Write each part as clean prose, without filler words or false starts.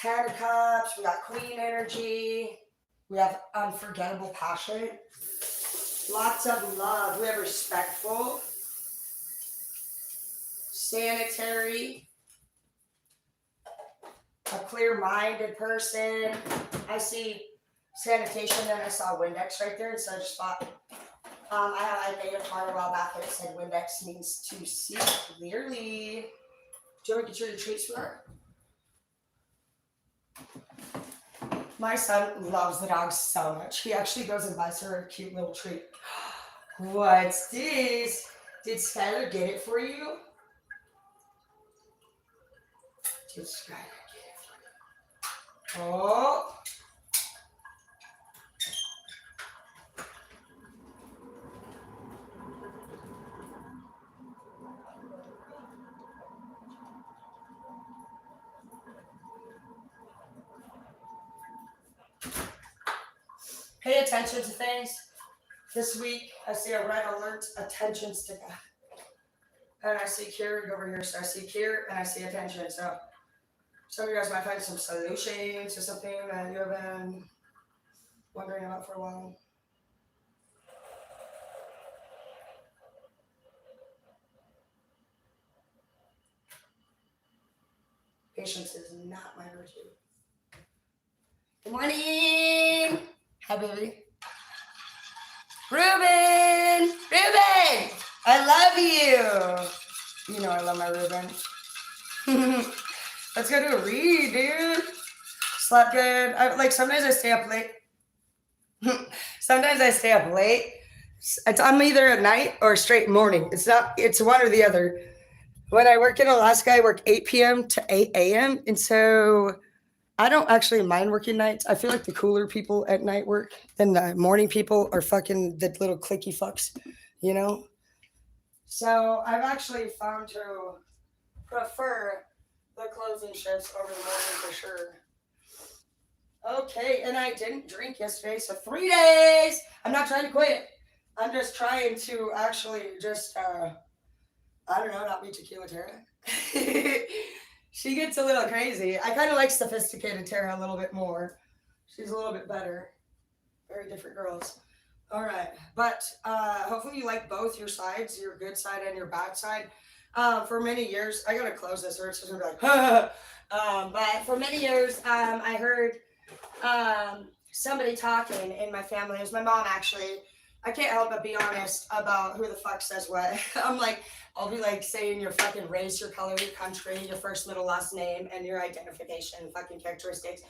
Ten of Cups, we got Queen energy, we have unforgettable passion, lots of love, we have respectful, sanitary, a clear-minded person. I see sanitation, and I saw Windex right there, and so I just thought, I made a card a while back that said Windex means to see clearly. Do you want to get your treats for her? My son loves the dog so much. He actually goes and buys her a cute little treat. What's this? Did Skylar get it for you? Did Skylar get it for you? Oh. Pay attention to things. This week, I see a red alert, attention sticker. And I see Keurig over here. So I see Keurig and I see attention. So some of you guys might find some solutions to something that you've been wondering about for a while. Patience is not my virtue. Good morning. Hi, baby. Ruben! Ruben! I love you! You know I love my Ruben. Let's go do a read, dude. Slept good. Sometimes I stay up late. Sometimes I stay up late. I'm either at night or straight morning. It's one or the other. When I work in Alaska, I work 8 p.m. to 8 a.m. And so I don't actually mind working nights. I feel like the cooler people at night work than the morning people are fucking the little clicky fucks, you know? So I've actually found to prefer the closing shifts over the morning for sure. Okay, and I didn't drink yesterday, so 3 days. I'm not trying to quit. I'm just trying to actually just, I don't know, not be tequila Tara. She gets a little crazy. I kind of like sophisticated Tara a little bit more. She's a little bit better. Very different girls. All right. But hopefully you like both your sides, your good side and your bad side. For many years, I got to close this or it's just going to be like, but for many years, I heard somebody talking in my family. It was my mom, actually. I can't help but be honest about who the fuck says what. I'm like, I'll be like saying your fucking race, your color, your country, your first, middle, last name, and your identification, fucking characteristics.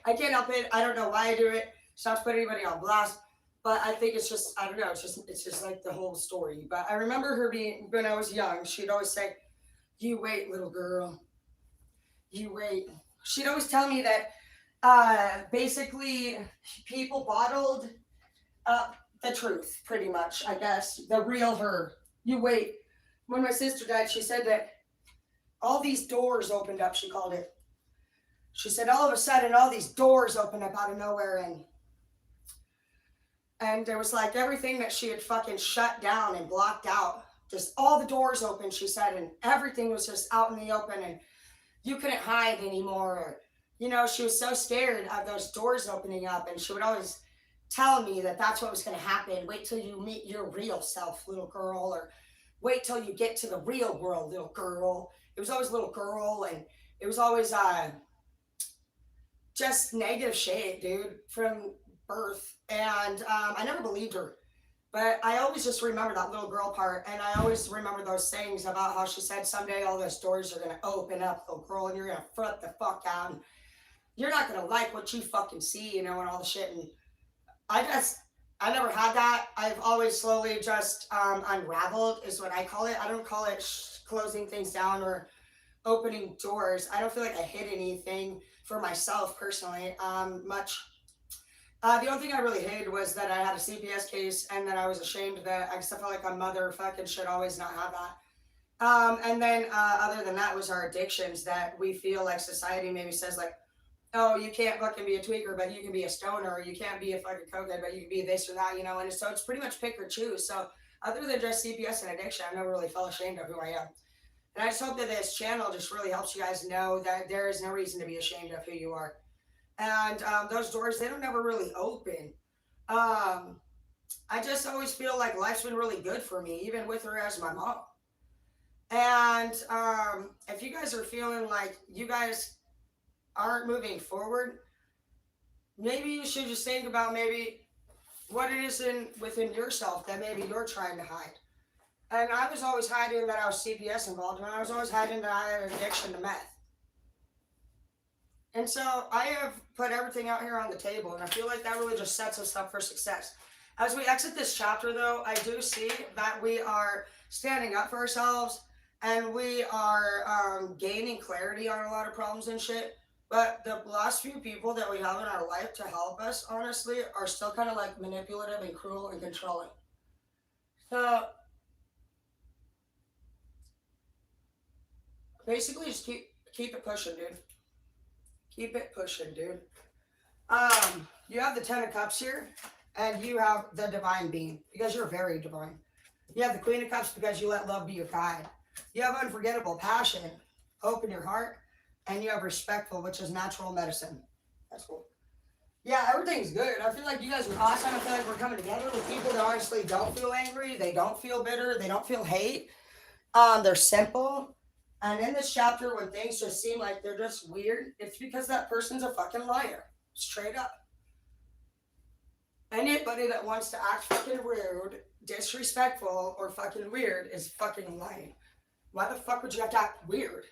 I can't help it. I don't know why I do it. It's not to put anybody on blast, but I think it's just, I don't know. It's just like the whole story. But I remember her being, when I was young, she'd always say, "You wait, little girl. You wait." She'd always tell me that basically people bottled up the truth, pretty much, I guess. The real her. You wait. When my sister died, she said that all these doors opened up, she called it. She said all of a sudden, all these doors opened up out of nowhere, and there was like everything that she had fucking shut down and blocked out. Just all the doors open, she said, and everything was just out in the open, and you couldn't hide anymore. Or, you know, she was so scared of those doors opening up, and she would always tell me that that's what was going to happen. Wait till you meet your real self, little girl, or wait till you get to the real world, little girl. It was always little girl, and it was always just negative shit, dude, from birth. And I never believed her. But I always just remember that little girl part, and I always remember those sayings about how she said someday all those doors are going to open up, little girl, and you're going to flip the fuck out, and you're not going to like what you fucking see, you know, and all the shit. And I never had that. I've always slowly just unraveled is what I call it. I don't call it closing things down or opening doors. I don't feel like I hid anything for myself personally much. The only thing I really hid was that I had a CPS case, and that I was ashamed that I felt like a motherfucking should always not have that. And then other than that was our addictions, that we feel like society maybe says like, oh, you can't fucking be a tweaker, but you can be a stoner, or you can't be a fucking cokehead, but you can be this or that, you know. And so it's pretty much pick or choose. So other than just CPS and addiction, I never really felt ashamed of who I am. And I just hope that this channel just really helps you guys know that there is no reason to be ashamed of who you are. And those doors, they don't never really open. I just always feel like life's been really good for me, even with her as my mom. And if you guys are feeling like you guys aren't moving forward, maybe you should just think about maybe what it is within yourself that maybe you're trying to hide. And I was always hiding that I was CPS involved, and I was always hiding that I had an addiction to meth. And so I have put everything out here on the table, and I feel like that really just sets us up for success. As we exit this chapter, though, I do see that we are standing up for ourselves, and we are gaining clarity on a lot of problems and shit. But the last few people that we have in our life to help us, honestly, are still kind of like manipulative and cruel and controlling. So basically, just keep it pushing, dude. Keep it pushing, dude. You have the Ten of Cups here, and you have the Divine Being, because you're very divine. You have the Queen of Cups because you let love be your guide. You have unforgettable passion, hope in your heart, and you have respectful, which is natural medicine. That's cool. Yeah, everything's good. I feel like you guys are awesome. I feel like we're coming together with people that honestly don't feel angry. They don't feel bitter. They don't feel hate. They're simple. And in this chapter, when things just seem like they're just weird, it's because that person's a fucking liar. Straight up. Anybody that wants to act fucking rude, disrespectful, or fucking weird is fucking lying. Why the fuck would you have to act weird?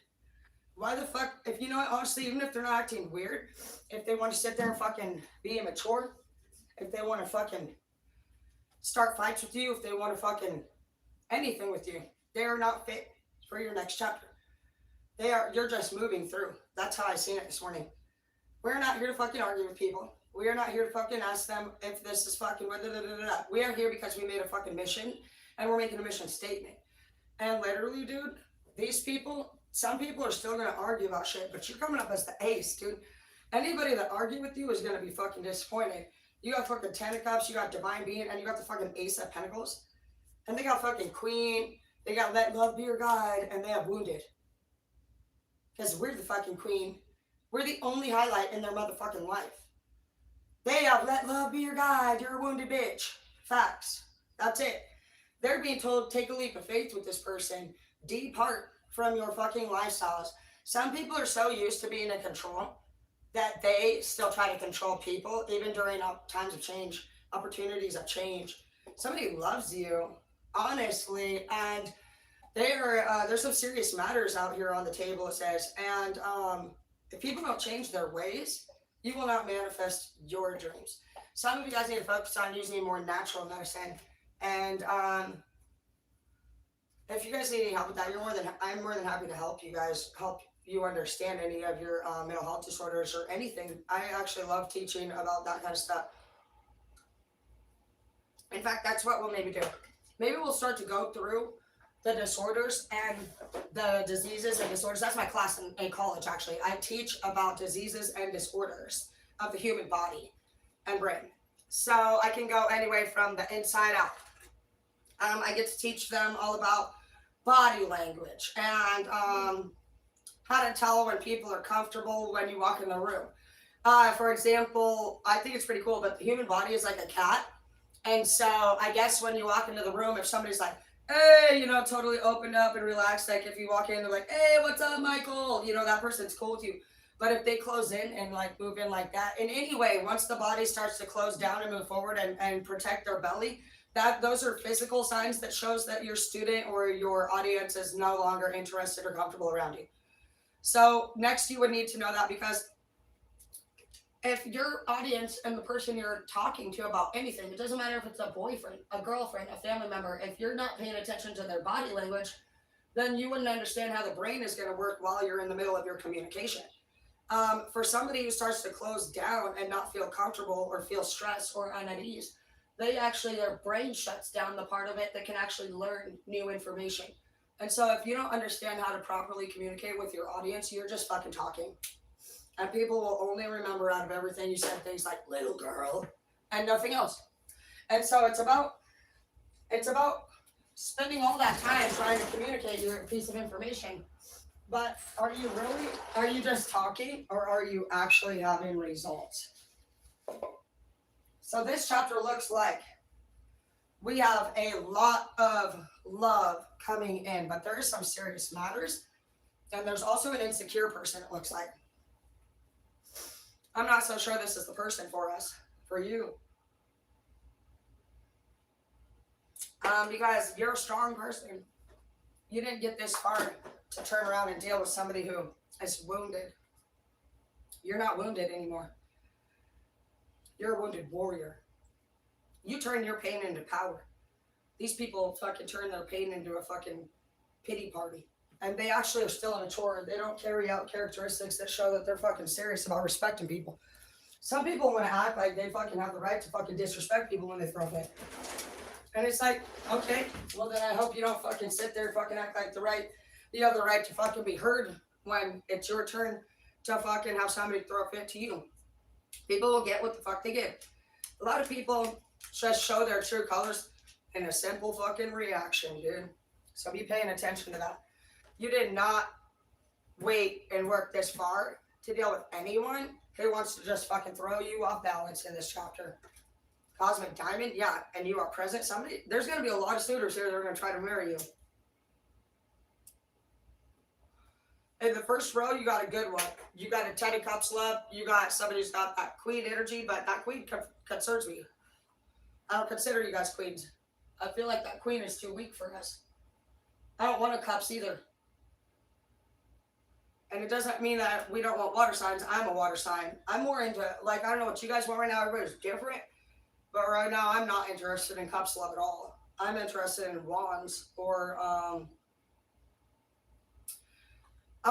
Why the fuck, if you know what, honestly, even if they're not acting weird, if they want to sit there and fucking be immature, if they want to fucking start fights with you, if they want to fucking anything with you, they are not fit for your next chapter. You're just moving through. That's how I seen it this morning. We're not here to fucking argue with people. We are not here to fucking ask them if this is fucking blah, blah, blah, blah, blah. We are here because we made a fucking mission, and we're making a mission statement. And literally, dude, these people, some people are still going to argue about shit, but you're coming up as the ace, dude. Anybody that argue with you is going to be fucking disappointed. You got fucking Ten of Cups, you got Divine Being, and you got the fucking Ace of Pentacles. And they got fucking Queen, they got Let Love Be Your Guide, and they have Wounded. Because we're the fucking Queen. We're the only highlight in their motherfucking life. They have Let Love Be Your Guide, you're a wounded bitch. Facts. That's it. They're being told, take a leap of faith with this person. Depart from your fucking lifestyles. Some people are so used to being in control that they still try to control people, even during times of change, opportunities of change. Somebody loves you, honestly, and there's some serious matters out here on the table, it says, and if people don't change their ways, you will not manifest your dreams. Some of you guys need to focus on using more natural medicine, and if you guys need any help with that, I'm more than happy to help you understand any of your mental health disorders or anything. I actually love teaching about that kind of stuff. In fact, that's what we'll maybe do. Maybe we'll start to go through the disorders and the diseases and disorders. That's my class in college, actually. I teach about diseases and disorders of the human body and brain. So I can go anyway from the inside out. I get to teach them all about body language and how to tell when people are comfortable when you walk in the room. For example, I think it's pretty cool, but the human body is like a cat. And so I guess when you walk into the room, if somebody's like, hey, totally opened up and relaxed, like if you walk in, they're like, hey, what's up, Michael? That person's cool with you. But if they close in and like move in like that, in any way, once the body starts to close down and move forward and protect their belly, those are physical signs that shows that your student or your audience is no longer interested or comfortable around you. So next you would need to know that, because if your audience and the person you're talking to about anything, it doesn't matter if it's a boyfriend, a girlfriend, a family member, if you're not paying attention to their body language, then you wouldn't understand how the brain is going to work while you're in the middle of your communication. For somebody who starts to close down and not feel comfortable or feel stressed or unease, their brain shuts down the part of it that can actually learn new information. And so if you don't understand how to properly communicate with your audience, you're just fucking talking. And people will only remember out of everything you said things like little girl and nothing else. And so it's about spending all that time trying to communicate your piece of information. But are you just talking, or are you actually having results? So this chapter looks like we have a lot of love coming in, but there is some serious matters. And there's also an insecure person, it looks like. I'm not so sure this is the person for us, for you. Because you're a strong person. You didn't get this far to turn around and deal with somebody who is wounded. You're not wounded anymore. You're a wounded warrior. You turn your pain into power. These people fucking turn their pain into a fucking pity party. And they actually are still immature. They don't carry out characteristics that show that they're fucking serious about respecting people. Some people want to act like they fucking have the right to fucking disrespect people when they throw a fit. And it's like, okay, well then I hope you don't fucking sit there and fucking act like you have the right to fucking be heard when it's your turn to fucking have somebody throw a fit to you. People will get what the fuck they get. A lot of people just show their true colors in a simple fucking reaction, dude. So be paying attention to that. You did not wait and work this far to deal with anyone who wants to just fucking throw you off balance in this chapter. Cosmic Diamond, yeah, and you are present. There's going to be a lot of suitors here that are going to try to marry you. In the first row, you got a good one. You got a 10 of Cups love. You got somebody who's got that queen energy, but that queen concerns me. I don't consider you guys queens. I feel like that queen is too weak for us. I don't want a Cups either. And it doesn't mean that we don't want water signs. I'm a water sign. I'm more into, like, I don't know what you guys want right now. Everybody's different. But right now, I'm not interested in Cups love at all. I'm interested in Wands, or I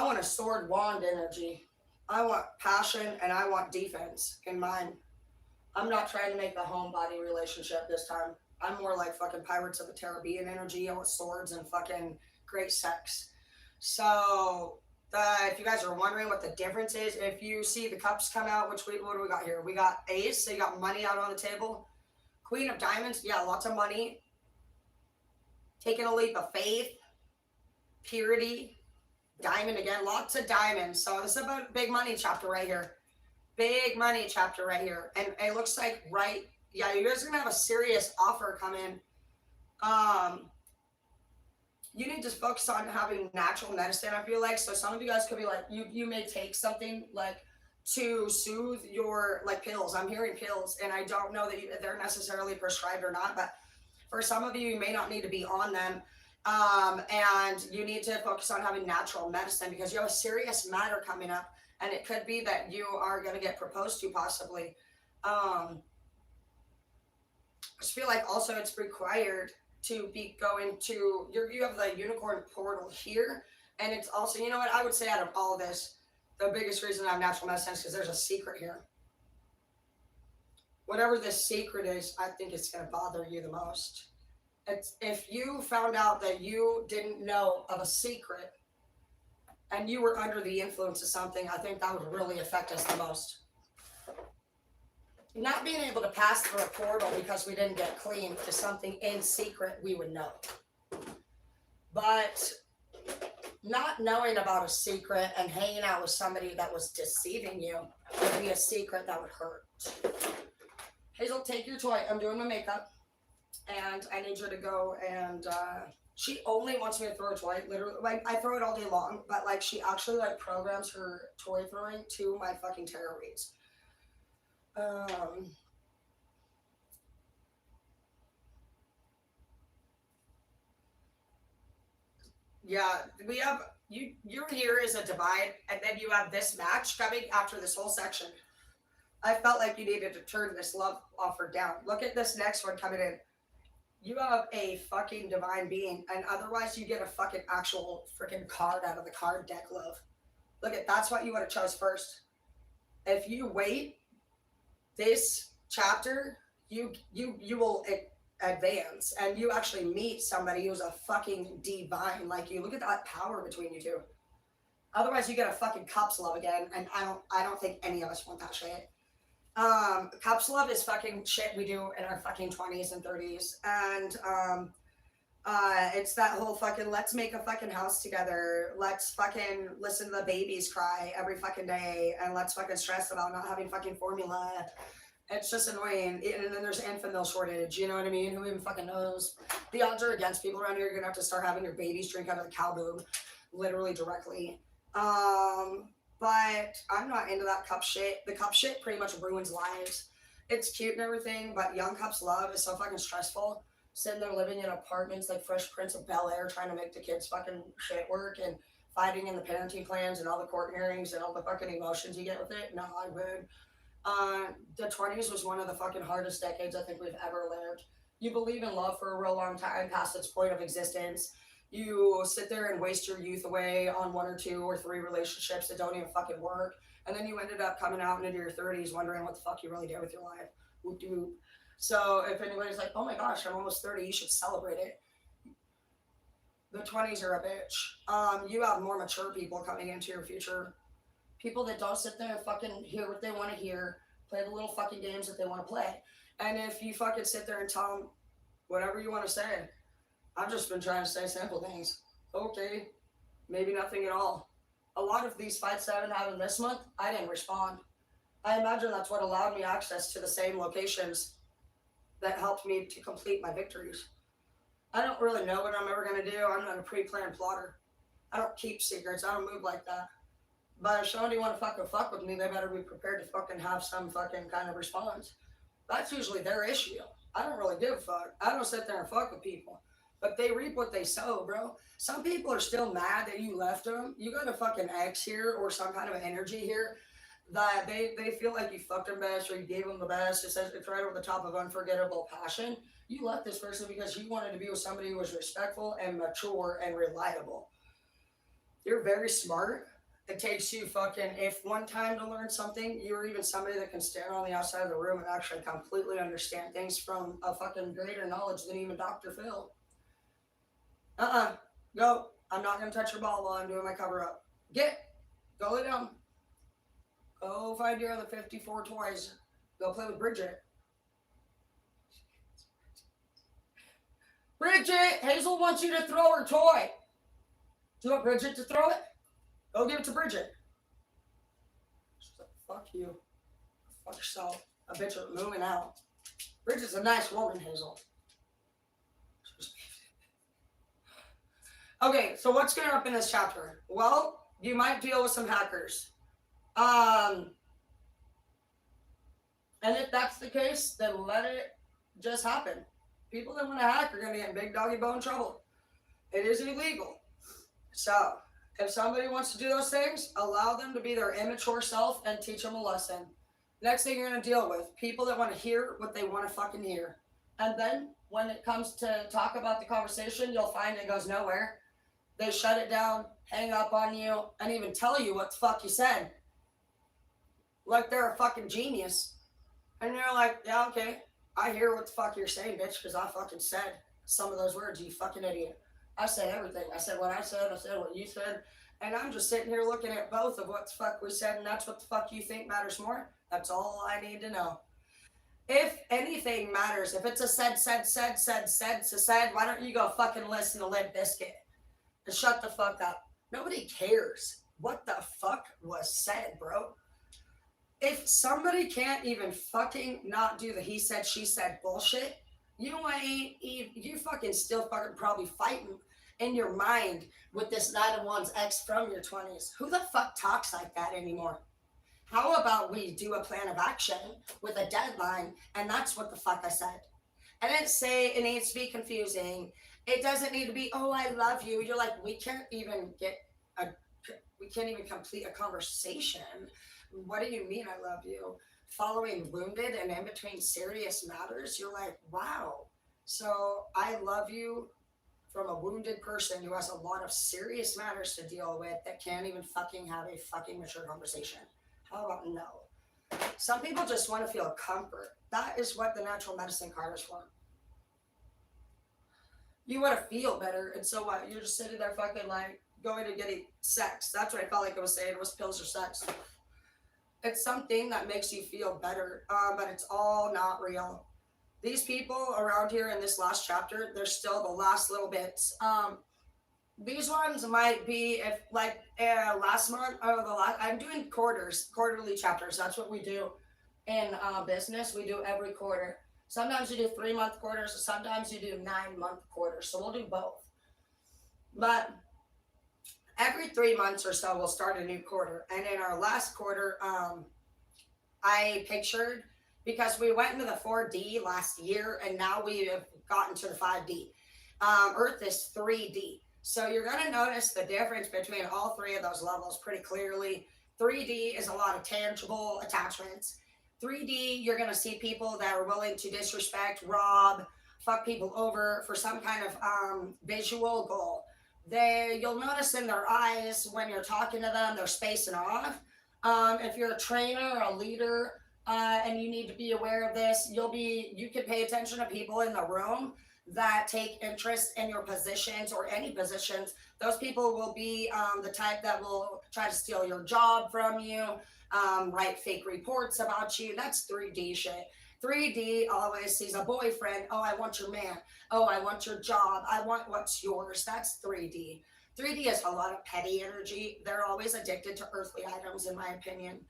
want a sword wand energy. I want passion and I want defense in mine. I'm not trying to make a homebody relationship this time. I'm more like fucking Pirates of the Caribbean energy. I want swords and fucking great sex. So if you guys are wondering what the difference is, if you see the Cups come out, what do we got here? We got Ace, so you got money out on the table. Queen of Diamonds, yeah, lots of money. Taking a leap of faith. Purity. Diamond again, lots of diamonds. So this is about a big money chapter right here. Big money chapter right here. And it looks like you guys are going to have a serious offer come in. You need to focus on having natural medicine, I feel like. So some of you guys could be like, you may take something like to soothe your, like, pills. I'm hearing pills, and I don't know that they're necessarily prescribed or not, but for some of you, you may not need to be on them. And you need to focus on having natural medicine because you have a serious matter coming up, and it could be that you are going to get proposed to possibly. I just feel like also it's required to be going to you have the unicorn portal here, and it's also, you know what, I would say out of all of this, the biggest reason I have natural medicine is because there's a secret here. Whatever this secret is, I think it's going to bother you the most. If you found out that you didn't know of a secret and you were under the influence of something, I think that would really affect us the most. Not being able to pass through a portal because we didn't get clean is something in secret we would know. But not knowing about a secret and hanging out with somebody that was deceiving you would be a secret that would hurt. Hazel, take your toy. I'm doing my makeup. And I need you to go and, she only wants me to throw a toy, literally. Like, I throw it all day long, but, like, she actually, like, programs her toy throwing to my fucking tarot reads. Yeah, we have, you're here as a divide, and then you have this match coming after this whole section. I felt like you needed to turn this love offer down. Look at this next one coming in. You have a fucking divine being, and otherwise you get a fucking actual freaking card out of the card deck, love. Look at, that's what you would have chose first. If you wait this chapter, you will advance, and you actually meet somebody who's a fucking divine like you. Look at that power between you two. Otherwise you get a fucking Cups love again, and I don't think any of us want that shit. Cups love is fucking shit we do in our fucking 20s and 30s, and It's that whole fucking let's make a fucking house together. Let's fucking listen to the babies cry every fucking day, and let's fucking stress about not having fucking formula. It's just annoying. And then there's infant milk shortage. You know what I mean? Who even fucking knows? The odds are against people around here. You're gonna have to start having your babies drink out of the cow boob, literally directly. But I'm not into that cup shit. The cup shit pretty much ruins lives. It's cute and everything, but young cups love is so fucking stressful. Sitting there living in apartments like Fresh Prince of Bel-Air, trying to make the kids fucking shit work and fighting in the parenting plans and all the court hearings and all the fucking emotions you get with it. No, I would. The 20s was one of the fucking hardest decades I think we've ever lived. You believe in love for a real long time past its point of existence. You sit there and waste your youth away on 1 or 2 or 3 relationships that don't even fucking work. And then you ended up coming out into your 30s wondering what the fuck you really did with your life. Whoop de whoop. So if anybody's like, oh my gosh, I'm almost 30, you should celebrate it. The 20s are a bitch. You have more mature people coming into your future. People that don't sit there and fucking hear what they want to hear, play the little fucking games that they want to play. And if you fucking sit there and tell them whatever you want to say, I've just been trying to say simple things. Okay, maybe nothing at all. A lot of these fights that I've been having this month, I didn't respond. I imagine that's what allowed me access to the same locations that helped me to complete my victories. I don't really know what I'm ever going to do. I'm not a pre-planned plotter. I don't keep secrets. I don't move like that. But if somebody want to fucking fuck with me, they better be prepared to fucking have some fucking kind of response. That's usually their issue. I don't really give a fuck. I don't sit there and fuck with people. But they reap what they sow, bro. Some people are still mad that you left them. You got a fucking ex here or some kind of energy here that they feel like you fucked them best or you gave them the best. It says it's right over the top of unforgettable passion. You left this person because you wanted to be with somebody who was respectful and mature and reliable. You're very smart. It takes you fucking, if one time to learn something, you're even somebody that can stand on the outside of the room and actually completely understand things from a fucking greater knowledge than even Dr. Phil. Go. I'm not going to touch your ball while I'm doing my cover up. Go lay down. Go find your other 54 toys. Go play with Bridget. Bridget, Hazel wants you to throw her toy. Do you want Bridget to throw it? Go give it to Bridget. She's like, fuck you. Fuck yourself. I bet you're moving out. Bridget's a nice woman, Hazel. Okay, so what's going up in this chapter? Well, you might deal with some hackers. And if that's the case, then let it just happen. People that want to hack are going to get in big doggy bone trouble. It is illegal. So, if somebody wants to do those things, allow them to be their immature self and teach them a lesson. Next thing you're going to deal with, people that want to hear what they want to fucking hear. And then, when it comes to talk about the conversation, you'll find it goes nowhere. They shut it down, hang up on you, and even tell you what the fuck you said. Like they're a fucking genius. And you're like, yeah, okay. I hear what the fuck you're saying, bitch, because I fucking said some of those words, you fucking idiot. I said everything. I said what I said what you said. And I'm just sitting here looking at both of what the fuck we said, and that's what the fuck you think matters more. That's all I need to know. If anything matters, if it's a said, why don't you go fucking listen to Limp Bizkit? And shut the fuck up. Nobody cares what the fuck was said, bro. If somebody can't even fucking not do the he said, she said bullshit, you fucking still fucking probably fighting in your mind with this 9-of-Wands ex from your 20s. Who the fuck talks like that anymore? How about we do a plan of action with a deadline, and that's what the fuck I said. I didn't say it needs to be confusing. It doesn't need to be, oh, I love you. You're like, we can't even complete a conversation. What do you mean I love you? Following wounded and in between serious matters, you're like, wow. So I love you from a wounded person who has a lot of serious matters to deal with that can't even fucking have a fucking mature conversation. How about no? Some people just want to feel comfort. That is what the natural medicine card is for. You want to feel better, and so what? You're just sitting there fucking like going to get sex. That's what I felt like I was saying. It was pills or sex. It's something that makes you feel better, but it's all not real. these people around here in this last chapter, they're still the last little bits. These ones might be if like last month or the last. I'm doing quarterly chapters. That's what we do in business. We do every quarter. Sometimes you do 3-month quarters, sometimes you do 9-month quarters. So we'll do both. But every 3 months or so, we'll start a new quarter. And in our last quarter, I pictured, because we went into the 4D last year, and now we have gotten to the 5D. Earth is 3D. So you're going to notice the difference between all three of those levels pretty clearly. 3D is a lot of tangible attachments. 3D, you're going to see people that are willing to disrespect, rob, fuck people over for some kind of visual goal. You'll notice in their eyes when you're talking to them, they're spacing off. If you're a trainer or a leader and you need to be aware of this, you can pay attention to people in the room that take interest in your positions or any positions. Those people will be the type that will try to steal your job from you, write fake reports about you. That's 3D shit. 3D always sees a boyfriend. Oh, I want your man. Oh, I want your job. I want what's yours. That's 3D. 3D is a lot of petty energy. They're always addicted to earthly items, in my opinion.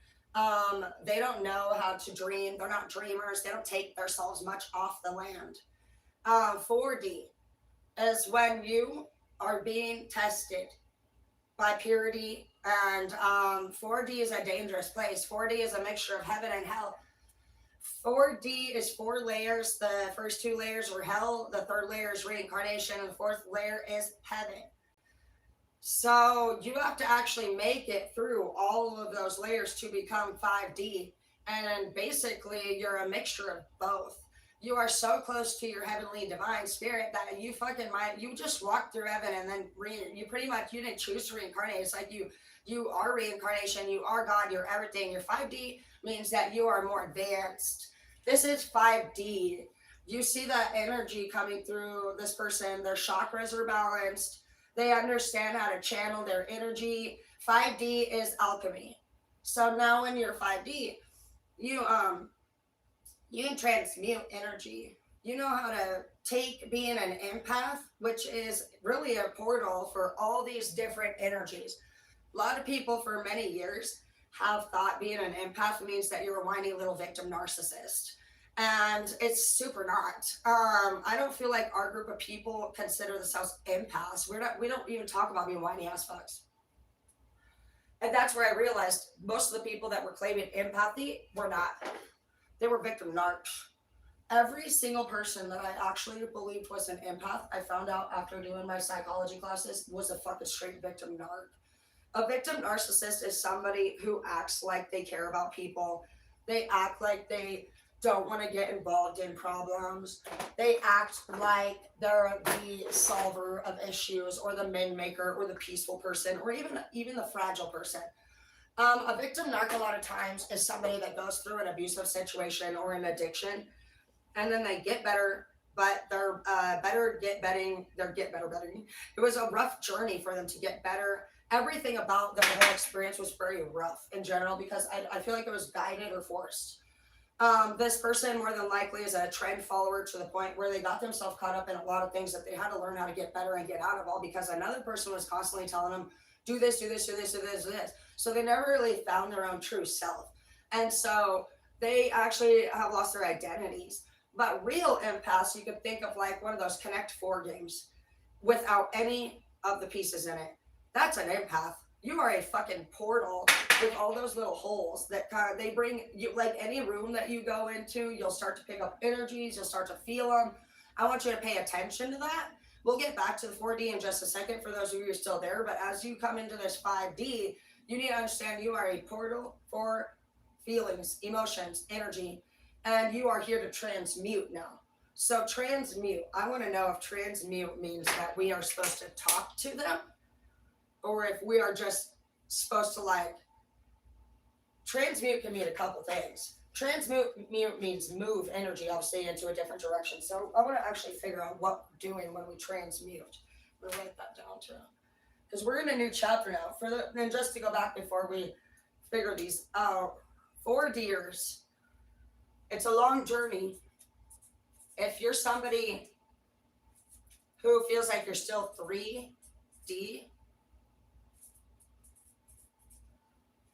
They don't know how to dream. They're not dreamers. They don't take themselves much off the land. 4D is when you are being tested by purity, and 4D is a dangerous place. 4D is a mixture of heaven and hell. 4D is 4 layers. The first 2 layers are hell, the third layer is reincarnation, and the fourth layer is heaven. So you have to actually make it through all of those layers to become 5D, and basically you're a mixture of both. You are so close to your heavenly divine spirit that you just walk through heaven, and then you didn't choose to reincarnate. It's like you are reincarnation, you are God, you're everything. Your 5D means that you are more advanced. This is 5D. You see that energy coming through this person. Their chakras are balanced. They understand how to channel their energy. 5D is alchemy. So now when you're 5D, you can transmute energy. You know how to take being an empath, which is really a portal for all these different energies. A lot of people for many years have thought being an empath means that you're a whiny little victim narcissist. And it's super not. I don't feel like our group of people consider themselves empaths. We don't even talk about being whiny ass fucks. And that's where I realized most of the people that were claiming empathy were not. They were victim narcs. Every single person that I actually believed was an empath, I found out after doing my psychology classes, was a fucking straight victim narc. A victim narcissist is somebody who acts like they care about people. They act like they don't want to get involved in problems. They act like they're the solver of issues, or the min maker, or the peaceful person, or even the fragile person. A victim narc a lot of times is somebody that goes through an abusive situation or an addiction, and then they get better, but they're get bettering. It was a rough journey for them to get better. Everything about their whole experience was very rough in general, because I feel like it was guided or forced. This person more than likely is a trend follower to the point where they got themselves caught up in a lot of things that they had to learn how to get better and get out of, all because another person was constantly telling them, do this, do this, do this, do this, do this. So they never really found their own true self. And so they actually have lost their identities. But real empaths, you could think of like one of those Connect 4 games without any of the pieces in it. That's an empath. You are a fucking portal with all those little holes that they bring you. Like any room that you go into, you'll start to pick up energies, you'll start to feel them. I want you to pay attention to that. We'll get back to the 4D in just a second for those of you who are still there, but as you come into this 5D, you need to understand you are a portal for feelings, emotions, energy, and you are here to transmute now. So transmute, I want to know if transmute means that we are supposed to talk to them, or if we are just supposed to like, transmute can mean a couple things. Transmute means move energy, obviously, into a different direction. So I want to actually figure out what we're doing when we transmute. We'll write that down too. Because we're in a new chapter now. And just to go back before we figure these out, 4Ders, it's a long journey. if you're somebody who feels like you're still 3D,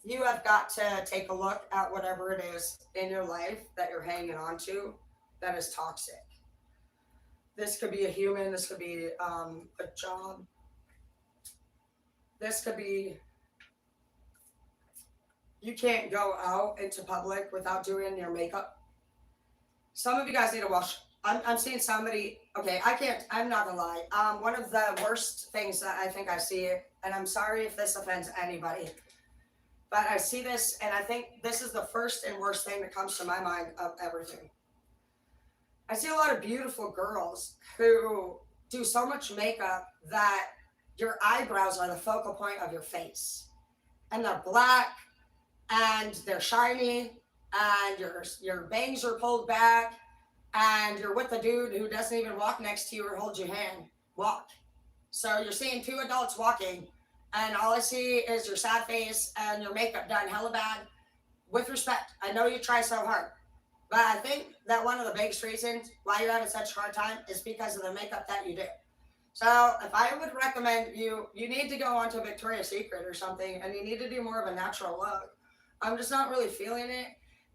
you have got to take a look at whatever it is in your life that you're hanging on to that is toxic. This could be a human, this could be a job, this could be you can't go out into public without doing your makeup. Some of you guys need to wash. I'm seeing somebody, okay, I'm not gonna lie. One of the worst things that I think I see, and I'm sorry if this offends anybody, but I see this, and I think this is the first and worst thing that comes to my mind of everything. I see a lot of beautiful girls who do so much makeup that your eyebrows are the focal point of your face. And they're black, and they're shiny, and your bangs are pulled back, and you're with a dude who doesn't even walk next to you or hold your hand. Walk. So you're seeing two adults walking, and all I see is your sad face and your makeup done hella bad. With respect, I know you try so hard, but I think that one of the biggest reasons why you're having such a hard time is because of the makeup that you do. So if I would recommend you need to go onto Victoria's Secret or something, and you need to do more of a natural look. I'm just not really feeling it.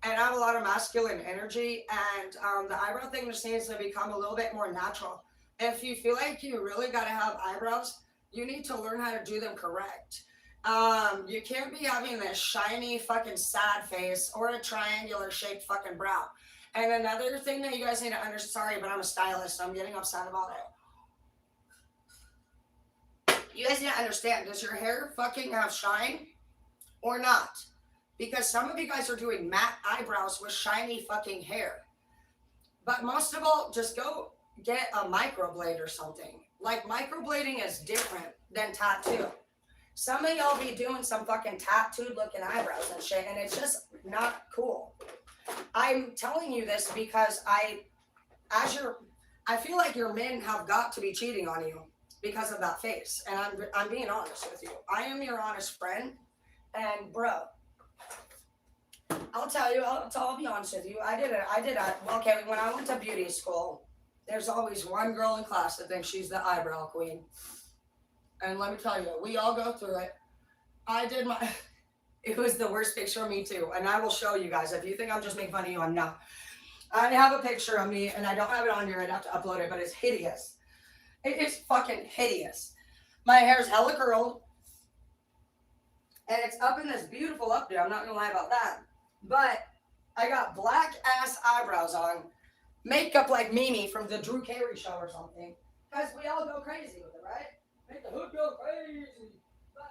And I have a lot of masculine energy, and the eyebrow thing just needs to become a little bit more natural. If you feel like you really got to have eyebrows, you need to learn how to do them correct. You can't be having this shiny fucking sad face or a triangular shaped fucking brow. And another thing that you guys need to understand, sorry, but I'm a stylist, so I'm getting upset about it. You guys need to understand, does your hair fucking have shine or not? Because some of you guys are doing matte eyebrows with shiny fucking hair. But most of all, just go get a microblade or something. Like, microblading is different than tattoo. Some of y'all be doing some fucking tattooed looking eyebrows and shit, and it's just not cool. I'm telling you this because I feel like your men have got to be cheating on you because of that face. And I'm being honest with you. I am your honest friend, and bro, I'll tell you, I'll be honest with you. Okay, when I went to beauty school, there's always one girl in class that thinks she's the eyebrow queen. And let me tell you, we all go through it. It was the worst picture of me too. And I will show you guys. If you think I'm just making fun of you, I'm not. I have a picture of me, and I don't have it on here. I'd have to upload it, but it's hideous. It is fucking hideous. My hair's hella curled. And it's up in this beautiful updo. I'm not going to lie about that. But I got black ass eyebrows on, makeup like Mimi from the Drew Carey show or something. Because we all go crazy with it, right? Make the hood go crazy. But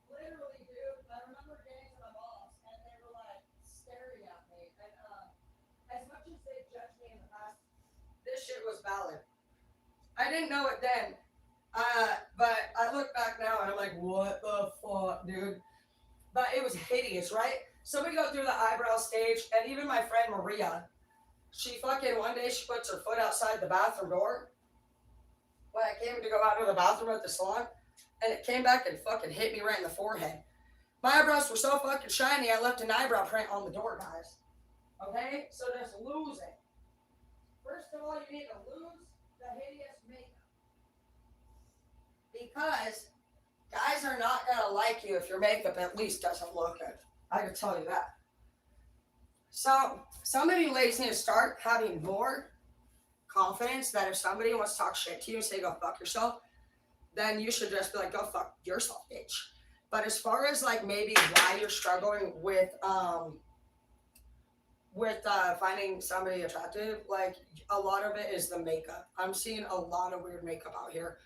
literally, dude, I remember getting to the boss, and they were like staring at me. And as much as they judged me in the past, this shit was valid. I didn't know it then. But I look back now and I'm like, what the fuck, dude? But it was hideous, right? So we go through the eyebrow stage, and even my friend Maria, she fucking, one day she puts her foot outside the bathroom door when I came to go out to the bathroom at the salon, and it came back and fucking hit me right in the forehead. My eyebrows were so fucking shiny, I left an eyebrow print on the door, guys. Okay? So just lose it. First of all, you need to lose the hideous makeup. Because guys are not going to like you if your makeup at least doesn't look good. I can tell you that. So some of you ladies need to start having more confidence that if somebody wants to talk shit to you and say go fuck yourself, then you should just be like, go fuck yourself, bitch. But as far as like maybe why you're struggling with finding somebody attractive, like a lot of it is the makeup. I'm seeing a lot of weird makeup out here.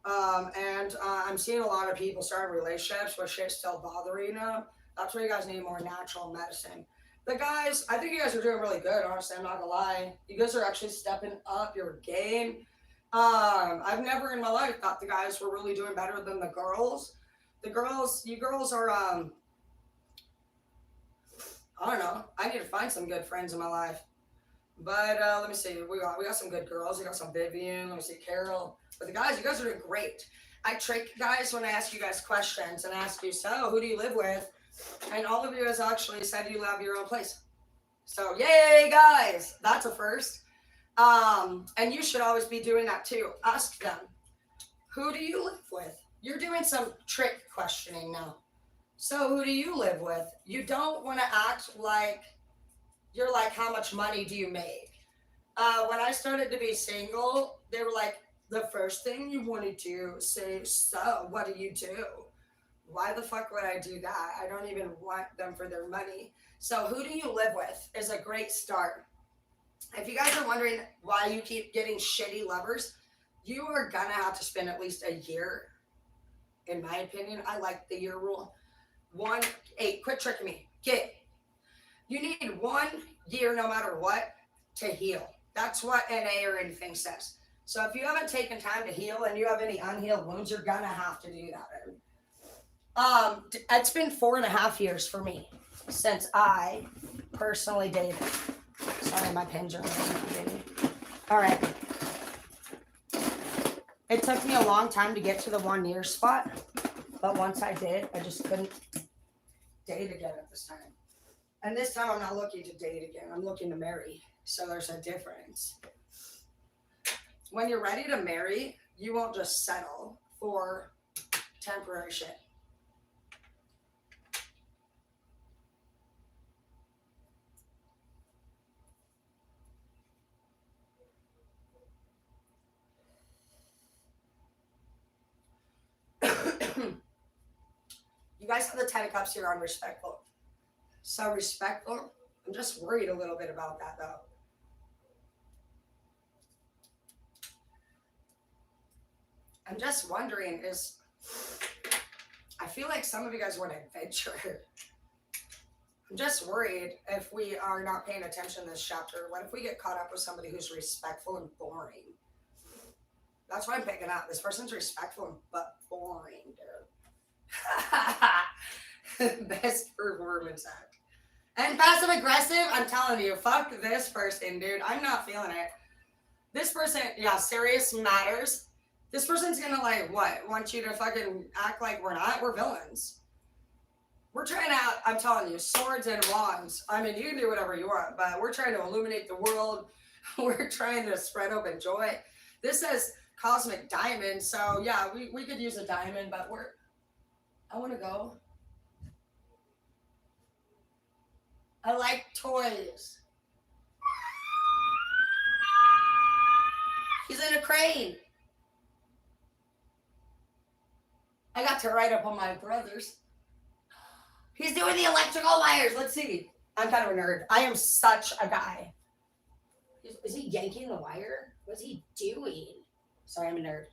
And I'm seeing a lot of people starting relationships with shit still bothering them. That's where you guys need more natural medicine. The guys, I think you guys are doing really good, honestly, I'm not gonna lie. You guys are actually stepping up your game. I've never in my life thought the guys were really doing better than the girls. You girls are, I don't know. I need to find some good friends in my life. But let me see. We got some good girls. We got some Vivian. Let me see, Carol. But the guys, you guys are doing great. I trick guys when I ask you guys questions and ask you, so who do you live with? And all of you guys actually said you have your own place. So yay, guys. That's a first. And you should always be doing that too. Ask them, who do you live with? You're doing some trick questioning now. So who do you live with? You don't want to act like you're like, how much money do you make? When I started to be single, they were like, the first thing you want to do is say, so what do you do? Why the fuck would I do that? I don't even want them for their money. So who do you live with is a great start. If you guys are wondering why you keep getting shitty lovers, you are gonna have to spend at least a year. In my opinion, I like the year rule. Quit tricking me. You need 1 year, no matter what, to heal. That's what NA or anything says. So if you haven't taken time to heal and you have any unhealed wounds, you're gonna have to do that. It's been 4.5 years for me since I personally dated. Sorry, my pins are moving. All right. It took me a long time to get to the 1 year spot, but once I did, I just couldn't date again at this time. And this time I'm not looking to date again. I'm looking to marry. So there's a difference. When you're ready to marry, you won't just settle for temporary shit. You guys have the 10 of Cups here on respectful. So respectful. I'm just worried a little bit about that though. I'm just wondering I feel like some of you guys want adventure. I'm just worried if we are not paying attention this chapter. What if we get caught up with somebody who's respectful and boring? That's what I'm picking up. This person's respectful but boring, dude. Best performance act. And passive aggressive, I'm telling you, fuck this person, dude. I'm not feeling it. This person, yeah, serious matters. This person's gonna want you to fucking act like we're not? We're villains. We're trying to, I'm telling you, swords and wands. I mean, you can do whatever you want, but we're trying to illuminate the world. We're trying to spread open joy. This says cosmic diamond, so yeah, we could use a diamond, but I want to go. I like toys. He's in a crane. I got to write up on my brothers. He's doing the electrical wires. Let's see. I'm kind of a nerd. I am such a guy. Is he yanking the wire? What's he doing? Sorry, I'm a nerd.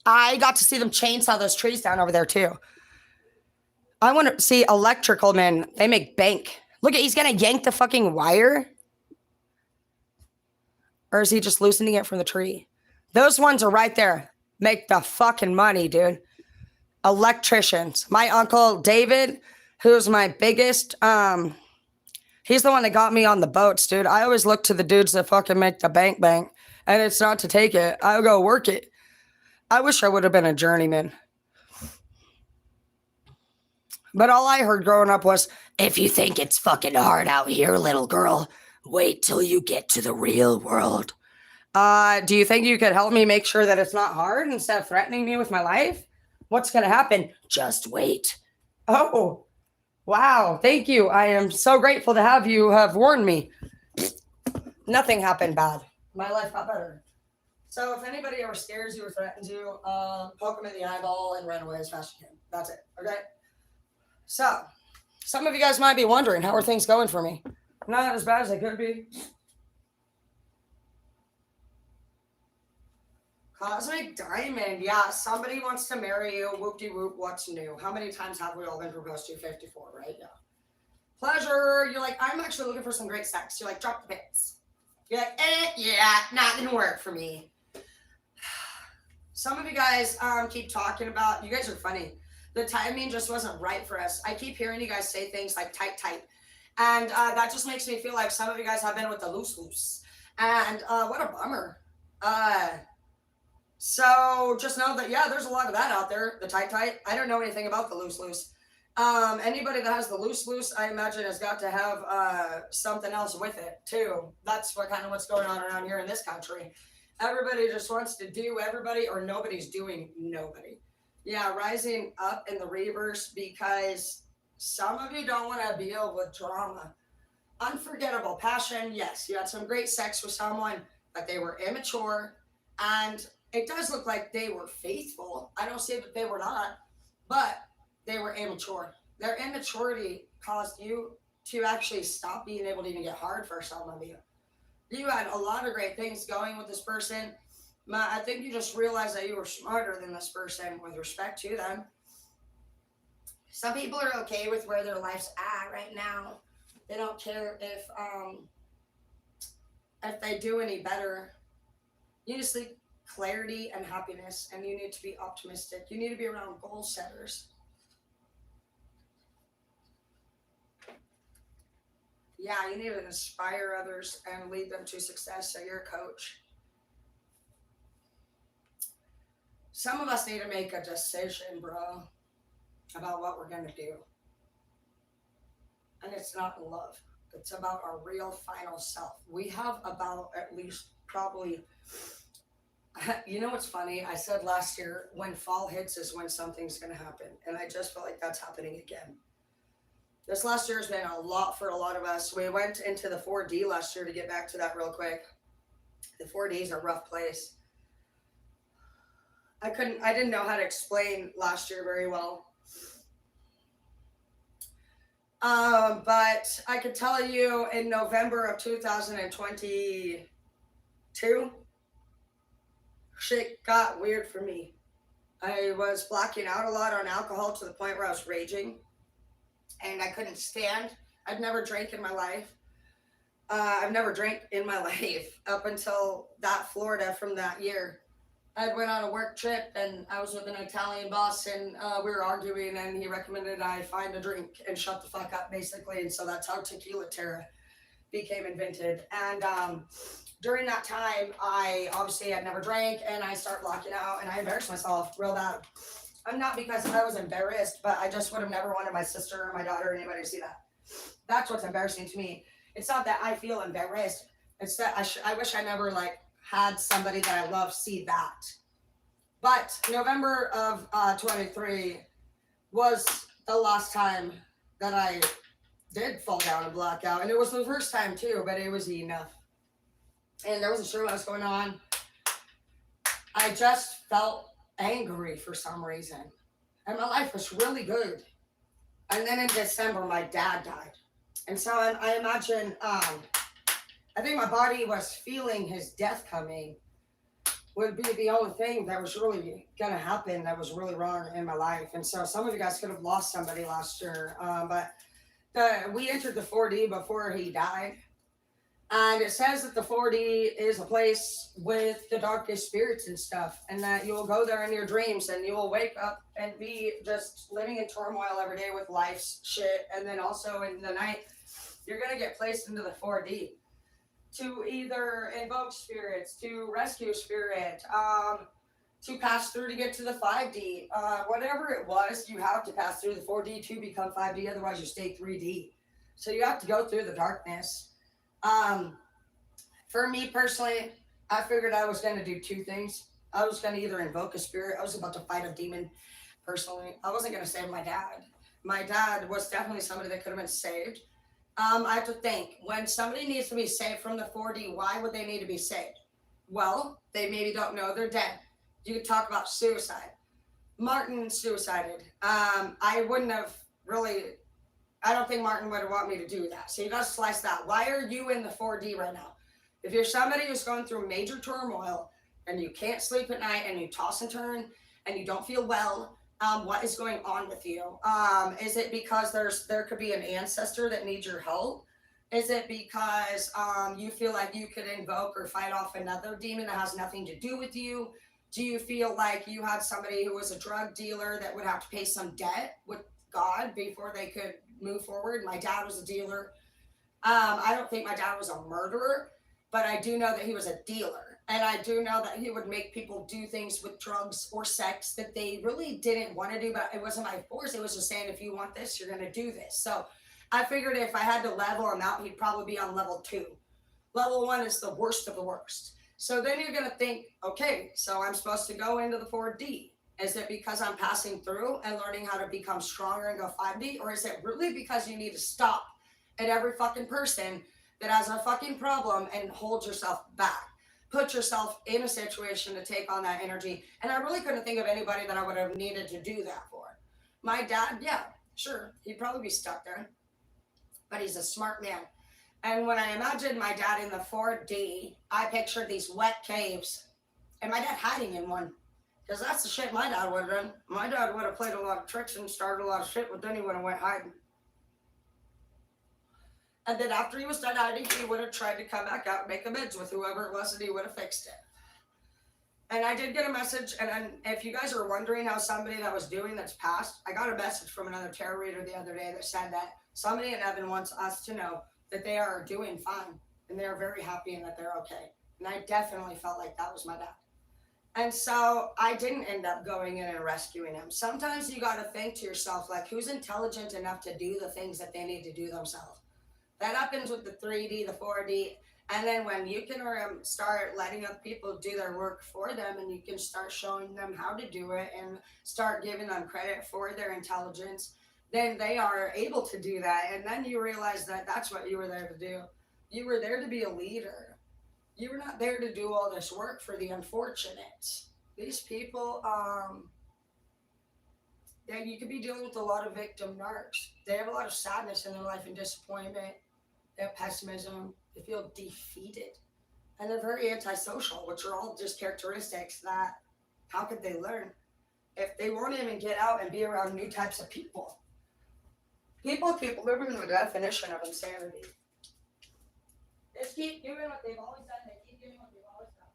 I got to see them chainsaw those trees down over there too. I want to see electrical men. They make bank. Look at, he's going to yank the fucking wire. Or is he just loosening it from the tree? Those ones are right there. Make the fucking money, dude. Electricians. My uncle David, who's my biggest, he's the one that got me on the boats, dude. I always look to the dudes that fucking make the bank. And it's not to take it. I'll go work it. I wish I would have been a journeyman. But all I heard growing up was, if you think it's fucking hard out here, little girl, wait till you get to the real world. Do you think you could help me make sure that it's not hard instead of threatening me with my life? What's going to happen? Just wait. Oh, wow. Thank you. I am so grateful to have you have warned me. Nothing happened bad. My life got better. So if anybody ever scares you or threatens you, poke them in the eyeball and run away as fast as you can. That's it. Okay? So, some of you guys might be wondering, how are things going for me? Not as bad as they could be. Cosmic Diamond. Yeah, somebody wants to marry you. Whoop-de-whoop, what's new? How many times have we all been proposed to? 54, right? Yeah. Pleasure. You're like, I'm actually looking for some great sex. You're like, drop the bits. You're like, yeah, not gonna work for me. Some of you guys keep talking about, you guys are funny. The timing just wasn't right for us. I keep hearing you guys say things like tight. And that just makes me feel like some of you guys have been with the loose. And what a bummer. So just know that, yeah, there's a lot of that out there, the tight. I don't know anything about the loose. Anybody that has the loose, I imagine has got to have something else with it too. That's what kind of what's going on around here in this country. Everybody just wants to do everybody, or nobody's doing nobody. Yeah, rising up in the reverse because some of you don't want to deal with drama. Unforgettable passion. Yes, you had some great sex with someone, but they were immature, and it does look like they were faithful. I don't say that they were not, but they were immature. Their immaturity caused you to actually stop being able to even get hard for some of you. You had a lot of great things going with this person. I think you just realized that you were smarter than this person with respect to them. Some people are okay with where their life's at right now. They don't care if they do any better. You just need clarity and happiness, and you need to be optimistic. You need to be around goal setters. Yeah, you need to inspire others and lead them to success. So you're a coach. Some of us need to make a decision, bro, about what we're going to do. And it's not love. It's about our real final self. We have about at least probably, you know what's funny? I said last year, when fall hits is when something's going to happen. And I just feel like that's happening again. This last year has been a lot for a lot of us. We went into the 4D last year, to get back to that real quick. The 4D is a rough place. I didn't know how to explain last year very well. But I could tell you in November of 2022, shit got weird for me. I was blacking out a lot on alcohol to the point where I was raging, and I couldn't stand. I'd never drank in my life. I've never drank in my life up until that Florida from that year. I went on a work trip, and I was with an Italian boss, and we were arguing, and he recommended I find a drink and shut the fuck up, basically. And so that's how Tequila Terra became invented. And during that time, I obviously had never drank, and I started blacking out, and I embarrassed myself real bad. I'm not because I was embarrassed, but I just would have never wanted my sister or my daughter or anybody to see that. That's what's embarrassing to me. It's not that I feel embarrassed. It's that I wish I never had somebody that I love see that. But November of 23 was the last time that I did fall down and black out. And it was the first time too, but it was enough. And I wasn't sure what was going on. I just felt angry for some reason. And my life was really good. And then in December, my dad died. And so I imagine, I think my body was feeling his death coming would be the only thing that was really going to happen that was really wrong in my life. And so some of you guys could have lost somebody last year. But we entered the 4D before he died. And it says that the 4D is a place with the darkest spirits and stuff. And that you will go there in your dreams, and you will wake up and be just living in turmoil every day with life's shit. And then also in the night, you're going to get placed into the 4D. To either invoke spirits, to rescue spirit, to pass through to get to the 5D. Whatever it was, you have to pass through the 4D to become 5D, otherwise you stay 3D. So you have to go through the darkness. For me personally, I figured I was going to do two things. I was going to either invoke a spirit. I was about to fight a demon personally. I wasn't going to save my dad. My dad was definitely somebody that could have been saved. I have to think, when somebody needs to be saved from the 4D, why would they need to be saved? Well, they maybe don't know they're dead. You could talk about suicide. Martin suicided. I wouldn't have really, I don't think Martin would have want me to do that. So you got to slice that. Why are you in the 4D right now? If you're somebody who's going through major turmoil and you can't sleep at night and you toss and turn and you don't feel well, what is going on with you? Is it because there could be an ancestor that needs your help? Is it because you feel like you could invoke or fight off another demon that has nothing to do with you? Do you feel like you had somebody who was a drug dealer that would have to pay some debt with God before they could move forward? My dad was a dealer. I don't think my dad was a murderer, but I do know that he was a dealer. And I do know that he would make people do things with drugs or sex that they really didn't want to do, but it wasn't by force. It was just saying, if you want this, you're going to do this. So I figured if I had to level him out, he'd probably be on level 2. Level 1 is the worst of the worst. So then you're going to think, okay, so I'm supposed to go into the 4D. Is it because I'm passing through and learning how to become stronger and go 5D? Or is it really because you need to stop at every fucking person that has a fucking problem and hold yourself back? Put yourself in a situation to take on that energy. And I really couldn't think of anybody that I would have needed to do that for. My dad, yeah, sure, he'd probably be stuck there. But he's a smart man. And when I imagined my dad in the 4D, I pictured these wet caves and my dad hiding in one. Because that's the shit my dad would have done. My dad would have played a lot of tricks and started a lot of shit, but then he would have went hiding. And then after he was done hiding, he would have tried to come back out and make amends with whoever it was, and he would have fixed it. And I did get a message, and if you guys are wondering how somebody that was doing that's passed, I got a message from another tarot reader the other day that said that somebody in heaven wants us to know that they are doing fine, and they are very happy and that they're okay. And I definitely felt like that was my dad. And so I didn't end up going in and rescuing him. Sometimes you got to think to yourself, like, who's intelligent enough to do the things that they need to do themselves? That happens with the 3D, the 4D. And then when you can start letting other people do their work for them, and you can start showing them how to do it and start giving them credit for their intelligence, then they are able to do that. And then you realize that that's what you were there to do. You were there to be a leader. You were not there to do all this work for the unfortunate. These people, yeah, you could be dealing with a lot of victim narcs. They have a lot of sadness in their life and disappointment. They have pessimism. They feel defeated. And they're very antisocial, which are all just characteristics that, how could they learn if they won't even get out and be around new types of people? People keep living the definition of insanity. Just keep doing what they've always done. They keep doing what they've always done.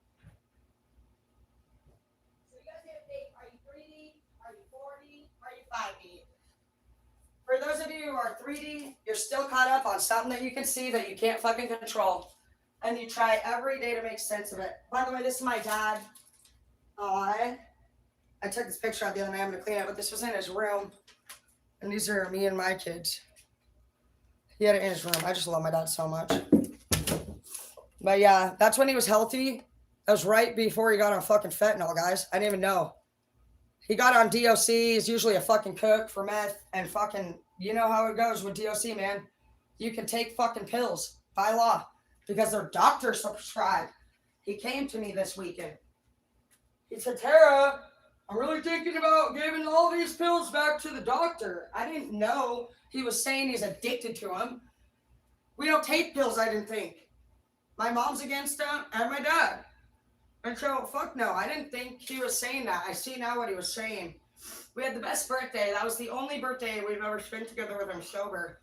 So you guys have to think, are you 3D? Are you 4D? Are you 5D? For those of you who are 3D, you're still caught up on something that you can see that you can't fucking control. And you try every day to make sense of it. By the way, this is my dad. I took this picture out the other night. I'm going to clean it, but this was in his room. And these are me and my kids. He had it in his room. I just love my dad so much. But yeah, that's when he was healthy. That was right before he got on fucking fentanyl, guys. I didn't even know. He got on DOC. He's usually a fucking cook for meth. And fucking, you know how it goes with DOC, man. You can take fucking pills by law because their doctors prescribe. He came to me this weekend. He said, Tara, I'm really thinking about giving all these pills back to the doctor. I didn't know he was saying he's addicted to them. We don't take pills, I didn't think. My mom's against them, and my dad. And so, fuck no, I didn't think he was saying that. I see now what he was saying. We had the best birthday. That was the only birthday we've ever spent together with him sober.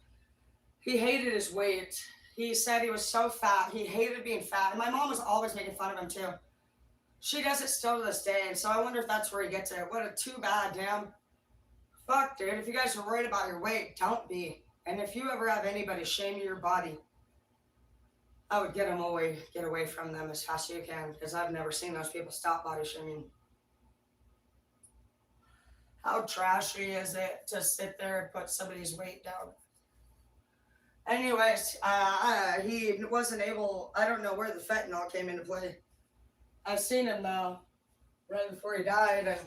He hated his weight. He said he was so fat. He hated being fat. And my mom was always making fun of him, too. She does it still to this day, and so I wonder if that's where he gets it. What a too bad, damn. Fuck, dude, if you guys are worried about your weight, don't be. And if you ever have anybody shame your body, I would get away from them as fast as you can, because I've never seen those people stop body shaming. How trashy is it to sit there and put somebody's weight down? Anyways, he wasn't able, I don't know where the fentanyl came into play. I've seen him now, right before he died, and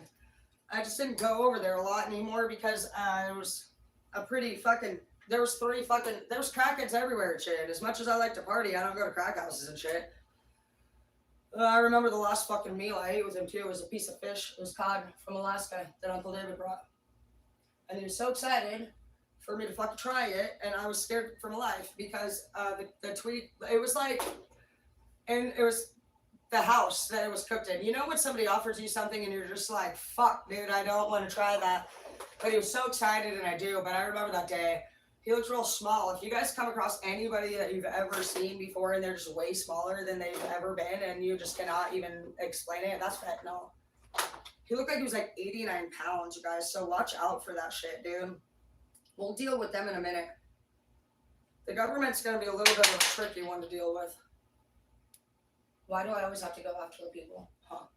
I just didn't go over there a lot anymore because it was a pretty fucking, there was crackheads everywhere and shit. As much as I like to party, I don't go to crack houses and shit. I remember the last fucking meal I ate with him too. It was a piece of fish. It was cod from Alaska that Uncle David brought. And he was so excited for me to fucking try it, and I was scared for my life because the tweet, it was like, and it was the house that it was cooked in. You know when somebody offers you something and you're just like, fuck, dude, I don't want to try that. But he was so excited, and I do. But I remember that day. He looks real small. If you guys come across anybody that you've ever seen before and they're just way smaller than they've ever been and you just cannot even explain it, that's fentanyl. He looked like he was like 89 pounds, you guys. So watch out for that shit, dude. We'll deal with them in a minute. The government's going to be a little bit of a tricky one to deal with. Why do I always have to go after the people? Huh.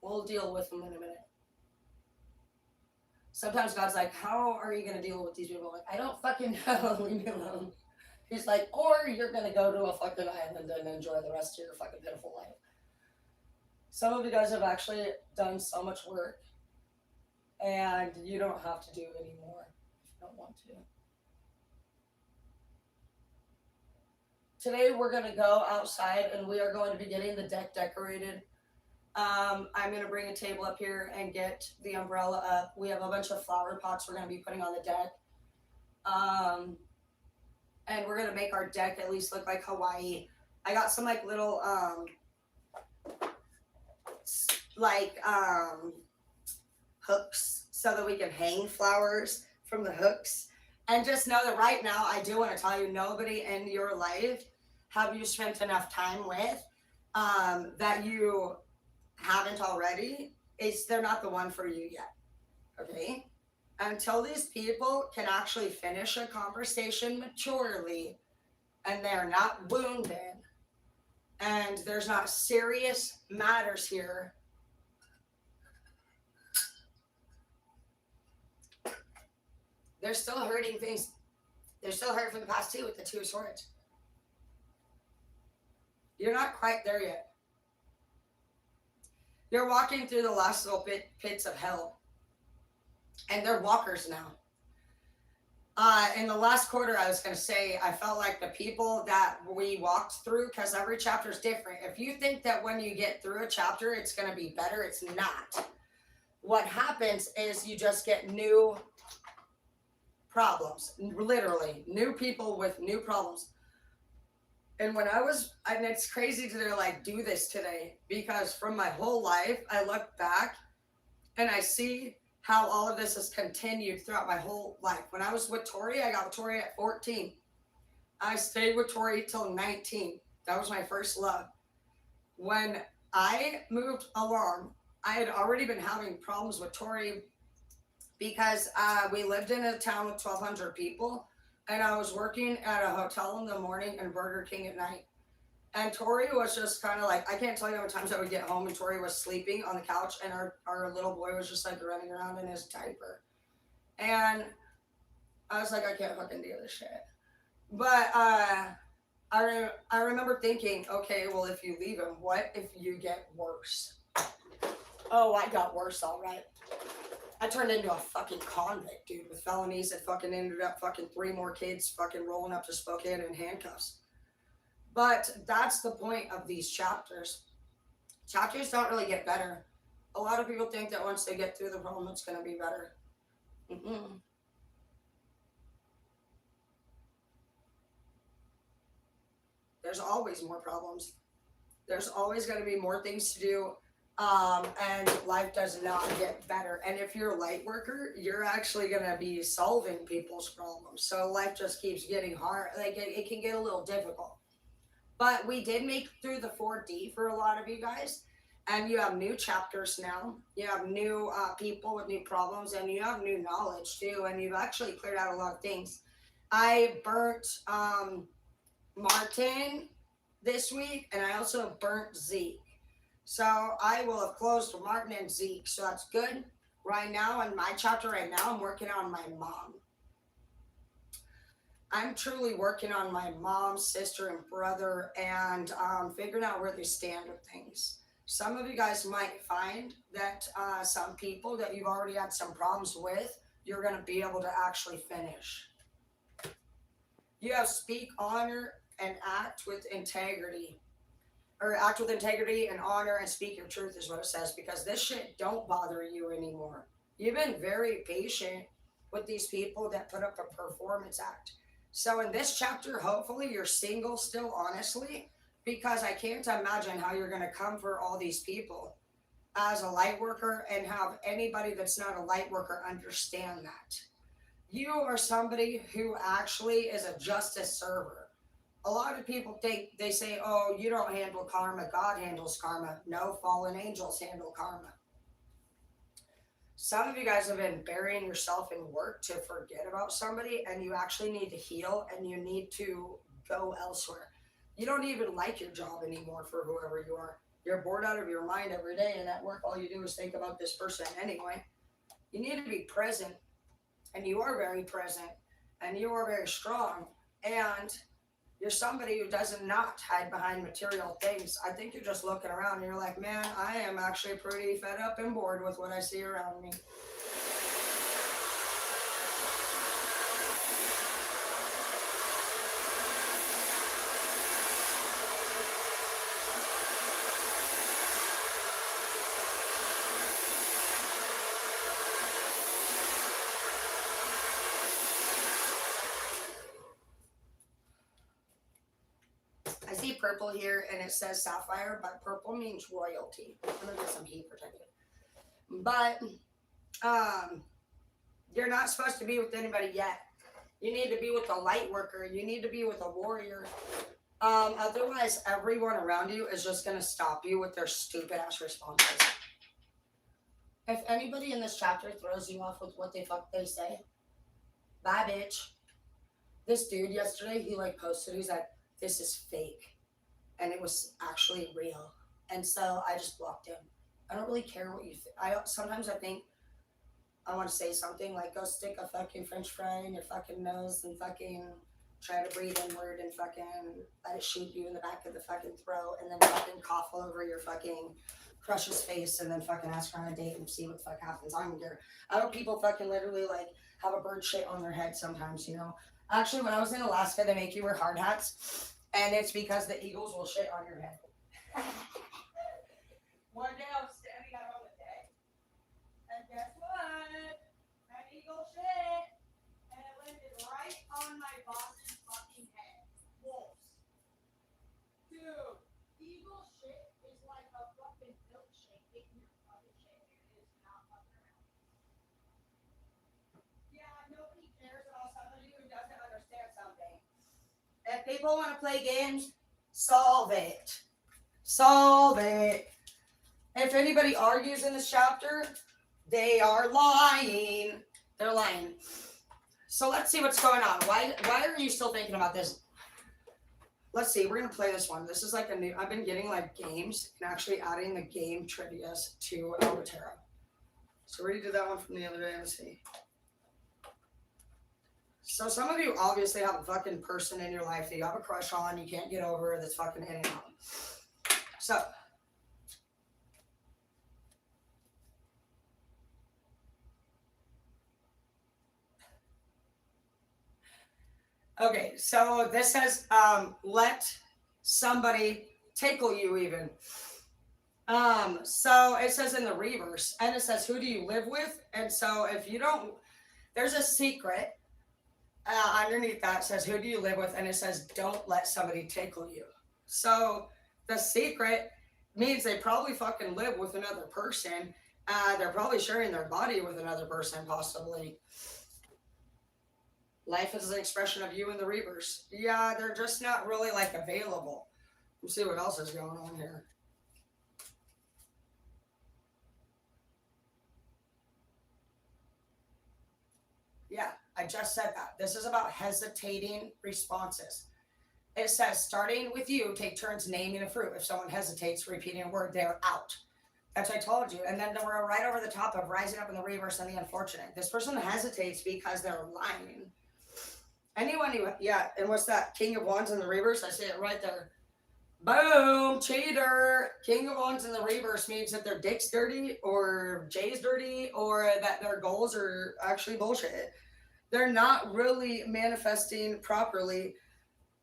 We'll deal with them in a minute. Sometimes God's like, how are you going to deal with these people? Like, I don't fucking know. Leave me alone. He's like, or you're going to go to a fucking island and enjoy the rest of your fucking pitiful life. Some of you guys have actually done so much work, and you don't have to do anymore if you don't want to. Today we're going to go outside, and we are going to be getting the deck decorated. I'm going to bring a table up here and get the umbrella up. We have a bunch of flower pots we're going to be putting on the deck. And we're going to make our deck at least look like Hawaii. I got some like little hooks so that we can hang flowers from the hooks. And just know that right now, I do want to tell you, nobody in your life have you spent enough time with that you haven't already. They're not the one for you yet. Okay? Until these people can actually finish a conversation maturely and they're not wounded and there's not serious matters here, they're still hurting things. They're still hurt from the past too with the Two of Swords. You're not quite there yet. You're walking through the last little pits of hell. And they're walkers now. In the last quarter, I was going to say, I felt like the people that we walked through, because every chapter is different. If you think that when you get through a chapter, it's going to be better, it's not. What happens is you just get new problems. Literally, new people with new problems. And it's crazy to like do this today, because from my whole life, I look back and I see how all of this has continued throughout my whole life. When I was with Tori, I got with Tori at 14. I stayed with Tori till 19. That was my first love. When I moved along, I had already been having problems with Tori because we lived in a town with 1,200 people, and I was working at a hotel in the morning and Burger King at night. And Tori was just kind of like, I can't tell you how many times I would get home and Tori was sleeping on the couch and our little boy was just like running around in his diaper. And I was like, I can't fucking do this shit. But I remember thinking, okay, well, if you leave him, what if you get worse? Oh, I got worse, all right. I turned into a fucking convict, dude, with felonies that fucking ended up fucking 3 more kids fucking rolling up to Spokane in handcuffs. But that's the point of these chapters. Chapters don't really get better. A lot of people think that once they get through the problem, it's going to be better. There's always more problems. There's always going to be more things to do. And life does not get better. And if you're a light worker, you're actually going to be solving people's problems. So life just keeps getting hard. Like it can get a little difficult. But we did make through the 4D for a lot of you guys. And you have new chapters now. You have new people with new problems. And you have new knowledge too. And you've actually cleared out a lot of things. I burnt Martin this week. And I also burnt Zeke. So I will have closed Martin and Zeke. So that's good. Right now, in my chapter right now, I'm working on my mom. I'm truly working on my mom, sister, and brother, and figuring out where they stand with things. Some of you guys might find that some people that you've already had some problems with, you're going to be able to actually finish. You have speak, honor, and act with integrity. Or act with integrity and honor and speak your truth is what it says, because this shit don't bother you anymore. You've been very patient with these people that put up a performance act. So in this chapter, hopefully you're single still, honestly, because I can't imagine how you're going to come for all these people as a light worker and have anybody that's not a light worker understand that. You are somebody who actually is a justice server. A lot of people think, they say, oh, you don't handle karma, God handles karma. No, fallen angels handle karma. Some of you guys have been burying yourself in work to forget about somebody, and you actually need to heal and you need to go elsewhere. You don't even like your job anymore for whoever you are. You're bored out of your mind every day, and at work, all you do is think about this person anyway. You need to be present, and you are very present, and you are very strong, and you're somebody who does not hide behind material things. I think you're just looking around and you're like, man, I am actually pretty fed up and bored with what I see around me. I see purple here and it says sapphire, but purple means royalty. I'm gonna get some heat protected. But you're not supposed to be with anybody yet. You need to be with a light worker. You need to be with a warrior. Otherwise, everyone around you is just gonna stop you with their stupid ass responses. If anybody in this chapter throws you off with what the fuck they say, bye, bitch. This dude yesterday, he like posted, he's like, this is fake. And it was actually real. And so I just blocked him. I don't really care what you think. Sometimes I think I want to say something like, go stick a fucking french fry in your fucking nose and fucking try to breathe inward and fucking let it shoot you in the back of the fucking throat and then fucking cough all over your fucking crush's face and then fucking ask her on a date and see what the fuck happens. I don't care. I know people fucking literally like have a bird shit on their head sometimes, you know. Actually, when I was in Alaska, they make you wear hard hats, and it's because the eagles will shit on your head. One day I was standing out on the deck, and guess what? An eagle shit, and it landed right on my boss's fucking head. Wolves. Dude, eagle shit is like a fucking milkshake in your fucking shit. It is not fucking around. Yeah, nobody cares about somebody who doesn't understand something. If people want to play games, solve it. Solve it. If anybody argues in this chapter, they are lying. They're lying. So let's see what's going on. Why are you still thinking about this? Let's see. We're going to play this one. This is like a new... I've been getting like games and actually adding the game trivias to Albatera. So we already did that one from the other day. Let's see. So some of you obviously have a fucking person in your life that you have a crush on, you can't get over, that's fucking in and out. So... okay, so this says, let somebody tickle you even. So it says in the reverse, and it says, who do you live with? And so if you don't, there's a secret underneath that says, who do you live with? And it says, don't let somebody tickle you. So the secret means they probably fucking live with another person. They're probably sharing their body with another person, possibly. Life is an expression of you in the reverse. Yeah, they're just not really like available. Let's see what else is going on here. Yeah, I just said that. This is about hesitating responses. It says, starting with you, take turns naming a fruit. If someone hesitates repeating a word, they're out. That's what I told you. And then we're right over the top of rising up in the reverse and the unfortunate. This person hesitates because they're lying. Anyone who, yeah, and what's that? King of Wands in the reverse? I see it right there. Boom, cheater. King of Wands in the reverse means that their dick's dirty or Jay's dirty or that their goals are actually bullshit. They're not really manifesting properly.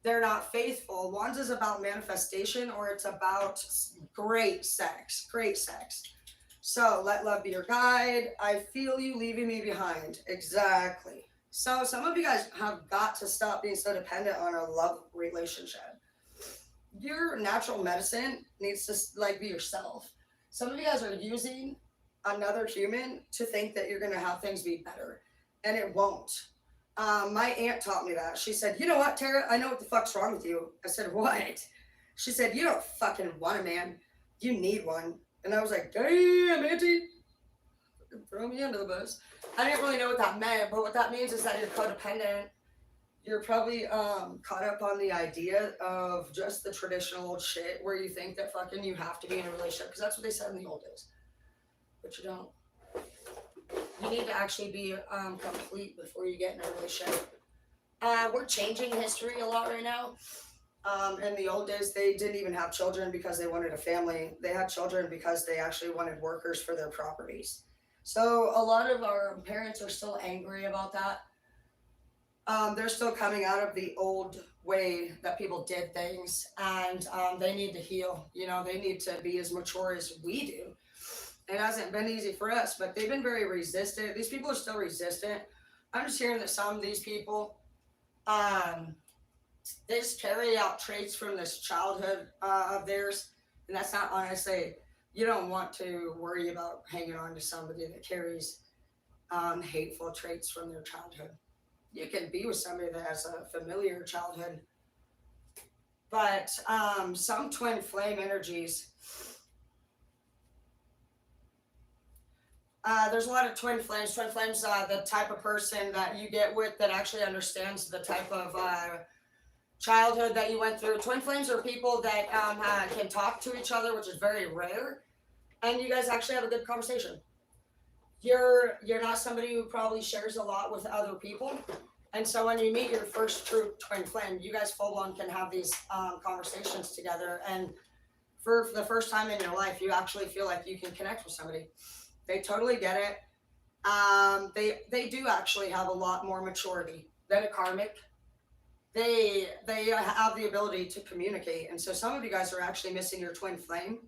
They're not faithful. Wands is about manifestation or it's about great sex. Great sex. So let love be your guide. I feel you leaving me behind. Exactly. So some of you guys have got to stop being so dependent on a love relationship. Your natural medicine needs to like be yourself. Some of you guys are using another human to think that you're going to have things be better, and it won't. My aunt taught me that. She said, you know what, Tara? I know what the fuck's wrong with you. I said, what? She said, you don't fucking want a man. You need one. And I was like, damn, auntie. Throw me under the bus. I didn't really know what that meant, but what that means is that you're codependent. You're probably caught up on the idea of just the traditional old shit where you think that fucking you have to be in a relationship because that's what they said in the old days. But you don't. You need to actually be complete before you get in a relationship. We're changing history a lot right now. In the old days, they didn't even have children because they wanted a family. They had children because they actually wanted workers for their properties. So a lot of our parents are still angry about that. They're still coming out of the old way that people did things, and they need to heal. You know, they need to be as mature as we do. It hasn't been easy for us, but they've been very resistant. These people are still resistant. I'm just hearing that some of these people, they just carry out traits from this childhood of theirs, and that's not honestly. You don't want to worry about hanging on to somebody that carries hateful traits from their childhood. You can be with somebody that has a familiar childhood, but some twin flame energies. There's a lot of twin flames. Twin flames, the type of person that you get with that actually understands the type of childhood that you went through. Twin flames are people that can talk to each other, which is very rare, and you guys actually have a good conversation. You're not somebody who probably shares a lot with other people, and so when you meet your first true twin flame, you guys full on can have these conversations together, and for the first time in your life, you actually feel like you can connect with somebody. They totally get it. They do actually have a lot more maturity than a karmic. They have the ability to communicate, and so some of you guys are actually missing your twin flame.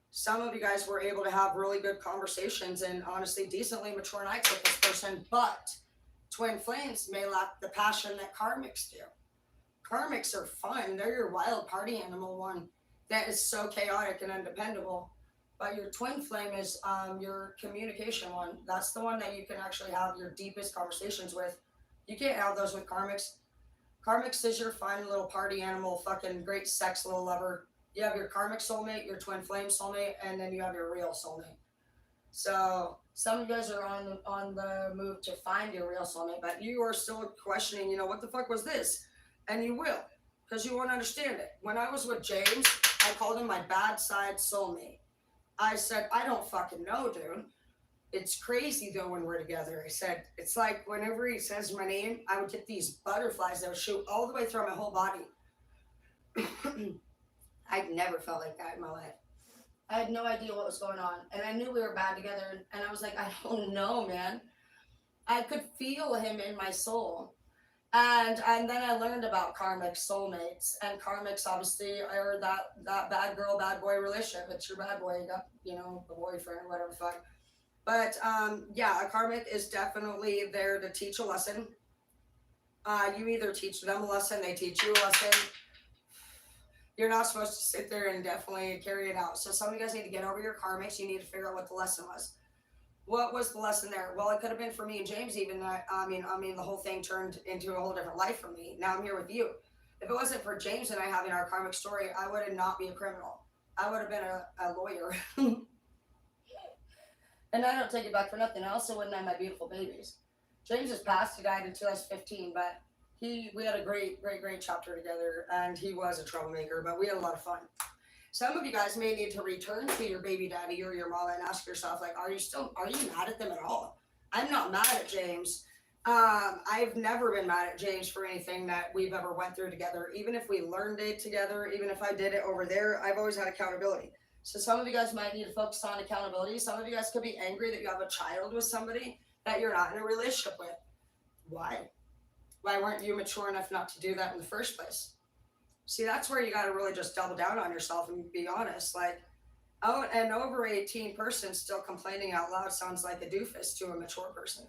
Some of you guys were able to have really good conversations and honestly decently mature nights with this person, but twin flames may lack the passion that karmics do. Karmics are fun. They're your wild party animal one that is so chaotic and undependable. But your twin flame is your communication one. That's the one that you can actually have your deepest conversations with. You can't have those with karmics. Karmics is your fun little party animal, fucking great sex little lover. You have your karmic soulmate, your twin flame soulmate, and then you have your real soulmate. So some of you guys are on the move to find your real soulmate, but you are still questioning, you know, what the fuck was this? And you will, because you won't understand it. When I was with James, I called him my bad side soulmate. I said, I don't fucking know, dude. It's crazy though when we're together. I said, it's like whenever he says my name, I would get these butterflies that would shoot all the way through my whole body. I'd never felt like that in my life. I had no idea what was going on. And I knew we were bad together. And I was like, I don't know, man. I could feel him in my soul. And then I learned about karmic soulmates. And karmics obviously are that bad girl, bad boy relationship. It's your bad boy, you know, the boyfriend or whatever the fuck. But yeah, a karmic is definitely there to teach a lesson. You either teach them a lesson, they teach you a lesson. You're not supposed to sit there and definitely carry it out. So some of you guys need to get over your karmics. You need to figure out what the lesson was. What was the lesson there? Well, it could have been for me and James even. I mean, the whole thing turned into a whole different life for me. Now I'm here with you. If it wasn't for James and I having our karmic story, I would not be a criminal. I would have been a lawyer. And I don't take it back for nothing. I also wouldn't have my beautiful babies. James is passed. He died in 2015, but we had a great chapter together, and he was a troublemaker, but we had a lot of fun. Some of you guys may need to return to your baby daddy or your mama and ask yourself, like, are you mad at them at all? I'm not mad at James. I've never been mad at James for anything that we've ever went through together. Even if we learned it together, even if I did it over there, I've always had accountability. So some of you guys might need to focus on accountability. Some of you guys could be angry that you have a child with somebody that you're not in a relationship with. Why? Why weren't you mature enough not to do that in the first place? See, that's where you got to really just double down on yourself and be honest. Like, oh, an over 18 person still complaining out loud sounds like a doofus to a mature person.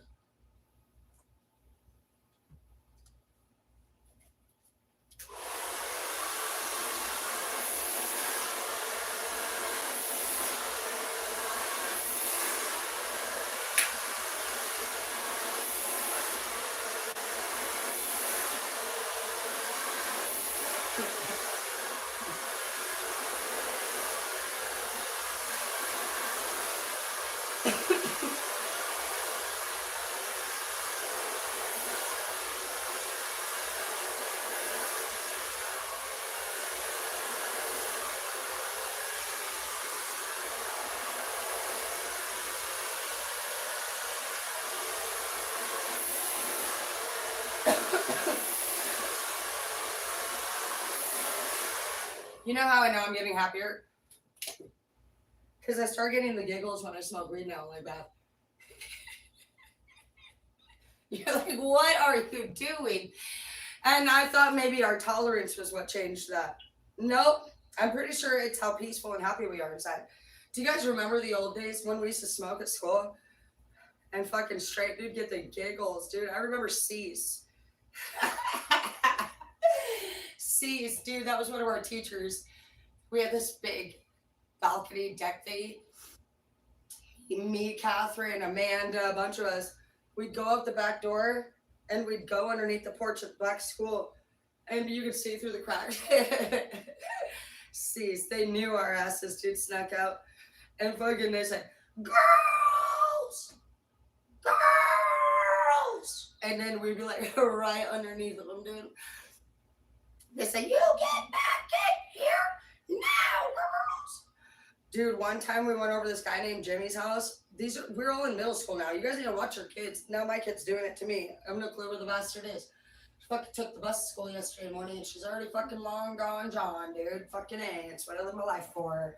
You know how I know I'm getting happier? Because I start getting the giggles when I smoke weed now, like that. You're like, what are you doing? And I thought maybe our tolerance was what changed that. Nope. I'm pretty sure it's how peaceful and happy we are inside. Do you guys remember the old days when we used to smoke at school? And fucking straight dude get the giggles, dude. I remember C's. C's, dude, that was one of our teachers. We had this big balcony deck thingy. Me, Catherine, Amanda, a bunch of us. We'd go out the back door and we'd go underneath the porch at the back school and you could see through the cracks. C's, they knew our asses, dude, snuck out. And fucking they said, girls! Girls! And then we'd be like right underneath them, dude. They say, you get back in here now, girls! Dude, one time we went over to this guy named Jimmy's house. We're all in middle school now. You guys need to watch your kids. Now my kid's doing it to me. I'm no clue where the bastard is. She fucking took the bus to school yesterday morning and she's already fucking long gone John, dude. Fucking ants. What I live my life for.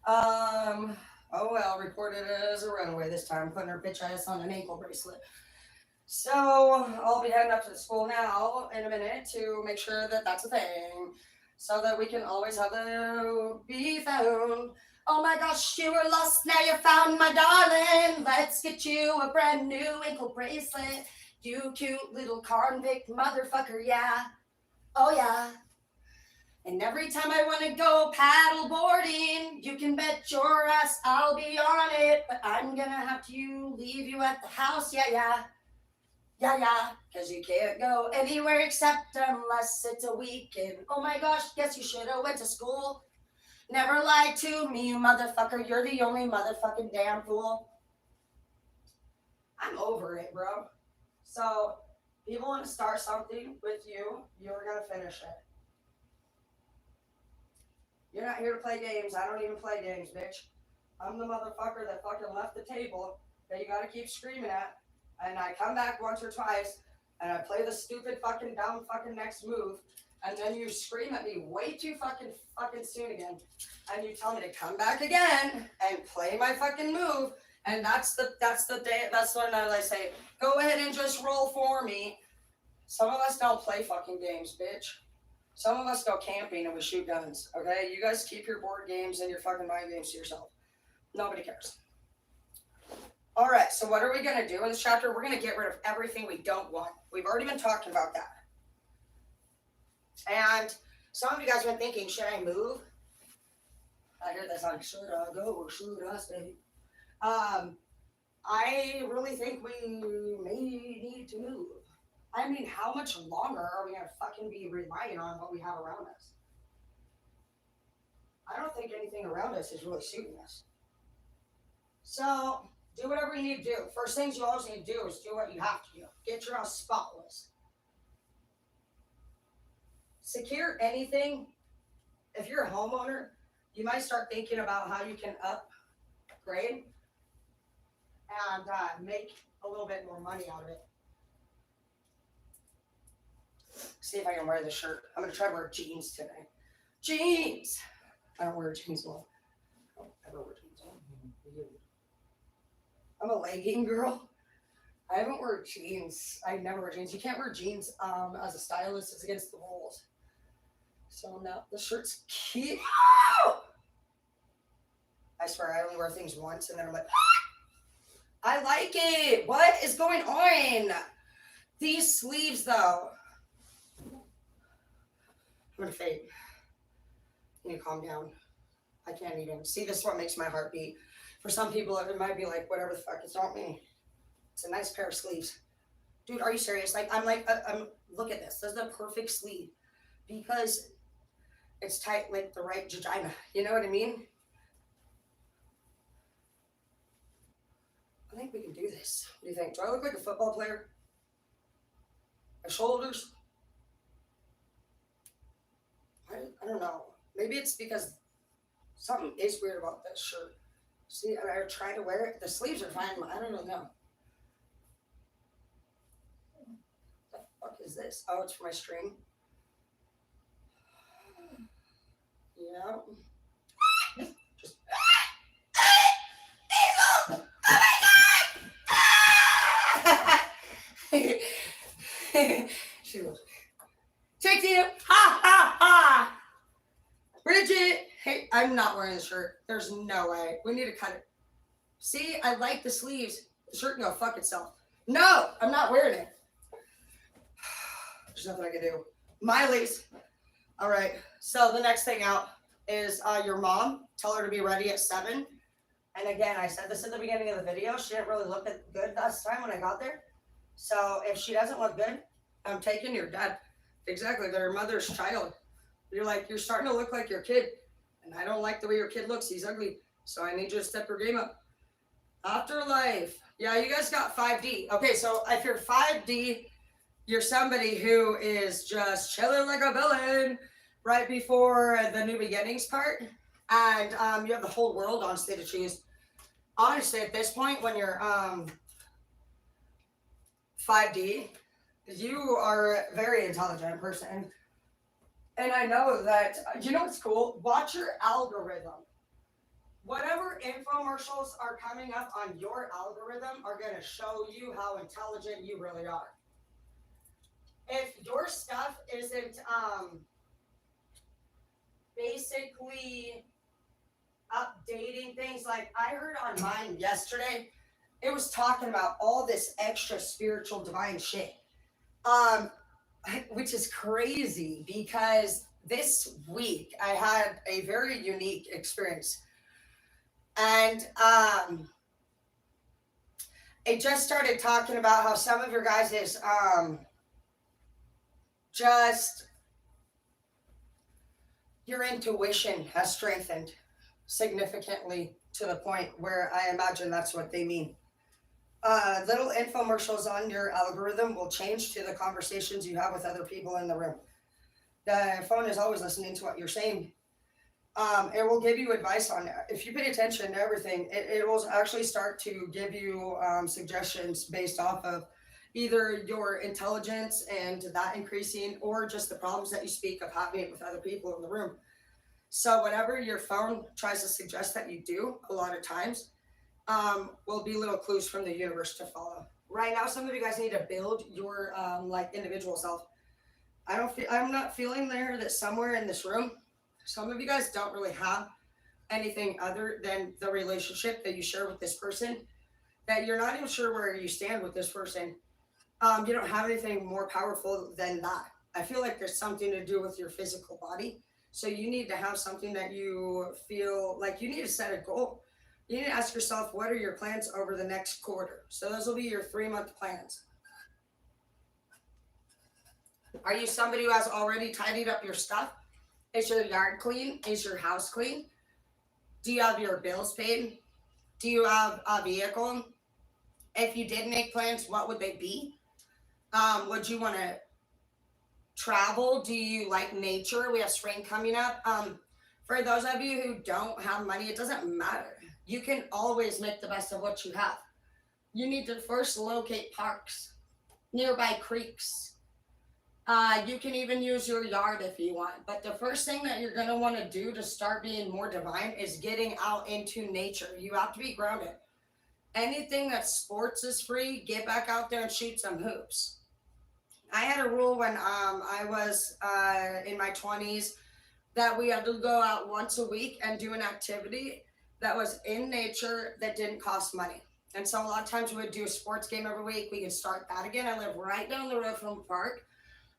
Oh well, reported as a runaway this time, putting her bitch ass on an ankle bracelet. So I'll be heading up to the school now in a minute to make sure that that's a thing, so that we can always have the be found. Oh my gosh, you were lost, now you're found, my darling. Let's get you a brand new ankle bracelet. You cute little convict motherfucker, yeah. Oh yeah. And every time I want to go paddle boarding, you can bet your ass I'll be on it. But I'm gonna have to leave you at the house, yeah. Because you can't go anywhere except unless it's a weekend. Oh my gosh, guess you should have went to school. Never lied to me, you motherfucker. You're the only motherfucking damn fool. I'm over it, bro. So, people want to start something with you, you're going to finish it. You're not here to play games. I don't even play games, bitch. I'm the motherfucker that fucking left the table that you got to keep screaming at. And I come back once or twice, and I play the stupid fucking dumb fucking next move. And then you scream at me way too fucking soon again. And you tell me to come back again and play my fucking move. And that's the day, that's when I say, go ahead and just roll for me. Some of us don't play fucking games, bitch. Some of us go camping and we shoot guns, okay? You guys keep your board games and your fucking mind games to yourself. Nobody cares. All right, so what are we going to do in this chapter? We're going to get rid of everything we don't want. We've already been talking about that. And some of you guys have been thinking, should I move? I hear that song, should I go or should I stay? I really think we may need to move. I mean, how much longer are we going to fucking be relying on what we have around us? I don't think anything around us is really suiting us. So, do whatever you need to do. First things you always need to do is do what you have to do. Get your house spotless. Secure anything. If you're a homeowner, you might start thinking about how you can upgrade and make a little bit more money out of it. See if I can wear this shirt. I'm going to try to wear jeans today. Jeans! I don't wear jeans well. I don't ever wear jeans well. I'm a legging girl. I haven't worn jeans. I never wear jeans. You can't wear jeans as a stylist. It's against the rules. So now the shirt's cute. I swear I only wear things once and then I'm like, I like it. What is going on? These sleeves though. I'm gonna fade. You need to calm down. I can't even. See, this is what makes my heart beat. For some people, it might be like, whatever the fuck, it's not me. It's a nice pair of sleeves. Dude, are you serious? I'm look at this. This is the perfect sleeve. Because it's tight like the right vagina. You know what I mean? I think we can do this. What do you think? Do I look like a football player? My shoulders? I don't know. Maybe it's because something is weird about this shirt. See, I try to wear it. The sleeves are fine. I don't really know. What the fuck is this? Oh, it's for my string. Yeah. Just she goes, Trixie, ha ha ha. Bridget, hey, I'm not wearing the shirt. There's no way. We need to cut it. See, I like the sleeves. The shirt can go fuck itself. No, I'm not wearing it. There's nothing I can do. Miley's. All right. So the next thing out is your mom. Tell her to be ready at 7. And again, I said this at the beginning of the video. She didn't really look good last time when I got there. So if she doesn't look good, I'm taking your dad. Exactly. They're your mother's child. You're starting to look like your kid. And I don't like the way your kid looks. He's ugly. So I need you to step your game up. Afterlife. Yeah, you guys got 5D. Okay, so if you're 5D, you're somebody who is just chilling like a villain right before the new beginnings part. And you have the whole world honestly to choose. Honestly, at this point, when you're 5D, you are a very intelligent person. And I know that, you know what's cool? Watch your algorithm. Whatever infomercials are coming up on your algorithm are going to show you how intelligent you really are. If your stuff isn't basically updating things, like I heard on mine yesterday, it was talking about all this extra spiritual divine shit, which is crazy because this week I had a very unique experience. And it just started talking about how some of your guys is just your intuition has strengthened significantly to the point where I imagine that's what they mean. Little infomercials on your algorithm will change to the conversations you have with other people in the room. The phone is always listening to what you're saying. It will give you advice on it. If you pay attention to everything, it will actually start to give you suggestions based off of either your intelligence and that increasing, or just the problems that you speak of having with other people in the room. So whatever your phone tries to suggest that you do, a lot of times, will be little clues from the universe to follow. Right now, some of you guys need to build your individual self. I'm not feeling there that somewhere in this room, some of you guys don't really have anything other than the relationship that you share with this person, that you're not even sure where you stand with this person. You don't have anything more powerful than that. I feel like there's something to do with your physical body. So you need to have something that you feel like you need to set a goal. You need to ask yourself, what are your plans over the next quarter? So those will be your 3-month plans. Are you somebody who has already tidied up your stuff? Is your yard clean? Is your house clean? Do you have your bills paid? Do you have a vehicle? If you did make plans, what would they be? Would you want to travel? Do you like nature? We have spring coming up. For those of you who don't have money, it doesn't matter. You can always make the best of what you have. You need to first locate parks, nearby creeks. You can even use your yard if you want. But the first thing that you're going to want to do to start being more divine is getting out into nature. You have to be grounded. Anything that sports is free, get back out there and shoot some hoops. I had a rule when I was in my 20s that we had to go out once a week and do an activity that was in nature that didn't cost money. And so a lot of times we would do a sports game every week. We could start that again. I live right down the road from the park.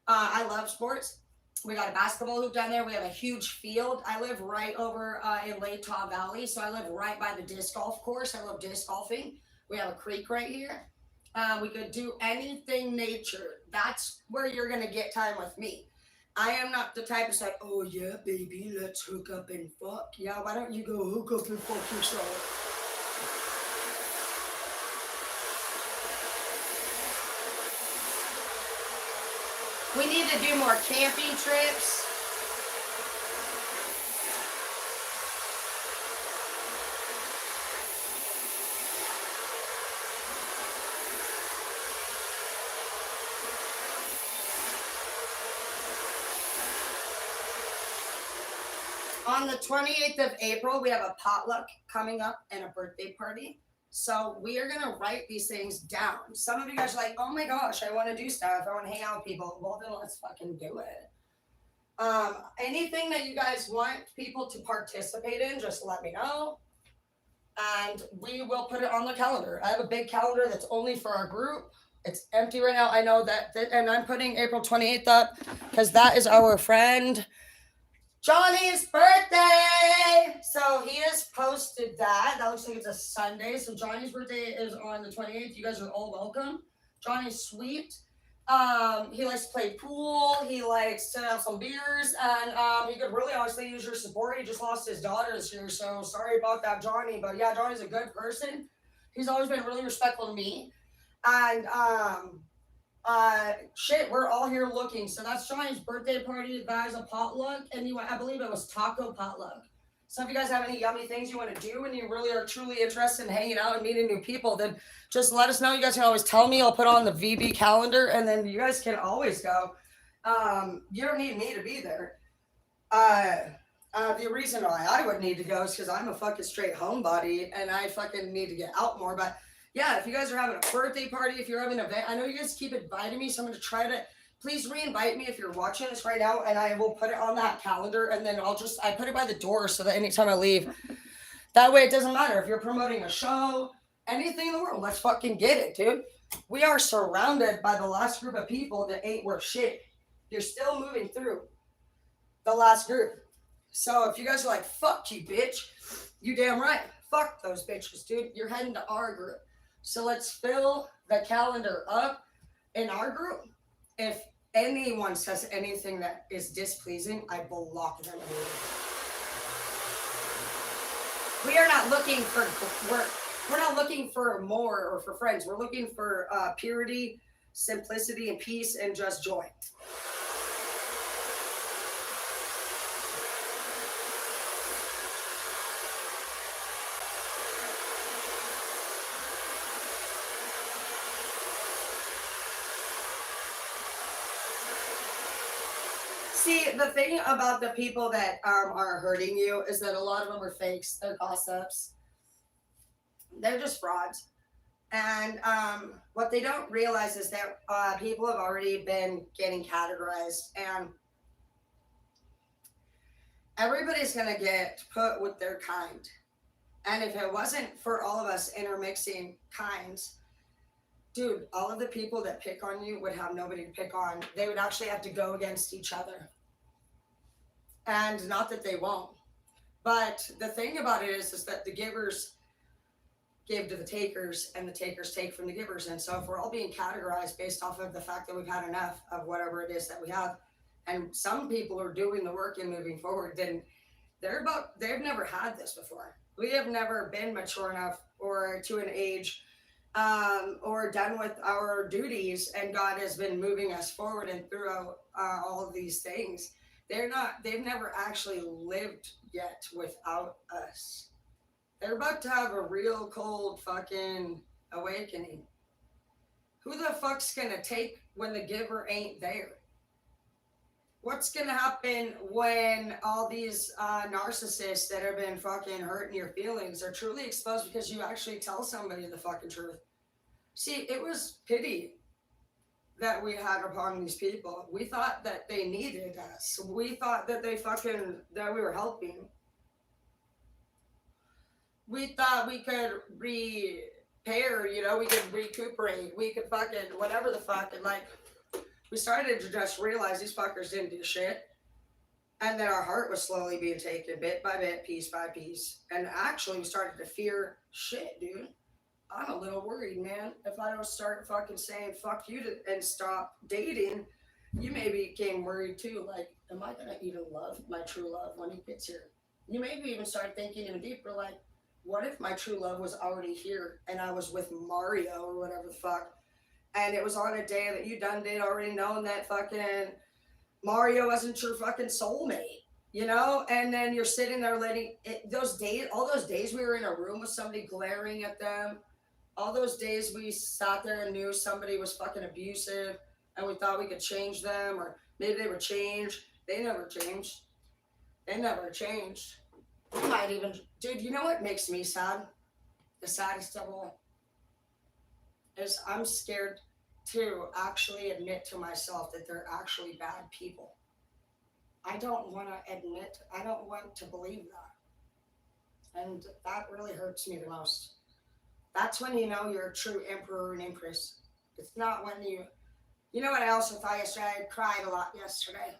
I love sports. We got a basketball hoop down there. We have a huge field. I live right over in Latah Valley, so I live right by the disc golf course. I love disc golfing. We have a creek right here. We could do anything nature. That's where you're going to get time with me. I am not the type of say, oh yeah, baby, let's hook up and fuck. Yeah, why don't you go hook up and fuck yourself? We need to do more camping trips. On the 28th of April, we have a potluck coming up and a birthday party. So we are gonna write these things down. Some of you guys are like, oh my gosh, I want to do stuff. I want to hang out with people. Well, then let's fucking do it. Anything that you guys want people to participate in, just let me know. And we will put it on the calendar. I have a big calendar that's only for our group. It's empty right now. I know that, and I'm putting April 28th up because that is our friend Johnny's birthday. So he has posted that. That looks like it's a Sunday. So Johnny's birthday is on the 28th. You guys are all welcome. Johnny's sweet. He likes to play pool. He likes to have some beers, and he could really honestly use your support. He just lost his daughter this year, so sorry about that, Johnny. But yeah, Johnny's a good person. He's always been really respectful to me, and shit, we're all here looking. So that's Johnny's birthday party. That is a potluck, and I believe it was taco potluck. So if you guys have any yummy things you want to do and you really are truly interested in hanging out and meeting new people, then just let us know. You guys can always tell me. I'll put on the VB calendar, and then you guys can always go. You don't need me to be there. The reason why I would need to go is because I'm a fucking straight homebody and I fucking need to get out more. But yeah, if you guys are having a birthday party, if you're having an event, I know you guys keep inviting me, so I'm going to try to. Please re-invite me if you're watching this right now, and I will put it on that calendar, and then I put it by the door so that anytime I leave, that way it doesn't matter. If you're promoting a show, anything in the world, let's fucking get it, dude. We are surrounded by the last group of people that ain't worth shit. You're still moving through the last group. So if you guys are like, fuck you, bitch, you damn right. Fuck those bitches, dude. You're heading to our group. So let's fill the calendar up in our group. If anyone says anything that is displeasing, I block them. We are not looking for we're not looking for more or for friends. We're looking for purity, simplicity, and peace, and just joy. See, the thing about the people that are hurting you is that a lot of them are fakes. They're gossips. They're just frauds. And what they don't realize is that people have already been getting categorized. And everybody's going to get put with their kind. And if it wasn't for all of us intermixing kinds, dude, all of the people that pick on you would have nobody to pick on. They would actually have to go against each other. And not that they won't. But the thing about it is that the givers give to the takers and the takers take from the givers. And so if we're all being categorized based off of the fact that we've had enough of whatever it is that we have, and some people are doing the work and moving forward, then they've never had this before. We have never been mature enough or to an age or done with our duties, and God has been moving us forward and throughout all of these things. They've never actually lived yet without us. They're about to have a real cold fucking awakening. Who the fuck's gonna take when the giver ain't there? What's gonna happen when all these narcissists that have been fucking hurting your feelings are truly exposed because you actually tell somebody the fucking truth? See, it was pity that we had upon these people. We thought that they needed us. We thought that that we were helping. We thought we could repair, we could recuperate, we could fucking whatever the fuck. And like, we started to just realize these fuckers didn't do shit. And then our heart was slowly being taken bit by bit, piece by piece. And actually we started to fear shit, dude. I'm a little worried, man. If I don't start fucking saying fuck you and stop dating, you maybe became worried too. Like, am I gonna even love my true love when he gets here? You maybe even start thinking even deeper, like, what if my true love was already here and I was with Mario or whatever the fuck, and it was on a day that you done did already known that fucking Mario wasn't your fucking soulmate, and then you're sitting there letting all those days we were in a room with somebody glaring at them, all those days we sat there and knew somebody was fucking abusive and we thought we could change them or maybe they would change. They never changed. It never changed. You might even, dude, you know what makes me sad? The saddest of all is I'm scared to actually admit to myself that they're actually bad people. I don't want to admit, I don't want to believe that. And that really hurts me the most. That's when you know you're a true emperor and empress. It's not when you know what I also thought yesterday? I cried a lot yesterday.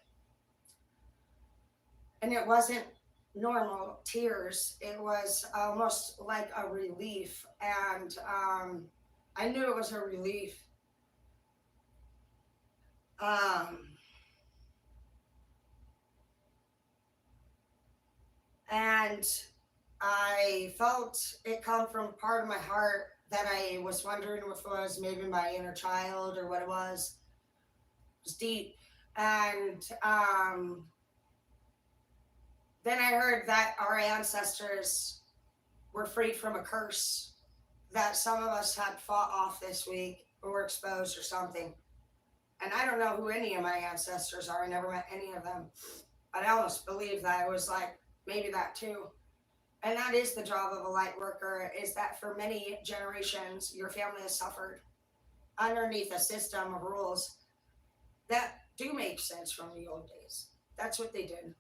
And it wasn't normal tears. It was almost like a relief. And I knew it was a relief. Um, and I felt it come from part of my heart that I was wondering if it was maybe my inner child or what it was. It was deep. And then I heard that our ancestors were freed from a curse that some of us had fought off this week or were exposed or something. And I don't know who any of my ancestors are. I never met any of them. But I almost believe that it was like maybe that too. And that is the job of a light worker, is that for many generations, your family has suffered underneath a system of rules that do make sense from the old days. That's what they did.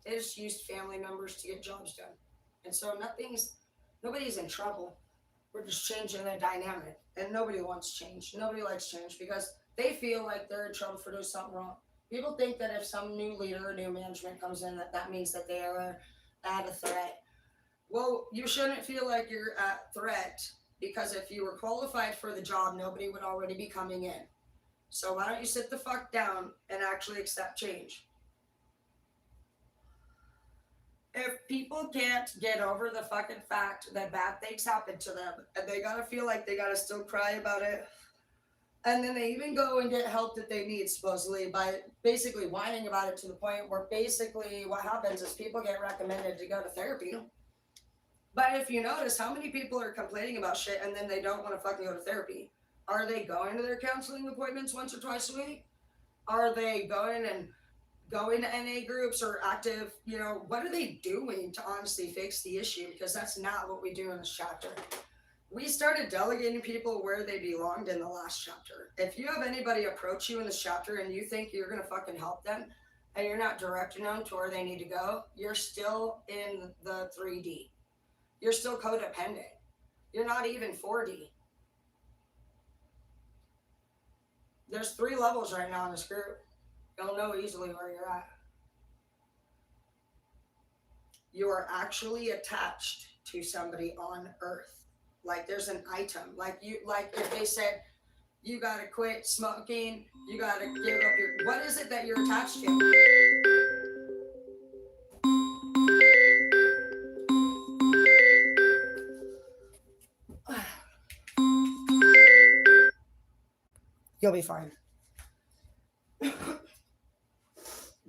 They just used family members to get jobs done. And so nobody's in trouble. We're just changing the dynamic. And nobody wants change. Nobody likes change because they feel like they're in trouble for doing something wrong. People think that if some new leader or new management comes in, that means that they are at a threat. Well, you shouldn't feel like you're at threat, because if you were qualified for the job, nobody would already be coming in. So why don't you sit the fuck down and actually accept change? If people can't get over the fucking fact that bad things happen to them and they gotta feel like they gotta still cry about it, and then they even go and get help that they need supposedly by basically whining about it, to the point where basically what happens is people get recommended to go to therapy. But if you notice, how many people are complaining about shit and then they don't want to fucking go to therapy? Are they going to their counseling appointments once or twice a week? Are they going to NA groups or active, what are they doing to honestly fix the issue? Because that's not what we do in this chapter. We started delegating people where they belonged in the last chapter. If you have anybody approach you in this chapter and you think you're going to fucking help them and you're not directing them to where they need to go, you're still in the 3D. You're still codependent. You're not even 4D. There's 3 levels right now in this group. You'll know easily where you're at. You are actually attached to somebody on Earth. Like there's an item. Like if they said, you gotta quit smoking, you gotta give up what is it that you're attached to? You'll be fine.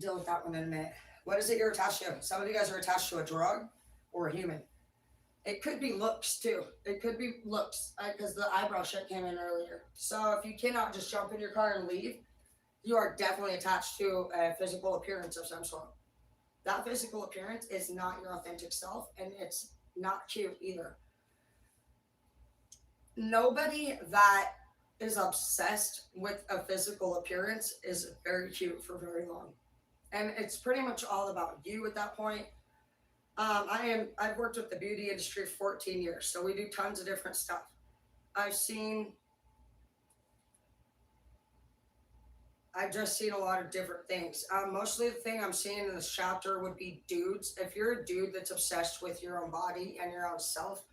Deal with that one in a minute. What is it you're attached to? Some of you guys are attached to a drug or a human. It could be looks too. It could be looks, because the eyebrow shit came in earlier. So if you cannot just jump in your car and leave, you are definitely attached to a physical appearance of some sort. That physical appearance is not your authentic self, and it's not cute either. Nobody that is obsessed with a physical appearance is very cute for very long. And it's pretty much all about you at that point. I've worked with the beauty industry for 14 years, so we do tons of different stuff. I've just seen a lot of different things. Mostly the thing I'm seeing in this chapter would be dudes. If you're a dude that's obsessed with your own body and your own self,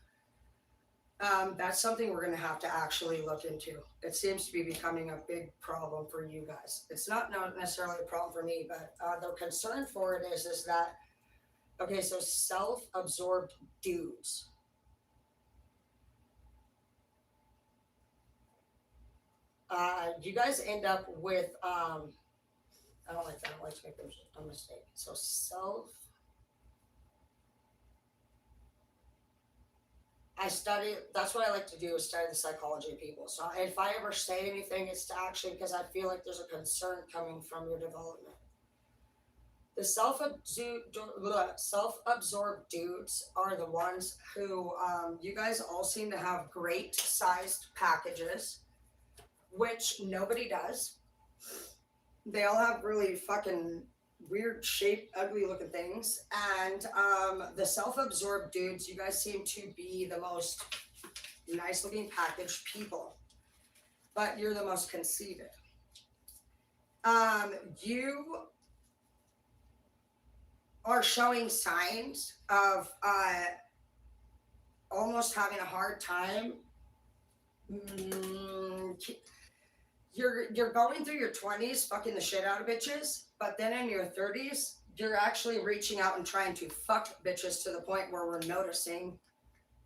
that's something we're going to have to actually look into. It seems to be becoming a big problem for you guys. It's not necessarily a problem for me, but the concern for it is that, okay, so self-absorbed dudes. You guys end up with, I don't like that. I don't like to make a mistake. So that's what I like to do, is study the psychology of people. So if I ever say anything, it's to actually because I feel like there's a concern coming from your development. The self-absorbed dudes are the ones who you guys all seem to have great sized packages, which nobody does. They all have really fucking weird shaped, ugly looking things. And the self-absorbed dudes, you guys seem to be the most nice looking packaged people, but you're the most conceited. You are showing signs of almost having a hard time. You're going through your 20s fucking the shit out of bitches, but then in your 30s you're actually reaching out and trying to fuck bitches to the point where we're noticing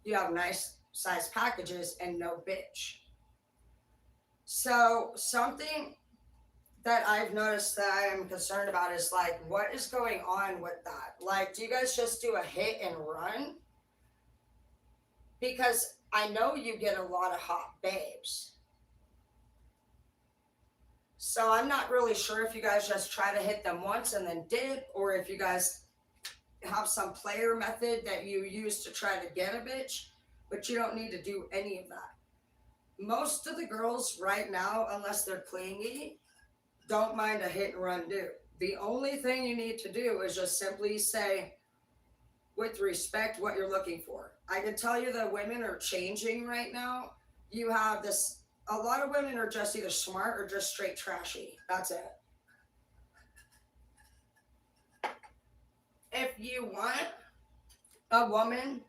you have nice size packages and no bitch. So something that I've noticed that I am concerned about is like, what is going on with that? Like, do you guys just do a hit and run? Because I know you get a lot of hot babes. So I'm not really sure if you guys just try to hit them once and then dip, or if you guys have some player method that you use to try to get a bitch, but you don't need to do any of that. Most of the girls right now, unless they're clingy, don't mind a hit and run dude. The only thing you need to do is just simply say, with respect, what you're looking for. I can tell you that women are changing right now. You have this, a lot of women are just either smart or just straight trashy. That's it. If you want a woman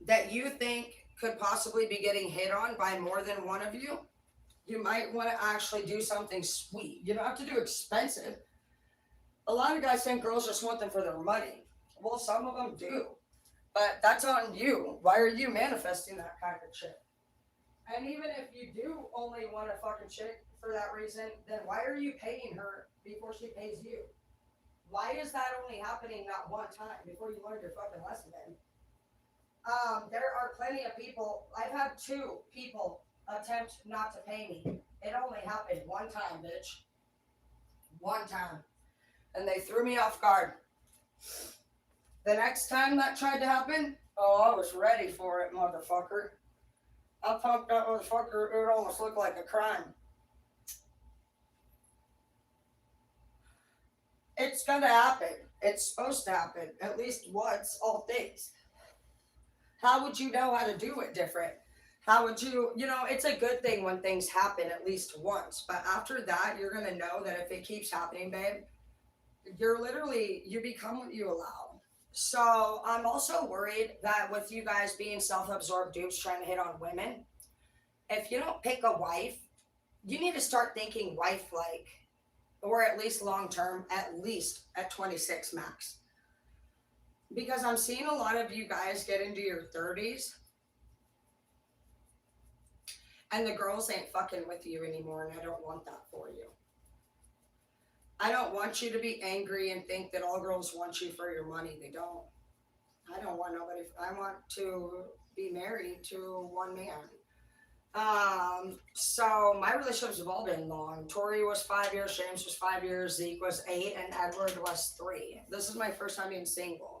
that you think could possibly be getting hit on by more than one of you, you might want to actually do something sweet. You don't have to do expensive. A lot of guys think girls just want them for their money. Well, some of them do. But that's on you. Why are you manifesting that kind of shit? And even if you do only want a fucking chick for that reason, then why are you paying her before she pays you? Why is that only happening that one time before you learn your fucking lesson then? There are plenty of people. I've had 2 people attempt not to pay me. It only happened one time, bitch. One time. And they threw me off guard. The next time that tried to happen, oh, I was ready for it, motherfucker. I pumped that motherfucker. It would almost look like a crime. It's gonna happen. It's supposed to happen at least once, all things. How would you know how to do it different? How would you, it's a good thing when things happen at least once, but after that, you're going to know that if it keeps happening, babe, you become what you allow. So I'm also worried that with you guys being self-absorbed dudes trying to hit on women, if you don't pick a wife, you need to start thinking wife-like, or at least long-term, at least at 26 max. Because I'm seeing a lot of you guys get into your 30s and the girls ain't fucking with you anymore, and I don't want that for you. I don't want you to be angry and think that all girls want you for your money. They don't. I don't want nobody. I want to be married to one man. So my relationships have all been long. Tori was 5 years, James was 5 years, Zeke was 8, and Edward was 3. This is my first time being single.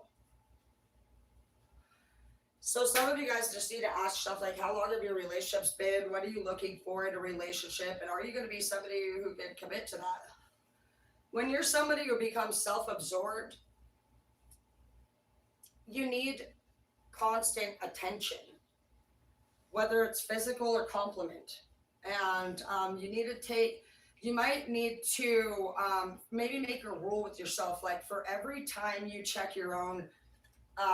So some of you guys just need to ask stuff like, how long have your relationships been? What are you looking for in a relationship? And are you going to be somebody who can commit to that? When you're somebody who becomes self-absorbed, you need constant attention, whether it's physical or compliment. And you might need to maybe make a rule with yourself, like for every time you check your own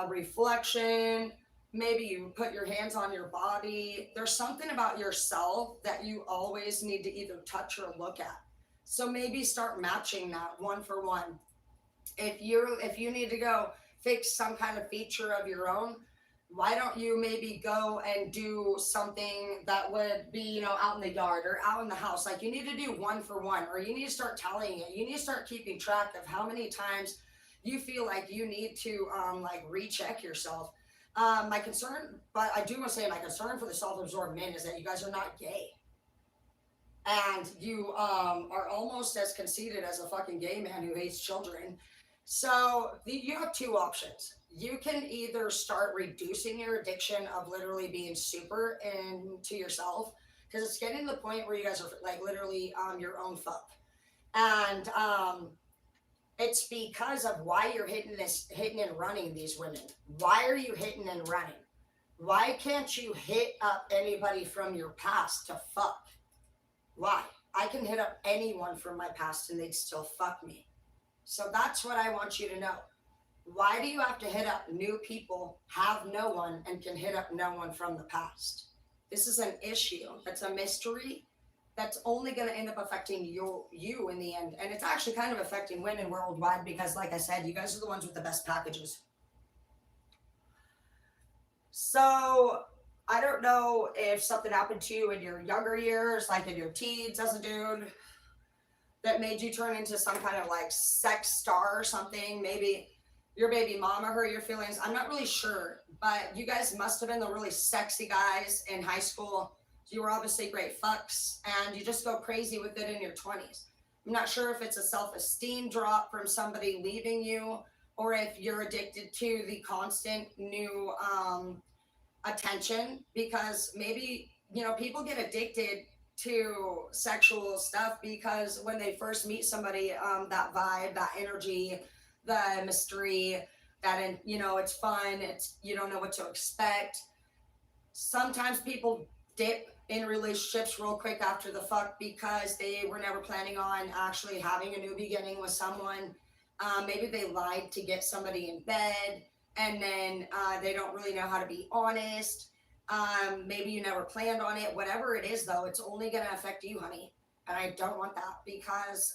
reflection, maybe you put your hands on your body, there's something about yourself that you always need to either touch or look at. So maybe start matching that one for one. If you need to go fix some kind of feature of your own, why don't you maybe go and do something that would be, out in the yard or out in the house? Like, you need to do one for one, or you need to start tallying it. You need to start keeping track of how many times you feel like you need to recheck yourself. My concern for the self-absorbed men is that you guys are not gay. And you are almost as conceited as a fucking gay man who hates children. So you have two options. You can either start reducing your addiction of literally being super into yourself, because it's getting to the point where you guys are like literally your own fuck. And it's because of why you're hitting and running these women. Why are you hitting and running? Why can't you hit up anybody from your past to fuck? Why? I can hit up anyone from my past and they'd still fuck me. So that's what I want you to know. Why do you have to hit up new people, have no one, and can hit up no one from the past? This is an issue. That's a mystery that's only going to end up affecting you in the end. And it's actually kind of affecting women worldwide because, like I said, you guys are the ones with the best packages. So I don't know if something happened to you in your younger years, like in your teens as a dude, that made you turn into some kind of like sex star or something. Maybe your baby mama hurt your feelings. I'm not really sure, but you guys must have been the really sexy guys in high school. You were obviously great fucks and you just go crazy with it in your 20s. I'm not sure if it's a self-esteem drop from somebody leaving you or if you're addicted to the constant new attention, because maybe, you know, people get addicted to sexual stuff because when they first meet somebody, that vibe, that energy, the mystery, that, you know, it's fun, it's, you don't know what to expect. Sometimes people dip in relationships real quick after the fuck because they were never planning on actually having a new beginning with someone. Maybe they lied to get somebody in bed, and then they don't really know how to be honest. Maybe you never planned on it. Whatever it is, though, it's only going to affect you, honey. And I don't want that because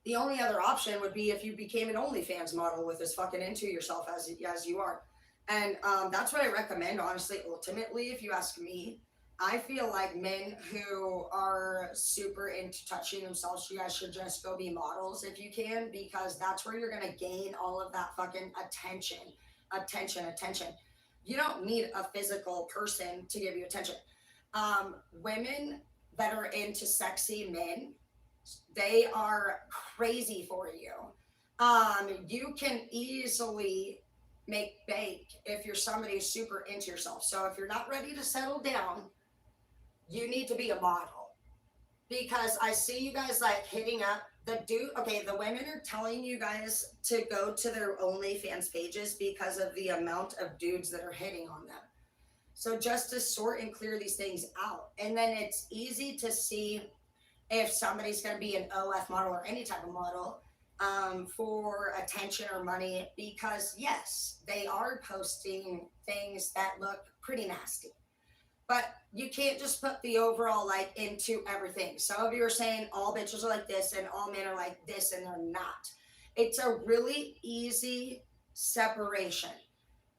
the only other option would be if you became an OnlyFans model with as fucking into yourself as you are. And that's what I recommend, honestly, ultimately, if you ask me. I feel like men who are super into touching themselves, you guys should just go be models if you can, because that's where you're going to gain all of that fucking attention. Attention. You don't need a physical person to give you attention. Women that are into sexy men, they are crazy for you. You can easily make bank if you're somebody who's super into yourself. So if you're not ready to settle down, you need to be a model, because I see you guys like hitting up the dude. Okay, the women are telling you guys to go to their OnlyFans pages because of the amount of dudes that are hitting on them. So just to sort and clear these things out, and then it's easy to see if somebody's going to be an OF model or any type of model for attention or money, because yes, they are posting things that look pretty nasty. But you can't just put the overall like into everything. Some of you are saying all bitches are like this and all men are like this, and they're not. It's a really easy separation.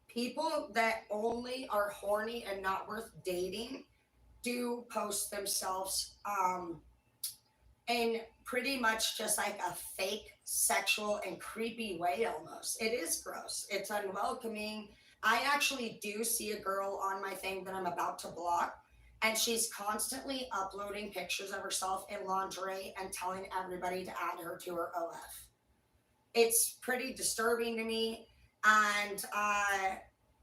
People that only are horny and not worth dating do post themselves in pretty much just like a fake sexual and creepy way almost. It is gross. It's unwelcoming. I actually do see a girl on my thing that I'm about to block, and she's constantly uploading pictures of herself in lingerie and telling everybody to add her to her OF. It's pretty disturbing to me. And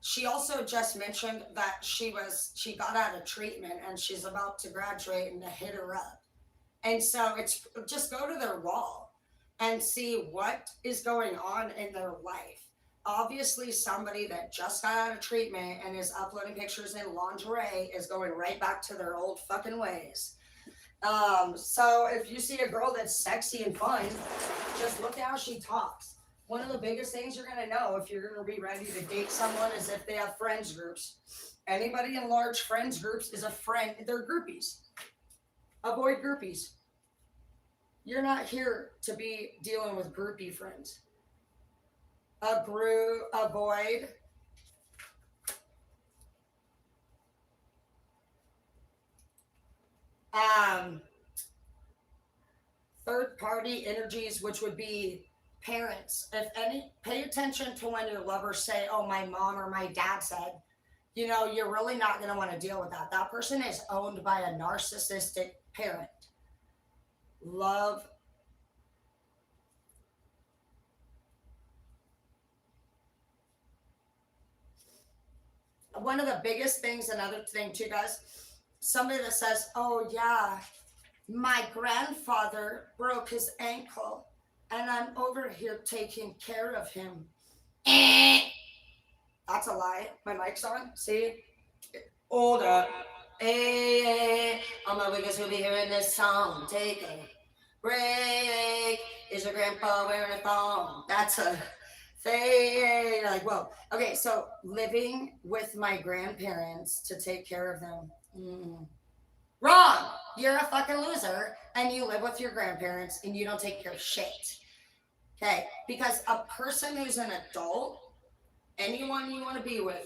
she also just mentioned that she got out of treatment and she's about to graduate and to hit her up. And so it's just go to their wall and see what is going on in their life. Obviously, somebody that just got out of treatment and is uploading pictures in lingerie is going right back to their old fucking ways. So if you see a girl that's sexy and fun, just look at how she talks. One of the biggest things you're going to know if you're going to be ready to date someone is if they have friends groups. Anybody in large friends groups is a friend. They're groupies. Avoid groupies. You're not here to be dealing with groupie friends. Avoid. Third party energies, which would be parents. If any, pay attention to when your lovers say, oh, my mom or my dad said, you know, you're really not going to want to deal with that. That person is owned by a narcissistic parent. Love. one of the biggest things, another thing too, guys, somebody that says, oh yeah, my grandfather broke his ankle and I'm over here taking care of him. That's a lie. My mic's on. See? Hold up. Hey, all my wiggers will be hearing this song. Take a break. Is your grandpa wearing a thong? That's a thing. You're like, whoa. Okay, so living with my grandparents to take care of them. Wrong. You're a fucking loser and you live with your grandparents and you don't take care of shit. Okay, because a person who's an adult, anyone you want to be with,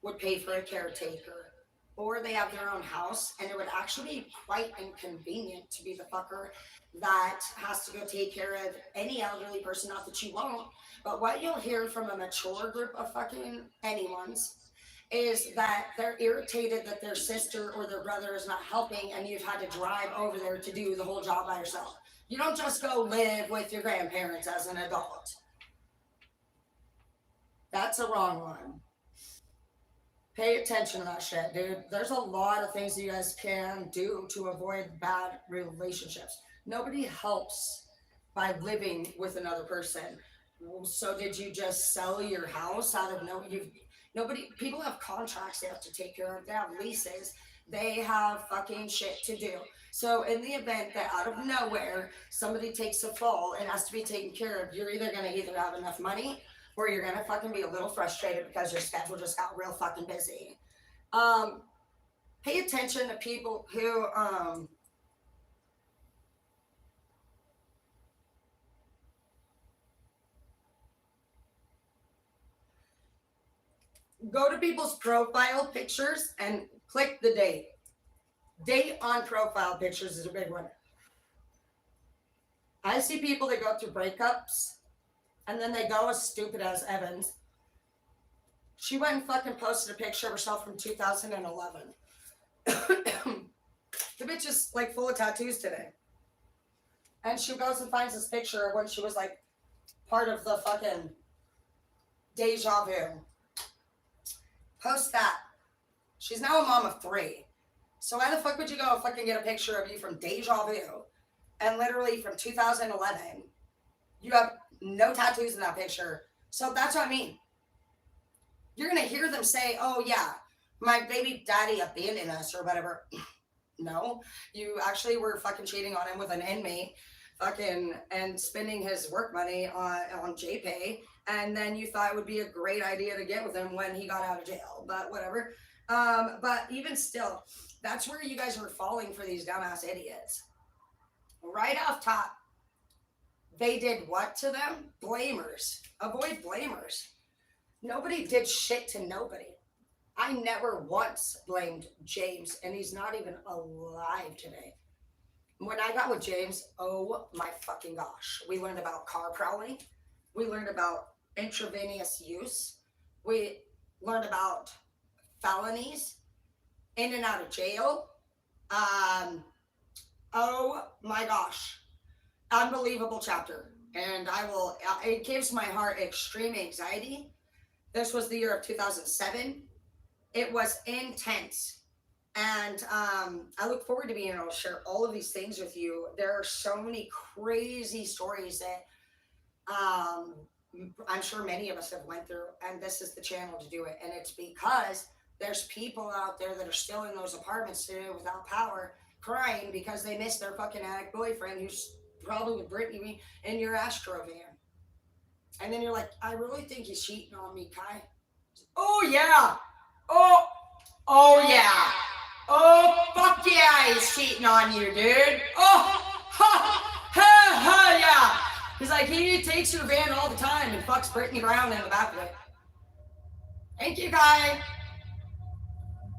would pay for a caretaker, or they have their own house, and it would actually be quite inconvenient to be the fucker that has to go take care of any elderly person. Not that you won't, but what you'll hear from a mature group of fucking anyone's is that they're irritated that their sister or their brother is not helping, and you've had to drive over there to do the whole job by yourself. You don't just go live with your grandparents as an adult. That's a wrong one. Pay attention to that shit, dude. There's a lot of things you guys can do to avoid bad relationships. Nobody helps by living with another person. So did you just sell your house out of nobody? People have contracts they have to take care of. They have leases. They have fucking shit to do. So in the event that out of nowhere somebody takes a fall and has to be taken care of, you're either gonna have enough money or you're gonna fucking be a little frustrated because your schedule just got real fucking busy. Pay attention to people who go to people's profile pictures and click the date. Date on profile pictures is a big one. I see people that go through breakups and then they go as stupid as Evans. She went and fucking posted a picture of herself from 2011. The bitch is like full of tattoos today. And she goes and finds this picture when she was like part of the fucking Deja Vu. Post that. She's now a mom of 3. So why the fuck would you go fucking get a picture of you from Deja Vu and literally from 2011? You have no tattoos in that picture. So that's what I mean. You're going to hear them say, oh yeah, my baby daddy abandoned us or whatever. No, you actually were fucking cheating on him with an inmate fucking and spending his work money on JPay. And then you thought it would be a great idea to get with him when he got out of jail, but whatever. But even still, that's where you guys are falling for these dumbass idiots. Right off top, they did what to them? Blamers. Avoid blamers. Nobody did shit to nobody. I never once blamed James, and he's not even alive today. When I got with James, oh my fucking gosh. We learned about car prowling. We learned about intravenous use. We learned about felonies, in and out of jail. Oh my gosh. Unbelievable chapter. And it gives my heart extreme anxiety. This was the year of 2007. It was intense. And I look forward to being able to share all of these things with you. There are so many crazy stories that I'm sure many of us have went through, and this is the channel to do it. And it's because there's people out there that are still in those apartments today without power, crying because they missed their fucking addict boyfriend who's probably with Brittany in your Astro van. And then you're like, I really think he's cheating on me, Kai. Oh yeah. Oh yeah. Oh fuck yeah, he's cheating on you, dude. Oh ha yeah. He's like, he takes your van all the time and fucks Brittany Brown in the back of it. Thank you, Kai.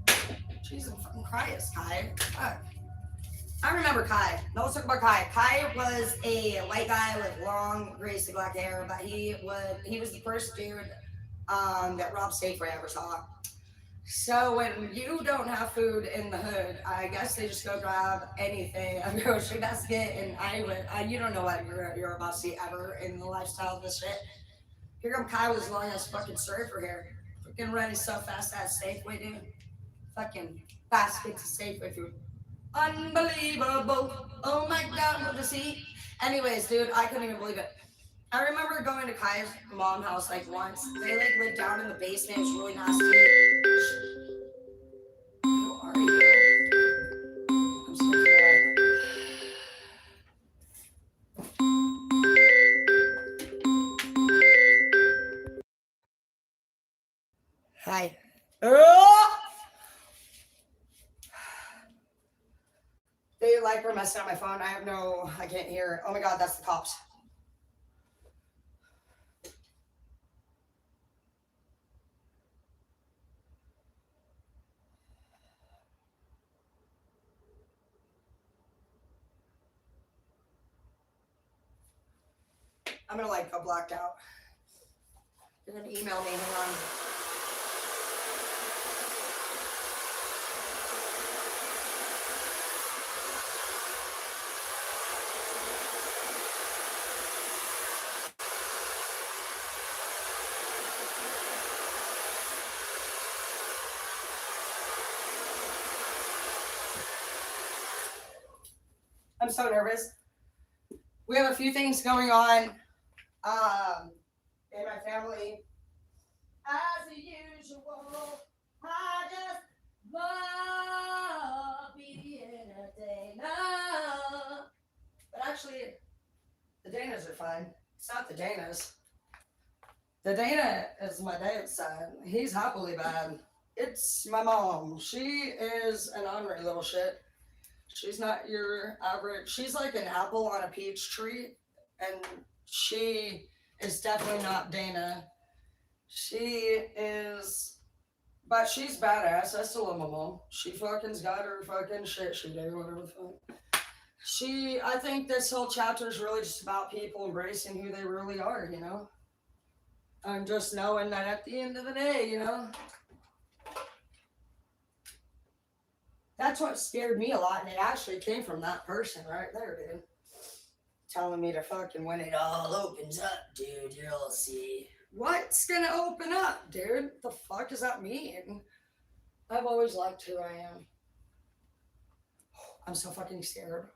Jeez, I'm fucking crying, Kai. Fuck. I remember Kai. No, let's talk about Kai. Kai was a white guy with long, greasy black hair, but he was the first dude that Rob Safeway ever saw. So when you don't have food in the hood, I guess they just go grab anything, a grocery basket, and you don't know what you're about to see ever in the lifestyle of this shit. Here come Kai with his long ass fucking surfer hair. Fucking running so fast at Safeway, dude. Fucking fast get to Safeway food. Unbelievable. Oh my god, what to see? Anyways, dude, I couldn't even believe it. I remember going to Kai's mom house like once. They like lived down in the basement. It was really nasty. Who are you? I'm so scared. Hi. Oh! They like were messing up my phone. I can't hear. Oh my god, that's the cops. I'm gonna like go blacked out. They're gonna email me. Hang on. I'm so nervous. We have a few things going on in my family. As usual, I just love being a Dana. But actually, the Danas are fine. It's not the Danas. The Dana is my dad's side. He's happily bad. It's my mom. She is an ornery little shit. She's not your average. She's like an apple on a peach tree, and she is definitely not Dana. She is, but she's badass. I still love my mom. She fucking's got her fucking shit she did, whatever the fuck. I think this whole chapter is really just about people embracing who they really are, you know? And just knowing that at the end of the day, you know? That's what scared me a lot, and it actually came from that person right there, dude. Telling me to fucking when it all opens up, dude, you'll see. What's gonna open up, dude? The fuck does that mean? I've always liked who I am. I'm so fucking scared.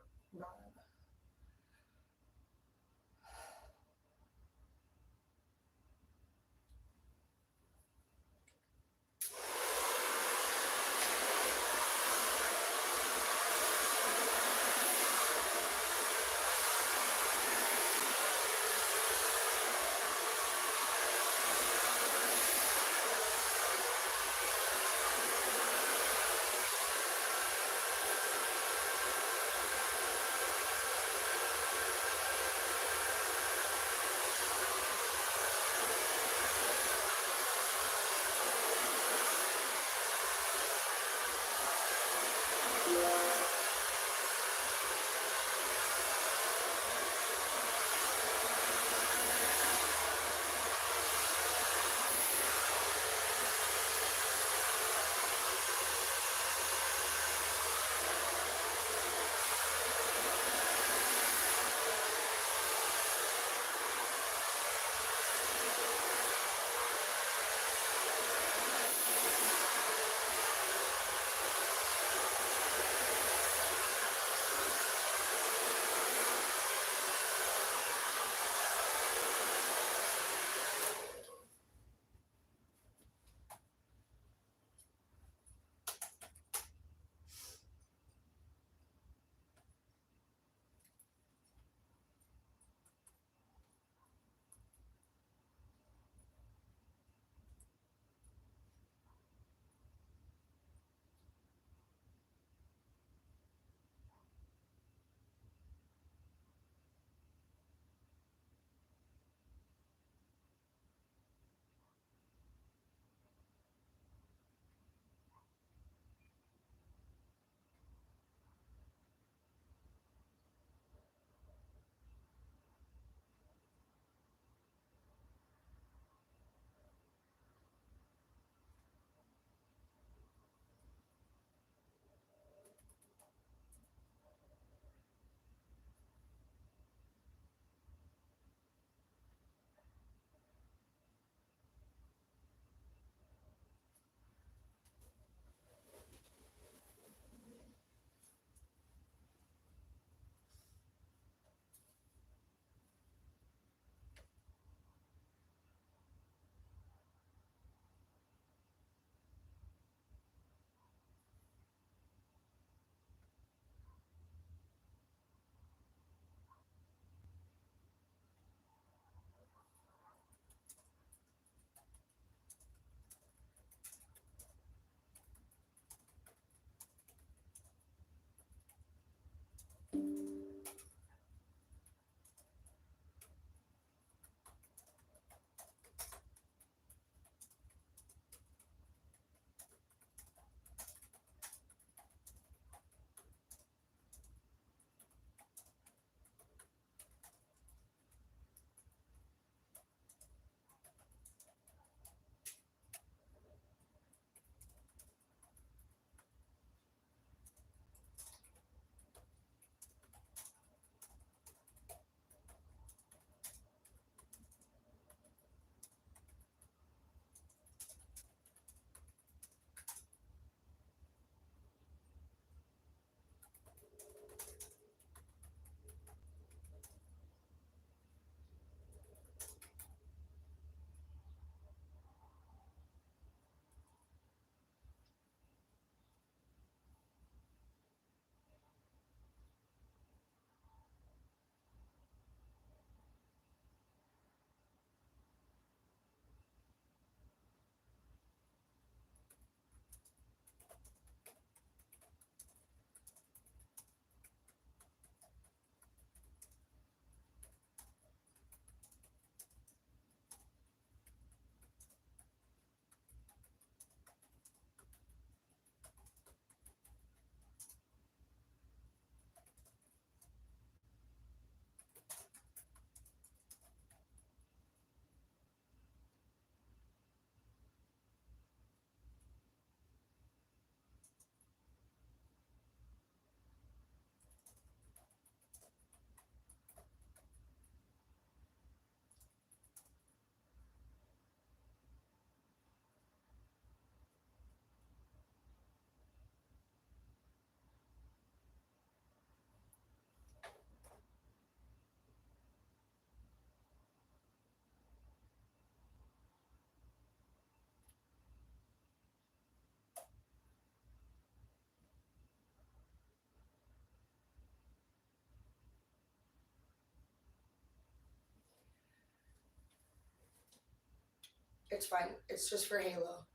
It's fine. It's just for Halo.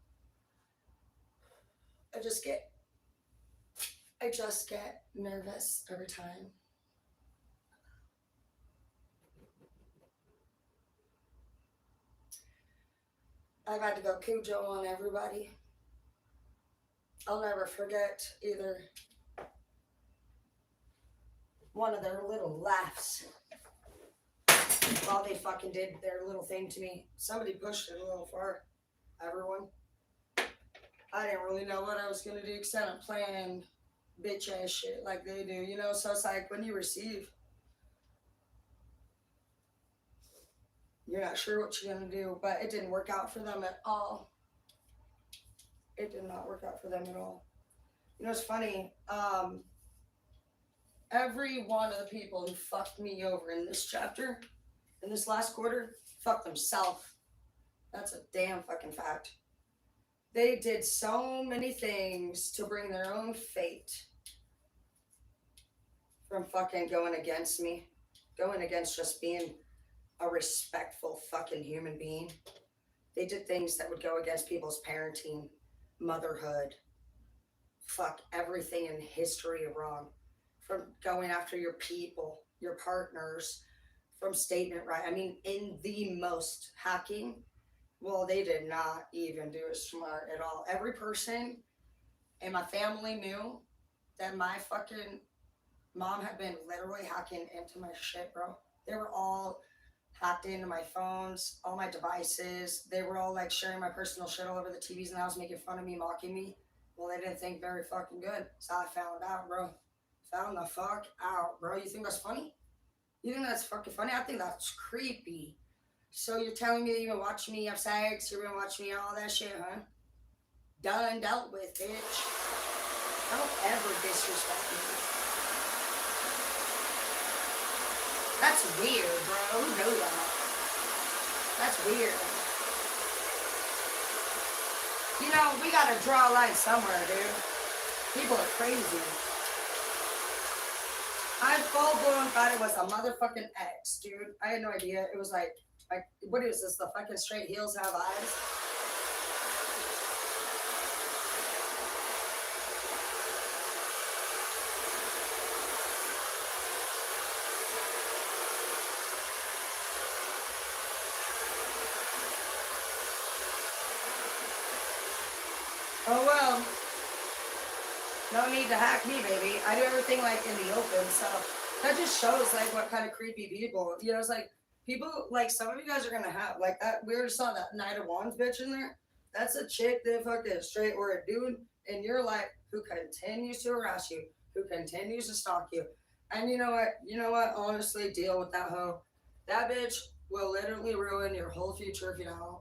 I just get nervous every time. I've had to go Cujo on everybody. I'll never forget either one of their little laughs while they fucking did their little thing to me. Somebody pushed it a little far. Everyone. I didn't really know what I was going to do except I'm playing bitch ass shit like they do, you know? So it's like when you receive, you're not sure what you're going to do, but it didn't work out for them at all. It did not work out for them at all. You know, it's funny. Every one of the people who fucked me over in this chapter, in this last quarter, fucked themselves. That's a damn fucking fact. They did so many things to bring their own fate from fucking going against me, going against just being a respectful fucking human being. They did things that would go against people's parenting, motherhood, fuck everything in history wrong. From going after your people, your partners, from statement right. I mean, in the most hacking, well, they did not even do it smart at all. Every person in my family knew that my fucking mom had been literally hacking into my shit, bro. They were all hacked into my phones, all my devices. They were all like sharing my personal shit all over the TVs in the house, making fun of me, mocking me. Well, they didn't think very fucking good. So I found out, bro. Found the fuck out, bro. You think that's funny? You think that's fucking funny? I think that's creepy. So you're telling me that you've been watching me have sex, you've been watching me all that shit, huh? Done, dealt with, bitch. Don't ever disrespect me. That's weird, bro. Who knew that? That's weird. You know, we gotta draw a line somewhere, dude. People are crazy. I full-blown thought it was a motherfucking X, dude. I had no idea. It was like, what is this? The fucking straight heels have eyes? Oh well, no need to hack me, baby. I do everything like in the open, so that just shows like what kind of creepy people. You know, it's like people like some of you guys are gonna have like that. We already saw that Knight of Wands bitch in there. That's a chick that fucking straight or a dude in your life who continues to harass you, who continues to stalk you. And you know what? You know what? Honestly, deal with that hoe. That bitch will literally ruin your whole future if you don't.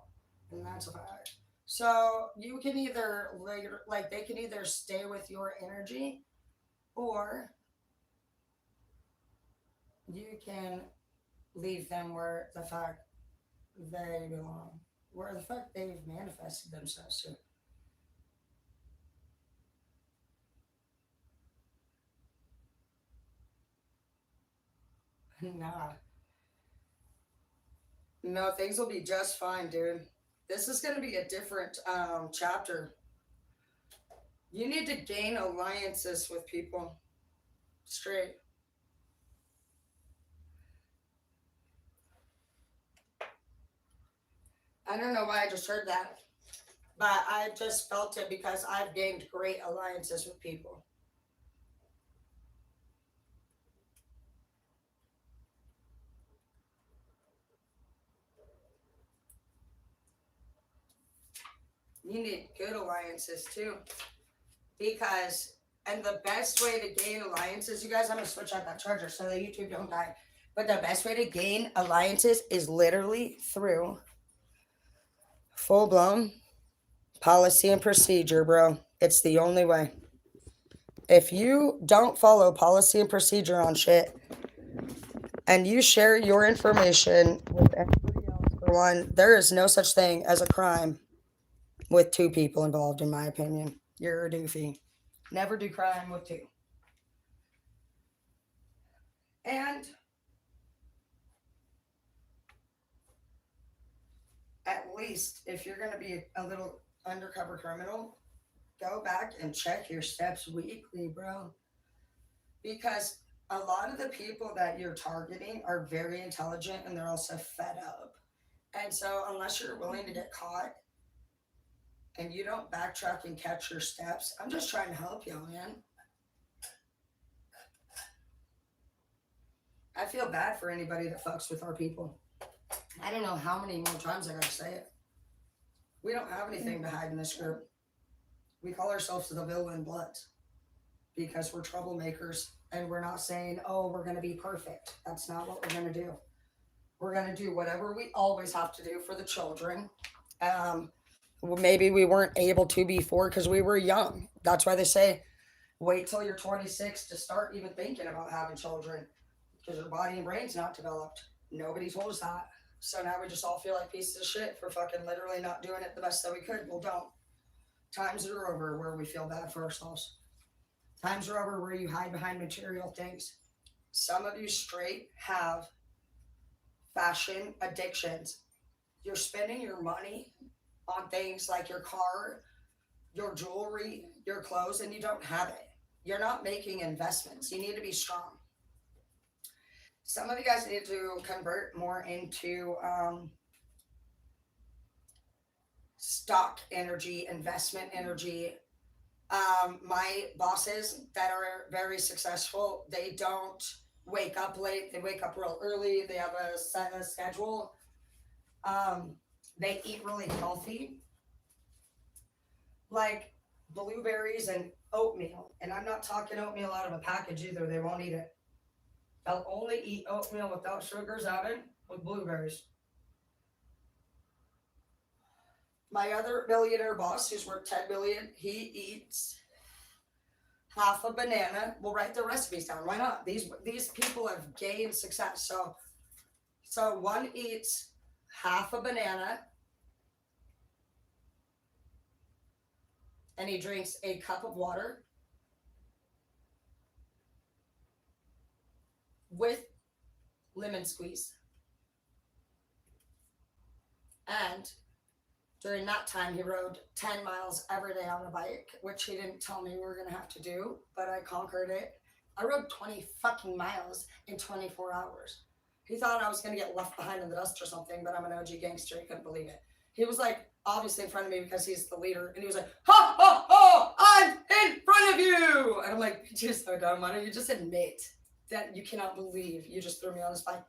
And that's a fact. So you can either like they can either stay with your energy or you can leave them where the fuck they belong. Where the fuck they've manifested themselves to. Nah. No, things will be just fine, dude. This is gonna be a different chapter. You need to gain alliances with people. Straight. I don't know why I just heard that, but I just felt it because I've gained great alliances with people. You need good alliances too. Because, and the best way to gain alliances, you guys, I'm gonna switch out that charger so that YouTube don't die. But the best way to gain alliances is literally through full blown policy and procedure, bro. It's the only way. If you don't follow policy and procedure on shit and you share your information with anybody else, for one, there is no such thing as a crime with two people involved, in my opinion. You're a doofy. Never do crime with two. And at least if you're going to be a little undercover criminal, go back and check your steps weekly, bro. Because a lot of the people that you're targeting are very intelligent and they're also fed up. And so, unless you're willing to get caught and you don't backtrack and catch your steps, I'm just trying to help you, man. I feel bad for anybody that fucks with our people. I don't know how many more times I gotta say it. We don't have anything to hide in this group. We call ourselves the Villain Bloods because we're troublemakers and we're not saying, oh, we're going to be perfect. That's not what we're going to do. We're going to do whatever we always have to do for the children. Well, maybe we weren't able to before because we were young. That's why they say, wait till you're 26 to start even thinking about having children because your body and brain's not developed. Nobody told us that. So now we just all feel like pieces of shit for fucking literally not doing it the best that we could. Well, don't. Times are over where we feel bad for ourselves. Times are over where you hide behind material things. Some of you straight have fashion addictions. You're spending your money on things like your car, your jewelry, your clothes, and you don't have it. You're not making investments. You need to be strong. Some of you guys need to convert more into stock energy, investment energy. My bosses that are very successful, they don't wake up late. They wake up real early. They have a set a schedule. They eat really healthy, like blueberries and oatmeal. And I'm not talking oatmeal out of a package either. They won't eat it. They'll only eat oatmeal without sugars added with blueberries. My other billionaire boss, who's worth 10 billion, he eats half a banana. We'll write the recipes down. Why not? These people have gained success. So one eats half a banana and he drinks a cup of water with lemon squeeze. And during that time, he rode 10 miles every day on a bike, which he didn't tell me we were going to have to do, but I conquered it. I rode 20 fucking miles in 24 hours. He thought I was going to get left behind in the dust or something, but I'm an OG gangster. He couldn't believe it. He was like, obviously in front of me because he's the leader. And he was like, ha! oh, I'm in front of you. And I'm like, you're so dumb. Why don't you just admit that you cannot believe you just threw me on the spot?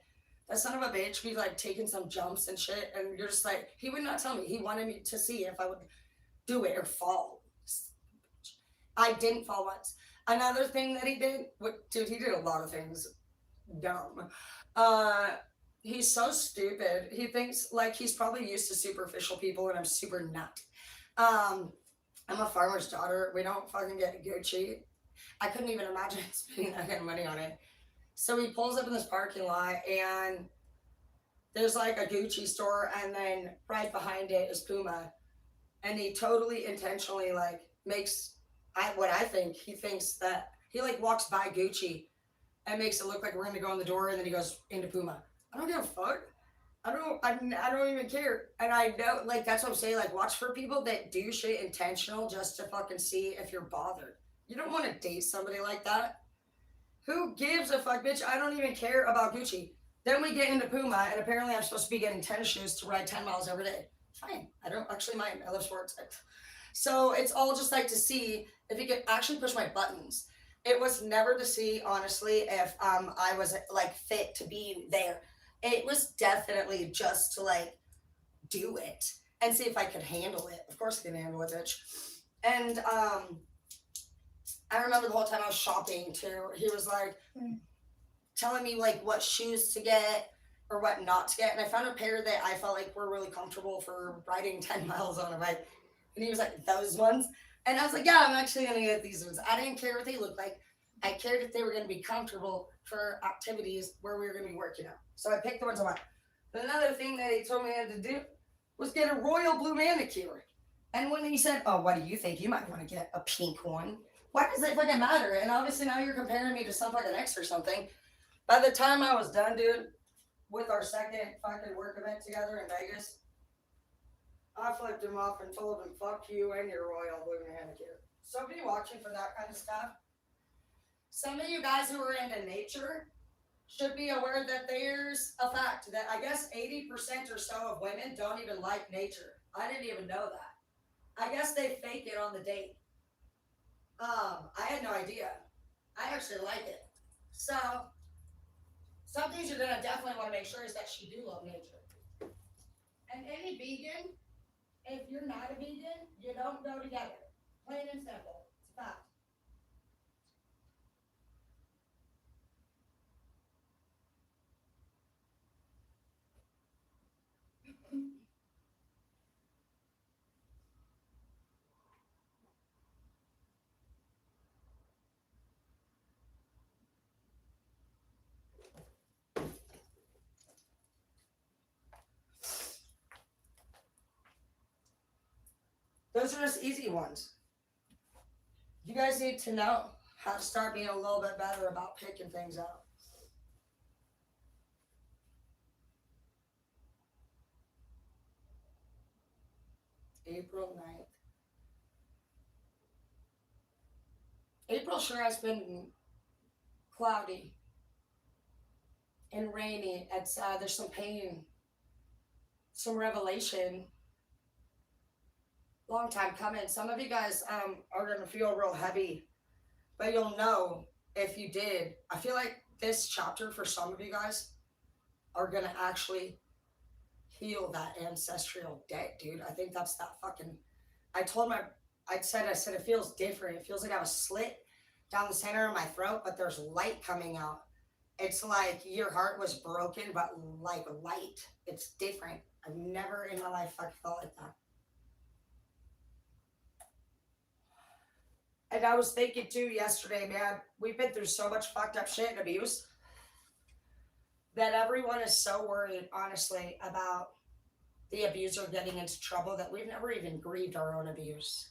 That son of a bitch be like taking some jumps and shit. And you're just like, he would not tell me. He wanted me to see if I would do it or fall. I didn't fall once. Another thing that he did, dude, he did a lot of things dumb. Uh, he's so stupid. He thinks like he's probably used to superficial people, and I'm super not. I'm a farmer's daughter. We don't fucking get Gucci. I couldn't even imagine spending that kind of money on it. So he pulls up in this parking lot, and there's like a Gucci store, and then right behind it is Puma, and he totally intentionally like makes what I think he thinks that he like walks by Gucci and makes it look like we're gonna go in the door, and then he goes into Puma. I don't give a fuck. I don't even care. And I know, like, that's what I'm saying. Like, watch for people that do shit intentional just to fucking see if you're bothered. You don't want to date somebody like that. Who gives a fuck, bitch? I don't even care about Gucci. Then we get into Puma, and apparently I'm supposed to be getting tennis shoes to ride 10 miles every day. Fine. I don't actually mind. I love sports. So it's all just like to see if he could actually push my buttons. It was never to see, honestly, if I was like fit to be there. It was definitely just to like do it and see if I could handle it. Of course I can handle it, bitch. And I remember the whole time I was shopping too, he was like telling me like what shoes to get or what not to get. And I found a pair that I felt like were really comfortable for riding 10 miles on a bike. And he was like, those ones? And I was like, yeah, I'm actually going to get these ones. I didn't care what they looked like. I cared if they were going to be comfortable for activities where we were going to be working out. So I picked the ones I want. But another thing that he told me I had to do was get a royal blue manicure. And when he said, oh, what do you think? You might want to get a pink one. Why does it fucking matter? And obviously now you're comparing me to some fucking ex or something. By the time I was done, dude, with our second fucking work event together in Vegas, I flipped him off and told him, fuck you and your royal blue manicure. So be watching for that kind of stuff. Some of you guys who are into nature should be aware that there's a fact that I guess 80% or so of women don't even like nature. I didn't even know that. I guess they fake it on the date. I had no idea. I actually like it. So, some things you're gonna definitely want to make sure is that you do love nature. And any vegan, if you're not a vegan, you don't go together. Plain and simple. It's a fact. Those are just easy ones. You guys need to know how to start being a little bit better about picking things out. April 9th. April sure has been cloudy and rainy. It's there's some pain, some revelation. Long time coming. Some of you guys are gonna feel real heavy, but you'll know if you did. I feel like this chapter for some of you guys are gonna actually heal that ancestral debt, dude. I think that's that fucking. I said it feels different. It feels like I was slit down the center of my throat, but there's light coming out. It's like your heart was broken, but like light. It's different. I've never in my life fucking felt like that. And I was thinking too yesterday, man, we've been through so much fucked up shit and abuse that everyone is so worried, honestly, about the abuser getting into trouble that we've never even grieved our own abuse.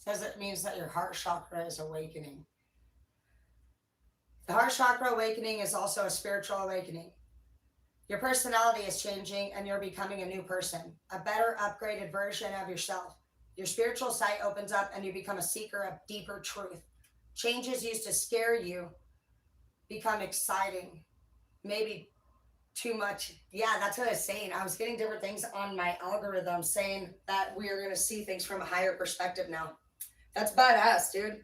says it means that your heart chakra is awakening. The heart chakra awakening is also a spiritual awakening. Your personality is changing and you're becoming a new person, a better, upgraded version of yourself. Your spiritual sight opens up and you become a seeker of deeper truth. Changes used to scare you become exciting. Maybe too much. Yeah, that's what I was saying. I was getting different things on my algorithm saying that we are going to see things from a higher perspective now. That's badass, dude.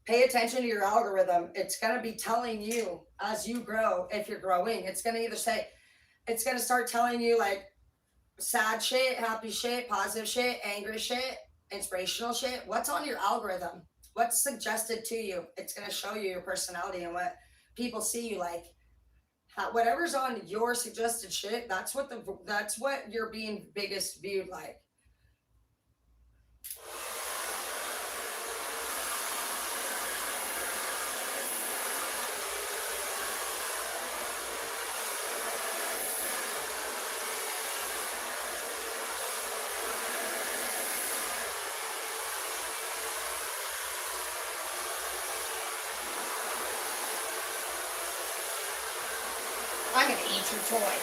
Pay attention to your algorithm. It's going to be telling you as you grow, if you're growing, it's going to either say, it's going to start telling you like sad shit, happy shit, positive shit, angry shit, inspirational shit. What's on your algorithm? What's suggested to you? It's going to show you your personality and what people see you like. Whatever's on your suggested shit, that's what you're being biggest viewed like. I'm gonna eat your toy.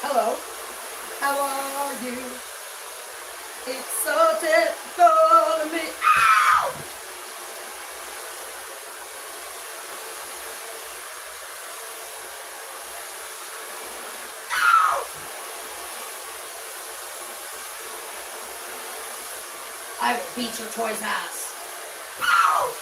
Hello, how are you? It's so typical of me. Ow! Ow! I will beat your toy's ass. Ow!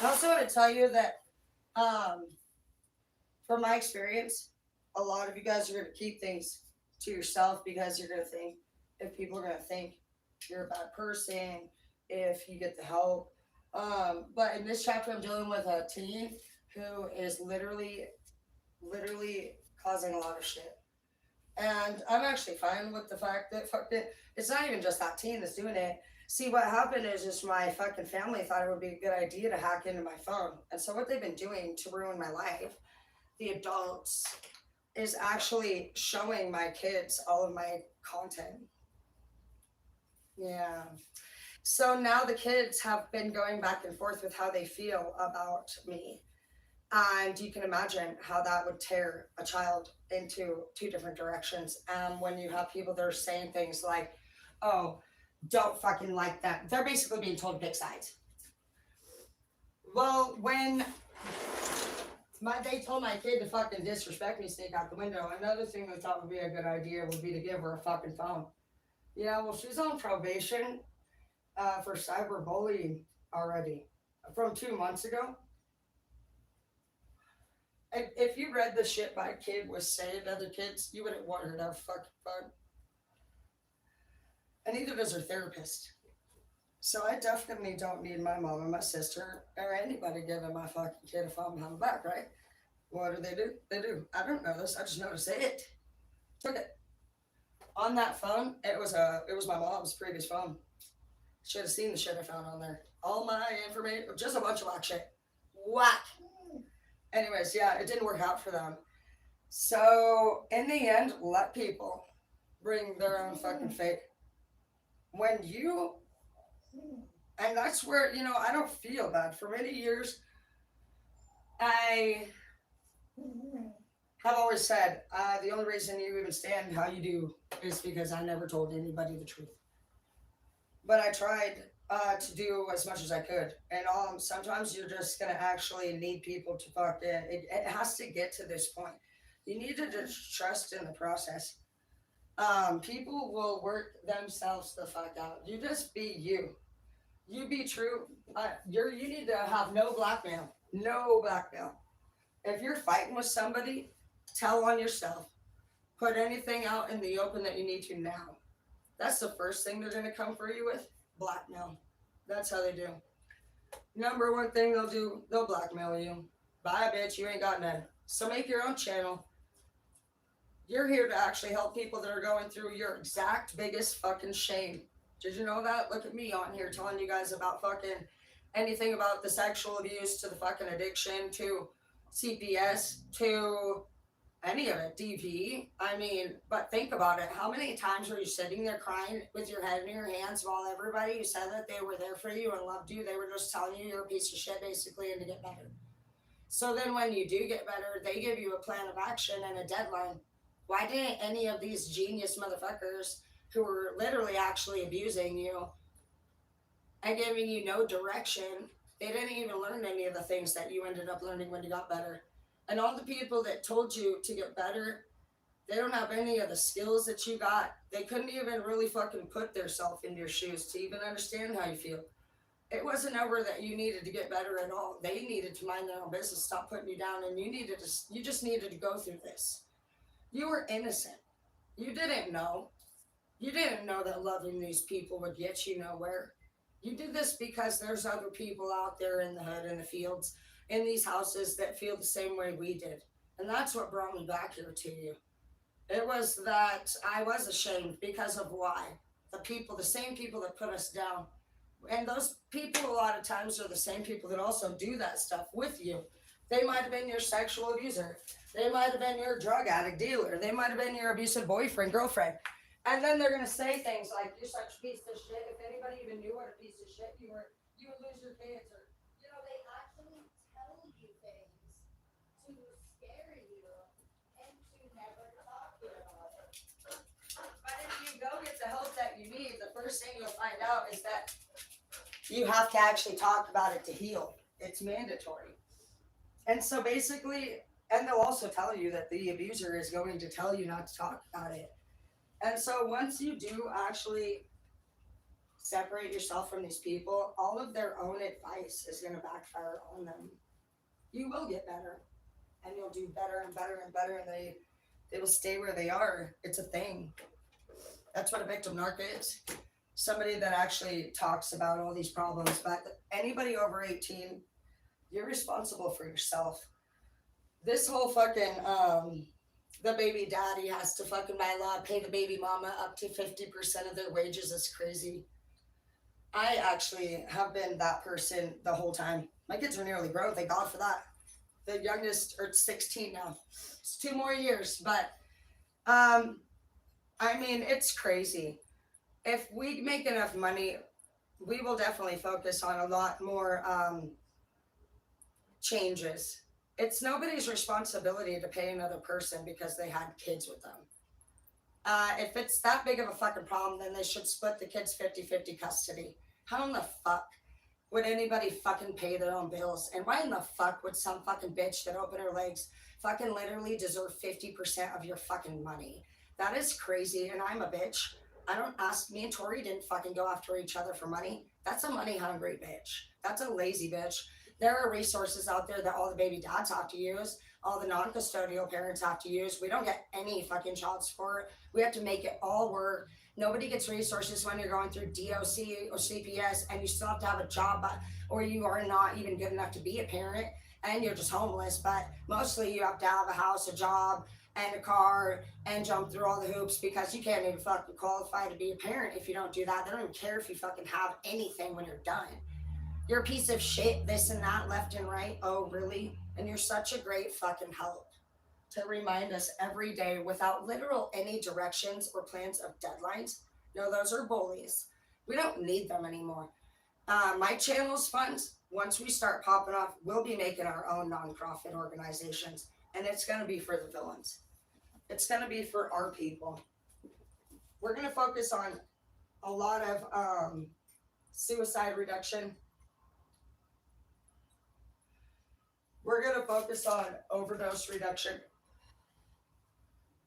I also want to tell you that, from my experience, a lot of you guys are going to keep things to yourself because you're going to think, if people are going to think you're a bad person, if you get the help. But in this chapter, I'm dealing with a teen who is literally causing a lot of shit. And I'm actually fine with the fact that it's not even just that teen that's doing it. See, what happened is just my fucking family thought it would be a good idea to hack into my phone. And so what they've been doing to ruin my life, the adults, is actually showing my kids all of my content. Yeah. So now the kids have been going back and forth with how they feel about me. And you can imagine how that would tear a child into two different directions. When you have people that are saying things like, oh, don't fucking like that. They're basically being told to pick sides. Well, when they told my kid to fucking disrespect me, sneak out the window, another thing they thought would be a good idea would be to give her a fucking phone. Yeah, well, she's on probation for cyberbullying already. from 2 months ago. And if you read the shit my kid was saying to other kids, you wouldn't want her to have fucking fun. And neither does her therapist. So I definitely don't need my mom and my sister or anybody giving my fucking kid a phone behind my back, right? What do? They do. I don't know this. I just noticed it. Took it. On that phone, it was my mom's previous phone. Should have seen the shit I found on there. All my information, just a bunch of whack shit. Whack. Anyways, yeah, it didn't work out for them. So in the end, let people bring their own fucking fate. When you, and that's where, I don't feel bad. For many years, I have always said, the only reason you even stand how you do is because I never told anybody the truth. But I tried to do as much as I could. And sometimes you're just going to actually need people to fucking, it has to get to this point. You need to just trust in the process. People will work themselves the fuck out. You just be you. You be true. You need to have no blackmail. No blackmail. If you're fighting with somebody, tell on yourself. Put anything out in the open that you need to now. That's the first thing they're going to come for you with. Blackmail. That's how they do. Number one thing they'll do, they'll blackmail you. Bye, bitch. You ain't got none. So make your own channel. You're here to actually help people that are going through your exact biggest fucking shame. Did you know that? Look at me on here telling you guys about fucking anything about the sexual abuse to the fucking addiction to CPS to any of it, DV. I mean, but think about it. How many times were you sitting there crying with your head in your hands while everybody who said that they were there for you and loved you, they were just telling you you're a piece of shit basically and to get better. So then when you do get better, they give you a plan of action and a deadline. Why didn't any of these genius motherfuckers who were literally actually abusing you and giving you no direction, they didn't even learn any of the things that you ended up learning when you got better. And all the people that told you to get better, they don't have any of the skills that you got. They couldn't even really fucking put themselves in your shoes to even understand how you feel. It wasn't ever that you needed to get better at all. They needed to mind their own business, stop putting you down, and you just needed to go through this. You were innocent. You didn't know. You didn't know that loving these people would get you nowhere. You did this because there's other people out there in the hood, in the fields, in these houses that feel the same way we did. And that's what brought me back here to you. It was that I was ashamed because of why. The same people that put us down. And those people a lot of times are the same people that also do that stuff with you. They might have been your sexual abuser. They might have been your drug addict dealer. They might have been your abusive boyfriend, girlfriend. And then they're going to say things like, you're such a piece of shit. If anybody even knew what a piece of shit you were, you would lose your kids. Or, they actually tell you things to scare you and to never talk to you about it. But if you go get the help that you need, the first thing you'll find out is that you have to actually talk about it to heal. It's mandatory. And so basically, and they'll also tell you that the abuser is going to tell you not to talk about it. And so once you do actually separate yourself from these people, all of their own advice is going to backfire on them. You will get better, and you'll do better and better and better, and they will stay where they are. It's a thing. That's what a victim narc is. Somebody that actually talks about all these problems. But anybody over 18, you're responsible for yourself. This whole fucking, the baby daddy has to fucking by law pay the baby mama up to 50% of their wages is crazy. I actually have been that person the whole time. My kids are nearly grown, thank God for that. The youngest are 16 now. It's 2 more years, but I mean, it's crazy. If we make enough money, we will definitely focus on a lot more changes. It's nobody's responsibility to pay another person because they had kids with them. If it's that big of a fucking problem, then they should split the kids 50-50 custody. How in the fuck would anybody fucking pay their own bills? And why in the fuck would some fucking bitch that opened her legs fucking literally deserve 50% of your fucking money? That is crazy, and I'm a bitch. I don't ask. Me and Tori didn't fucking go after each other for money. That's a money hungry bitch. That's a lazy bitch. There are resources out there that all the baby dads have to use, all the non custodial parents have to use. We don't get any fucking child support. We have to make it all work. Nobody gets resources when you're going through DOC or CPS and you still have to have a job, or you are not even good enough to be a parent and you're just homeless. But mostly you have to have a house, a job, and a car and jump through all the hoops because you can't even fucking qualify to be a parent if you don't do that. They don't even care if you fucking have anything when you're done. You're a piece of shit, this and that, left and right. Oh, really? And you're such a great fucking help to remind us every day without literal any directions or plans of deadlines. No, those are bullies. We don't need them anymore. My channel's funds, once we start popping off, we'll be making our own nonprofit organizations, and it's going to be for the villains. It's going to be for our people. We're going to focus on a lot of suicide reduction. We're going to focus on overdose reduction.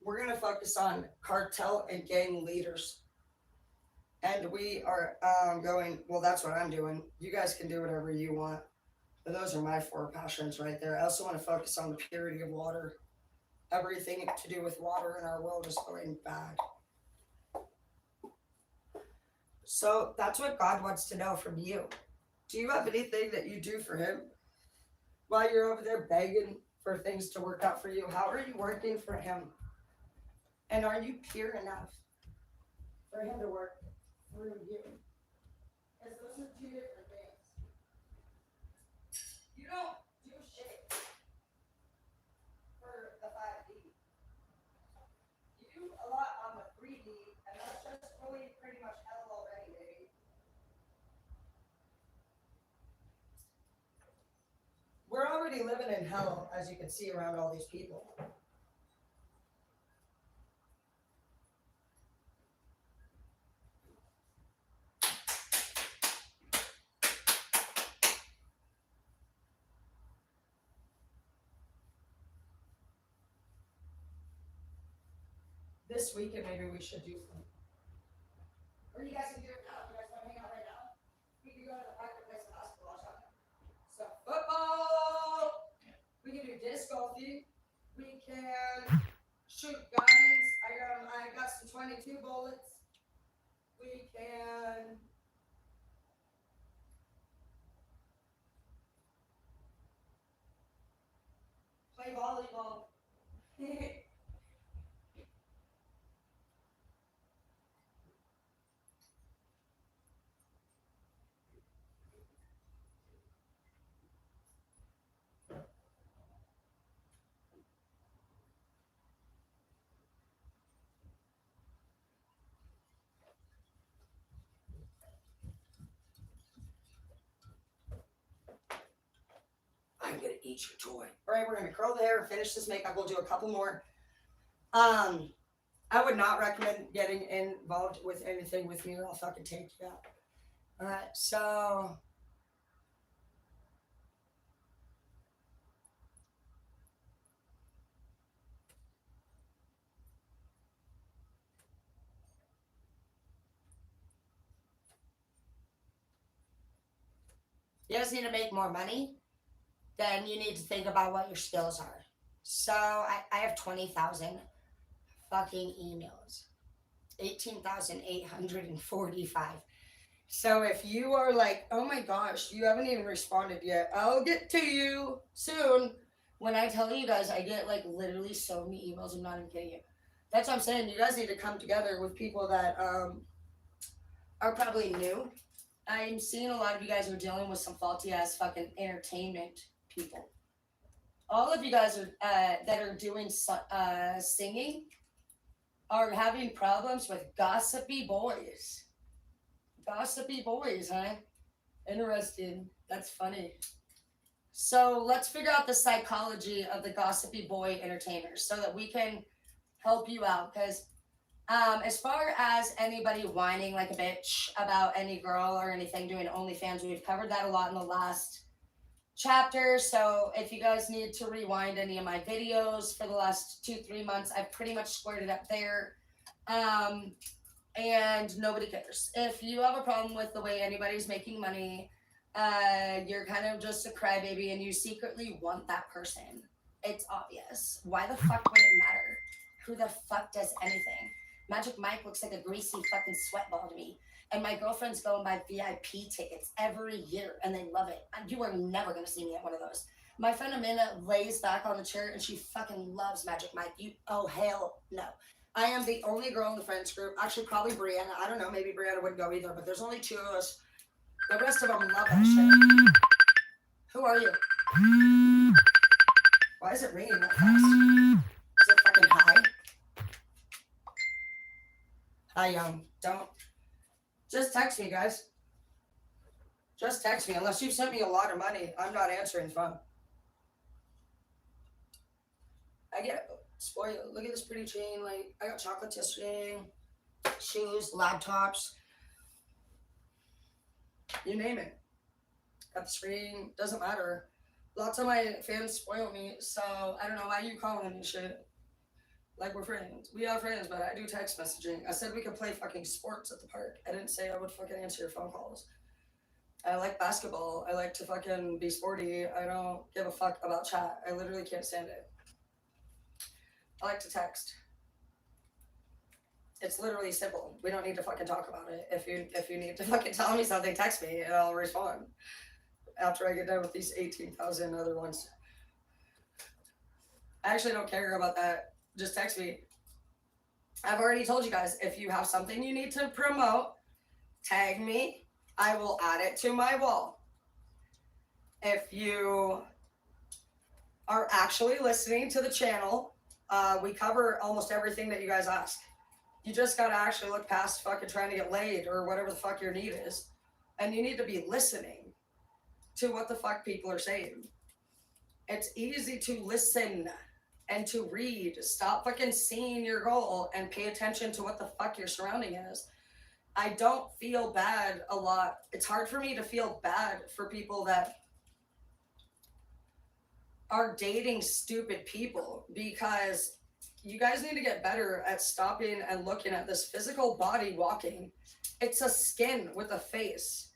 We're going to focus on cartel and gang leaders. And we are going, well, that's what I'm doing. You guys can do whatever you want. But those are my 4 passions right there. I also want to focus on the purity of water. Everything to do with water in our world is going bad. So that's what God wants to know from you. Do you have anything that you do for him? While you're over there begging for things to work out for you, how are you working for him? And are you pure enough for him to work through you? Because those are 2 different things. You don't do shit for the 5D. You do a lot on the 3D, and that's just really pretty much hell already, baby. We're already living in hell, as you can see around all these people. This weekend, maybe we should do something. Or you guys can do it now. You guys want to hang out right now? We can go to the park and play some basketball. Some football. We can do disc golfing. We can shoot guns. I got some 22 bullets. We can play volleyball. I'm gonna eat your toy. All right, we're gonna curl the hair, finish this makeup. We'll do a couple more. I would not recommend getting involved with anything with me, or I'll fucking take you out. All right, so you guys need to make more money. Then you need to think about what your skills are. So I have 20,000 fucking emails. 18,845. So if you are like, oh my gosh, you haven't even responded yet, I'll get to you soon. When I tell you guys, I get like literally so many emails. I'm not even kidding you. That's what I'm saying. You guys need to come together with people that are probably new. I'm seeing a lot of you guys are dealing with some faulty ass fucking entertainment people. All of you guys are that are doing singing are having problems with gossipy boys. Gossipy boys, huh? Interesting. That's funny. So let's figure out the psychology of the gossipy boy entertainers so that we can help you out. Because as far as anybody whining like a bitch about any girl or anything doing OnlyFans, we've covered that a lot in the last chapter. So if you guys need to rewind any of my videos for the last 2-3 months, I've pretty much squared it up there. and nobody cares. If you have a problem with the way anybody's making money, you're kind of just a crybaby and you secretly want that person. It's obvious. Why the fuck would it matter? Who the fuck does anything? Magic Mike looks like a greasy fucking sweatball to me. And my girlfriends go and buy VIP tickets every year and they love it. You are never going to see me at one of those. My friend Amanda lays back on the chair and she fucking loves Magic Mike. Oh, hell no. I am the only girl in the friends group. Actually, probably Brianna. I don't know. Maybe Brianna wouldn't go either, but there's only 2 of us. The rest of them love that shit. Who are you? Why is it ringing that fast? Is it fucking high? Hi, young. Don't. Just text me, guys. Just text me. Unless you've sent me a lot of money, I'm not answering the phone. I get spoiled. Look at this pretty chain. Like, I got chocolates yesterday. Shoes, laptops. You name it. Got the screen. Doesn't matter. Lots of my fans spoil me, so I don't know why you calling me shit. Like, we're friends. We are friends, but I do text messaging. I said we could play fucking sports at the park. I didn't say I would fucking answer your phone calls. I like basketball. I like to fucking be sporty. I don't give a fuck about chat. I literally can't stand it. I like to text. It's literally simple. We don't need to fucking talk about it. If you need to fucking tell me something, text me and I'll respond. After I get done with these 18,000 other ones. I actually don't care about that. Just text me. I've already told you guys, if you have something you need to promote, tag me. I will add it to my wall. If you are actually listening to the channel, we cover almost everything that you guys ask. You just got to actually look past fucking trying to get laid or whatever the fuck your need is. And you need to be listening to what the fuck people are saying. It's easy to listen and to read. Stop fucking seeing your goal and pay attention to what the fuck your surrounding is. I don't feel bad a lot. It's hard for me to feel bad for people that are dating stupid people, because you guys need to get better at stopping and looking at this physical body walking. It's a skin with a face.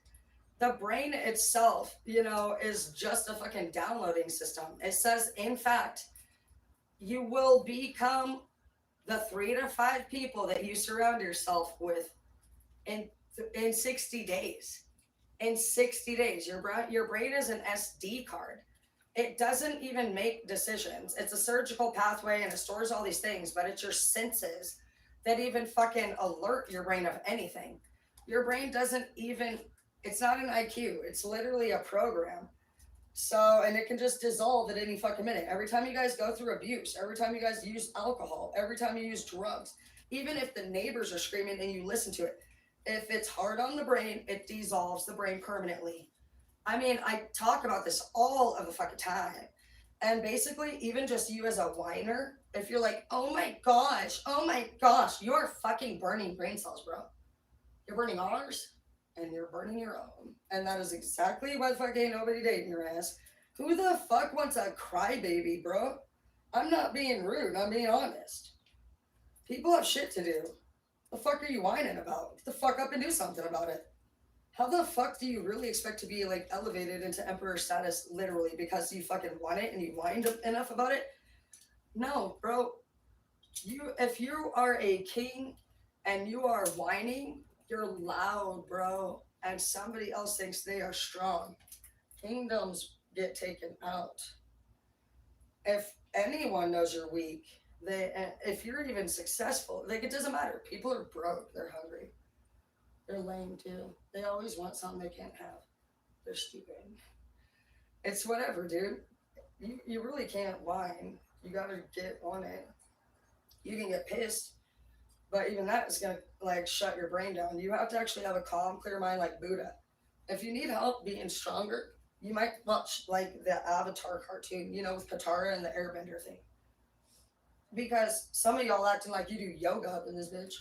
The brain itself, is just a fucking downloading system. It says, in fact, you will become the 3 to 5 people that you surround yourself with in 60 days. In 60 days, your brain is an SD card. It doesn't even make decisions. It's a surgical pathway and it stores all these things, but it's your senses that even fucking alert your brain of anything. Your brain doesn't even, it's not an IQ. It's literally a program. So, and it can just dissolve at any fucking minute. Every time you guys go through abuse, every time you guys use alcohol, every time you use drugs, even if the neighbors are screaming and you listen to it, if it's hard on the brain, it dissolves the brain permanently. I mean, I talk about this all of the fucking time. And basically, even just you as a whiner, if you're like, oh my gosh, you're fucking burning brain cells, bro. You're burning ours, and you're burning your own. And that is exactly why the fuck ain't nobody dating your ass. Who the fuck wants a crybaby, bro? I'm not being rude, I'm being honest. People have shit to do. The fuck are you whining about? Get the fuck up and do something about it. How the fuck do you really expect to be like elevated into emperor status literally because you fucking want it and you whined enough about it? No, bro. If you are a king and you are whining, you're loud, bro. And somebody else thinks they are strong. Kingdoms get taken out. If anyone knows you're weak, if you're even successful, like, it doesn't matter. People are broke, they're hungry. They're lame too. They always want something they can't have. They're stupid. It's whatever, dude. You really can't whine. You gotta get on it. You can get pissed, but even that is gonna like shut your brain down. You have to actually have a calm, clear mind like Buddha. If you need help being stronger, you might watch like the Avatar cartoon, with Katara and the Airbender thing. Because some of y'all acting like you do yoga up in this bitch.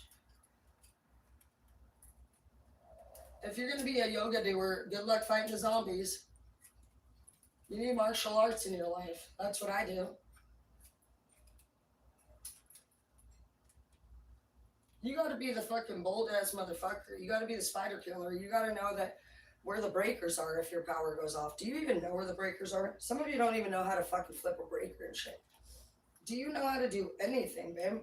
If you're going to be a yoga doer, good luck fighting the zombies. You need martial arts in your life. That's what I do. You got to be the fucking bold ass motherfucker. You got to be the spider killer. You got to know that where the breakers are if your power goes off. Do you even know where the breakers are? Some of you don't even know how to fucking flip a breaker and shit. Do you know how to do anything, babe?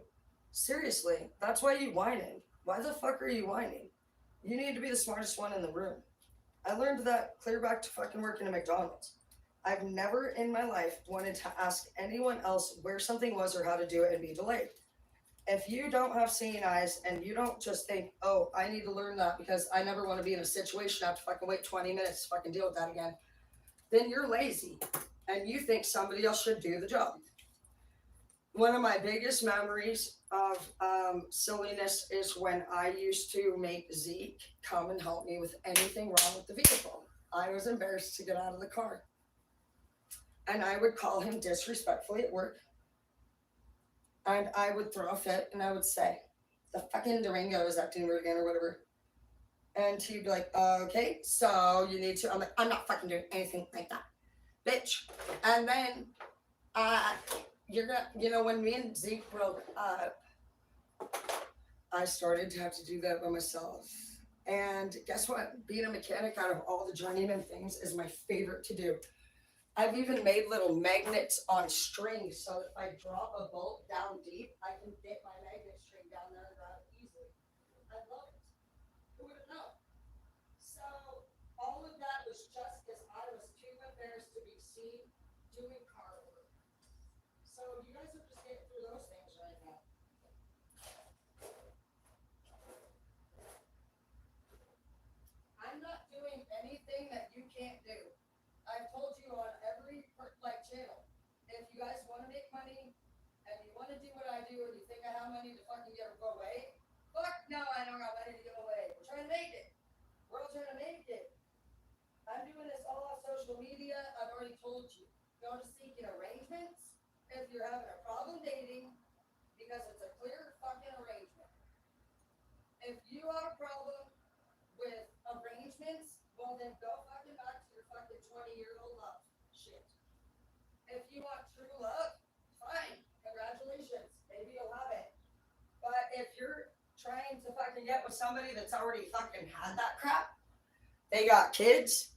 Seriously, that's why you whining. Why the fuck are you whining? You need to be the smartest one in the room. I learned that clear back to fucking working at McDonald's. I've never in my life wanted to ask anyone else where something was or how to do it and be delayed. If you don't have seeing eyes and you don't just think, oh, I need to learn that because I never want to be in a situation I have to fucking wait 20 minutes to fucking deal with that again, then you're lazy and you think somebody else should do the job. One of my biggest memories of silliness is when I used to make Zeke come and help me with anything wrong with the vehicle. I was embarrassed to get out of the car. And I would call him disrespectfully at work. And I would throw a fit and I would say, the fucking Durango is acting weird again or whatever. And he'd be like, okay, so you need to. I'm like, I'm not fucking doing anything like that, bitch. And then, you're gonna, when me and Zeke broke up, I started to have to do that by myself. And guess what? Being a mechanic out of all the journeyman things is my favorite to do. I've even made little magnets on strings so if I drop a bolt down deep, I can get my magnet string down there and grab it easily. I love it. Who would have known? So all of that was just because I was too embarrassed to be seen doing car work. So you guys are just getting through those things right now. I'm not doing anything that you can't do. I've told you on every channel, if you guys want to make money and you want to do what I do and you think I have money to fucking get go away, fuck no, I don't got money to give away. We're trying to make it. We're all trying to make it. I'm doing this all on social media. I've already told you. Go to seeking arrangements if you're having a problem dating because it's a clear fucking arrangement. If you have a problem with arrangements, well then go fucking back to your fucking 20-year-old love shit. If you want true love, fine. Congratulations. Maybe you'll have it. But if you're trying to fucking get with somebody that's already fucking had that crap, they got kids,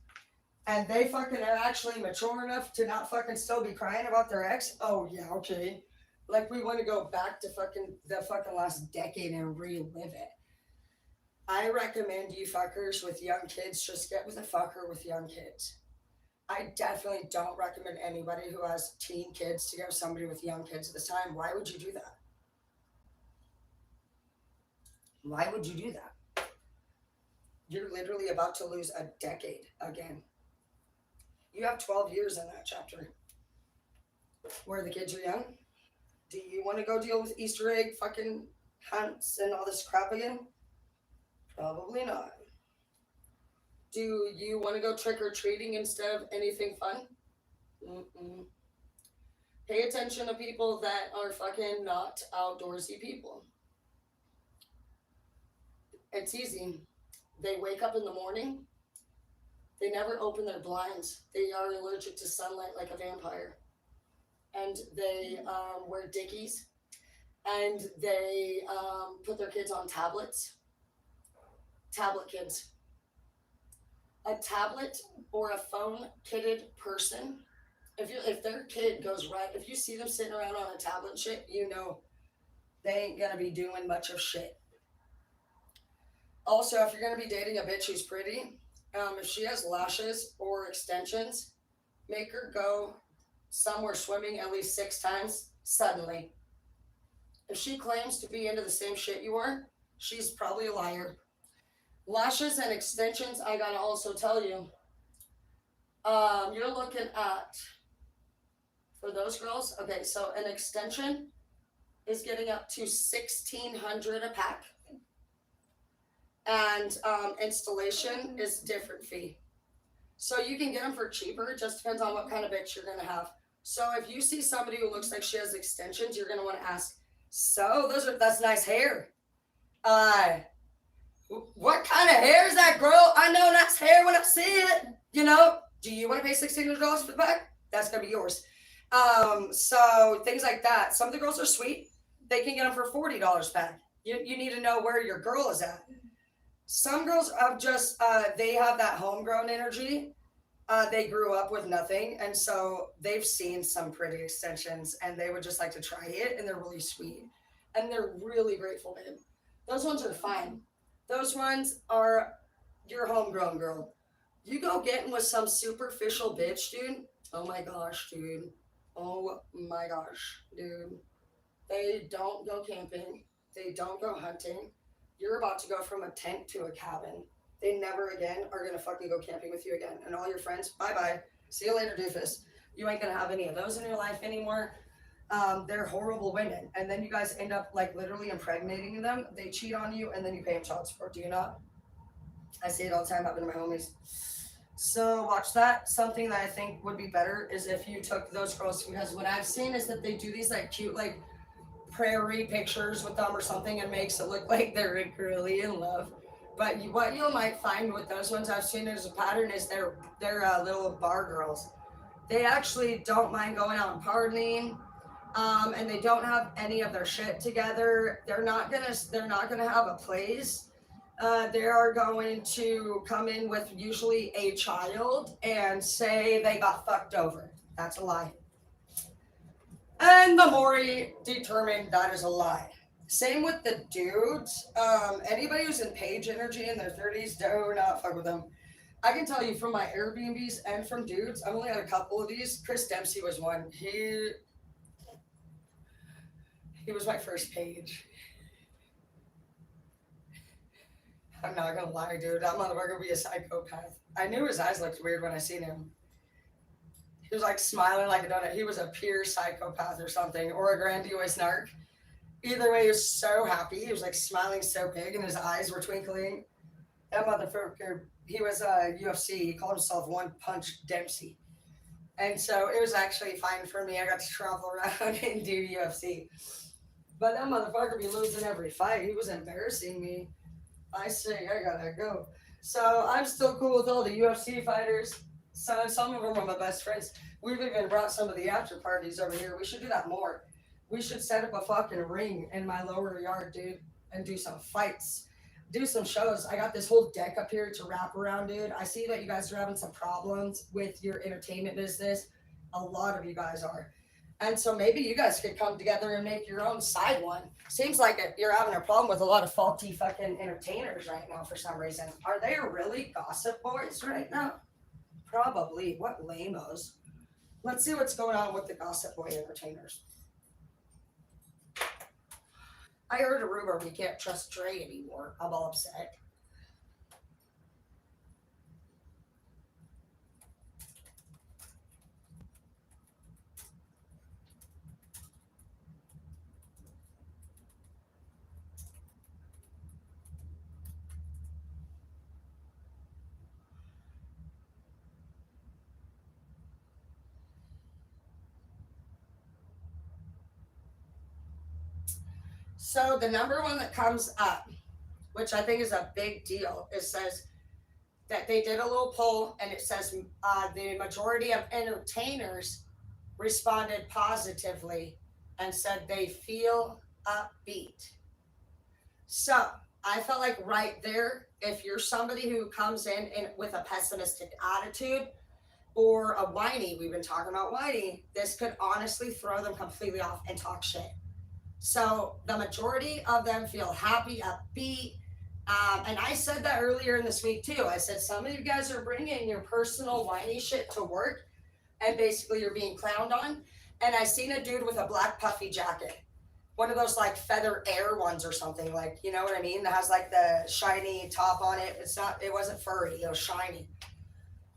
and they fucking are actually mature enough to not fucking still be crying about their ex, oh yeah, okay. Like we want to go back to fucking the fucking last decade and relive it. I recommend you fuckers with young kids just get with a fucker with young kids. I definitely don't recommend anybody who has teen kids to get with somebody with young kids at this time. Why would you do that? Why would you do that? You're literally about to lose a decade again. You have 12 years in that chapter where the kids are young. Do you want to go deal with Easter egg fucking hunts and all this crap again? Probably not. Do you want to go trick-or-treating instead of anything fun? Mm-mm. Pay attention to people that are fucking not outdoorsy people. It's easy. They wake up in the morning. They never open their blinds. They are allergic to sunlight like a vampire. And they wear dickies. And they put their kids on tablets. Tablet kids. A tablet or a phone-kitted person, if their kid goes right, if you see them sitting around on a tablet shit, you know they ain't gonna be doing much of shit. Also, if you're gonna be dating a bitch who's pretty, if she has lashes or extensions, make her go somewhere swimming at least 6 times suddenly. If she claims to be into the same shit you are, she's probably a liar. Lashes and extensions, I gotta also tell you, you're looking at, for those girls, okay, so an extension is getting up to $1,600 a pack. And installation is different fee. So you can get them for cheaper, it just depends on what kind of bitch you're gonna have. So if you see somebody who looks like she has extensions, you're gonna wanna ask, so that's nice hair. What kind of hair is that, girl? I know that's hair when I see it. Do you want to pay $1,600 for the pack? That's going to be yours. So things like that. Some of the girls are sweet. They can get them for $40 a pack. You need to know where your girl is at. Some girls have just they have that homegrown energy. They grew up with nothing, and so they've seen some pretty extensions, and they would just like to try it, and they're really sweet, and they're really grateful, babe. Those ones are fine. Those ones are your homegrown girl. You go getting with some superficial bitch, dude. Oh my gosh, dude. Oh my gosh, dude. They don't go camping. They don't go hunting. You're about to go from a tent to a cabin. They never again are gonna fucking go camping with you again. And all your friends, bye bye. See you later, doofus. You ain't gonna have any of those in your life anymore. They're horrible women. And then you guys end up like literally impregnating them. They cheat on you and then you pay them child support. Do you not? I see it all the time happen to my homies. So watch that. Something that I think would be better is if you took those girls, because what I've seen is that they do these like cute like prairie pictures with them or something and makes it look like they're really in love. But what you might find with those ones I've seen as a pattern is they're little bar girls. They actually don't mind going out and partying, and they don't have any of their shit together. They're not gonna have a place. They are going to come in with usually a child and say they got fucked over. That's a lie. And the Maury determined that is a lie. Same with the dudes. Anybody who's in page energy in their 30s, do not fuck with them. I can tell you from my Airbnbs and from dudes, I've only had a couple of these. Chris Dempsey was one. He was my first page. I'm not gonna lie, dude. That motherfucker would be a psychopath. I knew his eyes looked weird when I seen him. He was like smiling like a donut. He was a pure psychopath or something, or a grandiose narc. Either way, he was so happy. He was like smiling so big, and his eyes were twinkling. That motherfucker. He was UFC. He called himself One Punch Dempsey, and so it was actually fine for me. I got to travel around and do UFC. But that motherfucker be losing every fight. He was embarrassing me. I say I gotta go. So I'm still cool with all the UFC fighters. So some of them are my best friends. We've even brought some of the after parties over here. We should do that more. We should set up a fucking ring in my lower yard, dude, and do some fights. Do some shows. I got this whole deck up here to wrap around, dude. I see that you guys are having some problems with your entertainment business. A lot of you guys are. And so maybe you guys could come together and make your own side one. Seems like you're having a problem with a lot of faulty fucking entertainers right now for some reason. Are they really gossip boys right now? Probably. What lamos. Let's see what's going on with the gossip boy entertainers. I heard a rumor we can't trust Trey anymore. I'm all upset. So the number one that comes up, which I think is a big deal, it says that they did a little poll and it says the majority of entertainers responded positively and said they feel upbeat. So I felt like right there, if you're somebody who comes in with a pessimistic attitude or a whiny, we've been talking about whiny, this could honestly throw them completely off and talk shit. So the majority of them feel happy, upbeat. And I said that earlier in this week too. I said some of you guys are bringing your personal whiny shit to work, and basically you're being clowned on. And I seen a dude with a black puffy jacket, one of those like feather air ones or something, like, you know what I mean, that has like the shiny top on it. It wasn't furry, it was shiny.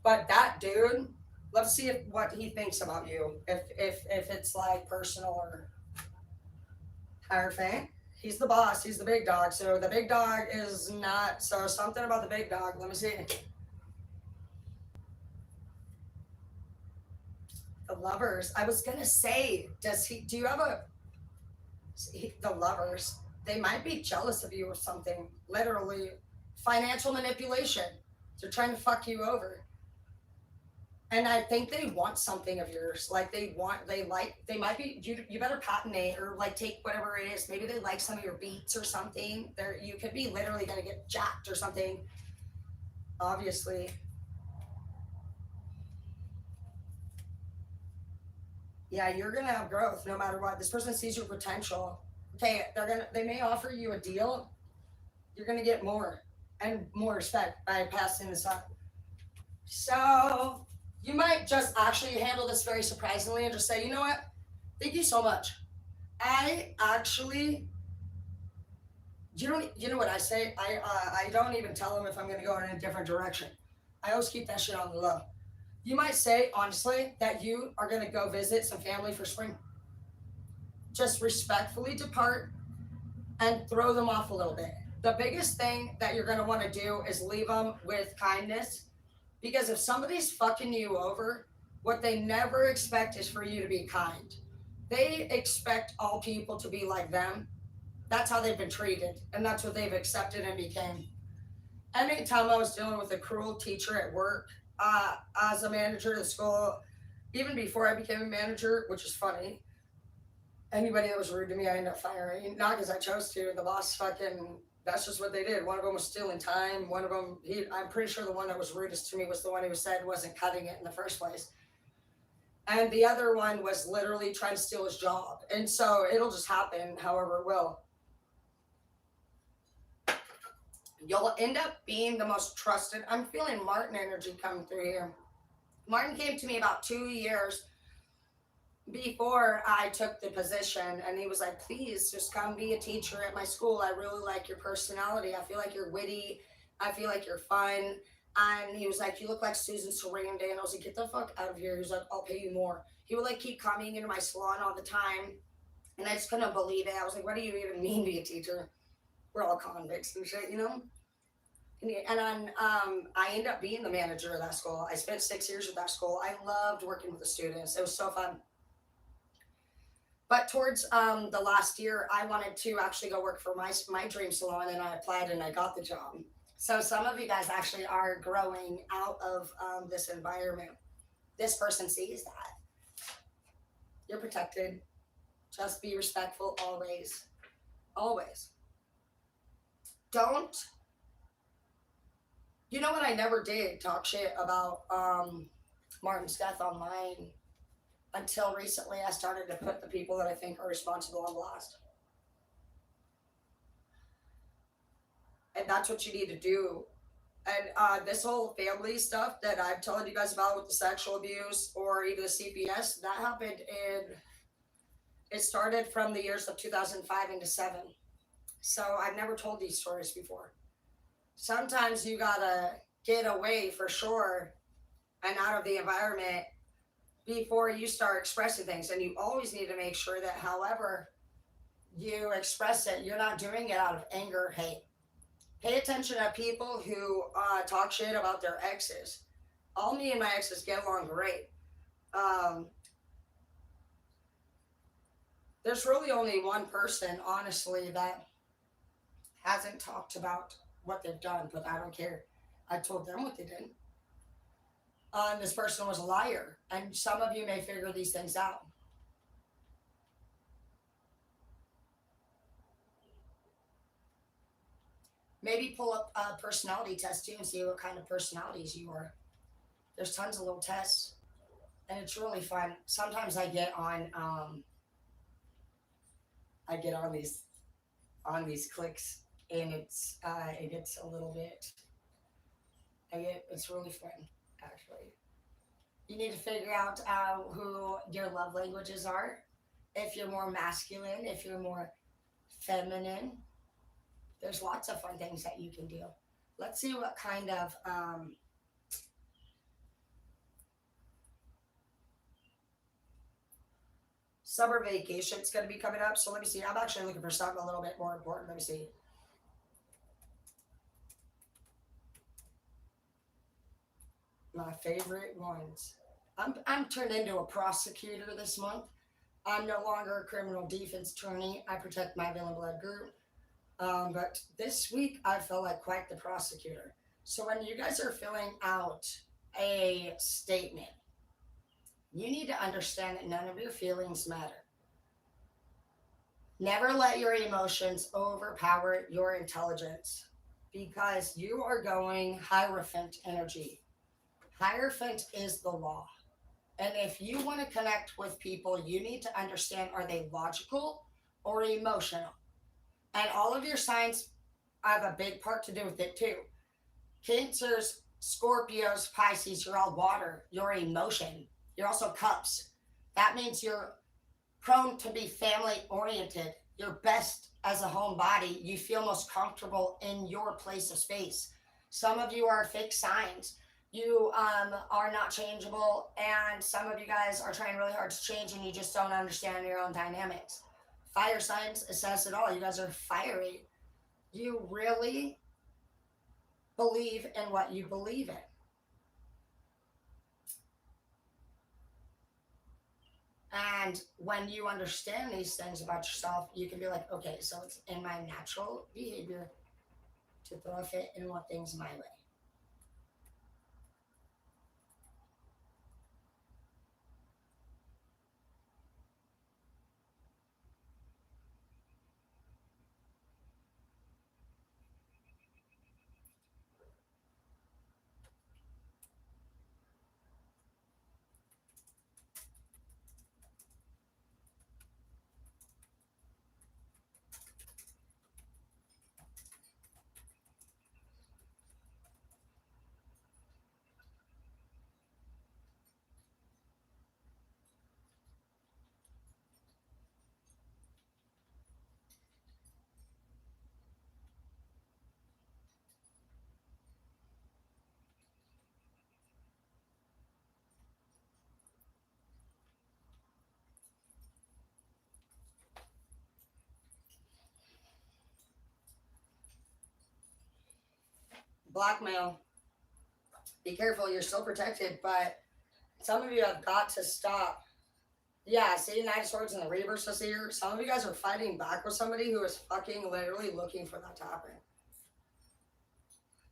But that dude, let's see what he thinks about you, if it's like personal or higher thing. He's the boss, he's the big dog. So the big dog is not, so something about the big dog. Let me see. The lovers. I was gonna say, do you have the lovers? They might be jealous of you or something. Literally, financial manipulation. They're trying to fuck you over. And I think they want something of yours. Like they might be, you better patent or like take whatever it is. Maybe they like some of your beats or something. You could be literally going to get jacked or something, obviously. Yeah, you're going to have growth no matter what. This person sees your potential. Okay, they may offer you a deal. You're going to get more and more respect by passing this on. So you might just actually handle this very surprisingly and just say, you know what? Thank you so much. I actually, you know what I say? I don't even tell them if I'm going to go in a different direction. I always keep that shit on the low. You might say, honestly, that you are going to go visit some family for spring. Just respectfully depart and throw them off a little bit. The biggest thing that you're going to want to do is leave them with kindness, because if somebody's fucking you over, what they never expect is for you to be kind. They expect all people to be like them. That's how they've been treated, and that's what they've accepted and became. Anytime I was dealing with a cruel teacher at work, as a manager of the school, even before I became a manager, which is funny, anybody that was rude to me, I ended up firing. Not because I chose to. The boss fucking, that's just what they did. One of them was stealing time. One of them, I'm pretty sure the one that was rudest to me was the one who said wasn't cutting it in the first place. And the other one was literally trying to steal his job. And so it'll just happen however it will. You'll end up being the most trusted. I'm feeling Martin energy coming through here. Martin came to me about 2 years before I took the position, and he was like, please just come be a teacher at my school. I really like your personality. I feel like you're witty. I feel like you're fun. And he was like, you look like Susan Sarandon. And I was like, get the fuck out of here. He was like, I'll pay you more. He would like keep coming into my salon all the time. And I just couldn't believe it. I was like, what do you even mean to be a teacher? We're all convicts and shit, you know? And then I ended up being the manager of that school. I spent 6 years at that school. I loved working with the students. It was so fun. But towards the last year, I wanted to actually go work for my dream salon, and I applied and I got the job. So some of you guys actually are growing out of this environment. This person sees that. You're protected. Just be respectful always. Always. Don't. You know what I never did? Talk shit about Martin's death online. Until recently, I started to put the people that I think are responsible on blast. And that's what you need to do. And this whole family stuff that I've told you guys about with the sexual abuse or even the CPS, that happened it started from the years of 2005 into 7. So I've never told these stories before. Sometimes you gotta get away for sure and out of the environment before you start expressing things. And you always need to make sure that however you express it, you're not doing it out of anger or hate. Pay attention to people who talk shit about their exes. All me and my exes get along great. There's really only one person, honestly, that hasn't talked about what they've done, but I don't care. I told them what they did. This person was a liar, and some of you may figure these things out. Maybe pull up a personality test too and see what kind of personalities you are. There's tons of little tests, and it's really fun. Sometimes I get on these clicks, and it gets a little bit. It's really fun, actually. You need to figure out who your love languages are. If you're more masculine, if you're more feminine, there's lots of fun things that you can do. Let's see what kind of summer vacation is going to be coming up. So let me see. I'm actually looking for something a little bit more important. Let me see. My favorite ones. I'm turned into a prosecutor this month. I'm no longer a criminal defense attorney. I protect my Villain Blood group. But this week I felt like quite the prosecutor. So when you guys are filling out a statement, You need to understand that none of your feelings matter. Never let your emotions overpower your intelligence because you are going Hierophant energy. Hierophant is the law. And if you want to connect with people, you need to understand, are they logical or emotional? And all of your signs have a big part to do with it too. Cancers, Scorpios, Pisces, you're all water, you're emotion. You're also cups. That means you're prone to be family oriented. You're best as a home body. You feel most comfortable in your place of space. Some of you are fixed signs. You are not changeable, and some of you guys are trying really hard to change, and you just don't understand your own dynamics. Fire signs assess it all. You guys are fiery. You really believe in what you believe in. And when you understand these things about yourself, you can be like, okay, so it's in my natural behavior to throw a fit and want things my way. Blackmail. Be careful, you're still protected, but some of you have got to stop. Yeah, see, Nine of Swords and the reverse is here. Some of you guys are fighting back with somebody who is fucking literally looking for that to happen.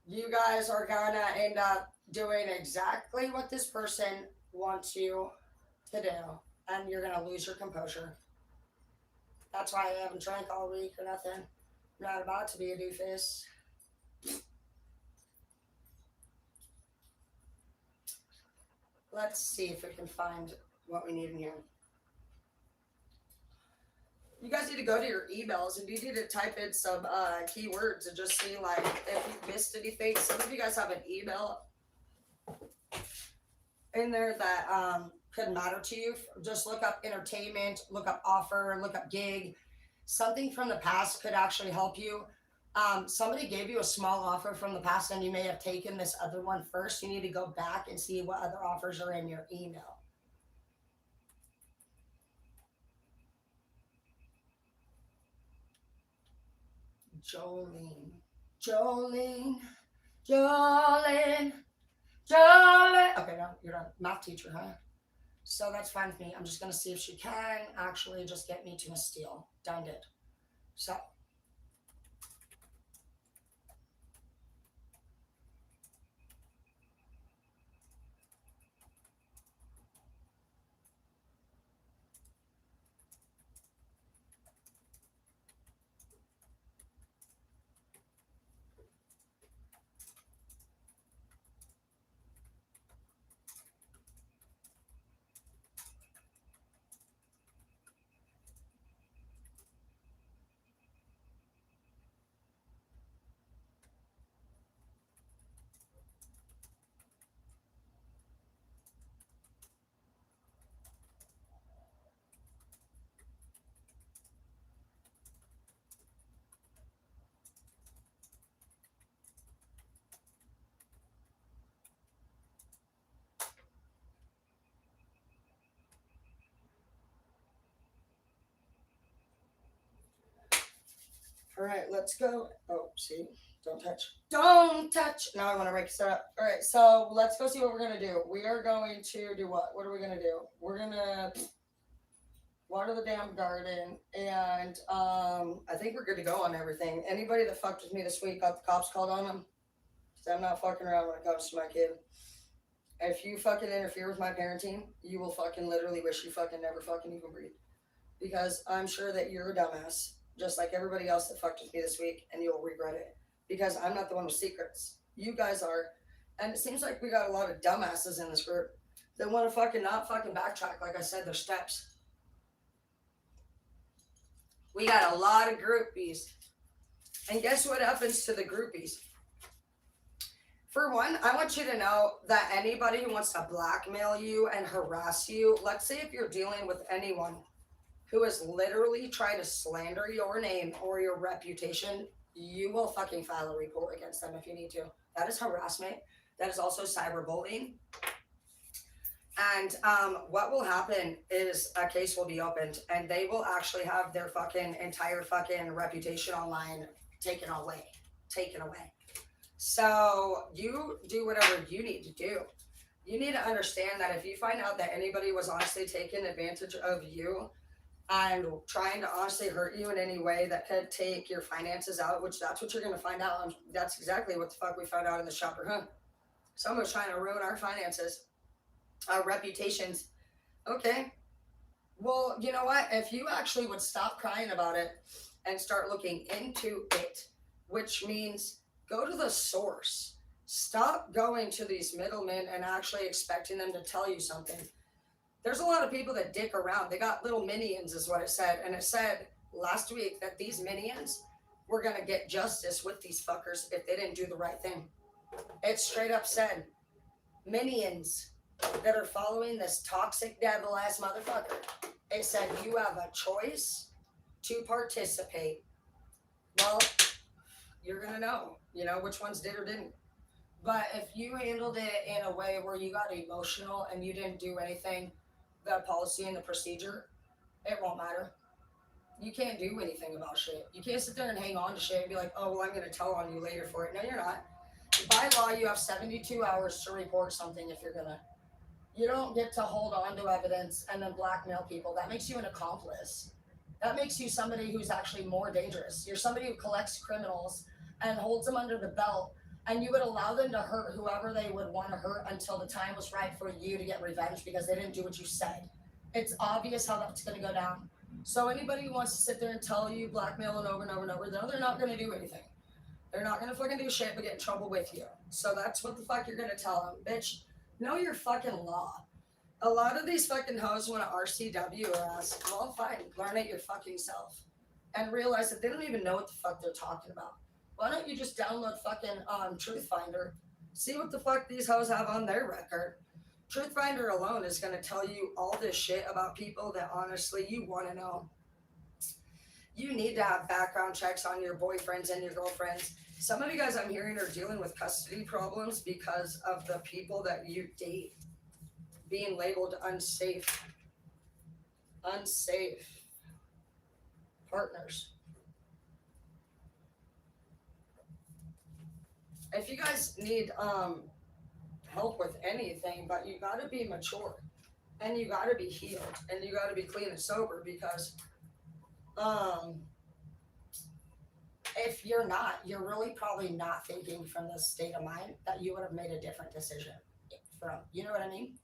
You guys are gonna end up doing exactly what this person wants you to do, and you're gonna lose your composure. That's why I haven't drank all week or nothing. I'm not about to be a doofus. Let's see if we can find what we need in here. You guys need to go to your emails and you need to type in some keywords and just see like if you missed anything. Some of you guys have an email in there that could matter to you. Just look up entertainment, look up offer, look up gig. Something from the past could actually help you. Somebody gave you a small offer from the past and you may have taken this other one first. You need to go back and see what other offers are in your email. Jolene. Jolene. Jolene. Jolene. Okay, no, you're a math teacher, huh? So that's fine with me. I'm just going to see if she can actually just get me to a steal. Done it. So. All right, let's go. Oh, see, don't touch. Don't touch. Now I want to break this up. All right, so let's go see what we're going to do. We are going to do what? What are we going to do? We're going to water the damn garden, and I think we're good to go on everything. Anybody that fucked with me this week got the cops called on them. I'm not fucking around when it comes to my kid. If you fucking interfere with my parenting, you will fucking literally wish you fucking never fucking even breathe. Because I'm sure that you're a dumbass, just like everybody else that fucked with me this week, and you'll regret it. Because I'm not the one with secrets. You guys are. And it seems like we got a lot of dumbasses in this group that want to fucking not fucking backtrack, like I said, their steps. We got a lot of groupies. And guess what happens to the groupies? For one, I want you to know that anybody who wants to blackmail you and harass you, let's say if you're dealing with anyone who is literally trying to slander your name or your reputation, you will fucking file a report against them if you need to. That is harassment. That is also cyberbullying. And what will happen is a case will be opened and they will actually have their fucking entire fucking reputation online taken away. So you do whatever you need to do. You need to understand that if you find out that anybody was honestly taking advantage of you and trying to honestly hurt you in any way that could take your finances out, which that's what you're going to find out. That's exactly what the fuck we found out in the shopper, huh? Someone's trying to ruin our finances, our reputations. Okay. Well, you know what? If you actually would stop crying about it and start looking into it, which means go to the source. Stop going to these middlemen and actually expecting them to tell you something. There's a lot of people that dick around. They got little minions, is what it said. And it said last week that these minions were going to get justice with these fuckers if they didn't do the right thing. It straight up said, minions that are following this toxic devil ass motherfucker. It said you have a choice to participate. Well, you're going to know, which ones did or didn't. But if you handled it in a way where you got emotional and you didn't do anything, the policy and the procedure, it won't matter. You can't do anything about shit. You can't sit there and hang on to shit and be like, oh, well, I'm going to tell on you later for it. No, you're not. By law, you have 72 hours to report something if you're going to. You don't get to hold on to evidence and then blackmail people. That makes you an accomplice. That makes you somebody who's actually more dangerous. You're somebody who collects criminals and holds them under the belt, and you would allow them to hurt whoever they would want to hurt until the time was right for you to get revenge because they didn't do what you said. It's obvious how that's going to go down. So anybody who wants to sit there and tell you blackmailing over and over and over, no, they're not going to do anything. They're not going to fucking do shit but get in trouble with you. So that's what the fuck you're going to tell them. Bitch, know your fucking law. A lot of these fucking hoes want to RCW your ass. Well, fine. Learn it your fucking self. And realize that they don't even know what the fuck they're talking about. Why don't you just download fucking Truth Finder? See what the fuck these hoes have on their record. Truth Finder alone is going to tell you all this shit about people that honestly you want to know. You need to have background checks on your boyfriends and your girlfriends. Some of you guys I'm hearing are dealing with custody problems because of the people that you date being labeled unsafe partners. If you guys need help with anything, but you got to be mature and you got to be healed and you got to be clean and sober because if you're not, you're really probably not thinking from the state of mind that you would have made a different decision from. You know what I mean?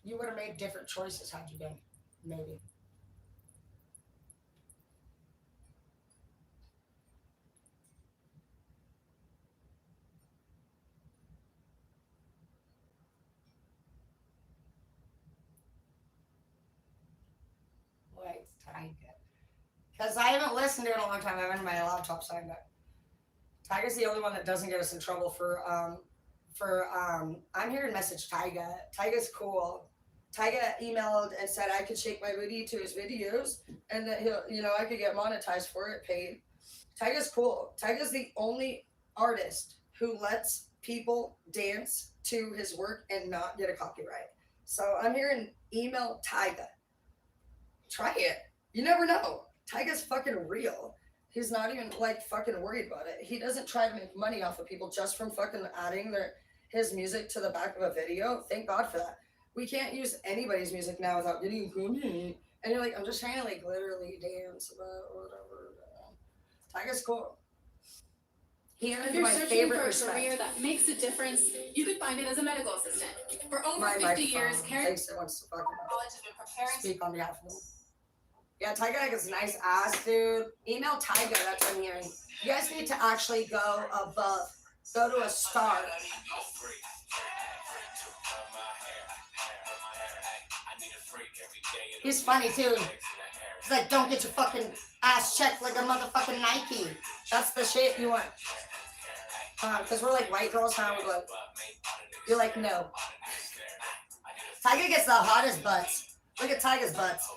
You would have made different choices had you been, maybe. Wait, Tiger. Because I haven't listened to it in a long time. I haven't my laptop signed up. Tiger's the only one that doesn't get us in trouble for I'm hearing message Tyga. Tyga's cool. Tyga emailed and said I could shake my booty to his videos and that he'll, I could get monetized for it, paid. Tyga's cool. Tyga's the only artist who lets people dance to his work and not get a copyright. So I'm hearing email Tyga. Try it. You never know. Tyga's fucking real. He's not even like fucking worried about it. He doesn't try to make money off of people just from fucking adding his music to the back of a video. Thank God for that. We can't use anybody's music now without getting money. And you're like, I'm just trying to like literally dance about whatever. Tyga's cool. He If earned you're my searching favorite for a respect. career that makes a difference, you could find it as a medical assistant. For over My 50 years, Karen thanks that wants to fucking College has been preparing. speak on behalf of him. Yeah, Tyga is a nice ass, dude. Email Tyga, that's what I'm hearing. You guys need to actually go above. Go to a star. He's funny too. He's like, don't get your fucking ass checked like a motherfucking Nike. That's the shit you want. Because we're like white girls now. We're like, you're like, no. Tyga gets the hottest butts. Look at Tyga's butts.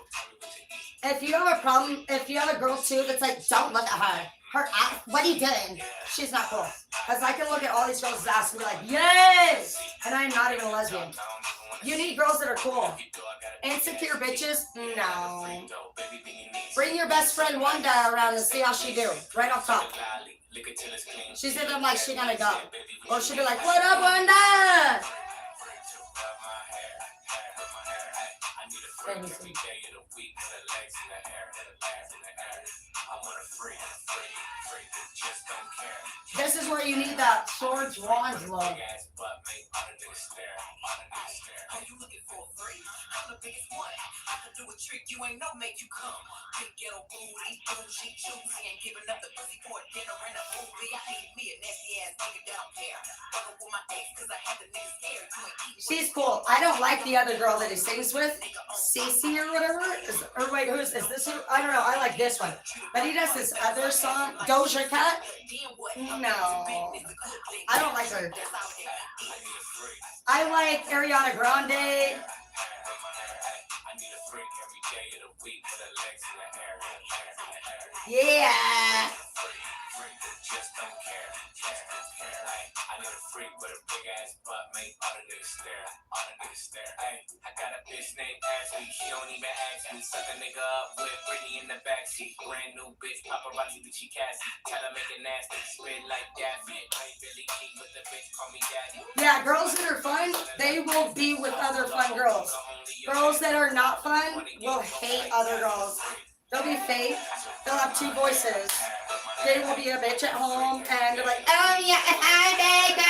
If you have a problem, if you have a girl too that's like, don't look at her. Her ass, what are you doing? She's not cool. Because I can look at all these girls' ass and be like, yes! And I'm not even a lesbian. You need girls that are cool. Insecure bitches? No. Bring your best friend Wanda around and see how she do. Right off top. She's in them like she gonna go. Or she'll be like, what up, Wanda? This is where you need that swords, wands love. She's cool. I don't like the other girl that he sings with, Cece or whatever. Or wait, is this? I don't know. I like this one, but he does this other song, Doja Cat. No, I don't like her. I like Ariana Grande. Yeah. I got a bitch named Ashley. She don't even ask me. Suck a nigga up with Britney in the backseat. Brand new bitch, paparazzi, Gucci Cassie. Tell her make it nasty. Spin like Daffy. I ain't really king, but the bitch call me daddy. Yeah, girls that are fun, they will be with other fun girls. Girls that are not fun will hate other girls. They'll be fake. They'll have two voices. They will be a bitch at home and they're like, oh yeah, hi baby.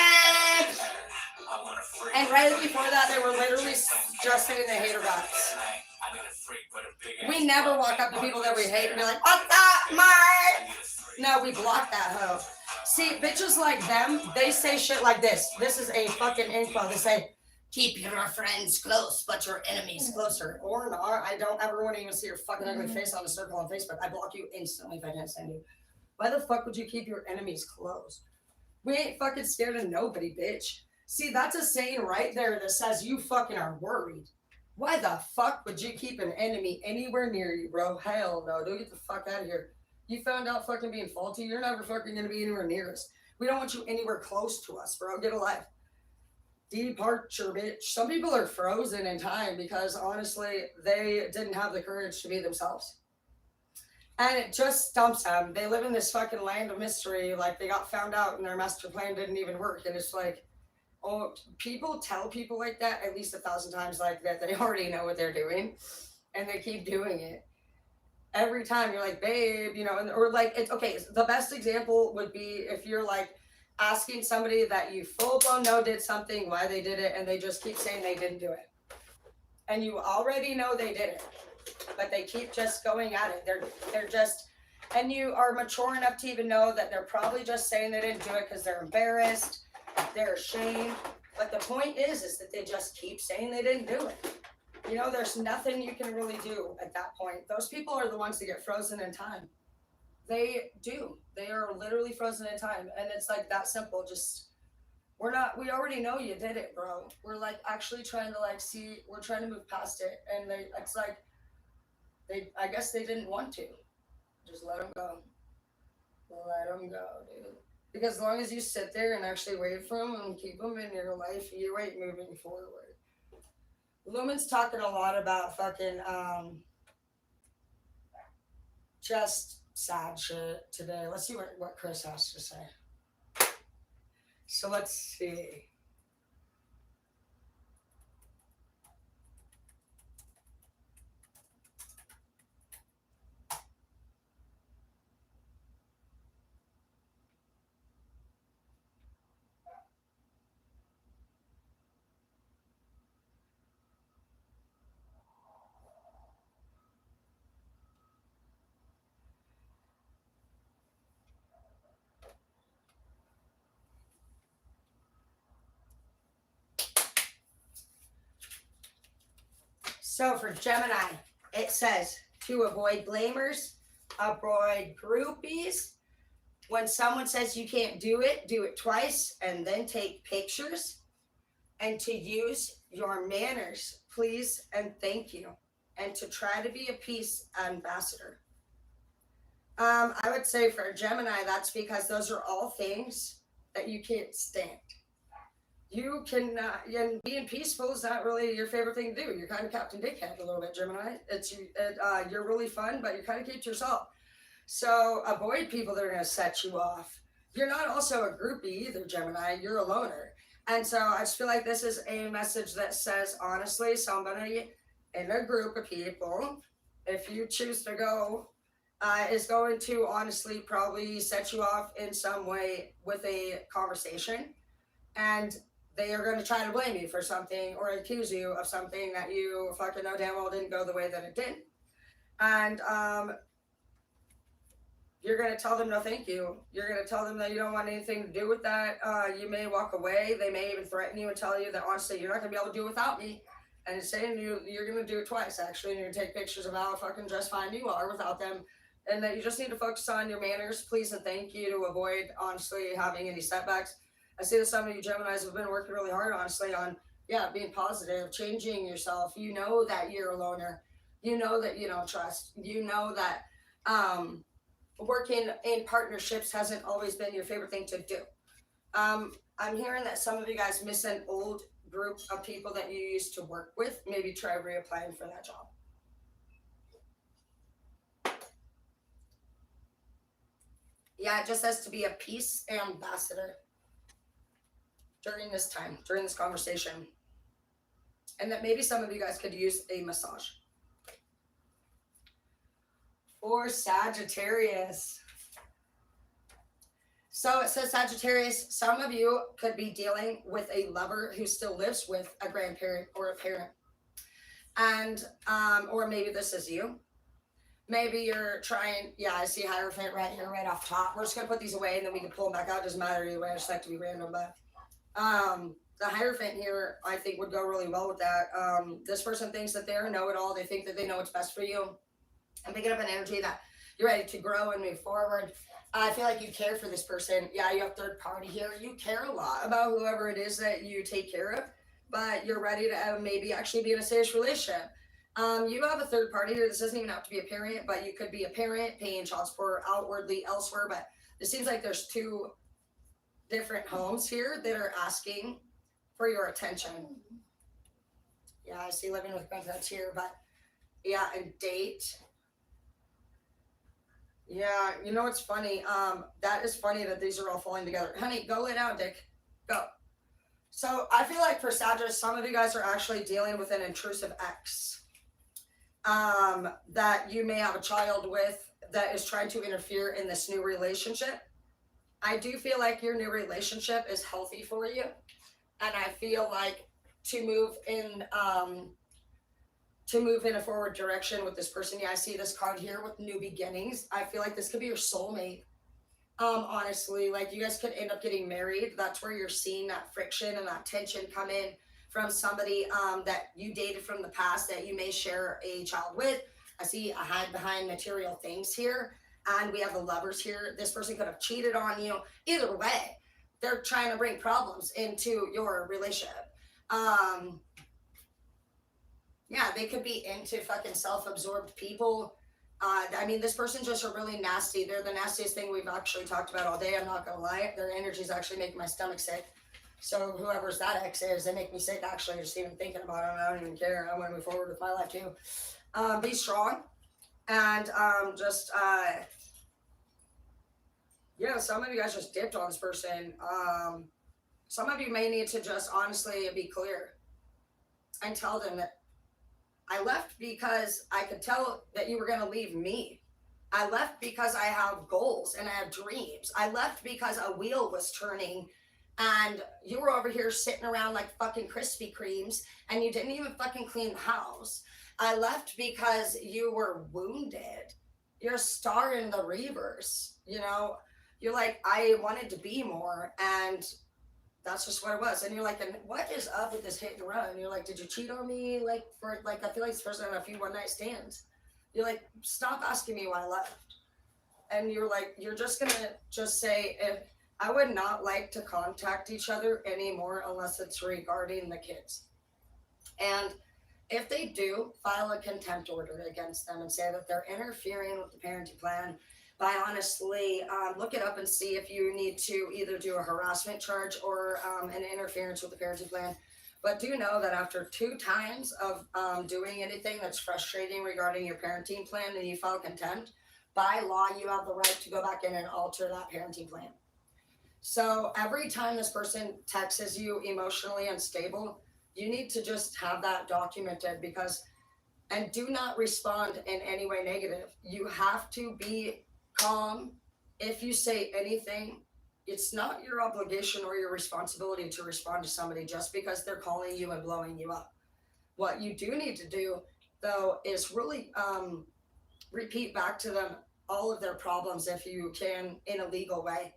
And right before that, they were literally just saying they hate her guys. We never walk up to people that we hate and be like, what's up, Mark? No, we block that hoe. See, bitches like them, they say shit like this. This is a fucking info. They say, keep your friends close, but your enemies closer. Or not. I don't ever want to even see your fucking ugly face on a circle on Facebook. I block you instantly if I can't stand you. Why the fuck would you keep your enemies close? We ain't fucking scared of nobody, bitch. See, that's a saying right there that says you fucking are worried. Why the fuck would you keep an enemy anywhere near you, bro? Hell no. Don't get the fuck out of here. You found out fucking being faulty. You're never fucking going to be anywhere near us. We don't want you anywhere close to us, bro. Get a life. Departure, bitch. Some people are frozen in time because, honestly, they didn't have the courage to be themselves. And it just stumps them. They live in this fucking land of mystery. Like, they got found out and their master plan didn't even work. And it's like, oh, people tell people like that at least 1,000 times like that they already know what they're doing. And they keep doing it. Every time you're like, babe, you know, and, or like, it's okay. The best example would be if you're like asking somebody that you full blown know did something, why they did it, and they just keep saying they didn't do it. And you already know they did it, but they keep just going at it. They're just, and you are mature enough to even know that they're probably just saying they didn't do it because they're embarrassed, they're ashamed. But the point is that they just keep saying they didn't do it. You know, there's nothing you can really do at that point. Those people are the ones that get frozen in time. They do. They are literally frozen in time. And it's like that simple. Just, we already know you did it, bro. We're like actually trying to like see, we're trying to move past it. And it's like, I guess they didn't want to. Just let them go. Let them go, dude. Because as long as you sit there and actually wait for them and keep them in your life, you ain't moving forward. Lumen's talking a lot about fucking just sad shit today. Let's see what Chris has to say. So let's see. So for Gemini, it says to avoid blamers, avoid groupies. When someone says you can't do it twice and then take pictures. And to use your manners, please and thank you. And to try to be a peace ambassador. I would say for Gemini, that's because those are all things that you can't stand. You can, and being peaceful is not really your favorite thing to do. You're kind of Captain Dickhead a little bit, Gemini. You're really fun, but you kind of keep to yourself. So avoid people that are going to set you off. You're not also a groupie either, Gemini. You're a loner. And so I just feel like this is a message that says, honestly, somebody in a group of people, if you choose to go, is going to honestly probably set you off in some way with a conversation. And they are going to try to blame you for something or accuse you of something that you fucking know damn well didn't go the way that it did. And you're going to tell them no thank you. You're going to tell them that you don't want anything to do with that. You may walk away. They may even threaten you and tell you that honestly you're not going to be able to do it without me. And it's saying you're going to do it twice actually. And you're going to take pictures of how fucking just fine you are without them. And that you just need to focus on your manners, please and thank you, to avoid honestly having any setbacks. I see that some of you Geminis have been working really hard honestly on being positive, changing yourself. You know that you're a loner. You know that you don't trust. You know that working in partnerships hasn't always been your favorite thing to do. I'm hearing that some of you guys miss an old group of people that you used to work with. Maybe try reapplying for that job. Yeah, it just says to be a peace ambassador during this time, during this conversation. And that maybe some of you guys could use a massage. For Sagittarius. So it says Sagittarius, some of you could be dealing with a lover who still lives with a grandparent or a parent. And, or maybe this is you. Maybe you're trying, I see Hierophant right here, right off top. We're just going to put these away and then we can pull them back out. Doesn't matter either way. I just like to be random. But the Hierophant here, I think, would go really well with that. This person thinks that they're a know-it-all. They think that they know what's best for you. I'm picking up an energy that you're ready to grow and move forward. I feel like you care for this person. Yeah, you have third party here. You care a lot about whoever it is that you take care of. But you're ready to maybe actually be in a serious relationship. You have a third party here. This doesn't even have to be a parent, but you could be a parent paying child support outwardly elsewhere. But it seems like there's two different homes here that are asking for your attention. Yeah, I see living with grandparents here, but and date. Yeah, you know what's funny? That is funny that these are all falling together. Honey, go lay down, Dick. Go. So I feel like for Sagittarius, some of you guys are actually dealing with an intrusive ex. That you may have a child with that is trying to interfere in this new relationship. I do feel like your new relationship is healthy for you. And I feel like to move in a forward direction with this person. Yeah, I see this card here with new beginnings. I feel like this could be your soulmate. Honestly, like you guys could end up getting married. That's where you're seeing that friction and that tension come in from somebody that you dated from the past that you may share a child with. I see a hide behind material things here. And we have the lovers here. This person could have cheated on you. Either way, they're trying to bring problems into your relationship. They could be into fucking self-absorbed people. I mean, this person's just a really nasty. They're the nastiest thing we've actually talked about all day. I'm not going to lie. Their energy is actually making my stomach sick. So whoever's that ex is, they make me sick actually just even thinking about it. I don't even care. I want to move forward with my life too. Be strong. And some of you guys just dipped on this person. Some of you may need to just honestly be clear and tell them that I left because I could tell that you were going to leave me. I left because I have goals and I have dreams. I left because a wheel was turning and you were over here sitting around like fucking Krispy Kremes and you didn't even fucking clean the house. I left because you were wounded. You're a star in the reverse, you know? You're like, I wanted to be more and That's just what it was. And you're like, and what is up with this hit and run? And you're like, did you cheat on me? Like, for like, I feel like it's first time a few one night stands. You're like, stop asking me why I left. And you're like, you're just gonna just say, if I would not like to contact each other anymore unless it's regarding the kids. And if they do, file a contempt order against them and say that they're interfering with the parenting plan. By honestly, look it up and see if you need to either do a harassment charge or an interference with the parenting plan. But do know that after 2 times of doing anything that's frustrating regarding your parenting plan and you file contempt, by law, you have the right to go back in and alter that parenting plan. So every time this person texts you emotionally unstable, you need to just have that documented because, and do not respond in any way negative. You have to be calm. If you say anything, it's not your obligation or your responsibility to respond to somebody just because they're calling you and blowing you up. What you do need to do, though, is really repeat back to them all of their problems if you can in a legal way.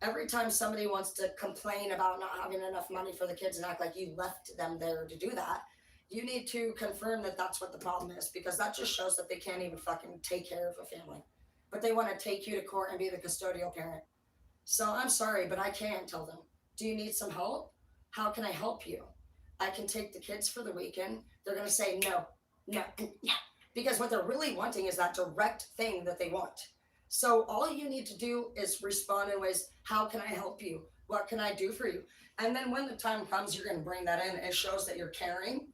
Every time somebody wants to complain about not having enough money for the kids and act like you left them there to do that, you need to confirm that that's what the problem is, because that just shows that they can't even fucking take care of a family. But they want to take you to court and be the custodial parent. So I'm sorry, but I can't tell them. Do you need some help? How can I help you? I can take the kids for the weekend. They're going to say no, no, no. Because what they're really wanting is that direct thing that they want. So all you need to do is respond in ways, how can I help you? What can I do for you? And then when the time comes, you're going to bring that in. It shows that you're caring,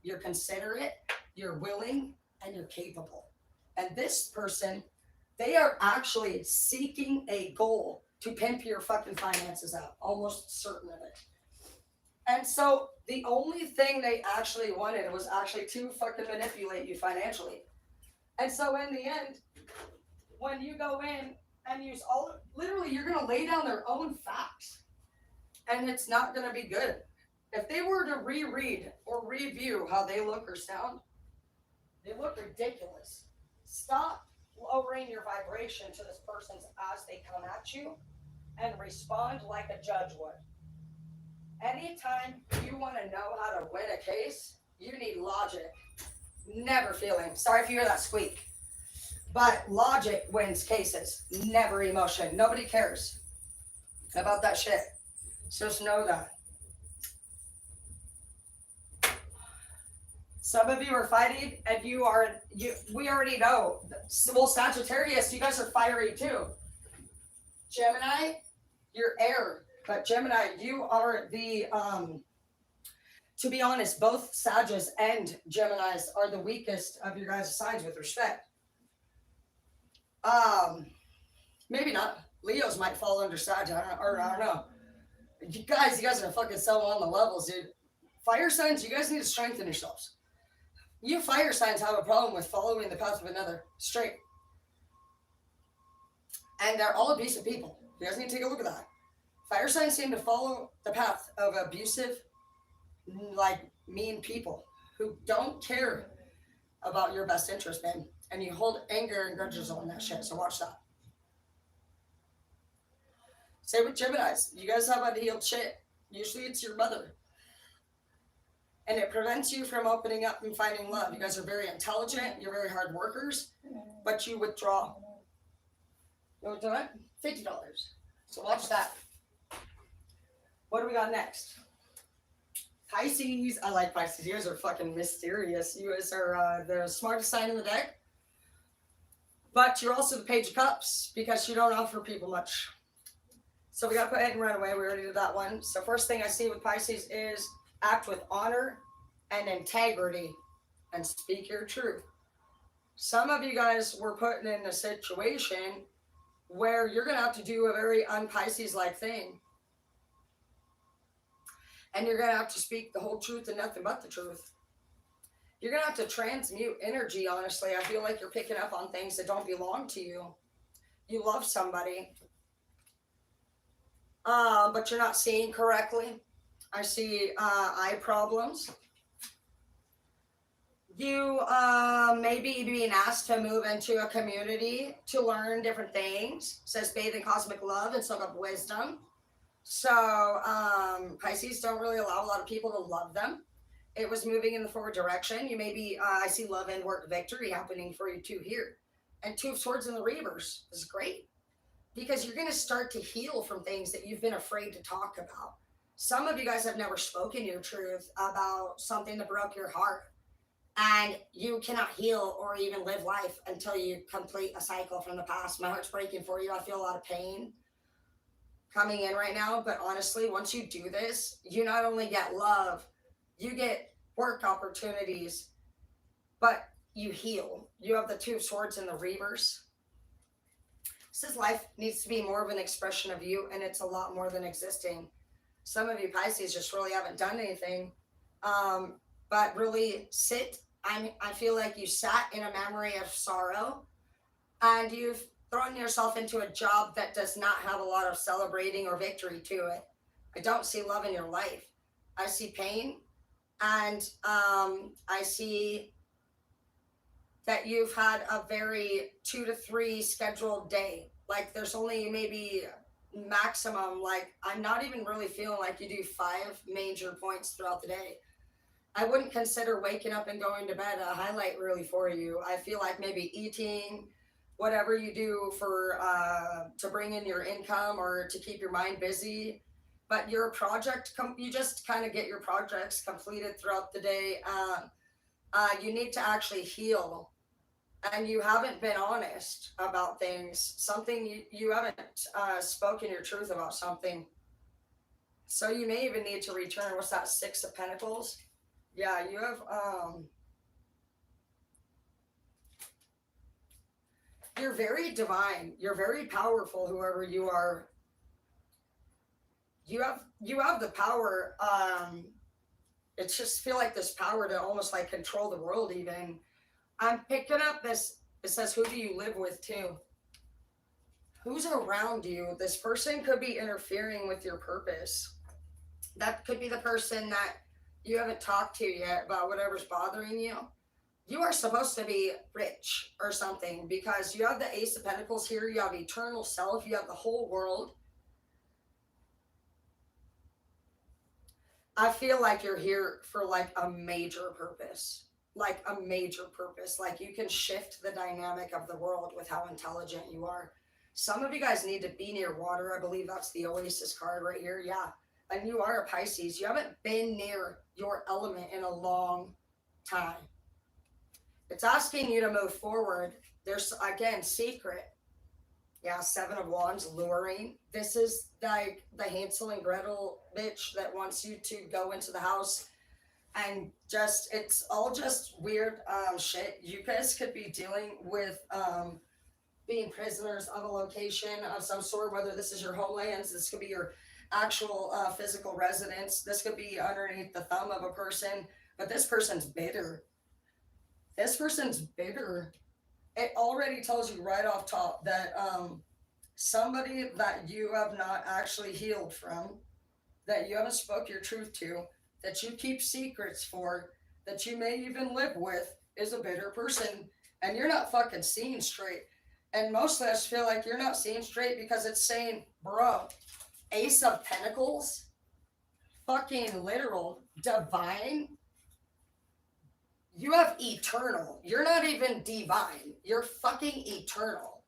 you're considerate, you're willing, and you're capable. And this person, they are actually seeking a goal to pimp your fucking finances out. Almost certain of it. And so the only thing they actually wanted was actually to fucking manipulate you financially. And so in the end, when you go in and use literally, you're going to lay down their own facts. And it's not going to be good. If they were to reread or review how they look or sound, they look ridiculous. Stop lowering your vibration to this person's as they come at you and respond like a judge would. Anytime you want to know how to win a case, you need logic. Never feeling. Sorry if you hear that squeak. But logic wins cases, never emotion. Nobody cares about that shit. So just know that. Some of you are fighting, and we already know. Well, Sagittarius, you guys are fiery too. Gemini, you're air. But Gemini, you are the, to be honest, both Sagittarius and Geminis are the weakest of your guys' signs with respect. Maybe not. Leos might fall under Sagittarius, I don't know. You guys are fucking so on the levels, dude. Fire signs, you guys need to strengthen yourselves. You fire signs have a problem with following the path of another straight. And they're all abusive people. You guys need to take a look at that. Fire signs seem to follow the path of abusive, like mean people who don't care about your best interest, man. And you hold anger and grudges on that shit. So watch that. Same with Geminis. You guys have unhealed shit. Usually it's your mother. And it prevents you from opening up and finding love. You guys are very intelligent. You're very hard workers. But you withdraw. You know what I'm doing? $50. So watch that. What do we got next? Pisces. I like Pisces. You guys are fucking mysterious. You guys are the smartest sign in the deck. But you're also the Page of Cups because you don't offer people much. So we got to put ahead and run away. We already did that one. So first thing I see with Pisces is act with honor and integrity and speak your truth. Some of you guys were put in a situation where you're going to have to do a very un-Pisces-like thing. And you're going to have to speak the whole truth and nothing but the truth. You're going to have to transmute energy, honestly. I feel like you're picking up on things that don't belong to you. You love somebody. But you're not seeing correctly. I see eye problems. You may be being asked to move into a community to learn different things. It says bathe in cosmic love and soak up wisdom. So Pisces don't really allow a lot of people to love them. It was moving in the forward direction. You maybe I see love and work victory happening for you too here, and Two of Swords in the reverse is great because you're going to start to heal from things that you've been afraid to talk about. Some of you guys have never spoken your truth about something that broke your heart, and you cannot heal or even live life until you complete a cycle from the past. My heart's breaking for you. I feel a lot of pain coming in right now, but honestly, once you do this, you not only get love, you get work opportunities, but you heal. You have the Two of Swords in the reverse. Says life needs to be more of an expression of you, and it's a lot more than existing. Some of you Pisces just really haven't done anything, but really sit. I feel like you sat in a memory of sorrow, and you've thrown yourself into a job that does not have a lot of celebrating or victory to it. I don't see love in your life. I see pain, and I see that you've had a very 2 to 3 scheduled day. Like there's only maybe maximum, like I'm not even really feeling like you do 5 major points throughout the day. I wouldn't consider waking up and going to bed a highlight really for you. I feel like maybe eating, whatever you do for to bring in your income or to keep your mind busy. But your project, you just kind of get your projects completed throughout the day. You need to actually heal, and you haven't been honest about things. Something you haven't spoken your truth about something. So you may even need to return. What's that? 6 of Pentacles. Yeah, you have you're very divine. You're very powerful, whoever you are. You have the power. It's just feel like this power to almost like control the world even. I'm picking up this. It says, who do you live with too? Who's around you? This person could be interfering with your purpose. That could be the person that you haven't talked to yet about whatever's bothering you. You are supposed to be rich or something because you have the Ace of Pentacles here. You have eternal self. You have the whole world. I feel like you're here for like a major purpose. Like a major purpose. Like you can shift the dynamic of the world with how intelligent you are. Some of you guys need to be near water. I believe that's the Oasis card right here. Yeah. And you are a Pisces. You haven't been near your element in a long time. It's asking you to move forward. There's, again, secret. Yeah, 7 of Wands, luring. This is like the Hansel and Gretel bitch that wants you to go into the house and just, it's all just weird shit. You guys could be dealing with being prisoners of a location of some sort, whether this is your homelands, this could be your actual physical residence, this could be underneath the thumb of a person, but this person's bitter. This person's bitter. It already tells you right off top that somebody that you have not actually healed from, that you haven't spoke your truth to, that you keep secrets for, that you may even live with, is a bitter person, and you're not fucking seeing straight. And most of us feel like you're not seeing straight because it's saying, bro, Ace of Pentacles, fucking literal, divine. You have eternal. You're not even divine. You're fucking eternal.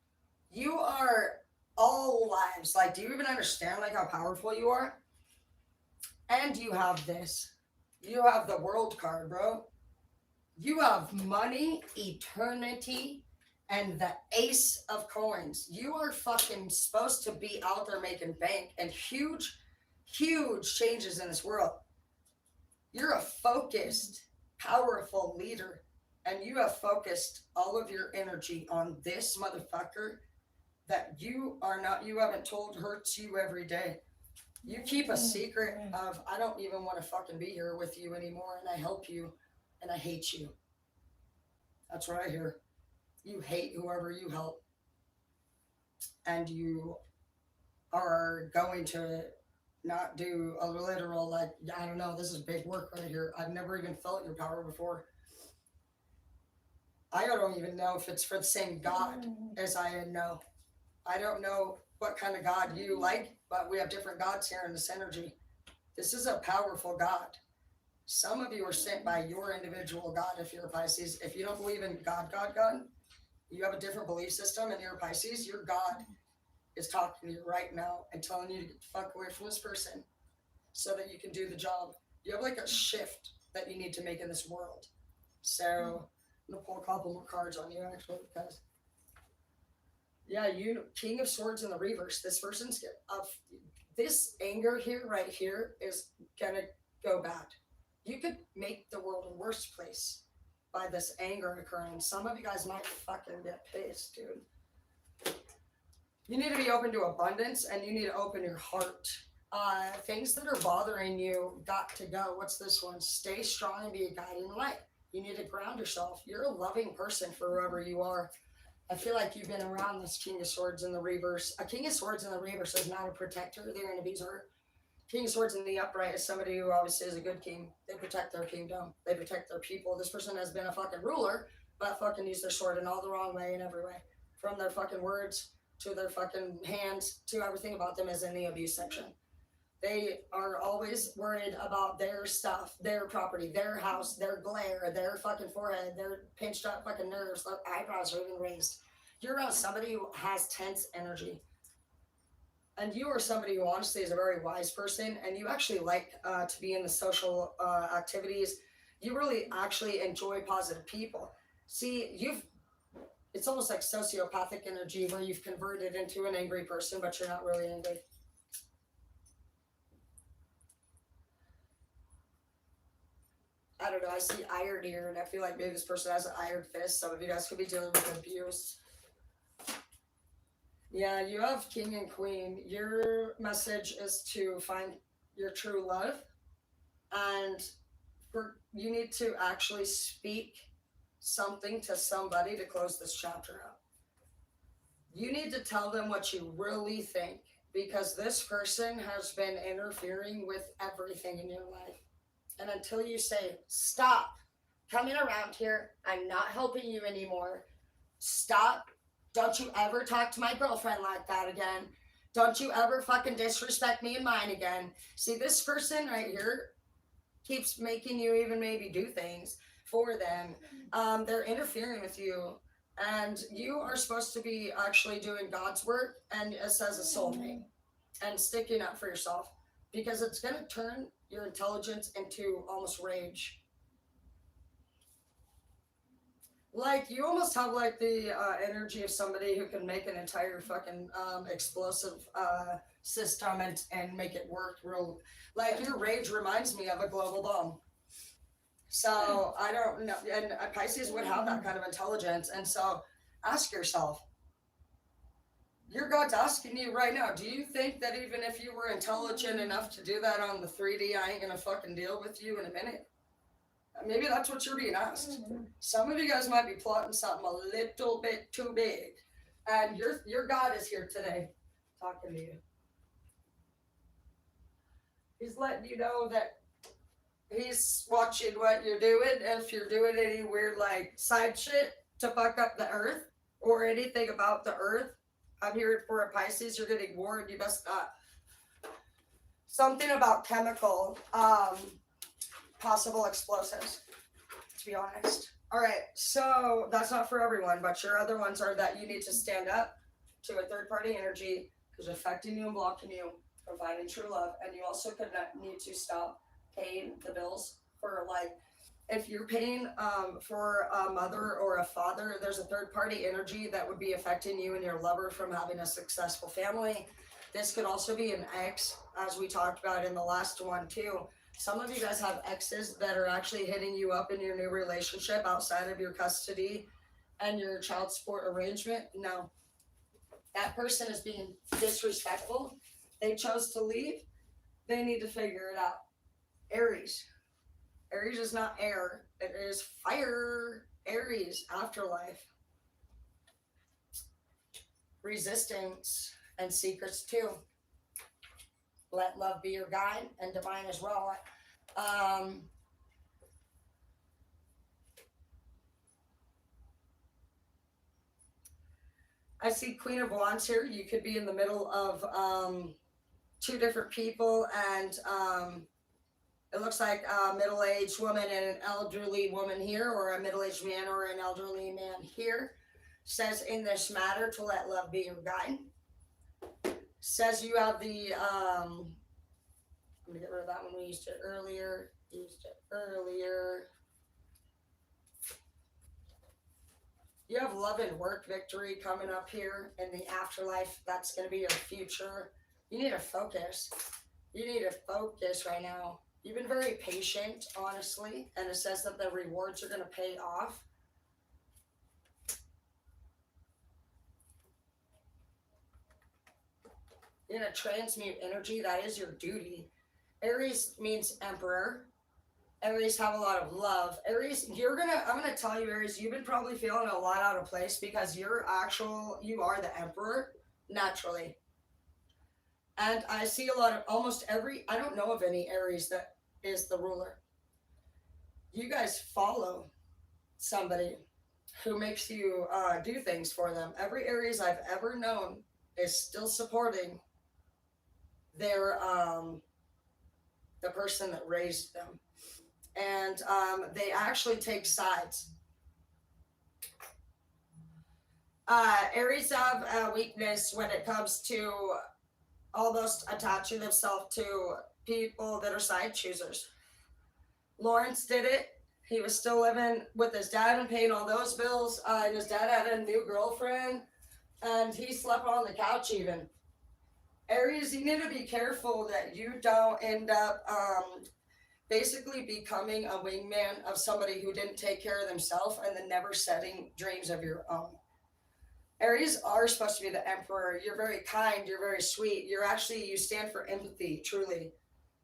You are all lives. Like, do you even understand like how powerful you are? And you have this. You have the World card, bro. You have money, eternity, and the Ace of Coins. You are fucking supposed to be out there making bank and huge, huge changes in this world. You're a focused, powerful leader, and you have focused all of your energy on this motherfucker that you are not, you haven't told hurts you every day. You keep a secret of, I don't even want to fucking be here with you anymore, and I help you, and I hate you. That's what I hear. You hate whoever you help, and you are going to not do a literal, like, I don't know, this is big work right here. I've never even felt your power before. I don't even know if it's for the same God as I know. I don't know what kind of God you like, but we have different gods here in this energy. This is a powerful God. Some of you are sent by your individual God if you're a Pisces. If you don't believe in God, you have a different belief system and you're a Pisces, your God is talking to you right now and telling you to get the fuck away from this person so that you can do the job. You have like a shift that you need to make in this world. So I'm gonna pull a couple more cards on you actually because yeah, you King of Swords in the reverse. This person's this anger here, right here, is gonna go bad. You could make the world a worse place by this anger occurring. Some of you guys might fucking get pissed, dude. You need to be open to abundance and you need to open your heart. Things that are bothering you got to go. What's this one? Stay strong and be a guiding light. You need to ground yourself. You're a loving person for whoever you are. I feel like you've been around this King of Swords in the reverse. A King of Swords in the reverse is not a protector. Their enemies are. King of Swords in the upright is somebody who obviously is a good king. They protect their kingdom. They protect their people. This person has been a fucking ruler, but fucking used their sword in all the wrong way in every way. From their fucking words to their fucking hands to everything about them is in the abuse section. They are always worried about their stuff, their property, their house, their glare, their fucking forehead, their pinched up fucking nerves, their eyebrows are even raised. You're around somebody who has tense energy. And you are somebody who honestly is a very wise person and you actually like to be in the social activities. You really actually enjoy positive people. See, it's almost like sociopathic energy where you've converted into an angry person, but you're not really angry. I don't know, I see iron here, and I feel like maybe this person has an iron fist. Some of you guys could be dealing with abuse. Yeah, you have King and Queen. Your message is to find your true love, and you need to actually speak something to somebody to close this chapter out. You need to tell them what you really think, because this person has been interfering with everything in your life. And until you say, stop coming around here, I'm not helping you anymore. Stop. Don't you ever talk to my girlfriend like that again. Don't you ever fucking disrespect me and mine again. See, this person right here keeps making you even maybe do things for them. They're interfering with you. And you are supposed to be actually doing God's work and it says a soulmate and sticking up for yourself, because it's going to turn your intelligence into almost rage. Like, you almost have like the energy of somebody who can make an entire fucking explosive system and make it work real. Like, your rage reminds me of a global bomb. So I don't know, and Pisces would have that kind of intelligence. And so ask yourself, your God's asking you right now, do you think that even if you were intelligent enough to do that on the 3D, I ain't gonna fucking deal with you in a minute? Maybe that's what you're being asked. Some of you guys might be plotting something a little bit too big. And your God is here today talking to you. He's letting you know that he's watching what you're doing. And if you're doing any weird like side shit to fuck up the earth or anything about the earth, I'm hearing for a Pisces, you're getting warned, you best not. Something about chemical, possible explosives, to be honest. All right, so that's not for everyone, but your other ones are that you need to stand up to a third-party energy because it's affecting you and blocking you from finding true love. And you also could need to stop paying the bills for, like, if you're paying for a mother or a father, there's a third-party energy that would be affecting you and your lover from having a successful family. This could also be an ex, as we talked about in the last one too. Some of you guys have exes that are actually hitting you up in your new relationship outside of your custody and your child support arrangement. No, that person is being disrespectful. They chose to leave. They need to figure it out. Aries. Aries is not air. It is fire. Aries, afterlife. Resistance and secrets too. Let love be your guide and divine as well. I see Queen of Wands here. You could be in the middle of two different people, and it looks like a middle-aged woman and an elderly woman here, or a middle-aged man or an elderly man here. Says in this matter to let love be your guide. Says you have the I'm gonna get rid of that one. We used it earlier. You have love and work victory coming up here in the afterlife. That's going to be your future. You need to focus. You need to focus right now. You've been very patient, honestly, and it says that the rewards are going to pay off. You're going to transmute energy. That is your duty. Aries means emperor. Aries have a lot of love. Aries, I'm gonna tell you, Aries, you've been probably feeling a lot out of place because you are the emperor naturally. And I see a lot of I don't know of any Aries that is the ruler. You guys follow somebody who makes you do things for them. Every Aries I've ever known is still supporting their the person that raised them. And they actually take sides. Aries have a weakness when it comes to almost attaching themselves to people that are side choosers. Lawrence did it. He was still living with his dad and paying all those bills. And his dad had a new girlfriend, and he slept on the couch even. Aries, you need to be careful that you don't end up basically becoming a wingman of somebody who didn't take care of themselves and then never setting dreams of your own. Aries are supposed to be the emperor. You're very kind. You're very sweet. You stand for empathy, truly.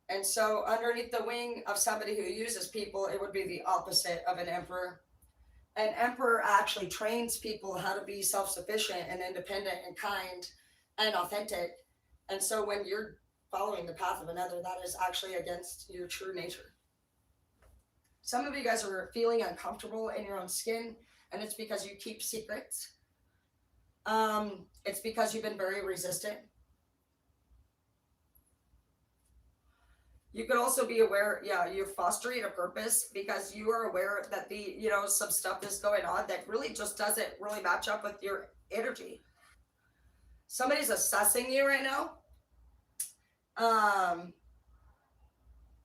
And so underneath the wing of somebody who uses people, it would be the opposite of an emperor. An emperor actually trains people how to be self-sufficient and independent and kind and authentic. And so when you're following the path of another, that is actually against your true nature. Some of you guys are feeling uncomfortable in your own skin, and it's because you keep secrets. It's because you've been very resistant. You could also be aware, you're fostering a purpose because you are aware that some stuff is going on that really just doesn't really match up with your energy. Somebody's assessing you right now.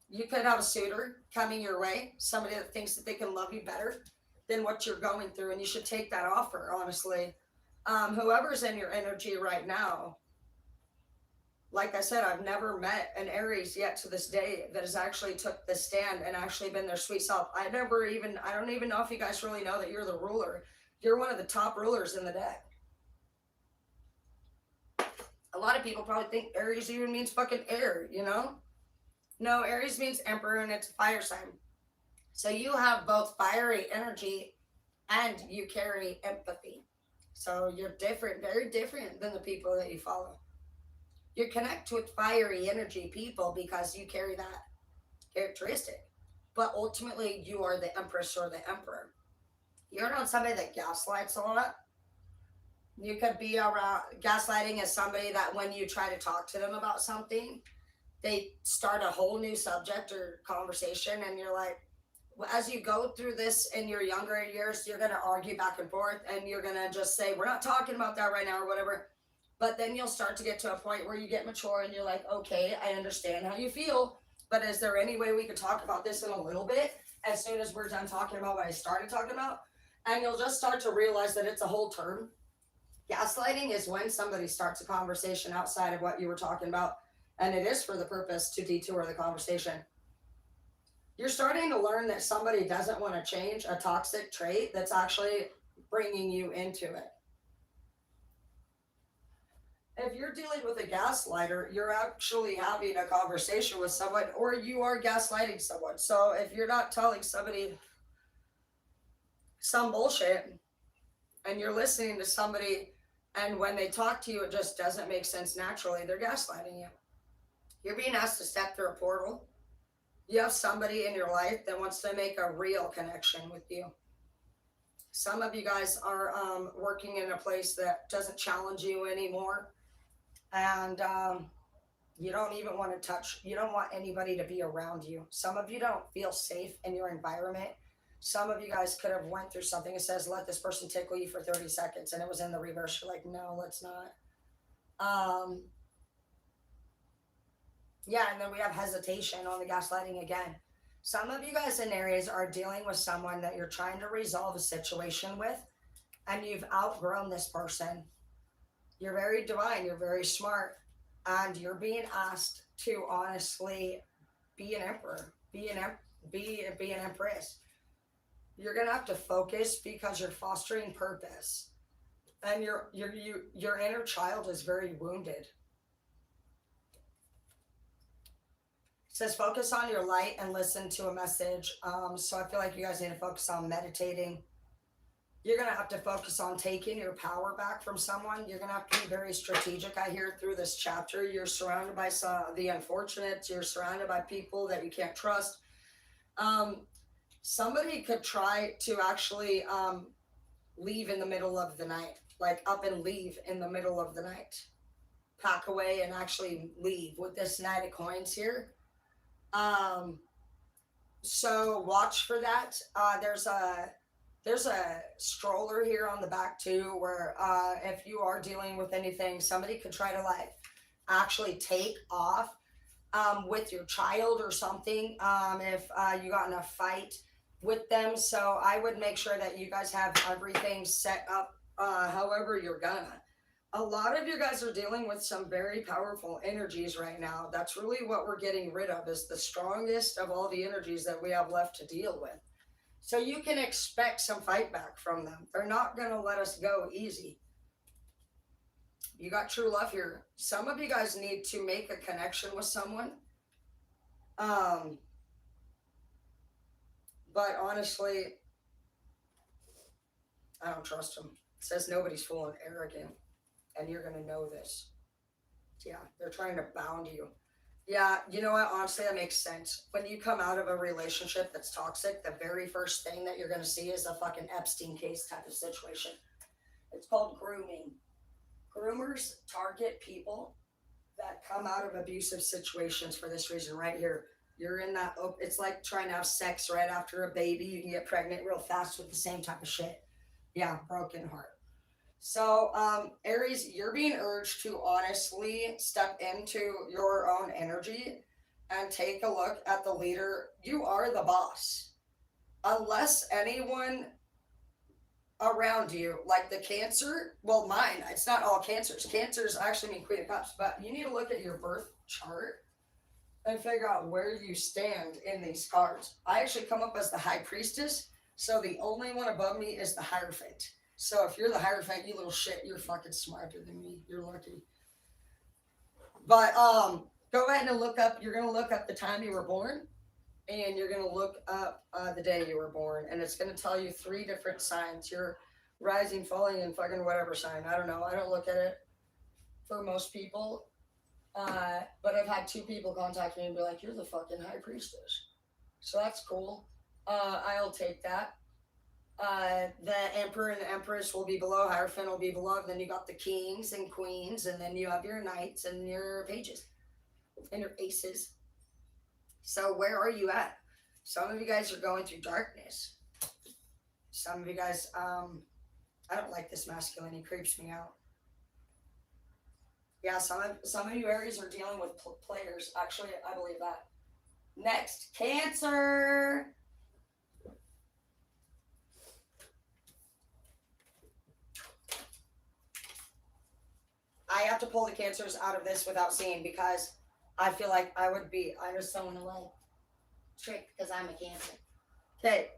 You could have a suitor coming your way, somebody that thinks that they can love you better than what you're going through, and you should take that offer, honestly. Whoever's in your energy right now, like I said, I've never met an Aries yet to this day that has actually took the stand and actually been their sweet self. I don't even know if you guys really know that you're the ruler. You're one of the top rulers in the deck. A lot of people probably think Aries even means fucking air, No, Aries means emperor, and it's a fire sign. So you have both fiery energy and you carry empathy. So you're different, very different than the people that you follow. You connect with fiery energy people because you carry that characteristic. But ultimately, you are the empress or the emperor. You're not somebody that gaslights a lot. You could be around, gaslighting as somebody that when you try to talk to them about something, they start a whole new subject or conversation, and you're like, as you go through this in your younger years, you're going to argue back and forth, and you're going to just say, we're not talking about that right now or whatever. But then you'll start to get to a point where you get mature and you're like, okay, I understand how you feel, but is there any way we could talk about this in a little bit as soon as we're done talking about what I started talking about? And you'll just start to realize that it's a whole term. Gaslighting is when somebody starts a conversation outside of what you were talking about, and it is for the purpose to detour the conversation. You're starting to learn that somebody doesn't want to change a toxic trait that's actually bringing you into it. If you're dealing with a gaslighter, you're actually having a conversation with someone, or you are gaslighting someone. So if you're not telling somebody some bullshit and you're listening to somebody, and when they talk to you, it just doesn't make sense naturally, they're gaslighting you. You're being asked to step through a portal. You have somebody in your life that wants to make a real connection with you. Some of you guys are working in a place that doesn't challenge you anymore. And You don't even want to touch, you don't want anybody to be around you. Some of you don't feel safe in your environment. Some of you guys could have went through something that says, let this person tickle you for 30 seconds. And it was in the reverse. You're like, no, let's not. Yeah, and then we have hesitation on the gaslighting again. Some of you guys in areas are dealing with someone that you're trying to resolve a situation with, and you've outgrown this person. You're very divine, you're very smart, and you're being asked to honestly be an emperor, be an empress. You're gonna have to focus because you're fostering purpose, and your inner child is very wounded. It says focus on your light and listen to a message. So I feel like you guys need to focus on meditating. You're going to have to focus on taking your power back from someone. You're going to have to be very strategic. I hear through this chapter, you're surrounded by the unfortunates. You're surrounded by people that you can't trust. Somebody could try to actually leave in the middle of the night, like up and leave in the middle of the night. Pack away and actually leave with this Knight of Coins here. So watch for that. There's a stroller here on the back too, where if you are dealing with anything, somebody could try to like actually take off with your child or something if you got in a fight with them. So I would make sure that you guys have everything set up however you're gonna. A lot of you guys are dealing with some very powerful energies right now. That's really what we're getting rid of, is the strongest of all the energies that we have left to deal with. So you can expect some fight back from them. They're not going to let us go easy. You got true love here. Some of you guys need to make a connection with someone. But honestly, I don't trust them. It says nobody's full and arrogant. And you're going to know this. Yeah, they're trying to bound you. Yeah, you know what? Honestly, that makes sense. When you come out of a relationship that's toxic, the very first thing that you're going to see is a fucking Epstein case type of situation. It's called grooming. Groomers target people that come out of abusive situations for this reason right here. You're in that, it's like trying to have sex right after a baby. You can get pregnant real fast with the same type of shit. Yeah, broken heart. So, Aries, you're being urged to honestly step into your own energy and take a look at the leader. You are the boss. Unless anyone around you, like the Cancer, well, mine, it's not all Cancers. Cancers actually mean Queen of Cups, but you need to look at your birth chart and figure out where you stand in these cards. I actually come up as the High Priestess, so the only one above me is the Hierophant. So if you're the Hierophant, you little shit, you're fucking smarter than me. You're lucky. But go ahead and look up, you're going to look up the time you were born, and you're going to look up the day you were born, and it's going to tell you 3 different signs. Your rising, falling, and fucking whatever sign. I don't know. I don't look at it for most people. But I've had 2 people contact me and be like, you're the fucking High Priestess. So that's cool. I'll take that. The Emperor and the Empress will be below, Hierophant will be below, and then you got the Kings and Queens, and then you have your Knights and your Pages and your Aces. So where are you at? Some of you guys are going through darkness. Some of you guys, I don't like this masculine, he creeps me out. Yeah, some of you Aries are dealing with players. Actually, I believe that. Next, Cancer. I have to pull the Cancers out of this without seeing, because I feel like I was thrown away. Trick, because I'm a Cancer. Okay.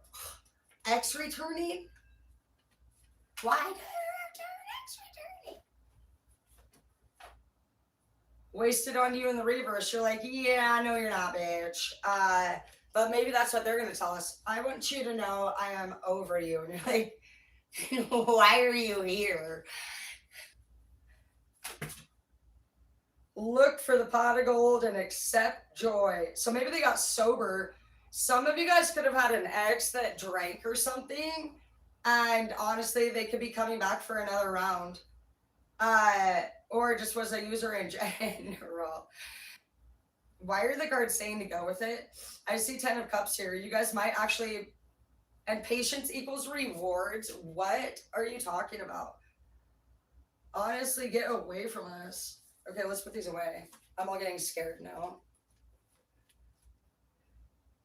X returning? Why do you return X returning? Wasted on you in the reverse. You're like, yeah, no, you're not, bitch. But maybe that's what they're going to tell us. I want you to know I am over you. And you're like, why are you here? Look for the pot of gold and accept joy. So maybe they got sober. Some of you guys could have had an ex that drank or something, and honestly, they could be coming back for another round. Or it just was a user in general. Why are the cards saying to go with it? I see 10 of Cups here. You guys might actually, and patience equals rewards. What are you talking about? Honestly, get away from us. Okay, let's put these away. I'm all getting scared now.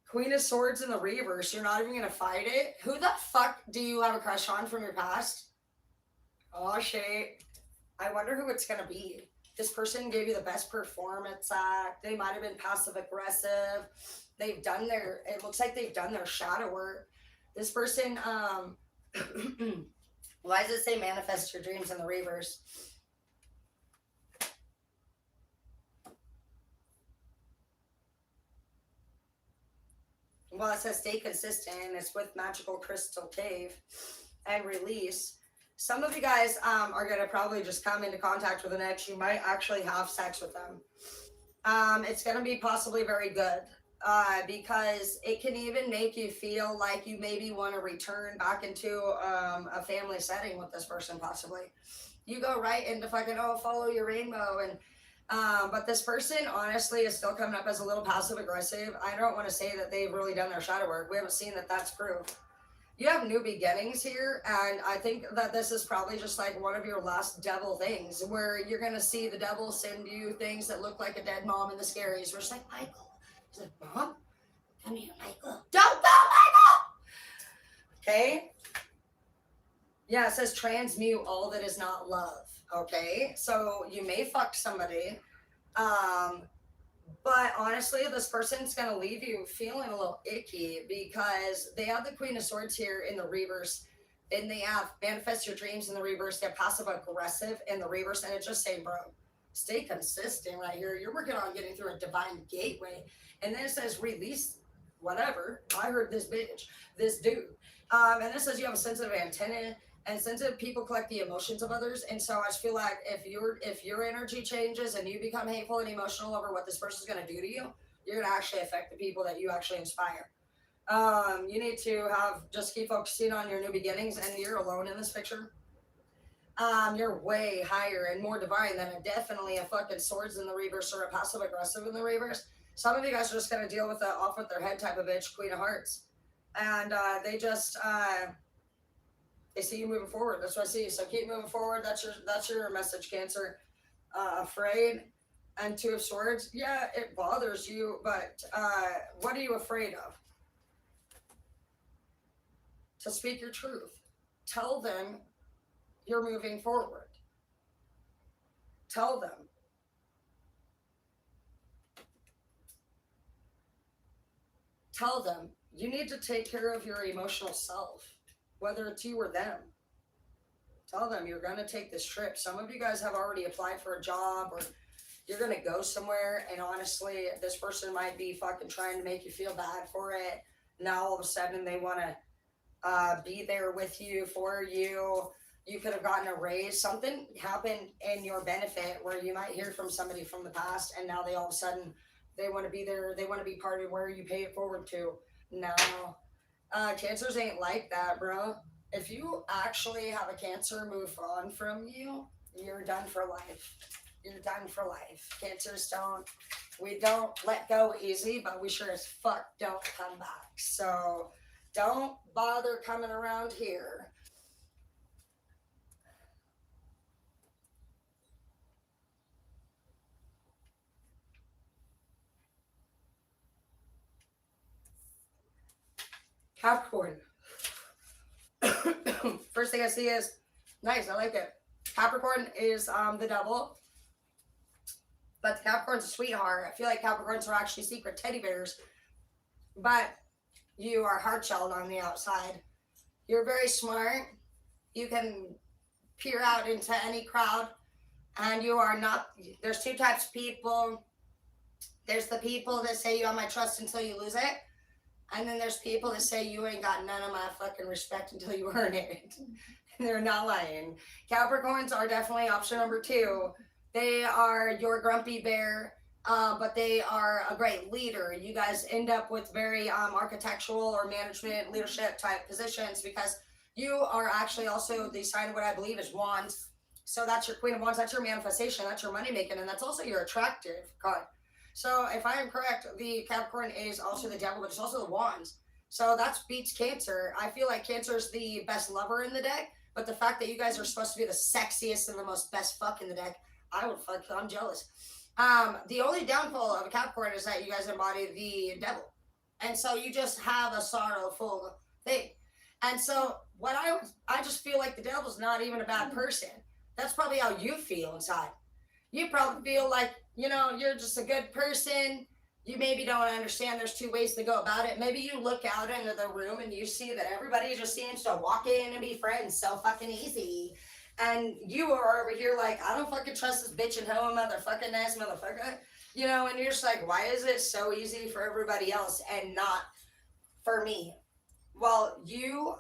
Queen of Swords in the reverse. You're not even going to fight it? Who the fuck do you have a crush on from your past? Oh, shit. I wonder who it's going to be. This person gave you the best performance act. They might have been passive aggressive. They've done their, it looks like they've done their shadow work. This person, why does it say manifest your dreams in the reverse? Well, it says stay consistent. It's with Magical Crystal Cave and release. Some of you guys are going to probably just come into contact with an ex. You might actually have sex with them. It's going to be possibly very good because it can even make you feel like you maybe want to return back into a family setting with this person possibly. You go right into fucking, oh, follow your rainbow. And but this person honestly is still coming up as a little passive aggressive. I don't want to say that they've really done their shadow work. We haven't seen that that's proof. You have new beginnings here, and I think that this is probably just like one of your last devil things where you're going to see the devil send you things that look like a dead mom in the scaries. We're just like, Michael. He's like, Mom, come here, Michael. Don't go, Michael! Okay? Yeah, it says transmute all that is not love. Okay? So you may fuck somebody, but honestly, this person's going to leave you feeling a little icky because they have the Queen of Swords here in the reverse, and they have manifest your dreams in the reverse. They're passive aggressive in the reverse, and it's just saying, bro, stay consistent right here. You're working on getting through a divine gateway. And then it says release whatever. I heard this bitch, this dude. And it says you have a sensitive antenna, and sensitive people collect the emotions of others. And so I just feel like if your energy changes and you become hateful and emotional over what this person's going to do to you, you're going to actually affect the people that you actually inspire. You need to just keep focusing on your new beginnings, and you're alone in this picture. You're way higher and more divine than definitely a fucking swords in the reverse or a passive aggressive in the reverse. Some of you guys are just going to deal with a off with their head type of bitch, Queen of Hearts. And they just, they see you moving forward. That's what I see. So keep moving forward. That's your message, Cancer. Afraid and Two of Swords. Yeah, it bothers you, but what are you afraid of? To speak your truth. Tell them you're moving forward. Tell them. Tell them you need to take care of your emotional self, whether it's you or them. Tell them you're going to take this trip. Some of you guys have already applied for a job, or you're going to go somewhere, and honestly, this person might be fucking trying to make you feel bad for it. Now all of a sudden they want to be there with you, for you. You could have gotten a raise. Something happened in your benefit where you might hear from somebody from the past, and now they all of a sudden, they want to be there. They want to be part of where you pay it forward to. No. Cancers ain't like that, bro. If you actually have a Cancer move on from you, you're done for life. You're done for life. Cancers we don't let go easy, but we sure as fuck don't come back. So don't bother coming around here. Capricorn. First thing I see is, nice, I like it. Capricorn is the devil. But the Capricorn's a sweetheart. I feel like Capricorns are actually secret teddy bears. But you are hard-shelled on the outside. You're very smart. You can peer out into any crowd. And you are not, there's two types of people. There's the people that say you have my trust until you lose it. And then there's people that say you ain't got none of my fucking respect until you earn it. And they're not lying. Capricorns are definitely option number 2. They are your grumpy bear, but they are a great leader. You guys end up with very architectural or management leadership type positions because you are actually also the sign of what I believe is Wands. So that's your Queen of Wands. That's your manifestation. That's your money making. And that's also your attractive card. So if I am correct, the Capricorn is also the devil, but it's also the wands. So that beats Cancer. I feel like Cancer is the best lover in the deck, but the fact that you guys are supposed to be the sexiest and the most best fuck in the deck, I'm jealous. The only downfall of a Capricorn is that you guys embody the devil. And so you just have a sorrowful thing. And so I just feel like the devil's not even a bad person. That's probably how you feel inside. You probably feel like, you're just a good person. You maybe don't understand there's two ways to go about it. Maybe you look out into the room and you see that everybody just seems to walk in and be friends so fucking easy. And you are over here like, I don't fucking trust this bitch and hoe motherfucking ass motherfucker. And you're just like, why is it so easy for everybody else and not for me? Well, you,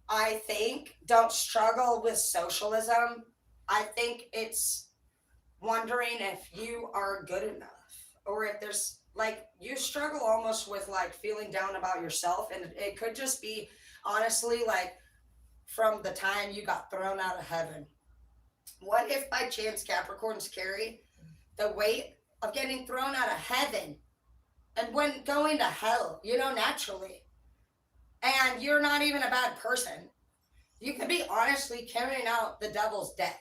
I think, don't struggle with socialism. I think it's wondering if you are good enough, or if there's like, you struggle almost with like feeling down about yourself, and it could just be honestly like from the time you got thrown out of heaven. What if by chance Capricorns carry the weight of getting thrown out of heaven and when going to hell, naturally, and you're not even a bad person? You could be honestly carrying out the devil's debt.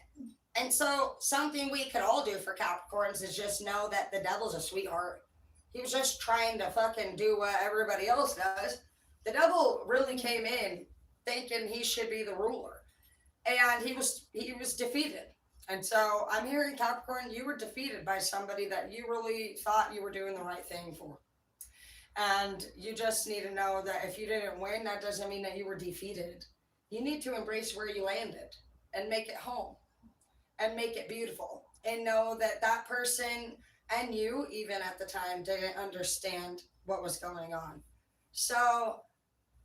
And so something we could all do for Capricorns is just know that the devil's a sweetheart. He was just trying to fucking do what everybody else does. The devil really came in thinking he should be the ruler. And he was defeated. And so I'm hearing, Capricorn, you were defeated by somebody that you really thought you were doing the right thing for. And you just need to know that if you didn't win, that doesn't mean that you were defeated. You need to embrace where you landed and make it home and make it beautiful, and know that that person and you, even at the time, didn't understand what was going on. So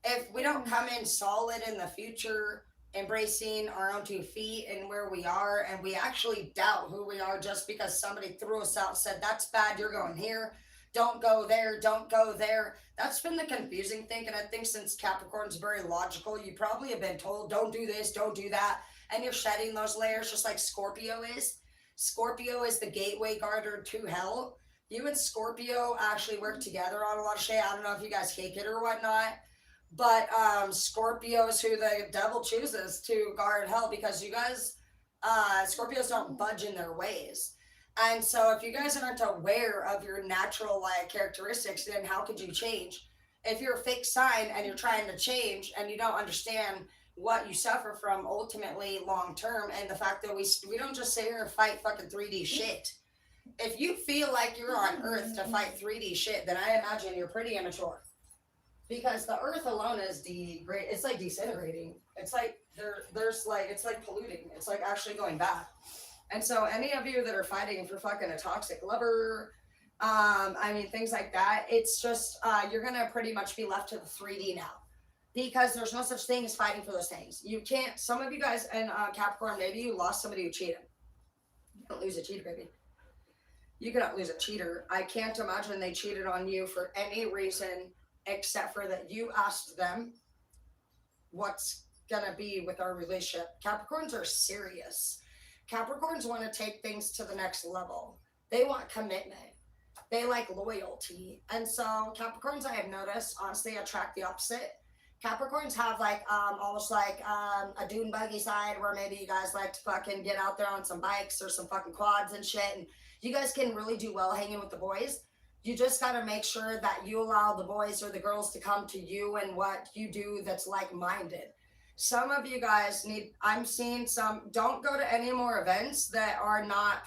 if we don't come in solid in the future, embracing our own 2 feet and where we are, and we actually doubt who we are just because somebody threw us out and said, that's bad, you're going here, don't go there, don't go there. That's been the confusing thing. And I think since Capricorn's very logical, you probably have been told, don't do this, don't do that. And you're shedding those layers just like Scorpio is. Scorpio is the gateway guarder to hell. You and Scorpio actually work together on a lot of shit. I don't know if you guys kick it or whatnot, but Scorpio is who the devil chooses to guard hell, because you guys, Scorpios don't budge in their ways. And so if you guys aren't aware of your natural characteristics, then how could you change? If you're a fixed sign and you're trying to change and you don't understand what you suffer from ultimately long term, and the fact that we don't just sit here and fight fucking 3D shit. If you feel like you're on Earth to fight 3D shit, then I imagine you're pretty immature. Because the Earth alone is it's like disintegrating. It's like it's like polluting. It's like actually going bad. And so any of you that are fighting for fucking a toxic lover, things like that, it's just, you're going to pretty much be left to the 3D now, because there's no such thing as fighting for those things. You can't, some of you guys in Capricorn, maybe you lost somebody who cheated. You don't lose a cheater, baby. You cannot lose a cheater. I can't imagine they cheated on you for any reason except for that you asked them what's going to be with our relationship. Capricorns are serious. Capricorns want to take things to the next level. They want commitment. They like loyalty. And so Capricorns, I have noticed, honestly, attract the opposite. Capricorns have almost like a dune buggy side where maybe you guys like to fucking get out there on some bikes or some fucking quads and shit. And you guys can really do well hanging with the boys. You just got to make sure that you allow the boys or the girls to come to you and what you do that's like-minded. Some of you guys I'm seeing don't go to any more events that are not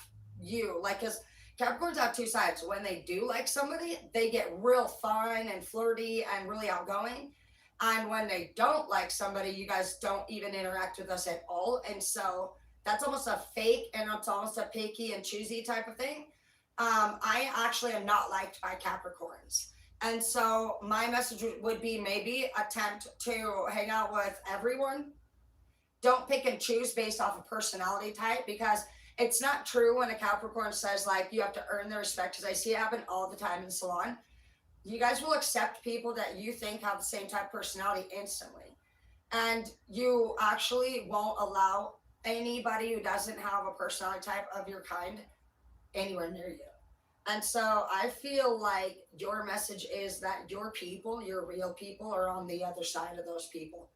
you. Because Capricorns have 2 sides. When they do like somebody, they get real fun and flirty and really outgoing. And when they don't like somebody, you guys don't even interact with us at all. And so that's almost a fake, and it's almost a picky and choosy type of thing. I actually am not liked by Capricorns. And so my message would be maybe attempt to hang out with everyone. Don't pick and choose based off of personality type, because it's not true when a Capricorn says you have to earn their respect, because I see it happen all the time in the salon. You guys will accept people that you think have the same type of personality instantly. And you actually won't allow anybody who doesn't have a personality type of your kind anywhere near you. And so I feel like your message is that your people, your real people, are on the other side of those people.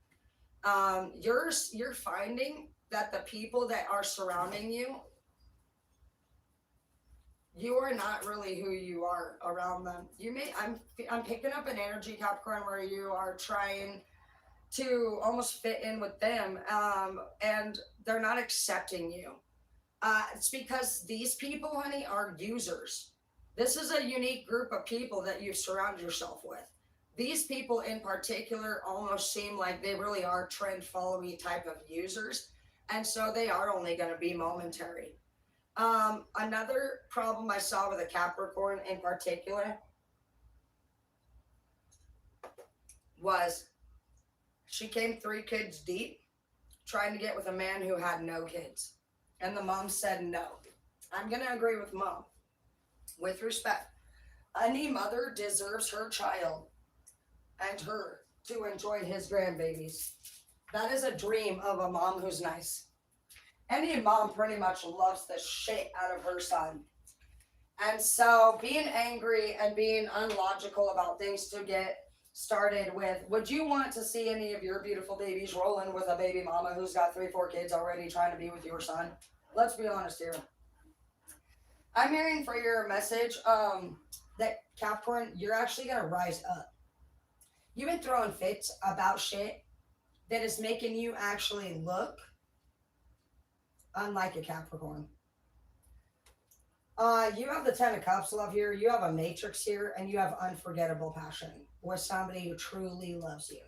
You're finding that the people that are surrounding you, you are not really who you are around them. I'm picking up an energy, Capricorn, where you are trying to almost fit in with them, and they're not accepting you. It's because these people, honey, are users. This is a unique group of people that you've surrounded yourself with. These people in particular almost seem like they really are trend following type of users. And so they are only going to be momentary. Another problem I saw with a Capricorn in particular was she came 3 kids deep trying to get with a man who had no kids. And the mom said no. I'm going to agree with mom. With respect, any mother deserves her child and her to enjoy his grandbabies. That is a dream of a mom who's nice. Any mom pretty much loves the shit out of her son. And so being angry and being unlogical about things to get started with, would you want to see any of your beautiful babies rolling with a baby mama who's got 3-4 kids already trying to be with your son? Let's be honest here. I'm hearing for your message that Capricorn, you're actually going to rise up. You've been throwing fits about shit that is making you actually look unlike a Capricorn. You have the 10 of Cups, love, here. You have a Matrix here, and you have unforgettable passion with somebody who truly loves you.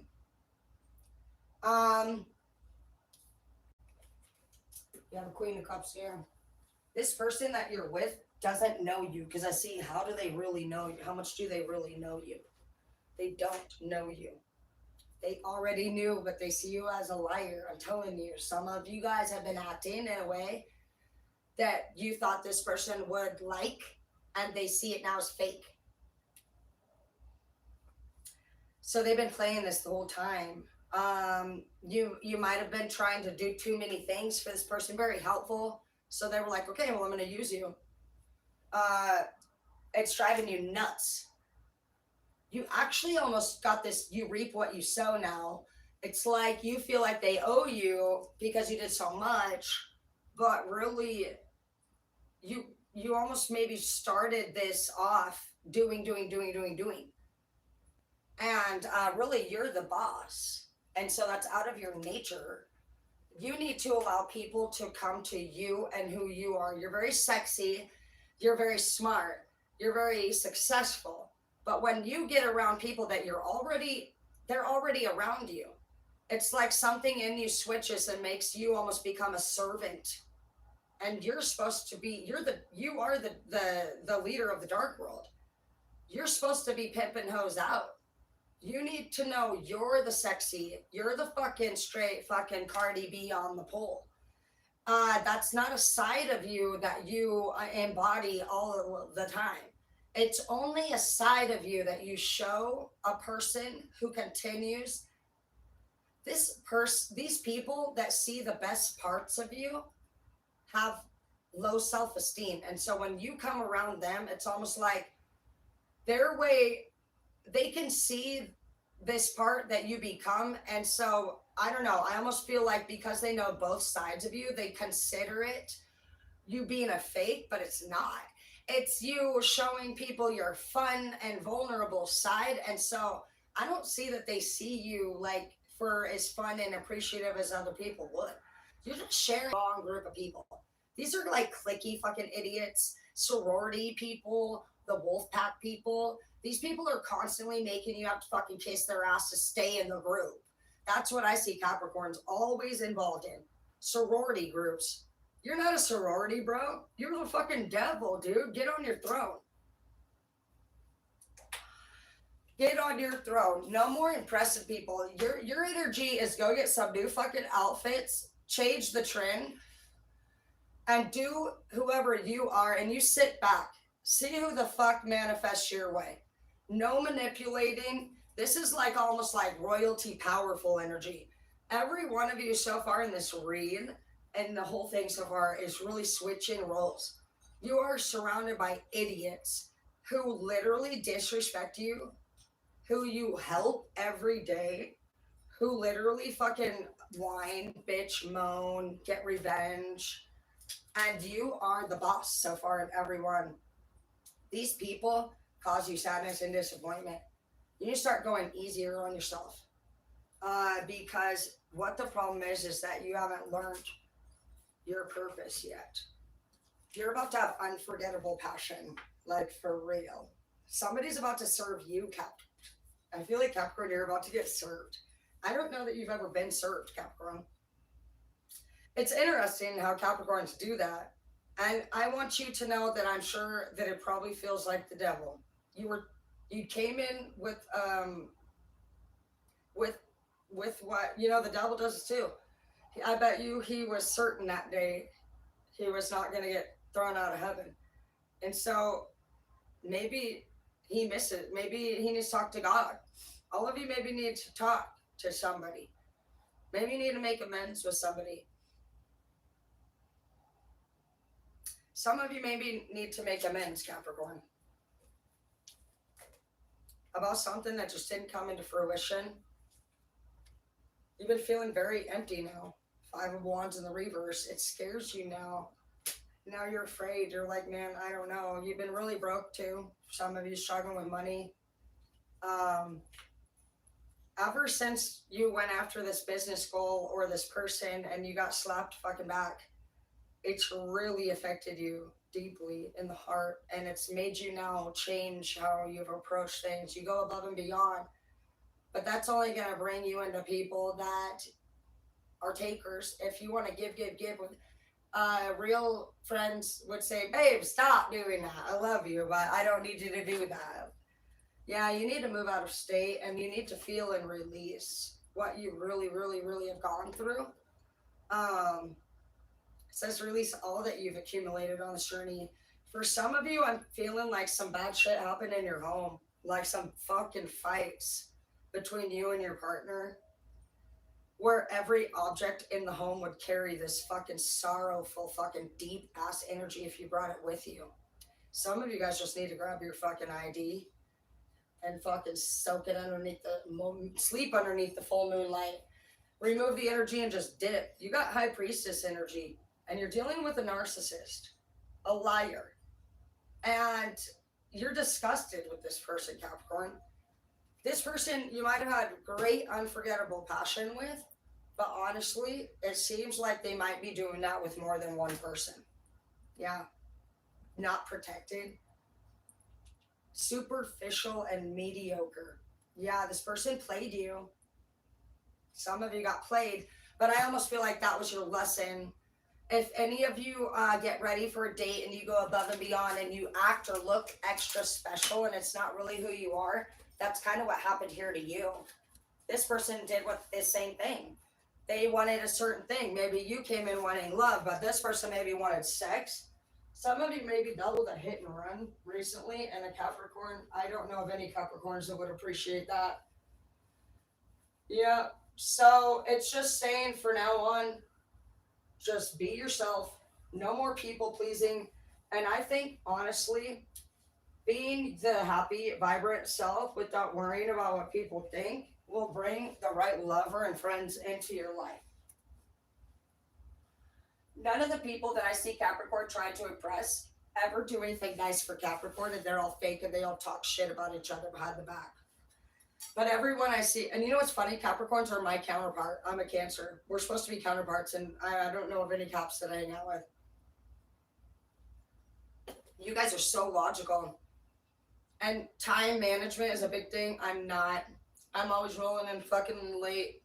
You have a Queen of Cups here. This person that you're with doesn't know you, because I see, how do they really know you? How much do they really know you? They don't know you. They already knew, but they see you as a liar. I'm telling you, some of you guys have been acting in a way that you thought this person would like, and they see it now as fake. So they've been playing this the whole time. You might have been trying to do too many things for this person, very helpful. So they were like, okay, well, I'm going to use you. It's driving you nuts. You actually almost got this, you reap what you sow now. It's like you feel like they owe you because you did so much, but really, you almost maybe started this off doing. And really, you're the boss. And so that's out of your nature. You need to allow people to come to you and who you are. You're very sexy. You're very smart. You're very successful. But when you get around people that they're already around you. It's like something in you switches and makes you almost become a servant. And you're supposed to be, you are the leader of the dark world. You're supposed to be pimping hoes out. You need to know you're the sexy, you're the fucking straight fucking Cardi B on the pole. That's not a side of you that you embody all the time. It's only a side of you that you show a person who continues. These people that see the best parts of you have low self-esteem. And so when you come around them, it's almost like their way, they can see this part that you become. And so I don't know, I almost feel like because they know both sides of you, they consider it you being a fake, but it's not. It's you showing people your fun and vulnerable side. And so I don't see that they see you like for as fun and appreciative as other people would. You're just sharing a wrong group of people. These are like cliquey fucking idiots, sorority people, the wolf pack people. These people are constantly making you have to fucking kiss their ass to stay in the group. That's what I see Capricorns always involved in. Sorority groups. You're not a sorority, bro. You're the fucking devil, dude. Get on your throne. Get on your throne. No more impressive people. Your energy is go get some new fucking outfits, change the trend, and do whoever you are, and you sit back. See who the fuck manifests your way. No manipulating. This is like almost like royalty powerful energy. Every one of you so far in this read and the whole thing so far is really switching roles. You are surrounded by idiots who literally disrespect you, who you help every day, who literally fucking whine, bitch, moan, get revenge, and you are the boss so far in everyone. These people cause you sadness and disappointment. You need to start going easier on yourself. Because what the problem is that you haven't learned your purpose yet. You're about to have unforgettable passion, like for real. Somebody's about to serve you, Cap. I feel like Capricorn, you're about to get served. I don't know that you've ever been served, Capricorn. It's interesting how Capricorns do that. And I want you to know that I'm sure that it probably feels like the devil. You came in with what the devil does it too. I bet you he was certain that day he was not going to get thrown out of heaven. And so maybe he missed it. Maybe he needs to talk to God. All of you maybe need to talk to somebody. Maybe you need to make amends with somebody. Some of you maybe need to make amends, Capricorn, about something that just didn't come into fruition. You've been feeling very empty now. 5 of Wands in the reverse. It scares you now. Now you're afraid. You're like, man, I don't know. You've been really broke too. Some of you struggling with money. Ever since you went after this business goal or this person and you got slapped fucking back, it's really affected you deeply in the heart, and it's made you now change how you've approached things. You go above and beyond, but that's only going to bring you into people that are takers. If you want to give, real friends would say, babe, stop doing that. I love you, but I don't need you to do that. Yeah, you need to move out of state, and you need to feel and release what you really, really, really have gone through. It says release all that you've accumulated on this journey. For some of you, I'm feeling like some bad shit happened in your home, like some fucking fights between you and your partner, where every object in the home would carry this fucking sorrowful, fucking deep ass energy if you brought it with you. Some of you guys just need to grab your fucking ID and fucking soak it underneath sleep underneath the full moonlight. Remove the energy and just dip. You got High Priestess energy, and you're dealing with a narcissist, a liar, and you're disgusted with this person, Capricorn. This person you might have had great unforgettable passion with, but honestly, it seems like they might be doing that with more than one person. Yeah, not protected, superficial and mediocre. Yeah, this person played you. Some of you got played, but I almost feel like that was your lesson. If any of you get ready for a date and you go above and beyond and you act or look extra special and it's not really who you are, that's kind of what happened here to you. This person did the same thing. They wanted a certain thing. Maybe you came in wanting love, but this person maybe wanted sex. Some of you maybe doubled a hit and run recently, and a Capricorn. I don't know of any Capricorns that would appreciate that. Yeah, so it's just saying for now on, just be yourself. No more people pleasing. And I think, honestly, being the happy, vibrant self without worrying about what people think will bring the right lover and friends into your life. None of the people that I see Capricorn trying to impress ever do anything nice for Capricorn, and they're all fake and they all talk shit about each other behind the back. But everyone I see, and you know what's funny? Capricorns are my counterpart. I'm a Cancer. We're supposed to be counterparts, and I don't know of any Caps that I hang out with. You guys are so logical. And time management is a big thing. I'm not. I'm always rolling in fucking late.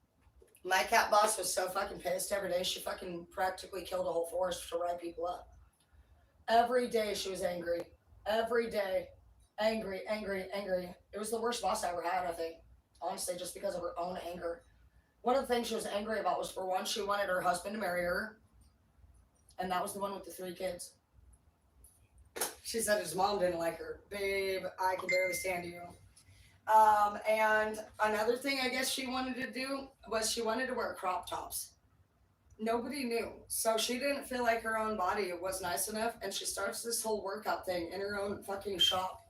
My cat boss was so fucking pissed every day. She fucking practically killed a whole forest to write people up. Every day she was angry. Every day. Angry, angry, angry. It was the worst boss I ever had, I think. Honestly, just because of her own anger. One of the things she was angry about was, for one, she wanted her husband to marry her. And that was the one with the 3 kids. She said his mom didn't like her. Babe, I can barely stand you. And another thing I guess she wanted to do was she wanted to wear crop tops. Nobody knew. So she didn't feel like her own body was nice enough, and she starts this whole workout thing in her own fucking shop.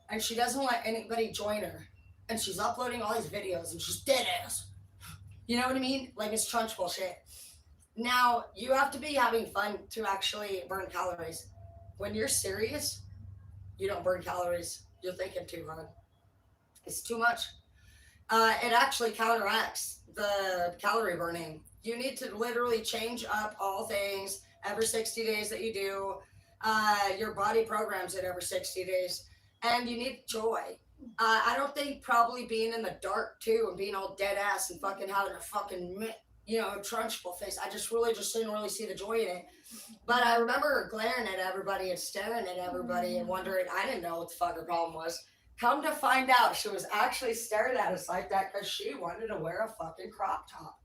And she doesn't let anybody join her. And she's uploading all these videos, and she's dead ass. You know what I mean? Like, it's trunch bullshit. Now, you have to be having fun to actually burn calories. When you're serious, you don't burn calories. You're thinking too hard. It's too much. It actually counteracts the calorie burning. You need to literally change up all things every 60 days that you do. Your body programs it every 60 days. And you need joy. I don't think probably being in the dark too and being all dead ass and fucking having a fucking, trunchbull face. I just didn't really see the joy in it. But I remember her glaring at everybody and staring at everybody and wondering, I didn't know what the fuck her problem was. Come to find out, she was actually staring at us like that because she wanted to wear a fucking crop top.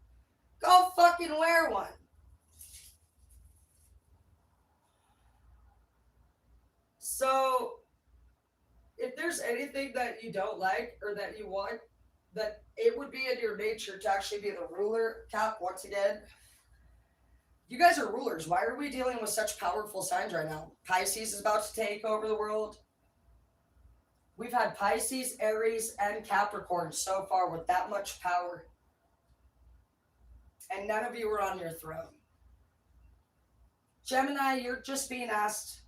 Go fucking wear one. So, if there's anything that you don't like or that you want, that it would be in your nature to actually be the ruler, Cap, once again. You guys are rulers. Why are we dealing with such powerful signs right now? Pisces is about to take over the world. We've had Pisces, Aries, and Capricorn so far with that much power. And none of you are on your throne. Gemini, you're just being asked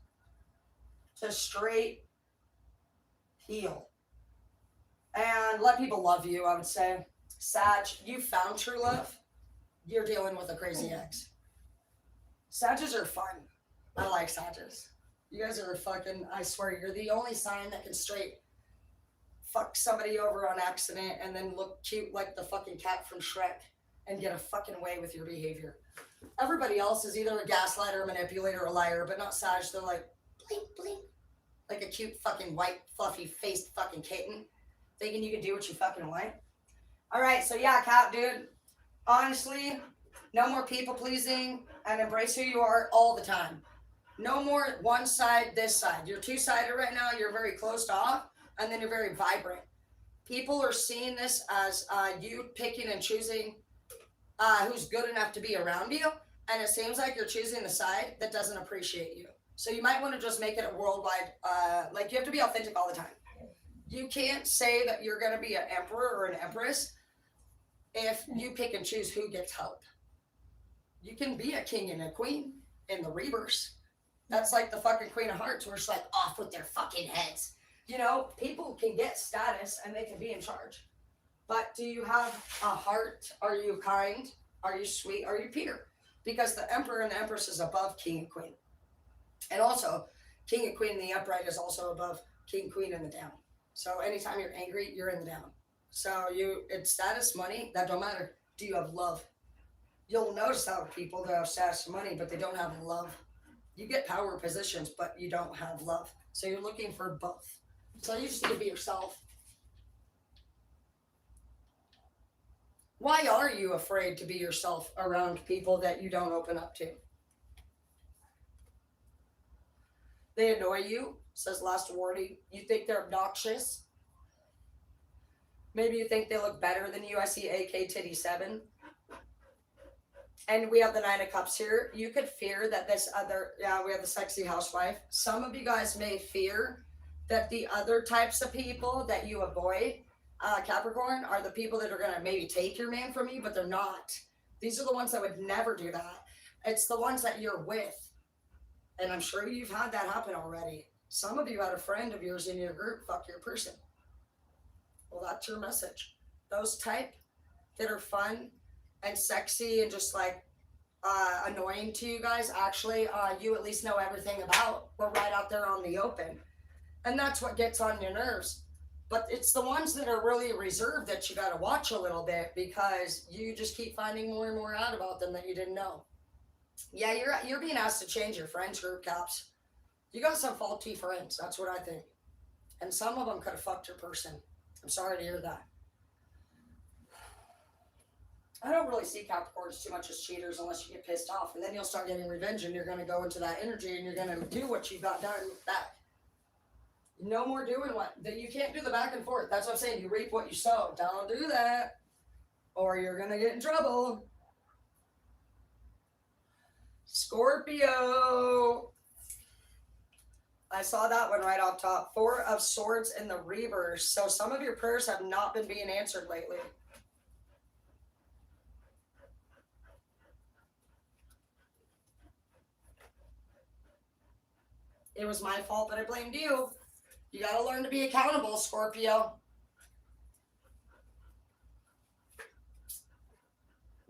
to straight heal. And let people love you, I would say. Sag, you found true love. You're dealing with a crazy ex. Sages are fun. I like Sages. You guys are fucking, I swear, you're the only sign that can straight fuck somebody over on accident and then look cute like the fucking cat from Shrek and get a fucking way with your behavior. Everybody else is either a gaslighter, a manipulator, or a liar, but not Sag. They're like, blink, blink. Like a cute fucking white, fluffy faced fucking kitten. Thinking you can do what you fucking want. Alright, so yeah, Cat, dude. Honestly, no more people pleasing and embrace who you are all the time. No more one side, this side. You're two-sided right now. You're very closed off, and then you're very vibrant. People are seeing this as you picking and choosing who's good enough to be around you, and it seems like you're choosing the side that doesn't appreciate you. So you might want to just make it a worldwide, you have to be authentic all the time. You can't say that you're going to be an emperor or an empress if you pick and choose who gets help. You can be a king and a queen in the reverse. That's like the fucking Queen of Hearts, where it's like off with their fucking heads. You know, people can get status and they can be in charge. But do you have a heart? Are you kind? Are you sweet? Are you pure? Because the emperor and the empress is above king and queen. And also, king and queen in the upright is also above king, queen in the down. So anytime you're angry, you're in the down. So it's status, money, that don't matter. Do you have love? You'll notice how people that have status and money, but they don't have love. You get power positions, but you don't have love. So you're looking for both. So you just need to be yourself. Why are you afraid to be yourself around people that you don't open up to? They annoy you, says Last Warning. You think they're obnoxious? Maybe you think they look better than you. I see AK Titty 7. And we have the Nine of Cups here. You could fear that we have the Sexy Housewife. Some of you guys may fear that the other types of people that you avoid, Capricorn, are the people that are going to maybe take your man from you, but they're not. These are the ones that would never do that. It's the ones that you're with. And I'm sure you've had that happen already. Some of you had a friend of yours in your group fuck your person. Well, that's your message. Those type that are fun and sexy and just like annoying to you guys, actually, you at least know everything about. We're right out there on the open. And that's what gets on your nerves. But it's the ones that are really reserved that you got to watch a little bit, because you just keep finding more and more out about them that you didn't know. Yeah, you're being asked to change your friends group, Caps. You got some faulty friends. That's what I think. And some of them could have fucked your person. I'm sorry to hear that. I don't really see Capricorns too much as cheaters unless you get pissed off. And then you'll start getting revenge and you're going to go into that energy and you're going to do what you got done back. No more doing you can't do the back and forth. That's what I'm saying. You reap what you sow. Don't do that, or you're going to get in trouble. Scorpio. I saw that one right off top. 4 of Swords in the reverse. So some of your prayers have not been being answered lately. It was my fault, but I blamed you. You got to learn to be accountable, Scorpio.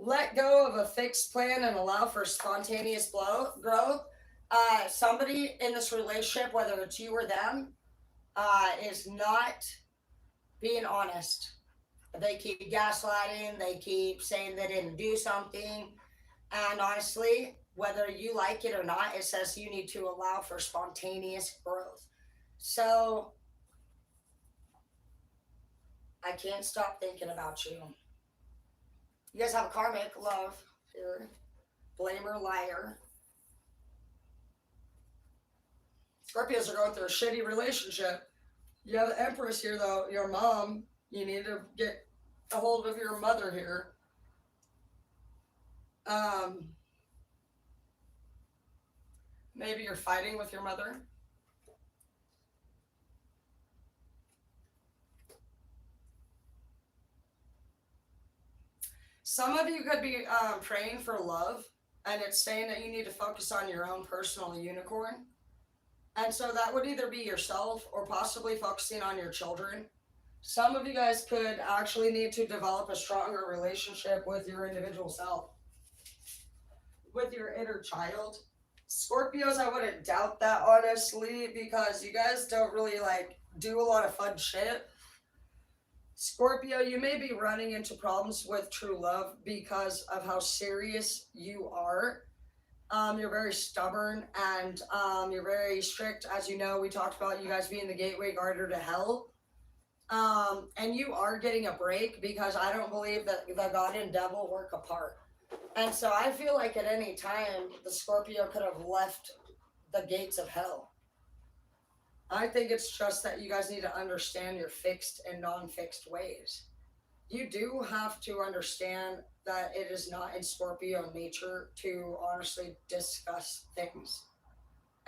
Let go of a fixed plan and allow for spontaneous growth. Somebody in this relationship, whether it's you or them, is not being honest. They keep gaslighting. They keep saying they didn't do something. And honestly, whether you like it or not, it says you need to allow for spontaneous growth. So I can't stop thinking about you. You guys have a karmic love here. Blamer, liar. Scorpios are going through a shitty relationship. You have the Empress here, though. Your mom, you need to get a hold of your mother here. Maybe you're fighting with your mother. Some of you could be praying for love, and it's saying that you need to focus on your own personal unicorn. And so that would either be yourself or possibly focusing on your children. Some of you guys could actually need to develop a stronger relationship with your individual self, with your inner child. Scorpios, I wouldn't doubt that, honestly, because you guys don't really do a lot of fun shit. Scorpio, you may be running into problems with true love because of how serious you are. You're very stubborn and you're very strict. As you know, we talked about you guys being the gateway guarder to hell. And you are getting a break because I don't believe that the God and devil work apart. And so I feel like at any time, the Scorpio could have left the gates of hell. I think it's just that you guys need to understand your fixed and non-fixed ways. You do have to understand that it is not in Scorpio nature to honestly discuss things.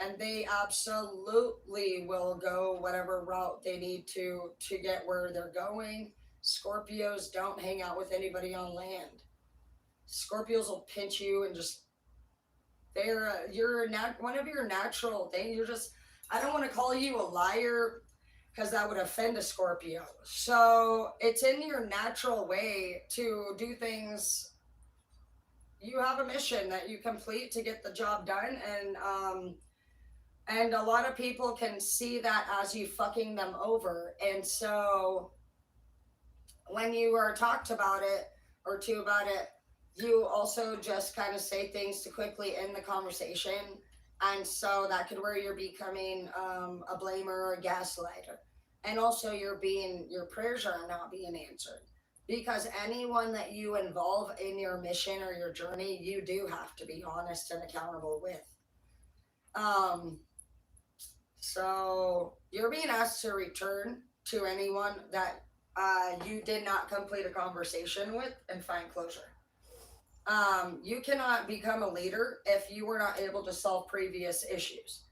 And they absolutely will go whatever route they need to get where they're going. Scorpios don't hang out with anybody on land. Scorpios will pinch you and just, you're one of your natural things. You're just, I don't want to call you a liar because that would offend a Scorpio. So it's in your natural way to do things. You have a mission that you complete to get the job done, and a lot of people can see that as you fucking them over. And so when you are talked about it or two about it, you also just kind of say things to quickly end the conversation. And so that could where you're becoming a blamer or a gaslighter. And also your prayers are not being answered. Because anyone that you involve in your mission or your journey, you do have to be honest and accountable with. So you're being asked to return to anyone that you did not complete a conversation with and find closure. You cannot become a leader if you were not able to solve previous issues.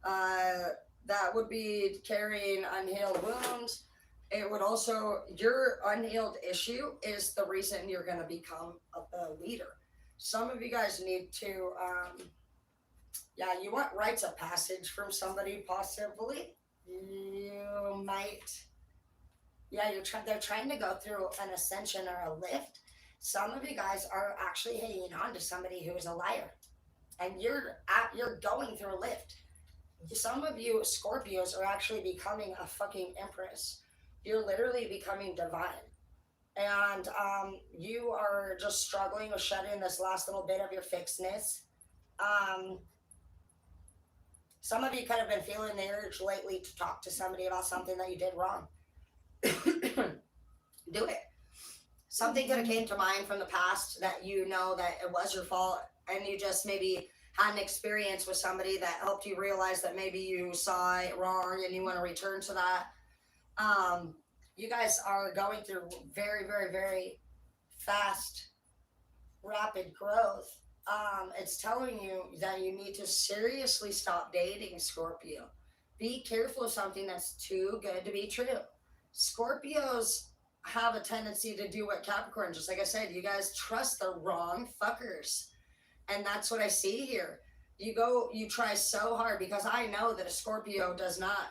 That would be carrying unhealed wounds. It would also, your unhealed issue is the reason you're going to become a leader. Some of you guys need to, you want rites of passage from somebody, possibly. You might, they're trying to go through an ascension or a lift. Some of you guys are actually hanging on to somebody who is a liar, and you're going through a lift. Some of you Scorpios are actually becoming a fucking empress. You're literally becoming divine, and you are just struggling with shedding this last little bit of your fixedness. Some of you could have been feeling the urge lately to talk to somebody about something that you did wrong. Do it. Something could have came to mind from the past that you know that it was your fault, and you just maybe had an experience with somebody that helped you realize that maybe you saw it wrong and you want to return to that. You guys are going through very, very, very fast, rapid growth. it's telling you that you need to seriously stop dating Scorpio. Be careful of something that's too good to be true. Scorpios have a tendency to do what Capricorn, just like I said, you guys trust the wrong fuckers. And that's what I see here. You try so hard because I know that a Scorpio does not,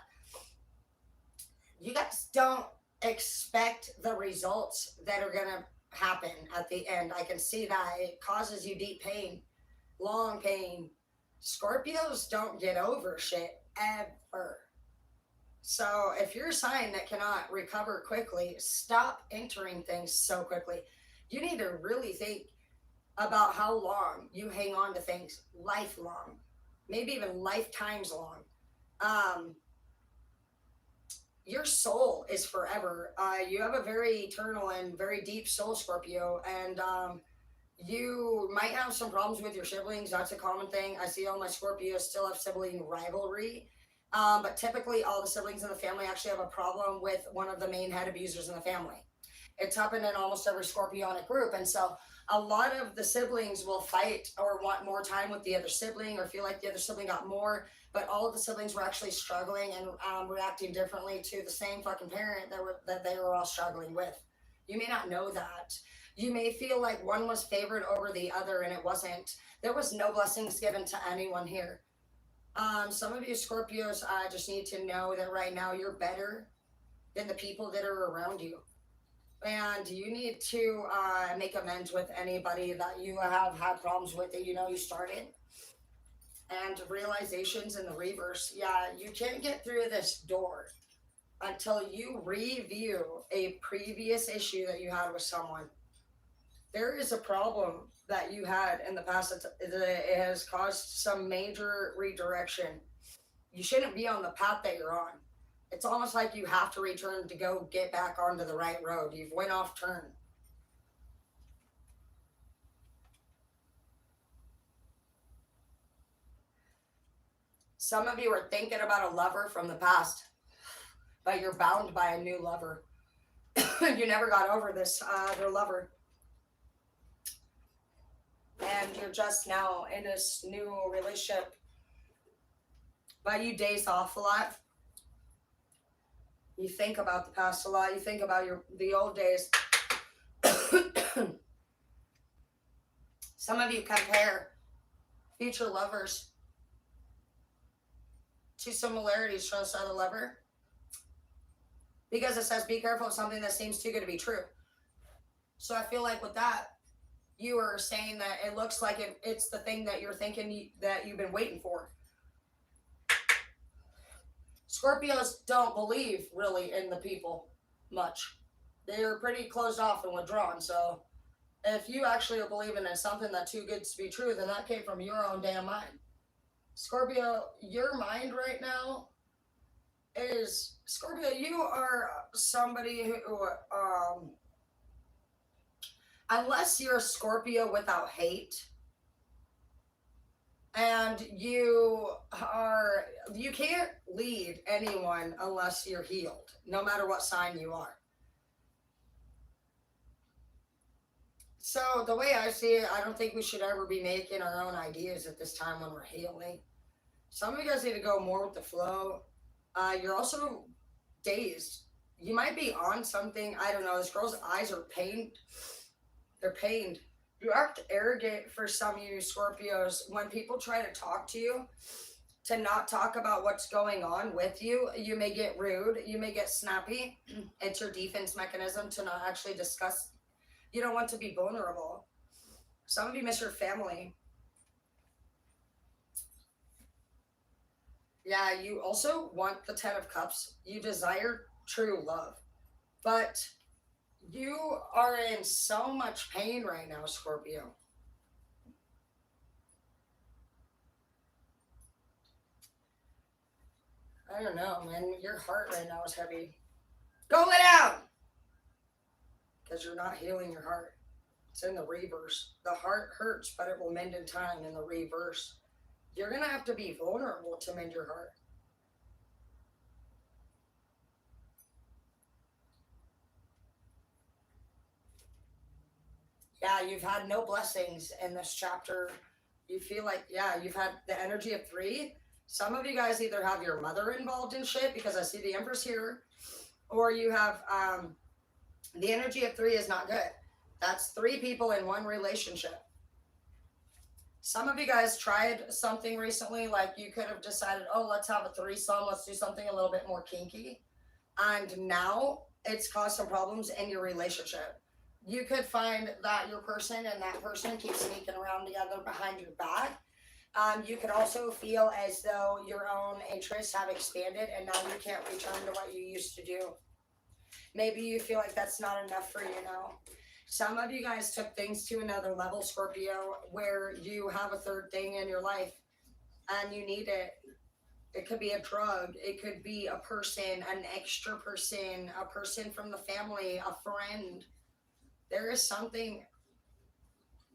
you guys don't expect the results that are going to happen at the end. I can see that it causes you deep pain, long pain. Scorpios don't get over shit ever. So if you're a sign that cannot recover quickly, stop entering things so quickly. You need to really think about how long you hang on to things, lifelong, maybe even lifetimes long. Your soul is forever. You have a very eternal and very deep soul, Scorpio, and you might have some problems with your siblings. That's a common thing. I see all my Scorpios still have sibling rivalry, but typically all the siblings in the family actually have a problem with one of the main head abusers in the family. It's happened in almost every Scorpionic group, and so a lot of the siblings will fight or want more time with the other sibling or feel like the other sibling got more, but all of the siblings were actually struggling and reacting differently to the same fucking parent that they were all struggling with. You may not know that. You may feel like one was favored over the other, and it wasn't. There was no blessings given to anyone here. Some of you Scorpios just need to know that right now you're better than the people that are around you. And you need to make amends with anybody that you have had problems with that you know you started. And realizations in the reverse. Yeah, you can't get through this door until you review a previous issue that you had with someone. There is a problem that you had in the past that it has caused some major redirection. You shouldn't be on the path that you're on. It's almost like you have to return to go get back onto the right road. You've went off turn. Some of you are thinking about a lover from the past, but you're bound by a new lover. You never got over this other lover. And you're just now in this new relationship. But you daze off a lot. You think about the past a lot. You think about the old days. Some of you compare future lovers to similarities from this other lover. Because it says be careful of something that seems too good to be true. So I feel like with that, you are saying that it looks like it's the thing that you're thinking that you've been waiting for. Scorpios don't believe really in the people much. They're pretty closed off and withdrawn. So if you actually are believing in something that's too good to be true, then that came from your own damn mind. Scorpio, your mind right now is, Scorpio, you are somebody who, unless you're a Scorpio without hate, and you can't lead anyone unless you're healed, no matter what sign you are. So the way I see it, I don't think we should ever be making our own ideas at this time when we're healing. Some of you guys need to go more with the flow. You're also dazed. You might be on something. I don't know. This girl's eyes are pained. They're pained. You act arrogant for some of you Scorpios. When people try to talk to you, to not talk about what's going on with you, you may get rude. You may get snappy. It's your defense mechanism to not actually discuss. You don't want to be vulnerable. Some of you miss your family. Yeah, you also want the 10 of Cups. You desire true love. But you are in so much pain right now, Scorpio. I don't know, man. Your heart right now is heavy. Go lay down! Because you're not healing your heart. It's in the reverse. The heart hurts, but it will mend in time in the reverse. You're going to have to be vulnerable to mend your heart. Yeah, you've had no blessings in this chapter. You feel like, yeah, you've had the energy of 3. Some of you guys either have your mother involved in shit, because I see the Empress here, or you have the energy of 3 is not good. That's 3 people in one relationship. Some of you guys tried something recently, like you could have decided, oh, let's have a threesome, let's do something a little bit more kinky. And now it's caused some problems in your relationship. You could find that your person and that person keep sneaking around together behind your back. You could also feel as though your own interests have expanded and now you can't return to what you used to do. Maybe you feel like that's not enough for you now. Some of you guys took things to another level, Scorpio, where you have a third thing in your life and you need it. It could be a drug. It could be a person, an extra person, a person from the family, a friend. There is something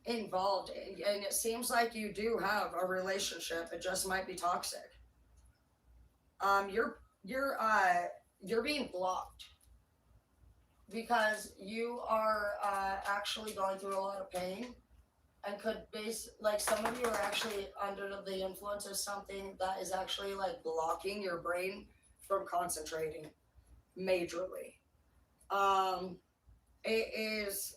involved, and it seems like you do have a relationship. It just might be toxic. You're being blocked because you are actually going through a lot of pain, and could like some of you are actually under the influence of something that is actually like blocking your brain from concentrating majorly. It is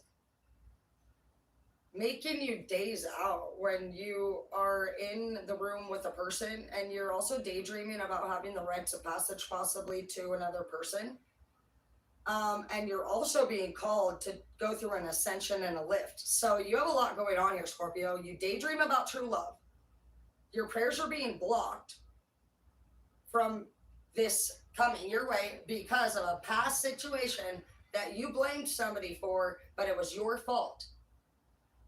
making you daze out when you are in the room with a person, and you're also daydreaming about having the rites of passage possibly to another person. And you're also being called to go through an ascension and a lift. So you have a lot going on here, Scorpio. You daydream about true love. Your prayers are being blocked from this coming your way because of a past situation that you blamed somebody for, but it was your fault.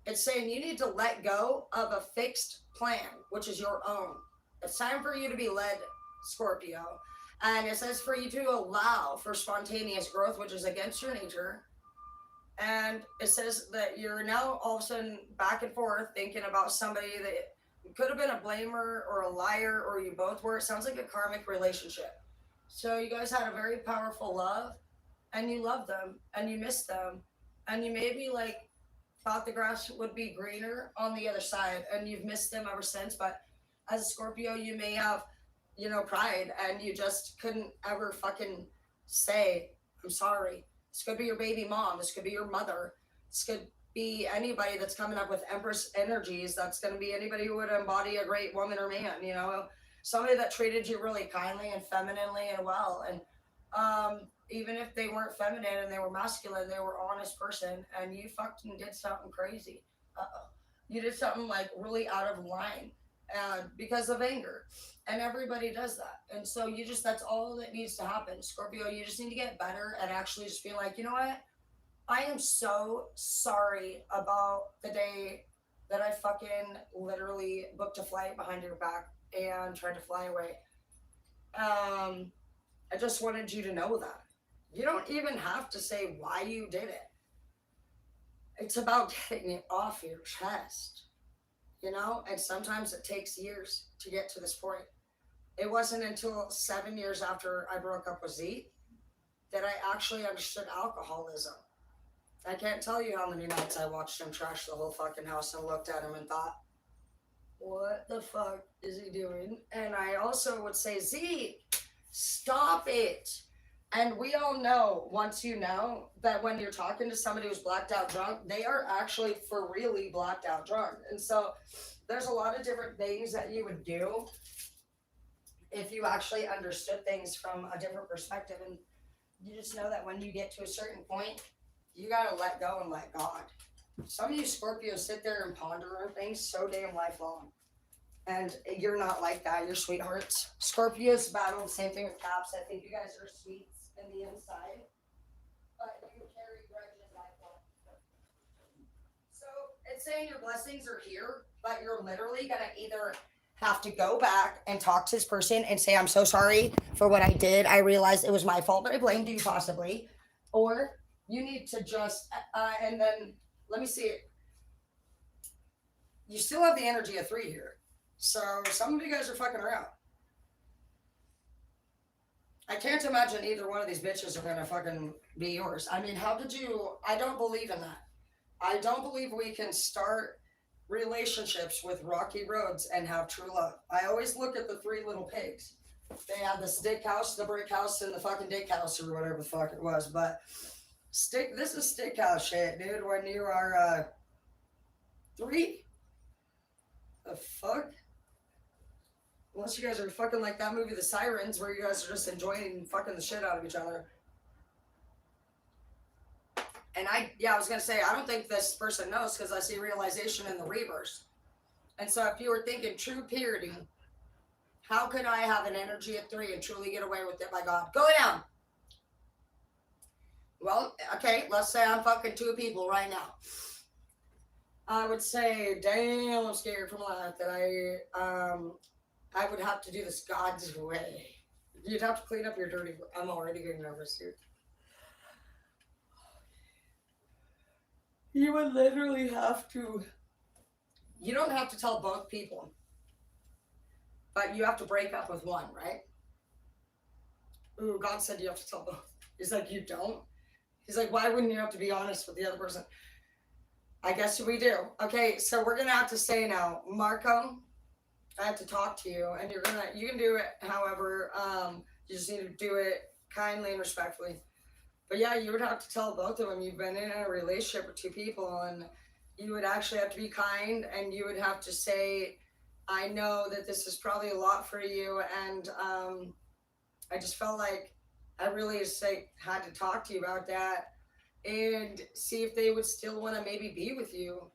It's saying you need to let go of a fixed plan, which is your own. It's time for you to be led, Scorpio. And it says for you to allow for spontaneous growth, which is against your nature. And it says that you're now all of a sudden back and forth thinking about somebody that could have been a blamer or a liar, or you both were. It sounds like a karmic relationship. So you guys had a very powerful love, and you loved them, and you missed them, and you maybe like thought the grass would be greener on the other side, and you've missed them ever since. But as a Scorpio, you may have, pride, and you just couldn't ever fucking say, I'm sorry. This could be your baby mom. This could be your mother. This could be anybody that's coming up with Empress energies. That's going to be anybody who would embody a great woman or man, somebody that treated you really kindly and femininely and well. And even if they weren't feminine and they were masculine, they were an honest person, and you fucking did something crazy. You did something like really out of line because of anger. And everybody does that. And so that's all that needs to happen. Scorpio, you just need to get better and actually just be like, you know what? I am so sorry about the day that I fucking literally booked a flight behind your back and tried to fly away. I just wanted you to know that. You don't even have to say why you did it. It's about getting it off your chest, and sometimes it takes years to get to this point. It wasn't until 7 years after I broke up with Z that I actually understood alcoholism. I can't tell you how many nights I watched him trash the whole fucking house and looked at him and thought, what the fuck is he doing? And I also would say, Z, stop it. And we all know, once you know, that when you're talking to somebody who's blacked out drunk, they are actually for really blacked out drunk. And so there's a lot of different things that you would do if you actually understood things from a different perspective. And you just know that when you get to a certain point, you gotta let go and let God. Some of you Scorpios sit there and ponder on things so damn lifelong. And you're not like that. You're sweethearts. Scorpios battle, same thing with Caps. I think you guys are sweets in the inside, but you carry grudges lifelong. So it's saying your blessings are here, but you're literally gonna either have to go back and talk to this person and say, I'm so sorry for what I did. I realized it was my fault, but I blamed you possibly. Or you need to just, and then let me see it. You still have the energy of 3 here. So some of you guys are fucking around. I can't imagine either one of these bitches are gonna fucking be yours. I mean, how did you, I don't believe in that. I don't believe we can start relationships with rocky roads and have true love. I always look at the three little pigs. They have the stick house, the brick house, and the fucking dick house or whatever the fuck it was. But this is stick house shit, dude. When you are three, the fuck? Unless you guys are fucking like that movie, The Sirens, where you guys are just enjoying fucking the shit out of each other. And I was gonna say, I don't think this person knows because I see realization in the reverse. And so if you were thinking true purity, how could I have an energy at 3 and truly get away with it by God? Go down. Well, okay, let's say I'm fucking 2 people right now. I would say, damn, I'm scared from life that I would have to do this God's way. You'd have to clean up your dirty. I'm already getting nervous, dude. You would literally have to. You don't have to tell both people, but you have to break up with one, right? Ooh, God said you have to tell both. He's like, you don't? He's like, why wouldn't you have to be honest with the other person? I guess we do. Okay, so we're gonna have to say now, Marco, I have to talk to you, and you can do it however, you just need to do it kindly and respectfully. But yeah, you would have to tell both of them you've been in a relationship with 2 people, and you would actually have to be kind, and you would have to say, I know that this is probably a lot for you, and I just felt like I really had to talk to you about that and see if they would still want to maybe be with you.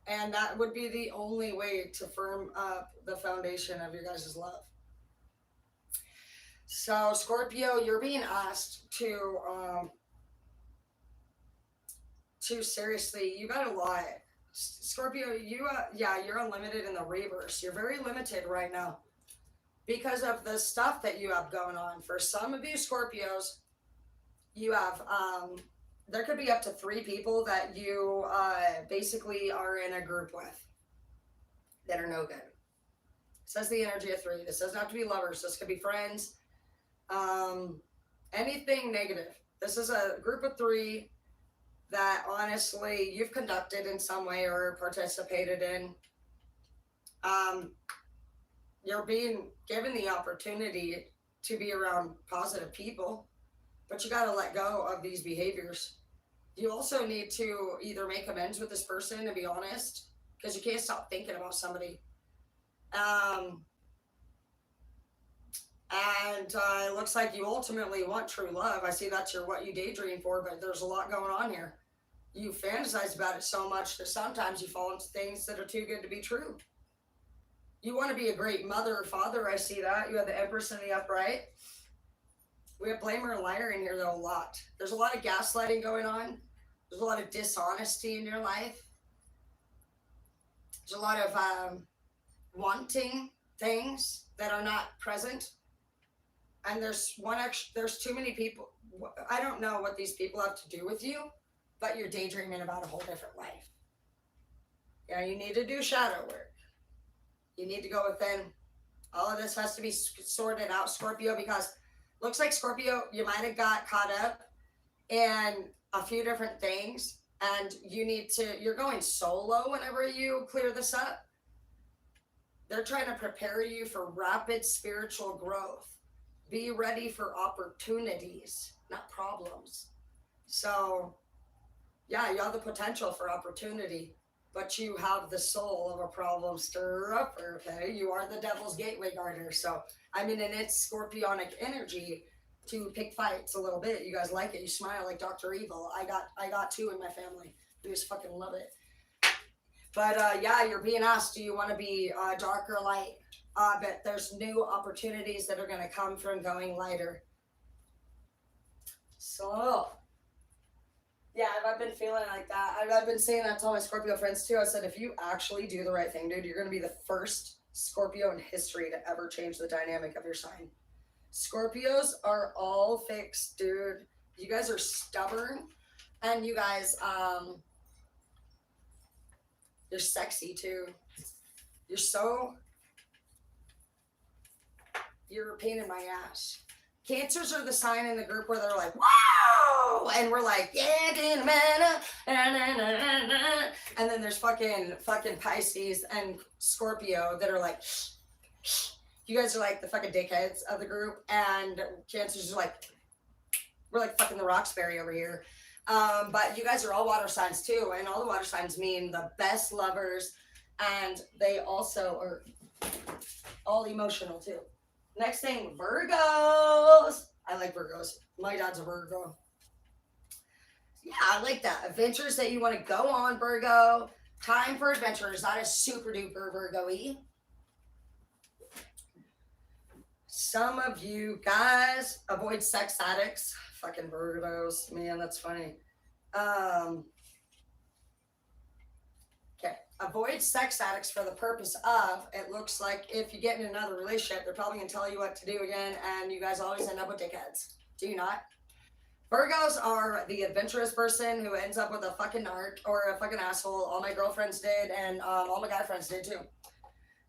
And that would be the only way to firm up the foundation of your guys' love. So, Scorpio, you're being asked to seriously, you gotta lie. Scorpio, you're unlimited in the reverse. You're very limited right now because of the stuff that you have going on. For some of you Scorpios, you have, there could be up to 3 people that you basically are in a group with that are no good. It says the energy of 3. This doesn't have to be lovers. This could be friends. Anything negative. This is a group of 3 that honestly you've conducted in some way or participated in. You're being given the opportunity to be around positive people, but you got to let go of these behaviors. You also need to either make amends with this person and be honest, because you can't stop thinking about somebody. And it looks like you ultimately want true love. I see that's what you daydream for, but there's a lot going on here. You fantasize about it so much that sometimes you fall into things that are too good to be true. You want to be a great mother or father. I see that. You have the Empress in the upright. We have blamer and liar in here, though, a lot. There's a lot of gaslighting going on. There's a lot of dishonesty in your life. There's a lot of wanting things that are not present. And there's too many people. I don't know what these people have to do with you, but you're daydreaming about a whole different life. Yeah, you need to do shadow work. You need to go within. All of this has to be sorted out, Scorpio, because looks like Scorpio, you might have got caught up in a few different things, and you're going solo whenever you clear this up. They're trying to prepare you for rapid spiritual growth. Be ready for opportunities, not problems. So, yeah, you have the potential for opportunity, but you have the soul of a problem stirrer, okay? You are the devil's gateway guarder. So, I mean, and it's scorpionic energy to pick fights a little bit. You guys like it. You smile like Dr. Evil. I got 2 in my family. You just fucking love it. But yeah, you're being asked, do you want to be dark or light? But there's new opportunities that are going to come from going lighter. So, yeah, I've been feeling like that. I've been saying that to all my Scorpio friends too. I said, if you actually do the right thing, dude, you're going to be the first Scorpio in history to ever change the dynamic of your sign. Scorpios are all fixed, dude. You guys are stubborn, and you guys, you're sexy too. You're a pain in my ass. Cancers are the sign in the group where they're like, wow, go. And we're like, yeah, and then there's fucking Pisces and Scorpio that are like, you guys are like the fucking dickheads of the group, and Cancers are like, we're like fucking the Roxbury over here. But you guys are all water signs too, and all the water signs mean the best lovers, and they also are all emotional too. Next thing, Virgos. I like Virgos. My dad's a Virgo. Yeah, I like that. Adventures that you want to go on, Virgo. Time for adventures. That is super duper Virgo-y. Some of you guys avoid sex addicts. Fucking Virgos. Man, that's funny. Okay. Avoid sex addicts for the purpose of, it looks like if you get in another relationship, they're probably going to tell you what to do again, and you guys always end up with dickheads. Do you not? Virgos are the adventurous person who ends up with a fucking narc or a fucking asshole. All my girlfriends did, and all my guy friends did too.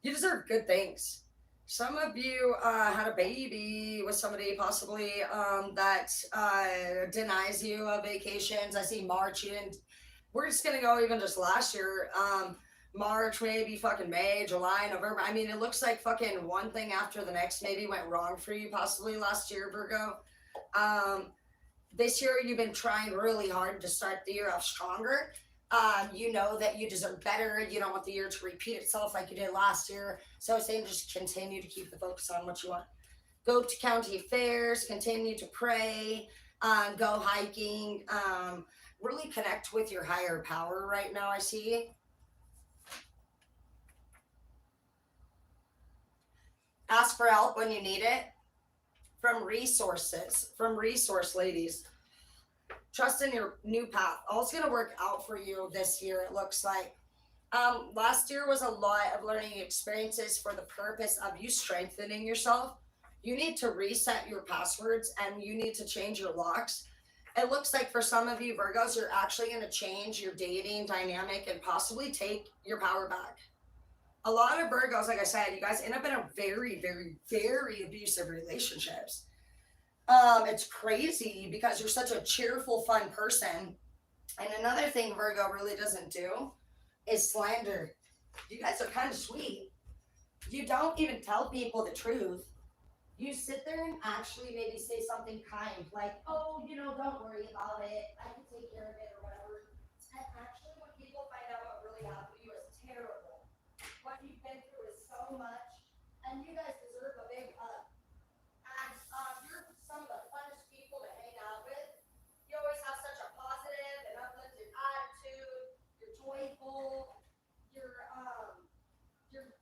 You deserve good things. Some of you had a baby with somebody possibly that denies you vacations. I see March. You didn't. We're just gonna go even just last year. March, maybe fucking May, July, November. I mean, it looks like fucking one thing after the next maybe went wrong for you possibly last year, Virgo. This year you've been trying really hard to start the year off stronger. You know that you deserve better. You don't want the year to repeat itself like you did last year. So I'm saying just continue to keep the focus on what you want. Go to county fairs, continue to pray, go hiking, really connect with your higher power right now, I see. Ask for help when you need it. From resource ladies. Trust in your new path. All's going to work out for you this year, it looks like. Last year was a lot of learning experiences for the purpose of you strengthening yourself. You need to reset your passwords and you need to change your locks. It looks like for some of you Virgos, you're actually going to change your dating dynamic and possibly take your power back. A lot of Virgos, like I said, you guys end up in a very, very, very abusive relationships. It's crazy because you're such a cheerful, fun person. And another thing Virgo really doesn't do is slander. You guys are kind of sweet. You don't even tell people the truth. You sit there and actually maybe say something kind, like, oh, don't worry about it. I can take care of it or whatever. And actually when people find out what really happened to you is terrible. What you've been through is so much. And you guys deserve a big hug. And you're some of the funnest people to hang out with. You always have such a positive and uplifted attitude. You're joyful. You're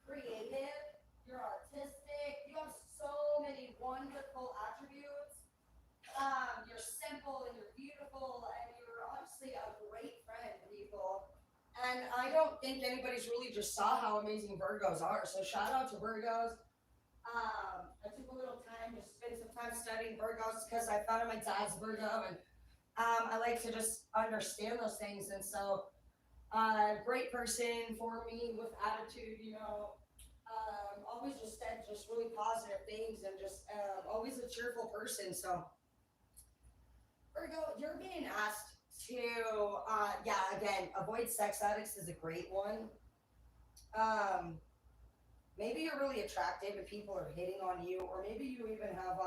creative. You're artistic. You have so many wonderful attributes. You're simple and you're beautiful and you're honestly a great friend to people. And I don't think anybody's really just saw how amazing Virgos are. So shout out to Virgos. I took a little time to spend some time studying Virgos because I found my dad's Virgo, and I like to just understand those things. And so, great person for me with attitude, always just said just really positive things and just always a cheerful person. So, Virgo, you're being asked to, again, avoid sex addicts is a great one. Maybe you're really attractive and people are hitting on you, or maybe you even have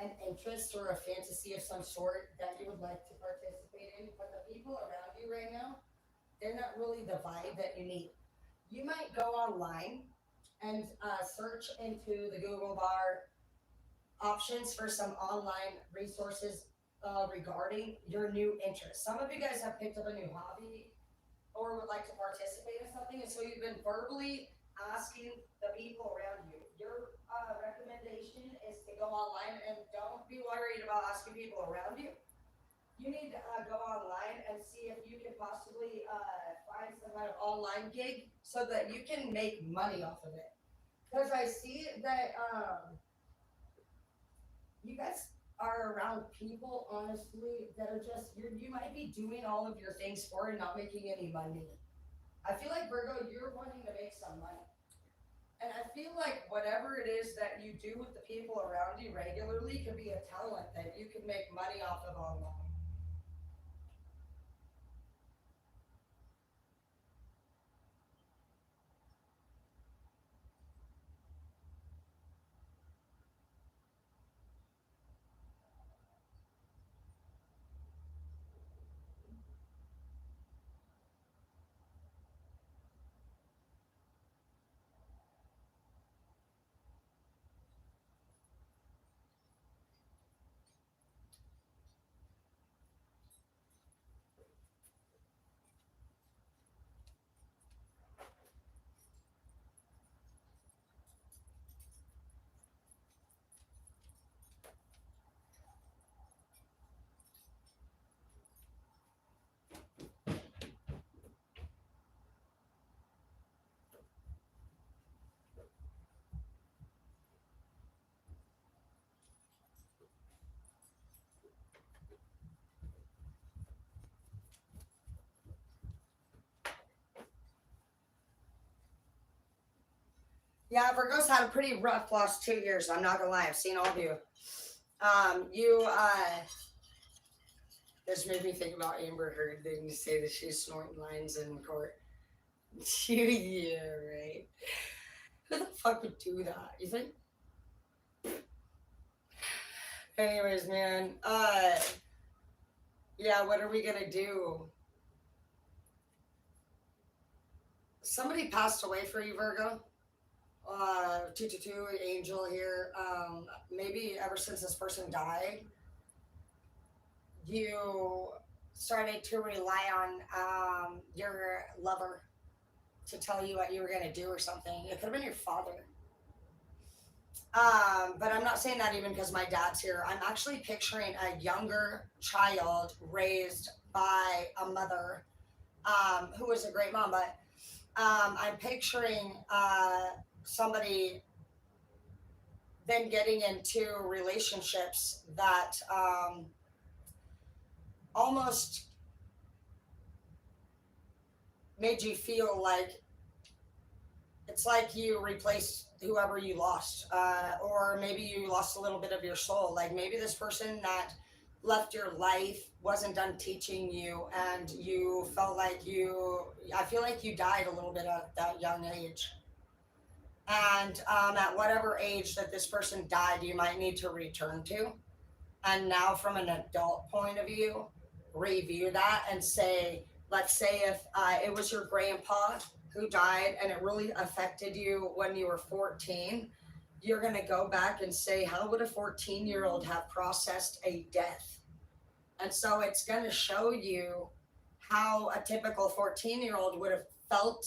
an interest or a fantasy of some sort that you would like to participate in, but the people around you right now, they're not really the vibe that you need. You might go online and search into the Google bar options for some online resources regarding your new interest. Some of you guys have picked up a new hobby or would like to participate in something, and so you've been verbally asking the people around you. Your recommendation is to go online and don't be worried about asking people around you. You need to go online and see if you can possibly find some kind of online gig so that you can make money off of it. Because I see that you guys are around people, honestly, that are just, you might be doing all of your things for and not making any money. I feel like, Virgo, you're wanting to make some money. And I feel like whatever it is that you do with the people around you regularly can be a talent that you can make money off of online. Yeah, Virgo's had a pretty rough last 2 years. I'm not gonna lie. I've seen all of you. This made me think about Amber Heard. Didn't you say that she's snorting lines in court? Yeah, right. Who the fuck would do that? You think? Anyways, man. Yeah. What are we gonna do? Somebody passed away for you, Virgo. 222 Angel here. Maybe ever since this person died, you started to rely on your lover to tell you what you were gonna do or something. It could have been your father. But I'm not saying that even because my dad's here. I'm actually picturing a younger child raised by a mother who was a great mom. But I'm picturing somebody then getting into relationships that almost made you feel like it's like you replaced whoever you lost, or maybe you lost a little bit of your soul. Like maybe this person that left your life wasn't done teaching you, and you felt like I feel like you died a little bit at that young age. And at whatever age that this person died, you might need to return to. And now, from an adult point of view, review that and say, let's say if it was your grandpa who died and it really affected you when you were 14, you're going to go back and say, how would a 14-year-old have processed a death? And so it's going to show you how a typical 14-year-old would have felt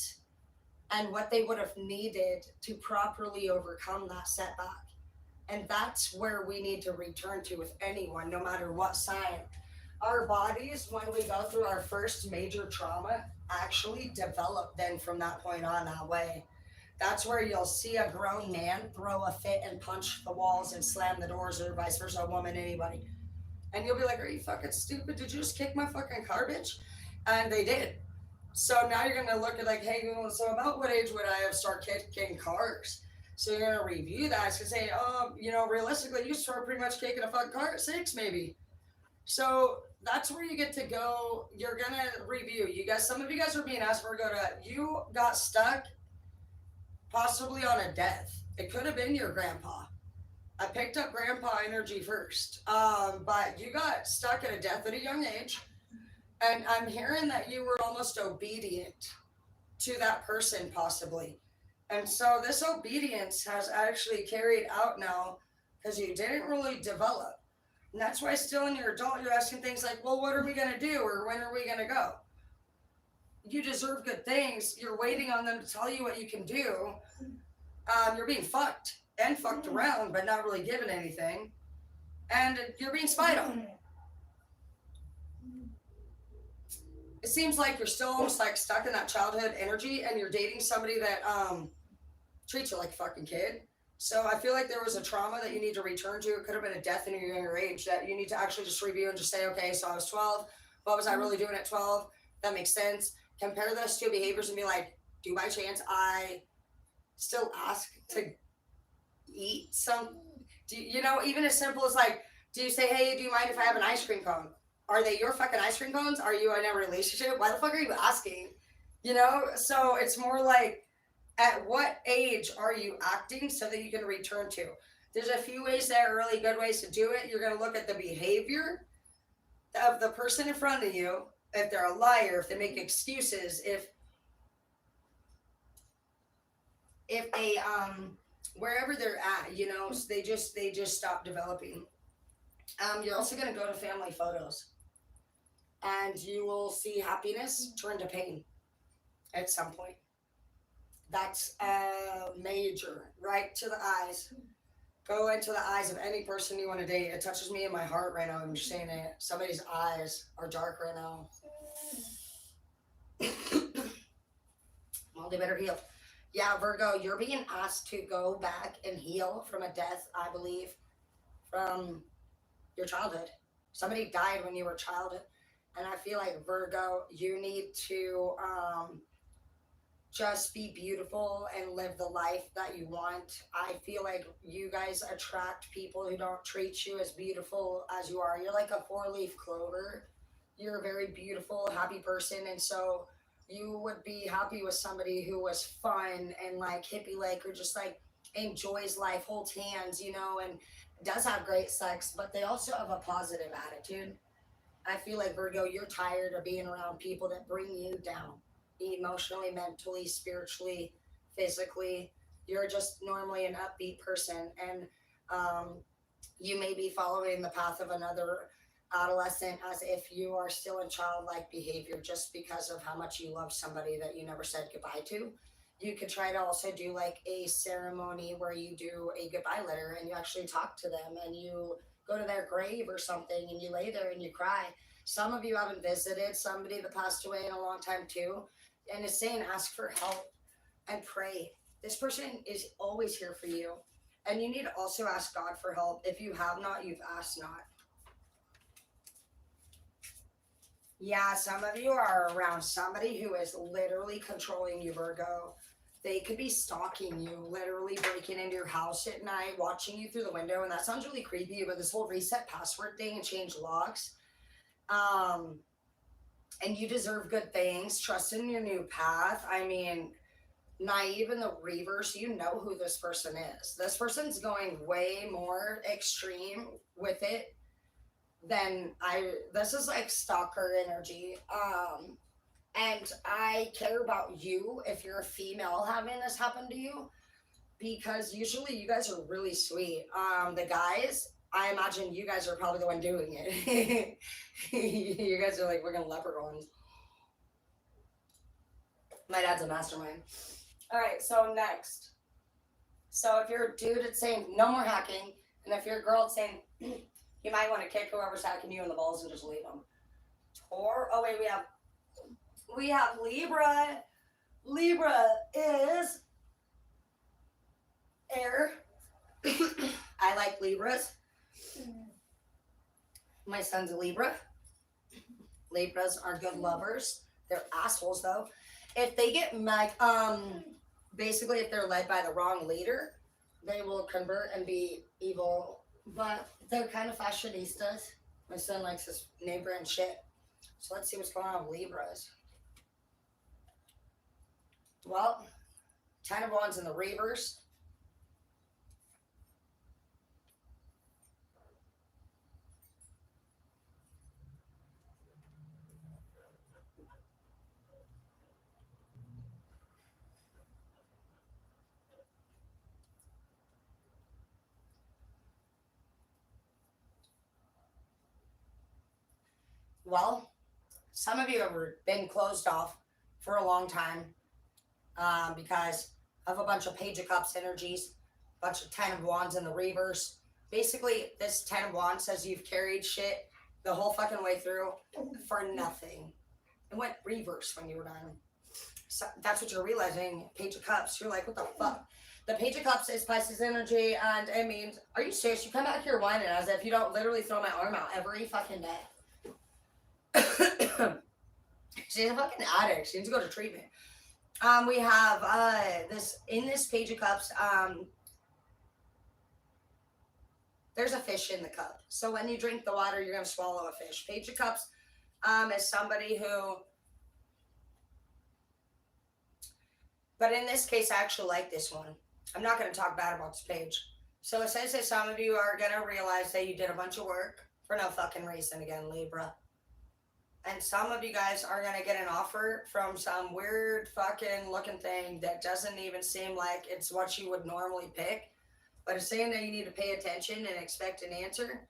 and what they would have needed to properly overcome that setback. And that's where we need to return to with anyone, no matter what sign. Our bodies, when we go through our first major trauma, actually develop then from that point on that way. That's where you'll see a grown man throw a fit and punch the walls and slam the doors, or vice versa, a woman, anybody. And you'll be like, are you fucking stupid? Did you just kick my fucking car, bitch? And they did. So now you're going to look at like, hey, so about what age would I have started kicking cars? So you're going to review that. It's going to say, realistically, you start pretty much kicking a fucking car at 6, maybe. So that's where you get to go. You're going to review. You guys, some of you guys are being asked for you got stuck possibly on a death. It could have been your grandpa. I picked up grandpa energy first. But you got stuck at a death at a young age. And I'm hearing that you were almost obedient to that person, possibly. And so this obedience has actually carried out now because you didn't really develop. And that's why still in your adult, you're asking things like, well, what are we going to do? Or when are we going to go? You deserve good things. You're waiting on them to tell you what you can do. You're being fucked and fucked around, but not really given anything. And you're being spied on. It seems like you're still almost like stuck in that childhood energy, and you're dating somebody that treats you like a fucking kid. So I feel like there was a trauma that you need to return to. It could have been a death in your younger age that you need to actually just review and just say, okay, so I was 12. What was I really doing at 12? That makes sense. Compare those two behaviors and be like, do by chance I still ask to eat some. You know, even as simple as like, do you say, hey, do you mind if I have an ice cream cone? Are they your fucking ice cream cones? Are you in a relationship? Why the fuck are you asking? You know, so it's more like, at what age are you acting so that you can return to? There's a few ways that are really good ways to do it. You're going to look at the behavior of the person in front of you. If they're a liar, if they make excuses, if they wherever they're at, you know, so they just stop developing. You're also going to go to family photos, and you will see happiness turn to pain at some point. That's major, right to the eyes. Go into the eyes of any person you want to date. It touches me in my heart right now. I'm just saying it. Somebody's eyes are dark right now. Well, they better heal. Yeah, Virgo, you're being asked to go back and heal from a death, I believe, from your childhood. Somebody died when you were a child. And I feel like, Virgo, you need to just be beautiful and live the life that you want. I feel like you guys attract people who don't treat you as beautiful as you are. You're like a 4-leaf clover. You're a very beautiful, happy person. And so you would be happy with somebody who was fun and like hippie like, or just like enjoys life, holds hands, you know, and does have great sex, but they also have a positive attitude. I feel like, Virgo, you're tired of being around people that bring you down emotionally, mentally, spiritually, physically. You're just normally an upbeat person, and you may be following the path of another adolescent as if you are still in childlike behavior just because of how much you love somebody that you never said goodbye to. You could try to also do like a ceremony where you do a goodbye letter and you actually talk to them and you go to their grave or something and you lay there and you cry. Some of you haven't visited somebody that passed away in a long time too, and is saying ask for help and pray. This person is always here for you, and you need to also ask God for help. If you have not, you've asked not. Yeah, some of you are around somebody who is literally controlling you, Virgo. They could be stalking you, literally breaking into your house at night, watching you through the window, and that sounds really creepy, but this whole reset password thing and change locks. And you deserve good things. Trust in your new path. I mean, naive in the reverse, you know who this person is. This person's going way more extreme with it than this is like stalker energy. And I care about you if you're a female having this happen to you, because usually you guys are really sweet. The guys, I imagine you guys are probably the one doing it. You guys are like, we're gonna leprechauns. My dad's a mastermind. All right, so next. So if you're a dude, it's saying no more hacking. And if you're a girl, it's saying you might want to kick whoever's hacking you in the balls and just leave them. Oh wait, we have Libra. Libra is air. I like Libras. My son's a Libra. Libras are good lovers. They're assholes though. If they get like basically if they're led by the wrong leader, they will convert and be evil. But they're kind of fashionistas. My son likes his name brand shit. So let's see what's going on with Libras. Well, 10 of Wands in the reverse. Well, some of you have been closed off for a long time because of a bunch of Page of Cups energies, a bunch of 10 of Wands in the reverse. Basically, this 10 of Wands says you've carried shit the whole fucking way through for nothing. It went reverse when you were done. So that's what you're realizing. Page of Cups. You're like, what the fuck? The Page of Cups is Pisces energy, and it means, are you serious? You come back here whining as if you don't literally throw my arm out every fucking day. She's a fucking addict. She needs to go to treatment. We have this in this Page of Cups. There's a fish in the cup. So when you drink the water, you're gonna swallow a fish. Page of Cups is somebody who, but in this case, I actually like this one. I'm not gonna talk bad about this page. So it says that some of you are gonna realize that you did a bunch of work for no fucking reason again, Libra. And some of you guys are gonna get an offer from some weird fucking looking thing that doesn't even seem like it's what you would normally pick, but it's saying that you need to pay attention and expect an answer.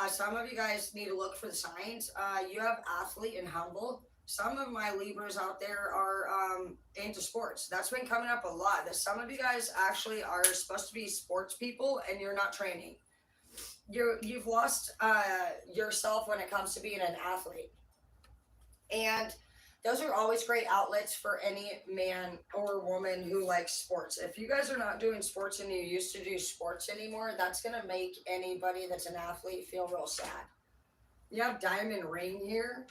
Some of you guys need to look for the signs. You have athlete and humble. Some of my Libras out there are into sports. That's been coming up a lot. That some of you guys actually are supposed to be sports people and you're not training. You've lost yourself when it comes to being an athlete. And those are always great outlets for any man or woman who likes sports. If you guys are not doing sports and you used to do sports anymore, that's going to make anybody that's an athlete feel real sad. You have diamond ring here.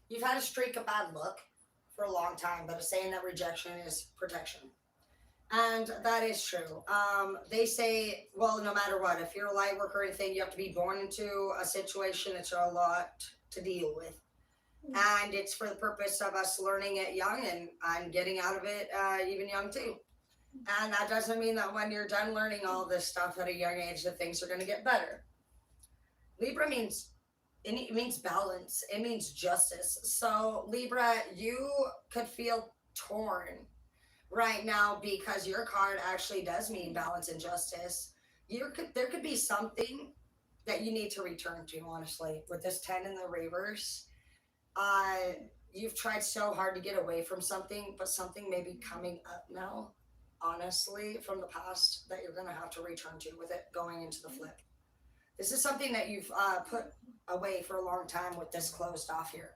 You've had a streak of bad luck for a long time, but it's saying that rejection is protection. And that is true. They say, well, no matter what, if you're a light worker or anything, you have to be born into a situation that's a lot to deal with. And it's for the purpose of us learning it young and getting out of it even young too. And that doesn't mean that when you're done learning all this stuff at a young age that things are going to get better. Libra means, it means balance. It means justice. So Libra, you could feel torn right now because your card actually does mean balance and justice. There could be something that you need to return to, honestly, with this 10 in the reverse. You've tried so hard to get away from something, but something may be coming up now, honestly, from the past that you're going to have to return to with it going into the flip. This is something that you've put away for a long time with this closed off here.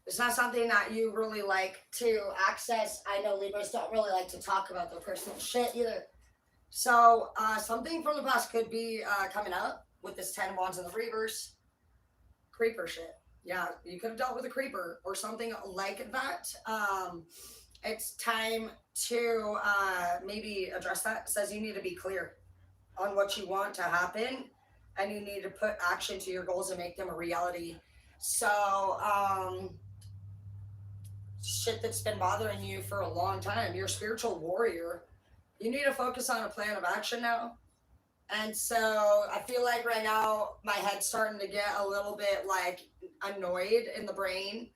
It's not something that you really like to access. I know Libras don't really like to talk about their personal shit either. So something from the past could be coming up with this 10 of Wands in the reverse. Creeper shit. Yeah, you could have dealt with a creeper or something like that. It's time to maybe address that. It says you need to be clear on what you want to happen and you need to put action to your goals and make them a reality. So, shit that's been bothering you for a long time. You're a spiritual warrior. You need to focus on a plan of action now. And so I feel like right now my head's starting to get a little bit like annoyed in the brain.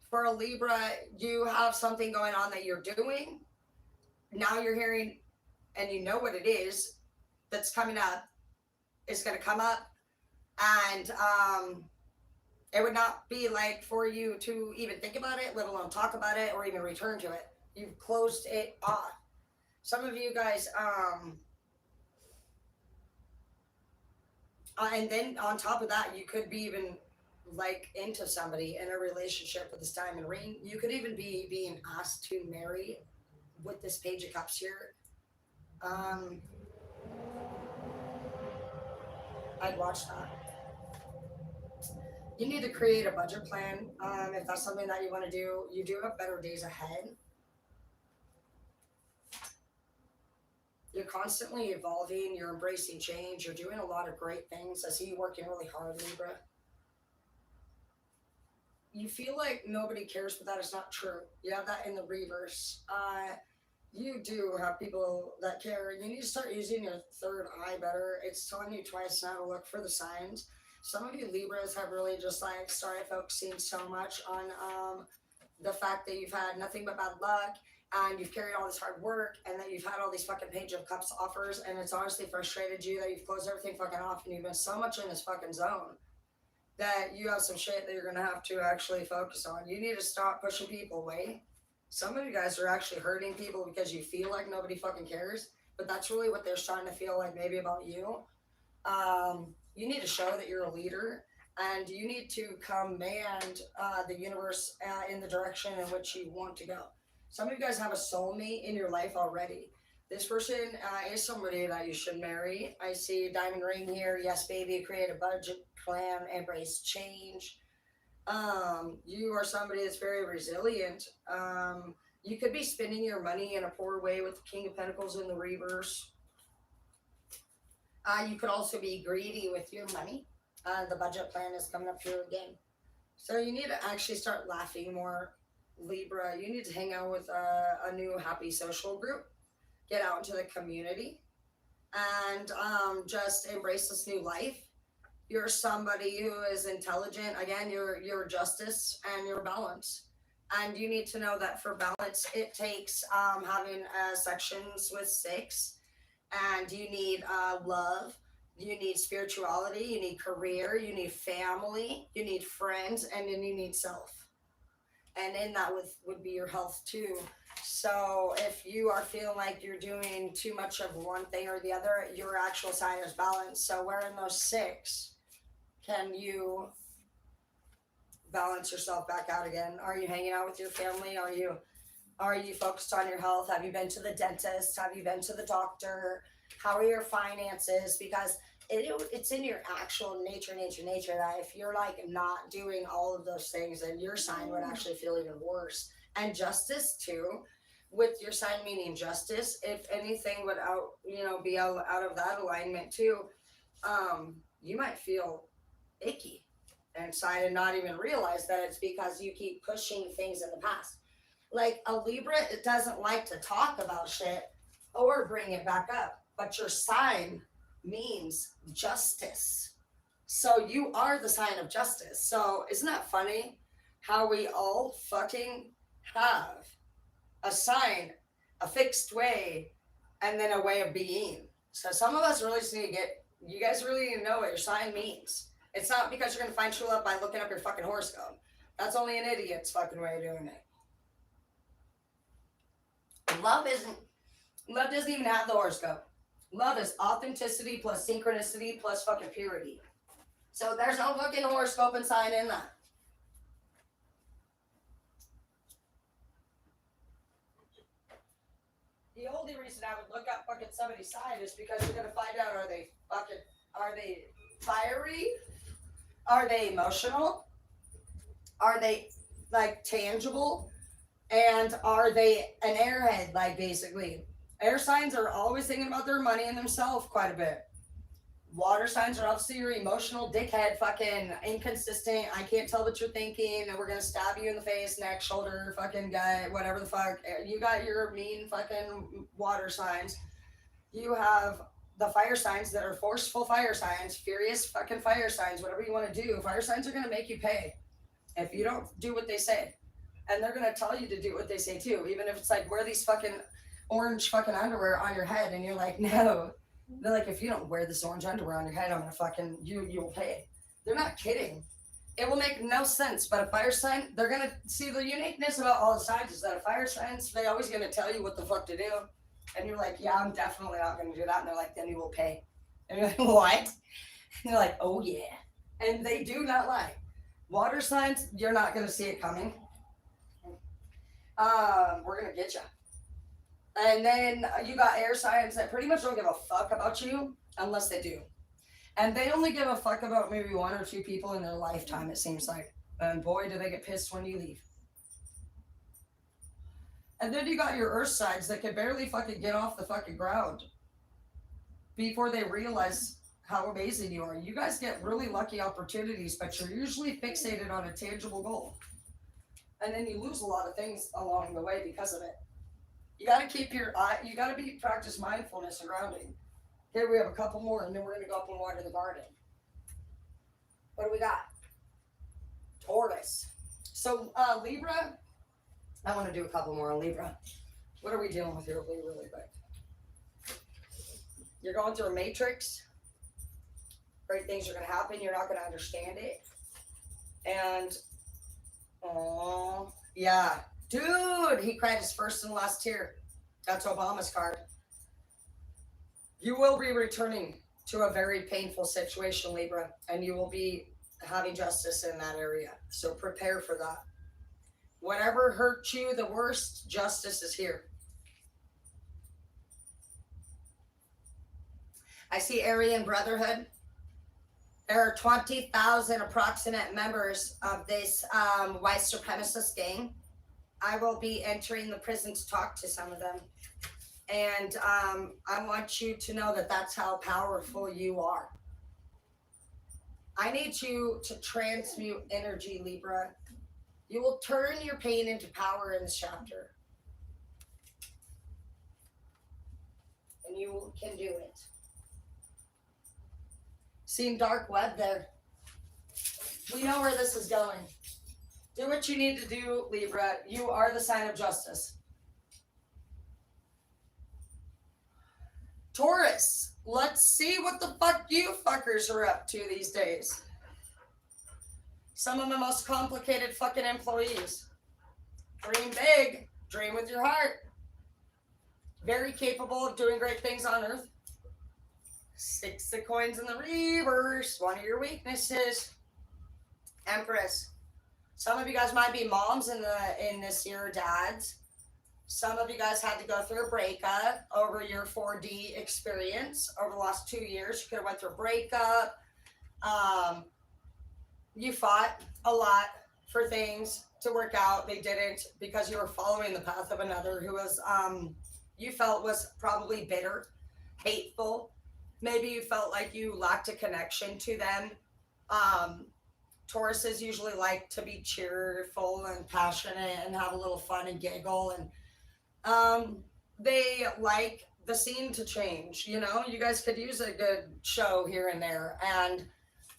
For a Libra, you have something going on that you're doing. Now you're hearing and you know what it is that's coming up. It's going to come up. And it would not be like for you to even think about it, let alone talk about it or even return to it. You've closed it off. Some of you guys, and then on top of that, you could be even like into somebody in a relationship with this diamond ring. You could even be being asked to marry with this Page of Cups here. I'd watch that. You need to create a budget plan. If that's something that you want to do, you do have better days ahead. You're constantly evolving. You're embracing change. You're doing a lot of great things. I see you working really hard, Libra. You feel like nobody cares, but that is not true. You have that in the reverse. You do have people that care. You need to start using your third eye better. It's telling you twice now to look for the signs. Some of you Libras have really just like started focusing so much on the fact that you've had nothing but bad luck and you've carried all this hard work and that you've had all these fucking Page of Cups offers and it's honestly frustrated you that you've closed everything fucking off and you've been so much in this fucking zone that you have some shit that you're going to have to actually focus on. You need to stop pushing people away. Some of you guys are actually hurting people because you feel like nobody fucking cares, but that's really what they're starting to feel like maybe about you. You need to show that you're a leader and you need to command the universe in the direction in which you want to go. Some of you guys have a soulmate in your life already. This person is somebody that you should marry. I see a diamond ring here. Yes, baby. Create a budget plan. Embrace change. You are somebody that's very resilient. You could be spending your money in a poor way with the King of Pentacles in the reverse. You could also be greedy with your money. The budget plan is coming up here again. So you need to actually start laughing more, Libra. You need to hang out with a new happy social group. Get out into the community and just embrace this new life. You're somebody who is intelligent. Again, you're justice and you're balance. And you need to know that for balance, it takes having sections with 6. And you need love. You need spirituality. You need career. You need family. You need friends. And then you need self. And in that would be your health too. So if you are feeling like you're doing too much of one thing or the other, your actual sign is balance. So where in those 6 can you balance yourself back out again? Are you hanging out with your family? Are you focused on your health? Have you been to the dentist? Have you been to the doctor? How are your finances? Because it's in your actual nature that if you're like not doing all of those things, then your sign would actually feel even worse. And justice too, with your sign meaning justice, if anything would be out of that alignment too, you might feel icky inside and not even realize that it's because you keep pushing things in the past. Like a Libra, it doesn't like to talk about shit or bring it back up, but your sign means justice. So you are the sign of justice. So isn't that funny how we all fucking have a sign, a fixed way, and then a way of being? So some of us really just need to you guys really need to know what your sign means. It's not because you're going to find true love by looking up your fucking horoscope. That's only an idiot's fucking way of doing it. Love doesn't even have the horoscope. Love is authenticity plus synchronicity plus fucking purity. So there's no fucking horoscope and sign in that. The only reason I would look up fucking somebody's sign is because you're going to find out, are they fiery? Are they emotional? Are they like tangible? And are they an airhead? Like basically, air signs are always thinking about their money and themselves quite a bit. Water signs are obviously your emotional dickhead, fucking inconsistent. I can't tell what you're thinking, and we're gonna stab you in the face, neck, shoulder, fucking guy, whatever the fuck. You got your mean fucking water signs. You have the fire signs that are forceful fire signs, furious fucking fire signs, whatever you want to do. Fire signs are gonna make you pay if you don't do what they say. And they're gonna tell you to do what they say too, even if it's like wear these fucking orange fucking underwear on your head, and you're like, no. They're like, if you don't wear this orange underwear on your head, I'm gonna fucking you'll pay. They're not kidding. It will make no sense. But a fire sign, they're gonna see the uniqueness about all the signs is that a fire signs, they always gonna tell you what the fuck to do. And you're like, yeah, I'm definitely not gonna do that. And they're like, then you will pay. And you're like, what? And they're like, oh yeah. And they do not lie. Water signs, you're not gonna see it coming. We're gonna get you. And then you got air signs that pretty much don't give a fuck about you unless they do. And they only give a fuck about maybe 1 or 2 people in their lifetime, it seems like. And boy, do they get pissed when you leave. And then you got your earth signs that can barely fucking get off the fucking ground before they realize how amazing you are. You guys get really lucky opportunities, but you're usually fixated on a tangible goal. And then you lose a lot of things along the way because of it. You got to keep your eye, you got to practice mindfulness and grounding. Here we have a couple more, and then we're going to go up and water the garden. What do we got? Taurus. So Libra, I want to do a couple more on Libra. What are we dealing with here really quick? You're going through a matrix. Great things are going to happen. You're not going to understand it. And, oh, yeah. Dude, he cried his first and last tear. That's Obama's card. You will be returning to a very painful situation, Libra, and you will be having justice in that area. So prepare for that. Whatever hurt you the worst, justice is here. I see Aryan Brotherhood. There are 20,000 approximate members of this white supremacist gang. I will be entering the prison to talk to some of them. And I want you to know that that's how powerful you are. I need you to transmute energy, Libra. You will turn your pain into power in this chapter. And you can do it. Seeing dark web there. We know where this is going. Do what you need to do, Libra. You are the sign of justice. Taurus, let's see what the fuck you fuckers are up to these days. Some of the most complicated fucking employees. Dream big, dream with your heart. Very capable of doing great things on Earth. 6 of coins in the reverse, one of your weaknesses. Empress. Some of you guys might be moms in this year, dads. Some of you guys had to go through a breakup over your 4D experience over the last 2 years. You could have went through a breakup. You fought a lot for things to work out. They didn't because you were following the path of another who was, you felt was probably bitter, hateful. Maybe you felt like you lacked a connection to them. Tauruses usually like to be cheerful and passionate and have a little fun and giggle, and they like the scene to change. You know, you guys could use a good show here and there. And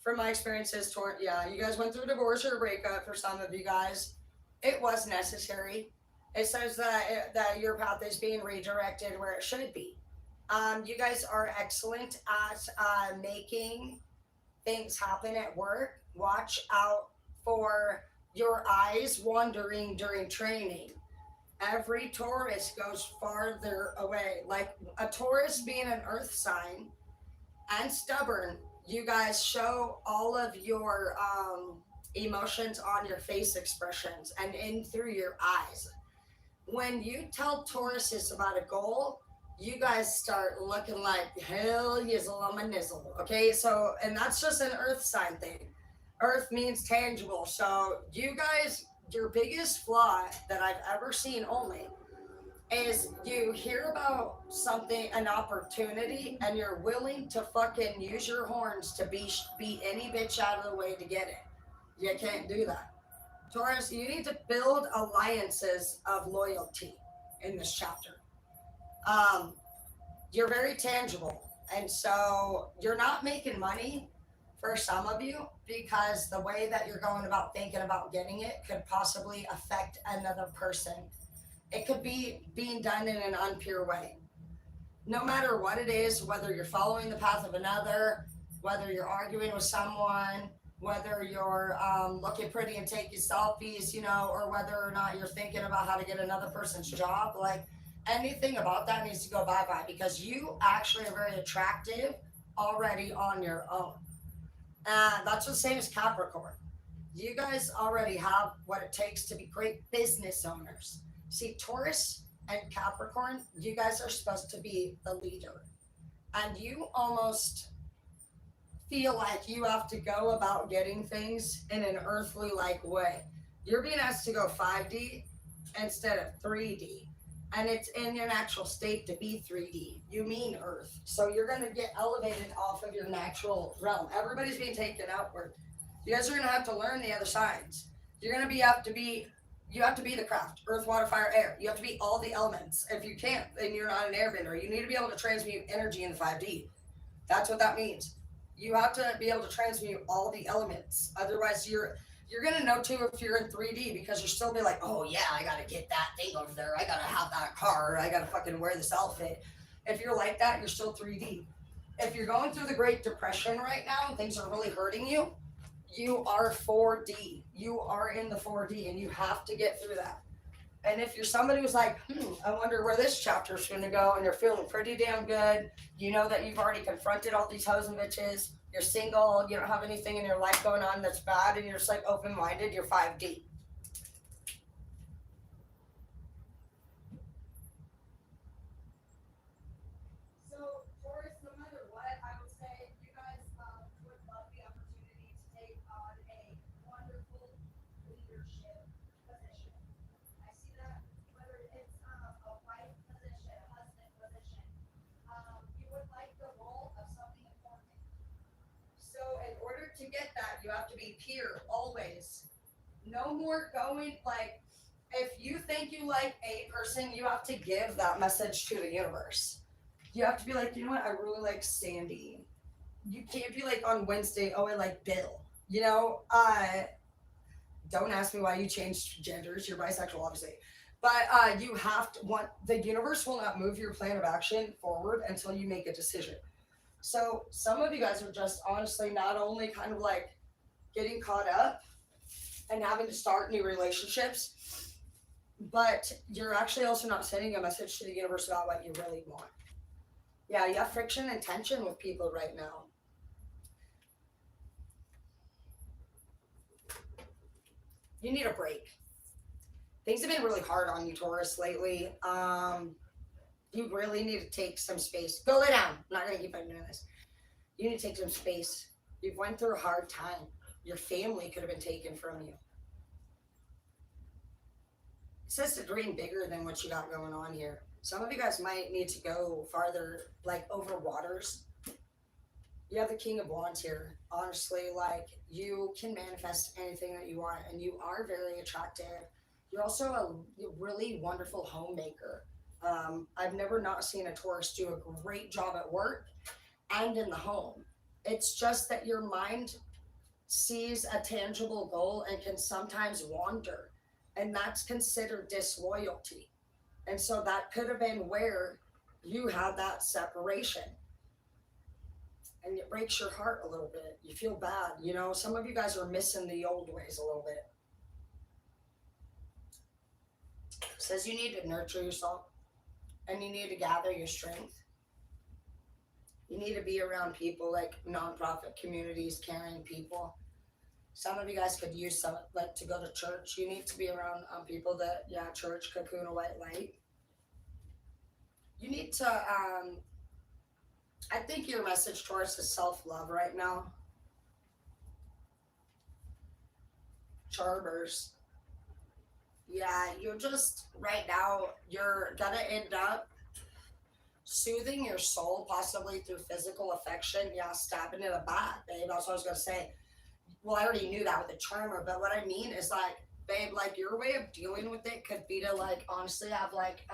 from my experiences, you guys went through a divorce or a breakup. For some of you guys, it was necessary. It says that your path is being redirected where it should be. You guys are excellent at making things happen at work. Watch out for your eyes wandering during training. Every Taurus goes farther away. Like a Taurus being an earth sign and stubborn, you guys show all of your emotions on your face expressions and in through your eyes. When you tell Tauruses about a goal, you guys start looking like hell yizzle on my nizzle. Okay, so, and that's just an earth sign thing. Earth means tangible. So you guys, your biggest flaw that I've ever seen only is you hear about something, an opportunity, and you're willing to fucking use your horns to beat any bitch out of the way to get it. You can't do that. Taurus, you need to build alliances of loyalty in this chapter. You're very tangible, and so you're not making money for some of you because the way that you're going about thinking about getting it could possibly affect another person. It could be being done in an impure way. No matter what it is, whether you're following the path of another, whether you're arguing with someone, whether you're looking pretty and taking selfies, you know, or whether or not you're thinking about how to get another person's job, like anything about that needs to go bye-bye because you actually are very attractive already on your own. And that's the same as Capricorn. You guys already have what it takes to be great business owners. See, Taurus and Capricorn, you guys are supposed to be the leader. And you almost feel like you have to go about getting things in an earthly-like way. You're being asked to go 5D instead of 3D. And it's in your natural state to be 3D. You mean Earth. So you're going to get elevated off of your natural realm. Everybody's being taken outward. You guys are going to have to learn the other signs. You're going to you have to be the craft. Earth, water, fire, air. You have to be all the elements. If you can't, then you're not an airbender. You need to be able to transmute energy in 5D. That's what that means. You have to be able to transmute all the elements. Otherwise, you're going to know too if you're in 3D because you'll still be like, oh yeah, I got to get that thing over there. I got to have that car. I got to fucking wear this outfit. If you're like that, you're still 3D. If you're going through the Great Depression right now and things are really hurting you, you are 4D. You are in the 4D and you have to get through that. And if you're somebody who's like, I wonder where this chapter's going to go, and you're feeling pretty damn good, you know that you've already confronted all these hoes and bitches, you're single, you don't have anything in your life going on that's bad, and you're just like open-minded, you're 5D. So, Taurus, no matter what, I to get that, you have to be pure always. No more going like, if you think you like a person, you have to give that message to the universe. You have to be like, you know what, I really like Sandy. You can't be like on Wednesday, oh, I like Bill. You know, don't ask me why you changed genders. You're bisexual, obviously. But you have to want, the universe will not move your plan of action forward until you make a decision. So some of you guys are just honestly not only kind of like getting caught up and having to start new relationships, but you're actually also not sending a message to the universe about what you really want. Yeah, you have friction and tension with people right now. You need a break. Things have been really hard on you, Taurus, lately. You really need to take some space. Go lay down. I'm not gonna keep on doing this. You need to take some space. You've went through a hard time. Your family could have been taken from you. It says to dream bigger than what you got going on here. Some of you guys might need to go farther, like over waters. You have the King of Wands here. Honestly, like, you can manifest anything that you want, and you are very attractive. You're also a really wonderful homemaker. I've never not seen a Taurus do a great job at work and in the home. It's just that your mind sees a tangible goal and can sometimes wander, and that's considered disloyalty. And so that could have been where you had that separation. And it breaks your heart a little bit. You feel bad. You know, some of you guys are missing the old ways a little bit. It says you need to nurture yourself and you need to gather your strength. You need to be around people like nonprofit communities, caring people. Some of you guys could use some, like, to go to church. You need to be around people that, yeah, church, cocoon, a white light. You need to, I think your message towards is self-love right now. Charmers. Yeah, you're just, right now, you're gonna end up soothing your soul, possibly through physical affection. Yeah, stabbing in the back, babe. That's what I was gonna say. Well, I already knew that with the charmer, but what I mean is, like, babe, like, your way of dealing with it could be to, like, honestly have, like,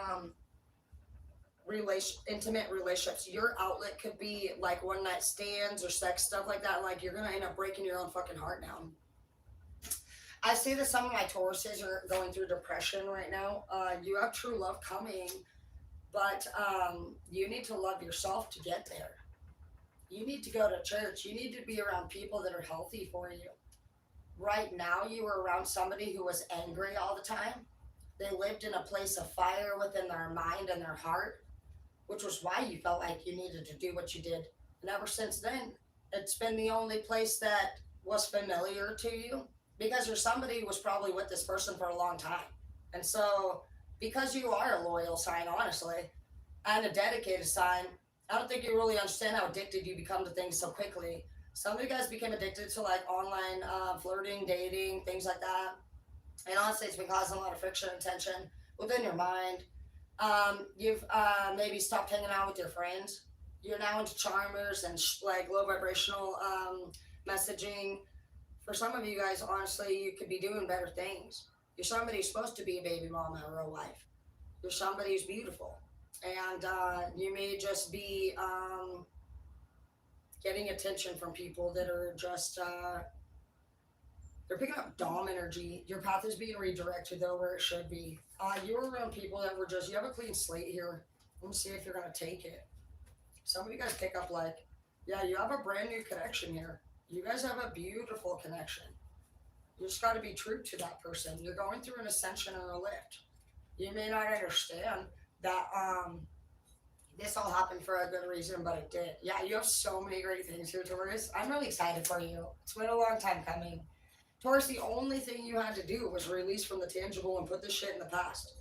intimate relationships. Your outlet could be like one night stands or sex stuff like that. Like, you're gonna end up breaking your own fucking heart down. I see that some of my Tauruses are going through depression right now. You have true love coming, but you need to love yourself to get there. You need to go to church. You need to be around people that are healthy for you. Right now, you were around somebody who was angry all the time. They lived in a place of fire within their mind and their heart, which was why you felt like you needed to do what you did. And ever since then, it's been the only place that was familiar to you, because you're somebody who was probably with this person for a long time. And so, because you are a loyal sign, honestly, and a dedicated sign, I don't think you really understand how addicted you become to things so quickly. Some of you guys became addicted to, like, online flirting, dating, things like that. And honestly, it's been causing a lot of friction and tension within your mind. You've maybe stopped hanging out with your friends. You're now into charmers and like low vibrational messaging. For some of you guys, honestly, you could be doing better things. You're somebody who's supposed to be a baby mama or a wife. You're somebody who's beautiful. And you may just be getting attention from people that are just, they're picking up Dom energy. Your path is being redirected though where it should be. You were around people that were just, you have a clean slate here. Let me see if you're going to take it. Some of you guys pick up, like, yeah, you have a brand new connection here. You guys have a beautiful connection. You just got to be true to that person. You're going through an ascension or a lift. You may not understand that this all happened for a good reason, but it did. Yeah, you have so many great things here, Taurus. I'm really excited for you. It's been a long time coming. Taurus, the only thing you had to do was release from the tangible and put this shit in the past.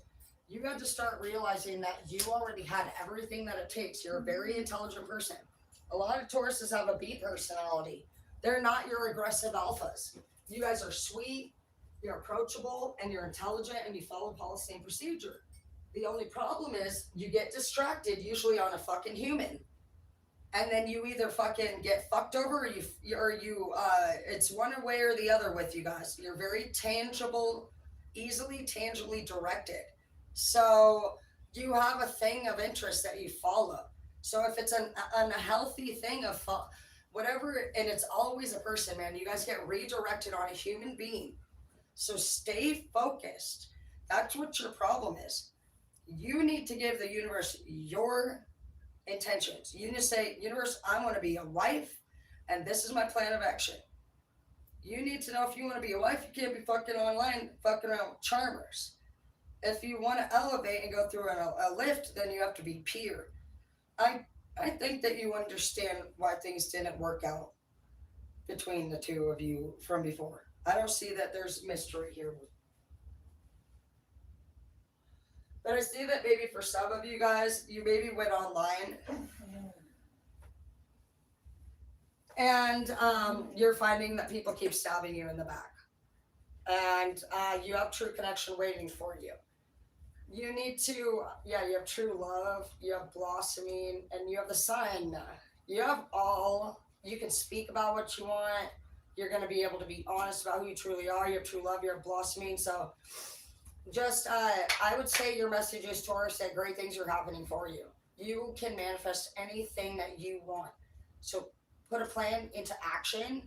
You had to start realizing that you already had everything that it takes. You're a very intelligent person. A lot of Tauruses have a B personality. They're not your aggressive alphas. You guys are sweet, you're approachable, and you're intelligent, and you follow policy and procedure. The only problem is you get distracted, usually on a fucking human. and then you either fucking get fucked over, or you it's one way or the other with you guys. You're very tangible, easily tangibly directed. So you have a thing of interest that you follow. So if it's an unhealthy thing of whatever, and it's always a person, man, you guys get redirected on a human being. So stay focused. That's what your problem is. You need to give the universe your intentions. You need to say, universe, I want to be a wife, and this is my plan of action. You need to know if you want to be a wife, you can't be fucking online, fucking around with charmers. If you want to elevate and go through a lift, then you have to be pure. I think that you understand why things didn't work out between the two of you from before. I don't see that there's mystery here. But I see that maybe for some of you guys, you maybe went online and you're finding that people keep stabbing you in the back. And you have true connection waiting for you. You need to, you have true love, you have blossoming, and you have the sun. You have all, you can speak about what you want. You're going to be able to be honest about who you truly are. You have true love, you have blossoming. So just, I would say your message is, Taurus, that great things are happening for you. You can manifest anything that you want. So put a plan into action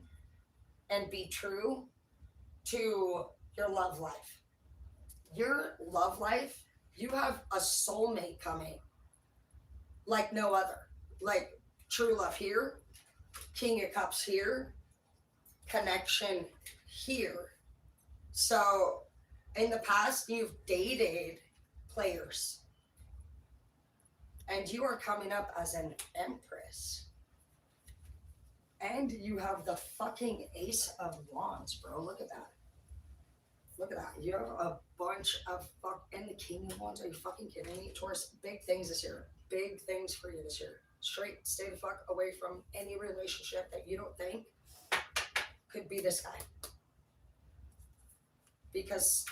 and be true to your love life. Your love life, you have a soulmate coming like no other. Like true love here, King of Cups here, connection here. So in the past, you've dated players, and you are coming up as an empress. And you have the fucking Ace of Wands, bro. Look at that. Look at that. You have a bunch of and the King of Wands. Are you fucking kidding me? Taurus, big things this year. Big things for you this year. Straight, stay the fuck away from any relationship that you don't think could be this guy. Because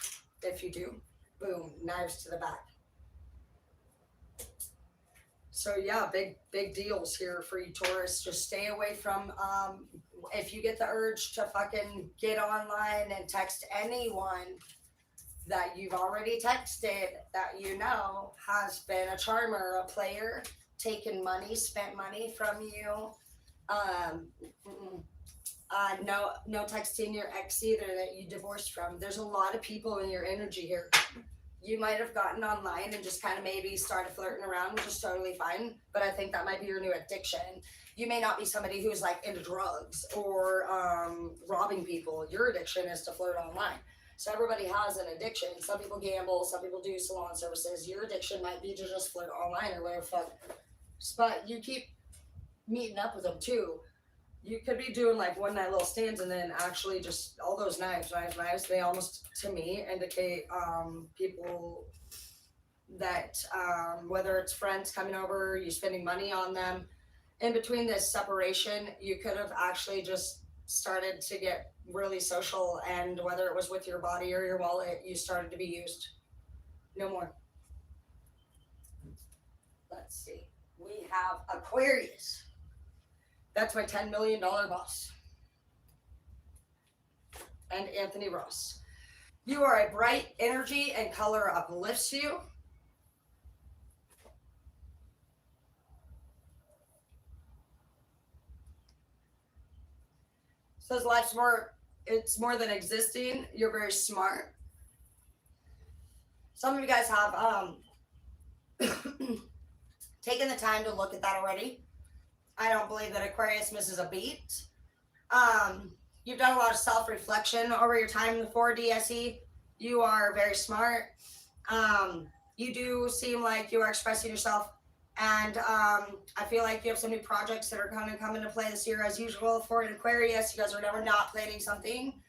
if you do, boom, knives to the back. So yeah, big deals here for you, Taurus. Just stay away from, if you get the urge to fucking get online and text anyone that you've already texted that you know has been a charmer, a player, taken money, spent money from you. No texting your ex either that you divorced from. There's a lot of people in your energy here. You might have gotten online and just kind of maybe started flirting around, which is totally fine. But I think that might be your new addiction. You may not be somebody who's like into drugs or robbing people. Your addiction is to flirt online. So everybody has an addiction. Some people gamble, some people do salon services. Your addiction might be to just flirt online or whatever fuck. But you keep meeting up with them too. You could be doing like one night little stands, and then actually just all those knives, they almost, to me, indicate people that whether it's friends coming over, you spending money on them. In between this separation, you could have actually just started to get really social, and whether it was with your body or your wallet, you started to be used. No more. Let's see. We have Aquarius. That's my $10 million boss. And Anthony Ross. You are a bright energy and color uplifts you. Says life's it's more than existing. You're very smart. Some of you guys have taken the time to look at that already. I don't believe that Aquarius misses a beat. You've done a lot of self-reflection over your time in the 4DSE. You are very smart. You do seem like you are expressing yourself. And I feel like you have some new projects that are going to come into play this year as usual for an Aquarius. You guys are never not planning something.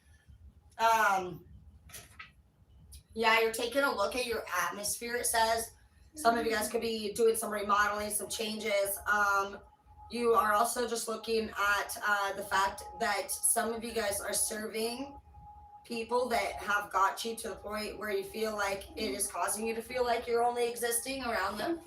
Yeah, you're taking a look at your atmosphere, it says. Some of you guys could be doing some remodeling, some changes. You are also just looking at the fact that some of you guys are serving people that have got you to the point where you feel like it is causing you to feel like you're only existing around them.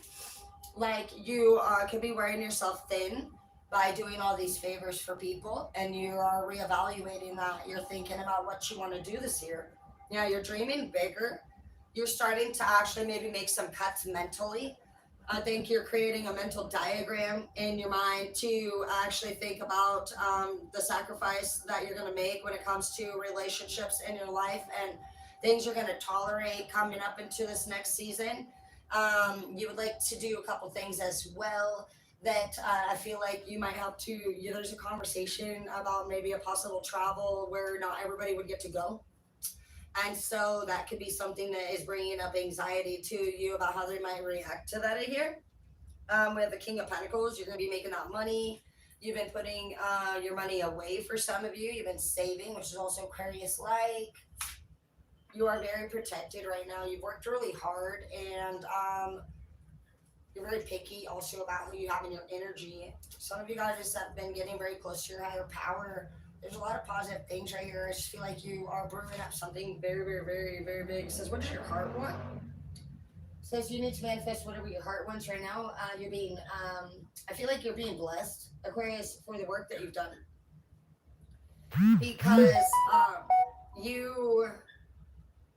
Like you could be wearing yourself thin. by doing all these favors for people, and you are reevaluating that. You're thinking about what you want to do this year. You're dreaming bigger. You're starting to actually maybe make some cuts mentally. I think you're creating a mental diagram in your mind to actually think about the sacrifice that you're going to make when it comes to relationships in your life and things you're going to tolerate coming up into this next season. You would like to do a couple things as well that I feel like you might have to. There's a conversation about maybe a possible travel where not everybody would get to go. And so that could be something that is bringing up anxiety to you about how they might react to that here. We have the King of Pentacles. You're going to be making that money. You've been putting your money away for some of you. You've been saving, which is also Aquarius-like. You are very protected right now. You've worked really hard, and you're very picky also about who you have in your energy. Some of you guys just have been getting very close to your higher power. There's a lot of positive things right here. I just feel like you are brewing up something very, very, very, very big. It says, what does your heart want? It says you need to manifest whatever your heart wants right now. You're being, I feel like you're being blessed, Aquarius, for the work that you've done. Because you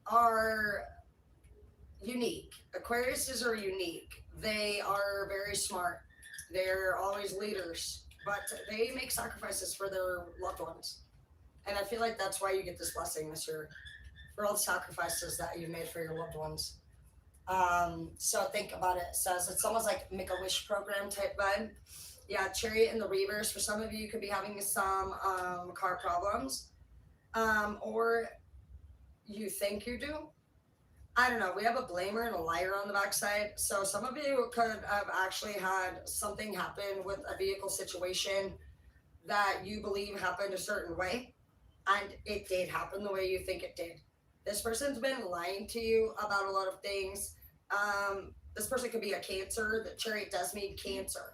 are unique. Aquariuses are unique. They are very smart. They're always leaders, but they make sacrifices for their loved ones. And I feel like that's why you get this blessing this year, for all the sacrifices that you made for your loved ones. So think about it. It says it's almost like Make-A-Wish program type vibe. Yeah, Chariot in the reverse. For some of you, you could be having some car problems, or you think you do. I don't know. We have a blamer and a liar on the backside. So some of you could have actually had something happen with a vehicle situation that you believe happened a certain way, and it did happen the way you think it did. This person's been lying to you about a lot of things. This person could be a Cancer. The Chariot does mean Cancer.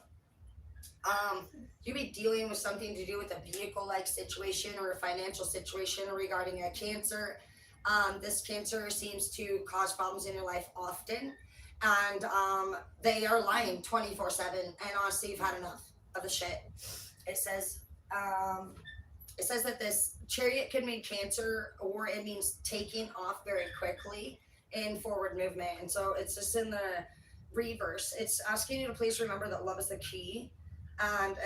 You be dealing with something to do with a vehicle-like situation or a financial situation regarding a Cancer. This Cancer seems to cause problems in your life often, and they are lying 24/7. And honestly, you've had enough of the shit. It says that this Chariot can mean Cancer, or it means taking off very quickly in forward movement. And so it's just in the reverse. It's asking you to please remember that love is the key, and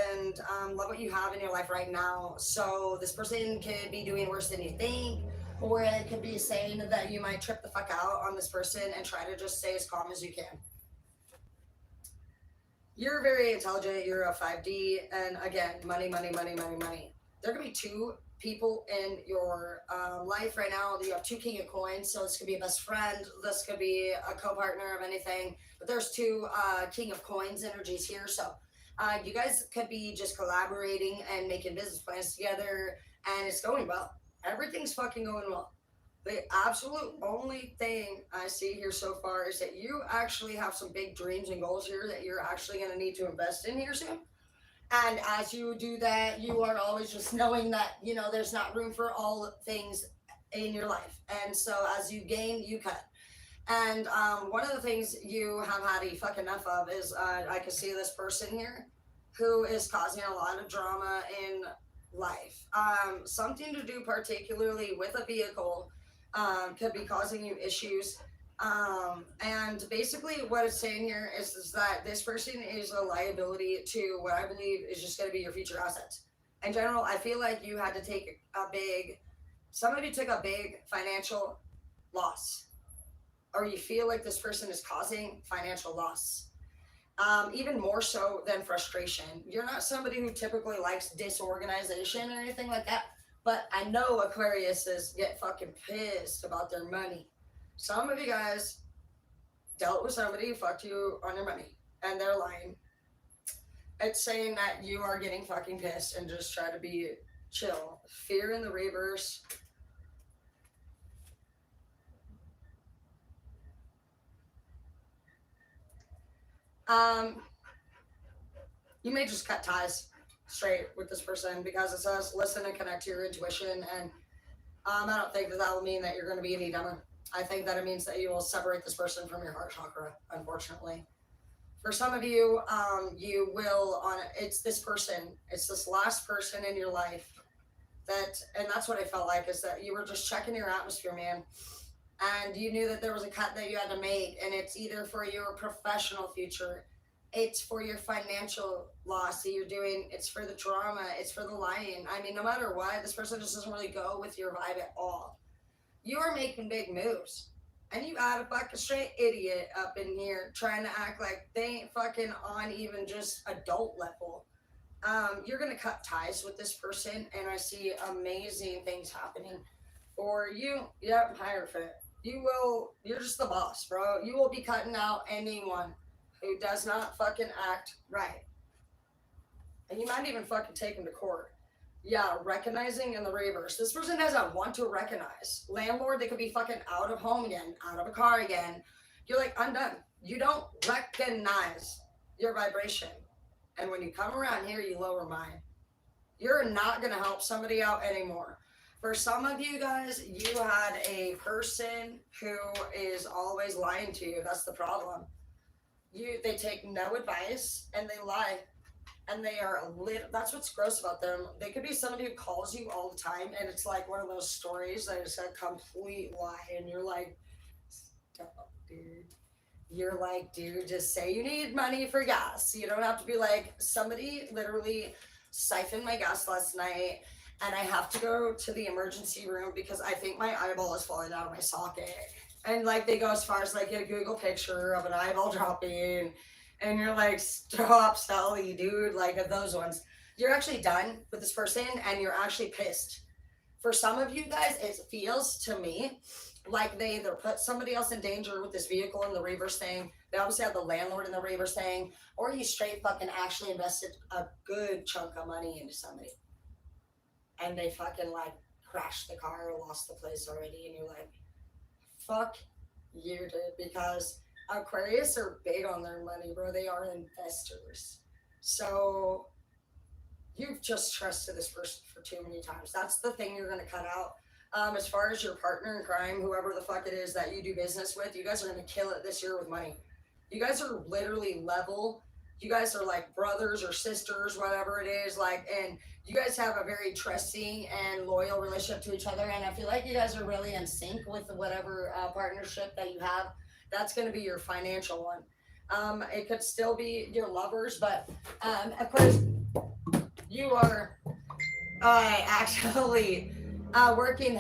love what you have in your life right now. So this person could be doing worse than you think, or it could be saying that you might trip the fuck out on this person and try to just stay as calm as you can. You're very intelligent. You're a 5D, and again, money, money, money, money, money. There could be two people in your life right now. You have two King of Coins, so this could be a best friend. This could be a co-partner of anything. But there's two King of Coins energies here, so you guys could be just collaborating and making business plans together, and it's going well. Everything's fucking going well. The absolute only thing I see here so far is that you actually have some big dreams and goals here that you're actually going to need to invest in here soon. And as you do that, you are always just knowing that, there's not room for all things in your life. And so as you gain, you cut. And one of the things you have had enough of is I can see this person here who is causing a lot of drama in life. Something to do particularly with a vehicle could be causing you issues. And basically what it's saying here is that this person is a liability to what I believe is just going to be your future assets. In general, I feel like you had to take some of you took a big financial loss, or you feel like this person is causing financial loss. Even more so than frustration. You're not somebody who typically likes disorganization or anything like that, but I know Aquariuses get fucking pissed about their money. Some of you guys dealt with somebody who fucked you on your money, and they're lying. It's saying that you are getting fucking pissed and just try to be chill. Fear in the reverse. You may just cut ties straight with this person because it says listen and connect to your intuition, and I don't think that will mean that you're going to be any dumber. I think that it means that you will separate this person from your heart chakra, unfortunately. For some of you, you will on it's this person, it's this last person in your life that, and that's what I felt like, is that you were just checking your atmosphere, man, and you knew that there was a cut that you had to make, and it's either for your professional future, it's for your financial loss that you're doing, it's for the drama, it's for the lying. I mean, no matter what, this person just doesn't really go with your vibe at all. You are making big moves. And you got a fucking straight idiot up in here trying to act like they ain't fucking on even just adult level. You're gonna cut ties with this person, and I see amazing things happening for you. Yep, higher fit. You will. You're just the boss, bro. You will be cutting out anyone who does not fucking act right, and you might even fucking take him to court. Yeah, recognizing in the reverse. This person doesn't want to recognize. Landlord, they could be fucking out of home again, out of a car again. You're like, I'm done. You don't recognize your vibration. And when you come around here, you lower mine. You're not going to help somebody out anymore. For some of you guys, you had a person who is always lying to you. That's the problem. They take no advice and they lie. And they are that's what's gross about them. They could be somebody who calls you all the time, and it's like one of those stories that is a complete lie, and you're like, stop, dude. You're like, dude, just say you need money for gas. You don't have to be like, somebody literally siphoned my gas last night, and I have to go to the emergency room because I think my eyeball is falling out of my socket. And like, they go as far as like get a Google picture of an eyeball dropping. And you're like, stop, Sally, dude, like of those ones. You're actually done with this person and you're actually pissed. For some of you guys, it feels to me like they either put somebody else in danger with this vehicle in the reverse thing. They obviously have the landlord in the reverse thing. Or you straight fucking actually invested a good chunk of money into somebody. And they fucking like crashed the car or lost the place already. And you're like, fuck you, dude, because Aquarius are big on their money, bro. They are investors. So you've just trusted this person for too many times. That's the thing you're going to cut out. As far as your partner in crime, whoever the fuck it is that you do business with, you guys are going to kill it this year with money. You guys are literally level. You guys are like brothers or sisters, whatever it is. Like, and you guys have a very trusting and loyal relationship to each other. And I feel like you guys are really in sync with whatever partnership that you have. That's going to be your financial one. It could still be your lovers, but of course, you are actually working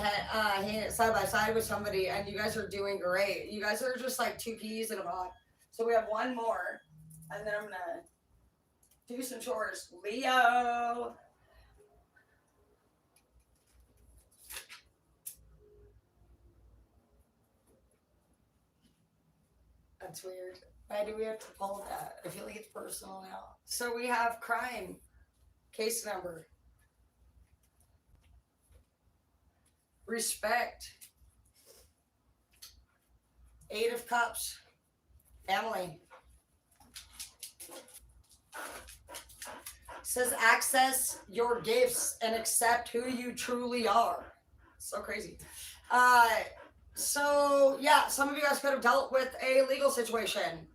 side by side with somebody, and you guys are doing great. You guys are just like two peas in a pod. So we have one more, and then I'm going to do some chores. Leo. That's weird. Why do we have to pull that? I feel like it's personal now. So we have crime. Case number. Respect. 8 of Cups. Family. Says access your gifts and accept who you truly are. So crazy. So yeah, some of you guys could have dealt with a legal situation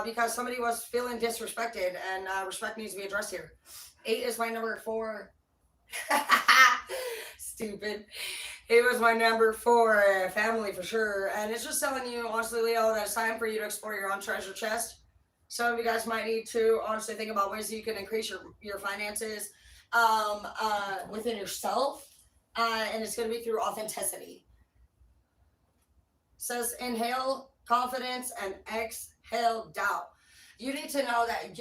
because somebody was feeling disrespected, and respect needs to be addressed here. 8 is my number 4. Stupid. 8 was my number 4, family for sure. And it's just telling you, honestly, Leo, that it's time for you to explore your own treasure chest. Some of you guys might need to honestly think about ways that you can increase your finances within yourself. And it's going to be through authenticity. Says inhale confidence and exhale doubt. You need to know that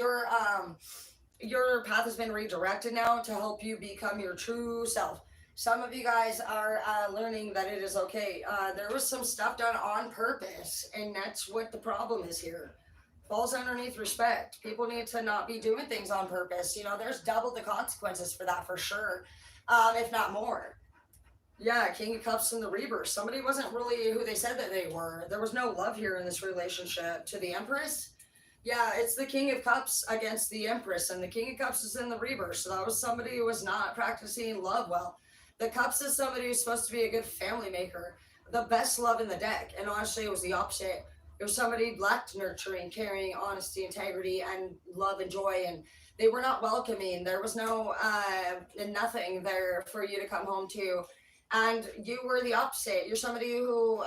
your path has been redirected now to help you become your true self. Some of you guys are learning that it is okay. There was some stuff done on purpose, and that's what the problem is here. Falls underneath respect. People need to not be doing things on purpose. You know, there's double the consequences for that for sure, if not more. Yeah, King of Cups in the reverse. Somebody wasn't really who they said that they were. There was no love here in this relationship. To the Empress, yeah, it's the King of Cups against the Empress, and the King of Cups is in the reverse. So that was somebody who was not practicing love well. The Cups is somebody who's supposed to be a good family maker, the best love in the deck, and honestly, it was the opposite. It was somebody who lacked nurturing, caring, honesty, integrity, and love and joy, and they were not welcoming. There was no nothing there for you to come home to. And you were the opposite. You're somebody who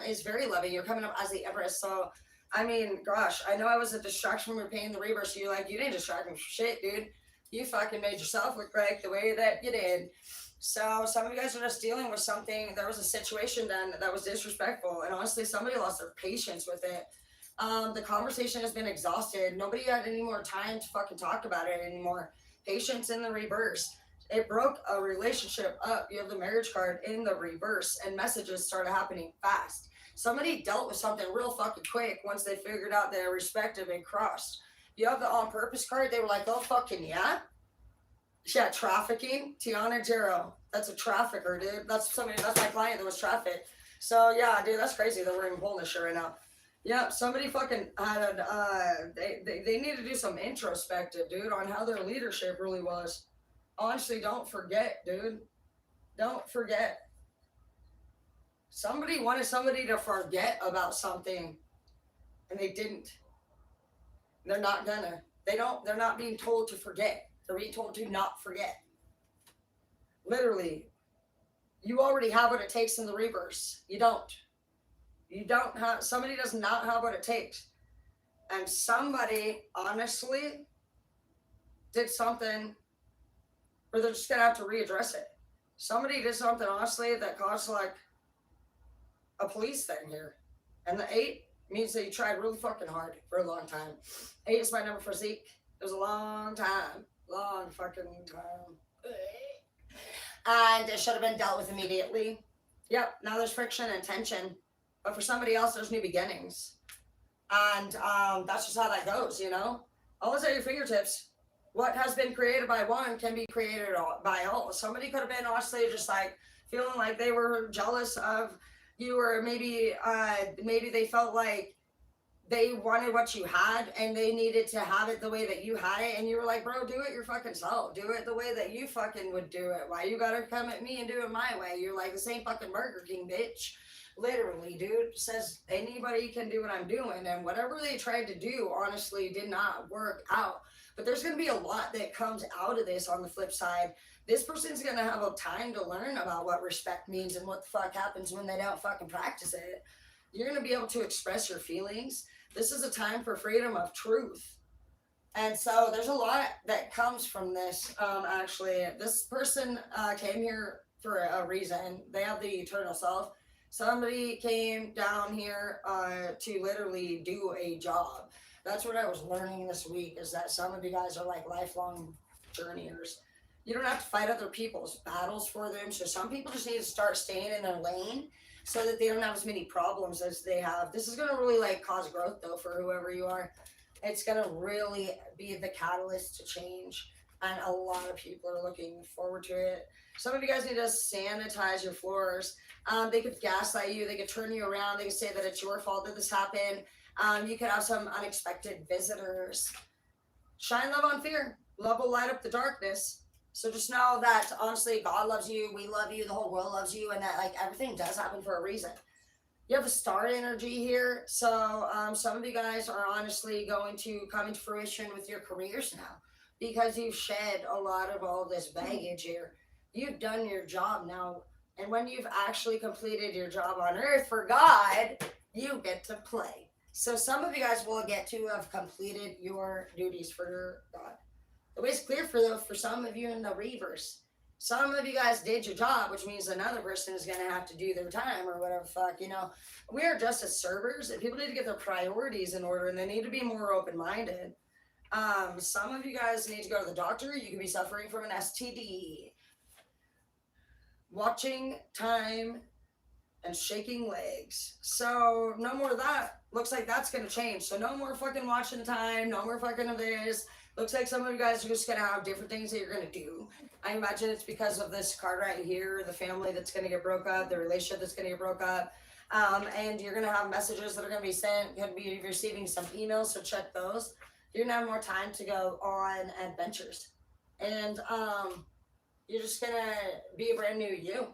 is very loving. You're coming up as the Empress. So, I mean, gosh, I know I was a distraction when we were paying the reverse. You're like, you didn't distract me for shit, dude. You fucking made yourself look like the way that you did. So some of you guys are just dealing with something. There was a situation then that was disrespectful, and honestly, somebody lost their patience with it. The conversation has been exhausted. Nobody had any more time to fucking talk about it anymore. Patience in the reverse. It broke a relationship up. You have the marriage card in the reverse, and messages started happening fast. Somebody dealt with something real fucking quick once they figured out their respect had been crossed. You have the on purpose card. They were like, oh, fucking yeah. Yeah, trafficking. Tiana Jero. That's a trafficker, dude. That's my client that was trafficked. So yeah, dude, that's crazy that we're even pulling this shit right now. Yeah, somebody fucking had they need to do some introspective, dude, on how their leadership really was. Honestly, don't forget, dude. Don't forget. Somebody wanted somebody to forget about something, and they didn't. They're not gonna. They're not being told to forget. They're being told to not forget. Literally. You already have what it takes in the reverse. You don't. You don't have, somebody does not have what it takes. And somebody, honestly, did something where they're just gonna have to readdress it. Somebody did something, honestly, that caused like a police thing here. And the 8 means that you tried really fucking hard for a long time. 8 is my number for Zeke. It was a long time. Long fucking time. And it should have been dealt with immediately. Yep, now there's friction and tension. But for somebody else, there's new beginnings. And that's just how that goes, you know? All is at your fingertips. What has been created by one can be created by all. Somebody could have been honestly just like feeling like they were jealous of you, or maybe they felt like they wanted what you had and they needed to have it the way that you had it, and you were like, bro, do it your fucking self. Do it the way that you fucking would do it. Why you gotta come at me and do it my way? You're like the same fucking Burger King, bitch. Literally, dude. Says anybody can do what I'm doing, and whatever they tried to do honestly did not work out. But there's going to be a lot that comes out of this on the flip side. This person's going to have a time to learn about what respect means and what the fuck happens when they don't fucking practice it. You're going to be able to express your feelings. This is a time for freedom of truth. And so there's a lot that comes from this. Actually, this person came here for a reason. They have the eternal self. Somebody came down here to literally do a job. That's what I was learning this week, is that some of you guys are like lifelong journeyers. You don't have to fight other people's battles for them. So some people just need to start staying in their lane so that they don't have as many problems as they have. This is going to really like cause growth though for whoever you are. It's going to really be the catalyst to change. And a lot of people are looking forward to it. Some of you guys need to sanitize your floors. They could gaslight you. They could turn you around. They could say that it's your fault that this happened. You could have some unexpected visitors. Shine love on fear. Love will light up the darkness. So just know that honestly, God loves you. We love you. The whole world loves you. And that like everything does happen for a reason. You have a star energy here. So some of you guys are honestly going to come into fruition with your careers now, because you've shed a lot of all this baggage here. You've done your job now. And when you've actually completed your job on earth for God, you get to play. So some of you guys will get to have completed your duties for God. The way's clear for some of you in the reverse. Some of you guys did your job, which means another person is going to have to do their time or whatever fuck, you know. We are just as servers, and people need to get their priorities in order, and they need to be more open-minded. Some of you guys need to go to the doctor. You could be suffering from an STD. Watching time and shaking legs. So no more of that. Looks like that's going to change. So no more fucking watching time. No more fucking of this. Looks like some of you guys are just going to have different things that you're going to do. I imagine it's because of this card right here, the family that's going to get broke up, the relationship that's going to get broke up. And you're going to have messages that are going to be sent. You're going to be receiving some emails, so check those. You're going to have more time to go on adventures. And you're just going to be a brand new you.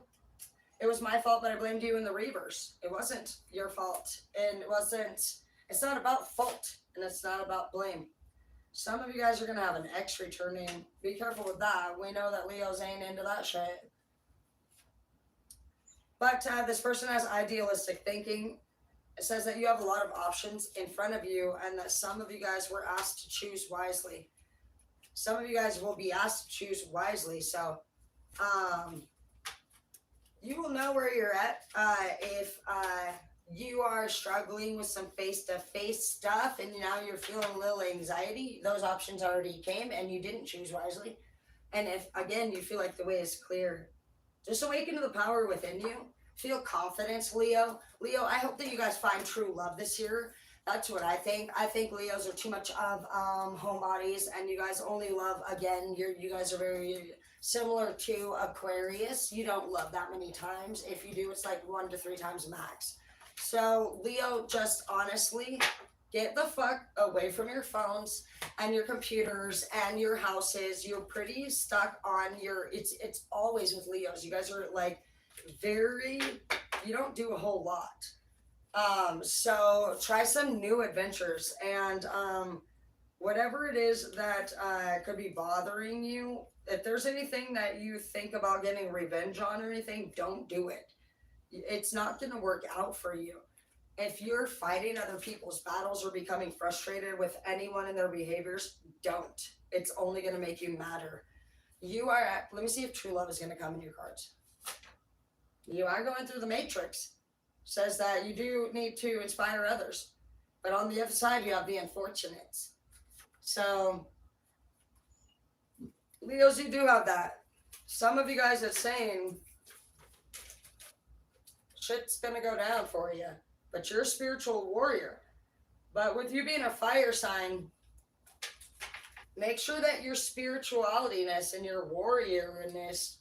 It was my fault, but I blamed you in the reverse. It wasn't your fault. And it's not about fault, and it's not about blame. Some of you guys are going to have an X returning. Be careful with that. We know that Leos ain't into that shit. But this person has idealistic thinking. It says that you have a lot of options in front of you, and that some of you guys were asked to choose wisely. Some of you guys will be asked to choose wisely. So, you will know where you're at if you are struggling with some face-to-face stuff and now you're feeling a little anxiety. Those options already came and you didn't choose wisely. And if, again, you feel like the way is clear, just awaken to the power within you. Feel confidence, Leo. Leo, I hope that you guys find true love this year. That's what I think. I think Leos are too much of homebodies, and you guys only love, again, you guys are very similar to Aquarius. You don't love that many times. If you do, it's like 1 to 3 times max. So, Leo, just honestly, get the fuck away from your phones and your computers and your houses. You're pretty stuck on your, it's always with Leos. You guys are like you don't do a whole lot. So try some new adventures, and whatever it is that could be bothering you, if there's anything that you think about getting revenge on or anything, don't do it. It's not going to work out for you. If you're fighting other people's battles or becoming frustrated with anyone and their behaviors, don't. It's only going to make you madder. You are at, let me see if true love is going to come in your cards. You are going through the matrix. Says that you do need to inspire others. But on the other side, you have the unfortunates. So, Leos, you do have that. Some of you guys are saying shit's going to go down for you. But you're a spiritual warrior. But with you being a fire sign, make sure that your spiritualityness and your warriorness,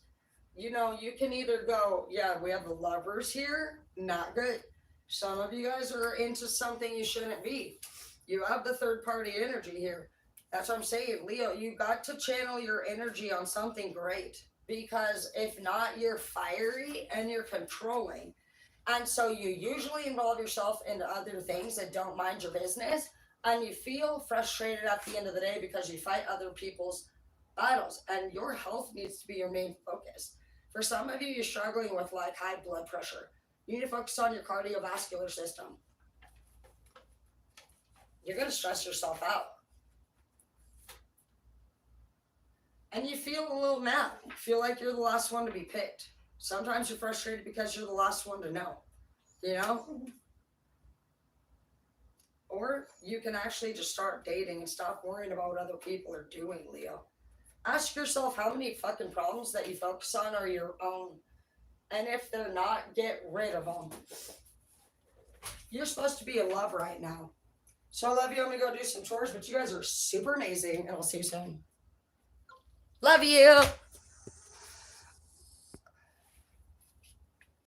you know, you can either go, yeah, we have the lovers here, not good. Some of you guys are into something you shouldn't be. You have the third party energy here. That's what I'm saying. Leo, you got to channel your energy on something great. Because if not, you're fiery and you're controlling. And so you usually involve yourself in other things that don't mind your business. And you feel frustrated at the end of the day because you fight other people's battles. And your health needs to be your main focus. For some of you, you're struggling with like high blood pressure. You need to focus on your cardiovascular system. You're going to stress yourself out. And you feel a little mad. You feel like you're the last one to be picked. Sometimes you're frustrated because you're the last one to know. You know? Or you can actually just start dating and stop worrying about what other people are doing, Leo. Ask yourself how many fucking problems that you focus on are your own. And if they're not, get rid of them. You're supposed to be in love right now. So I love you. I'm going to go do some chores, but you guys are super amazing, and I'll see you soon. Love you.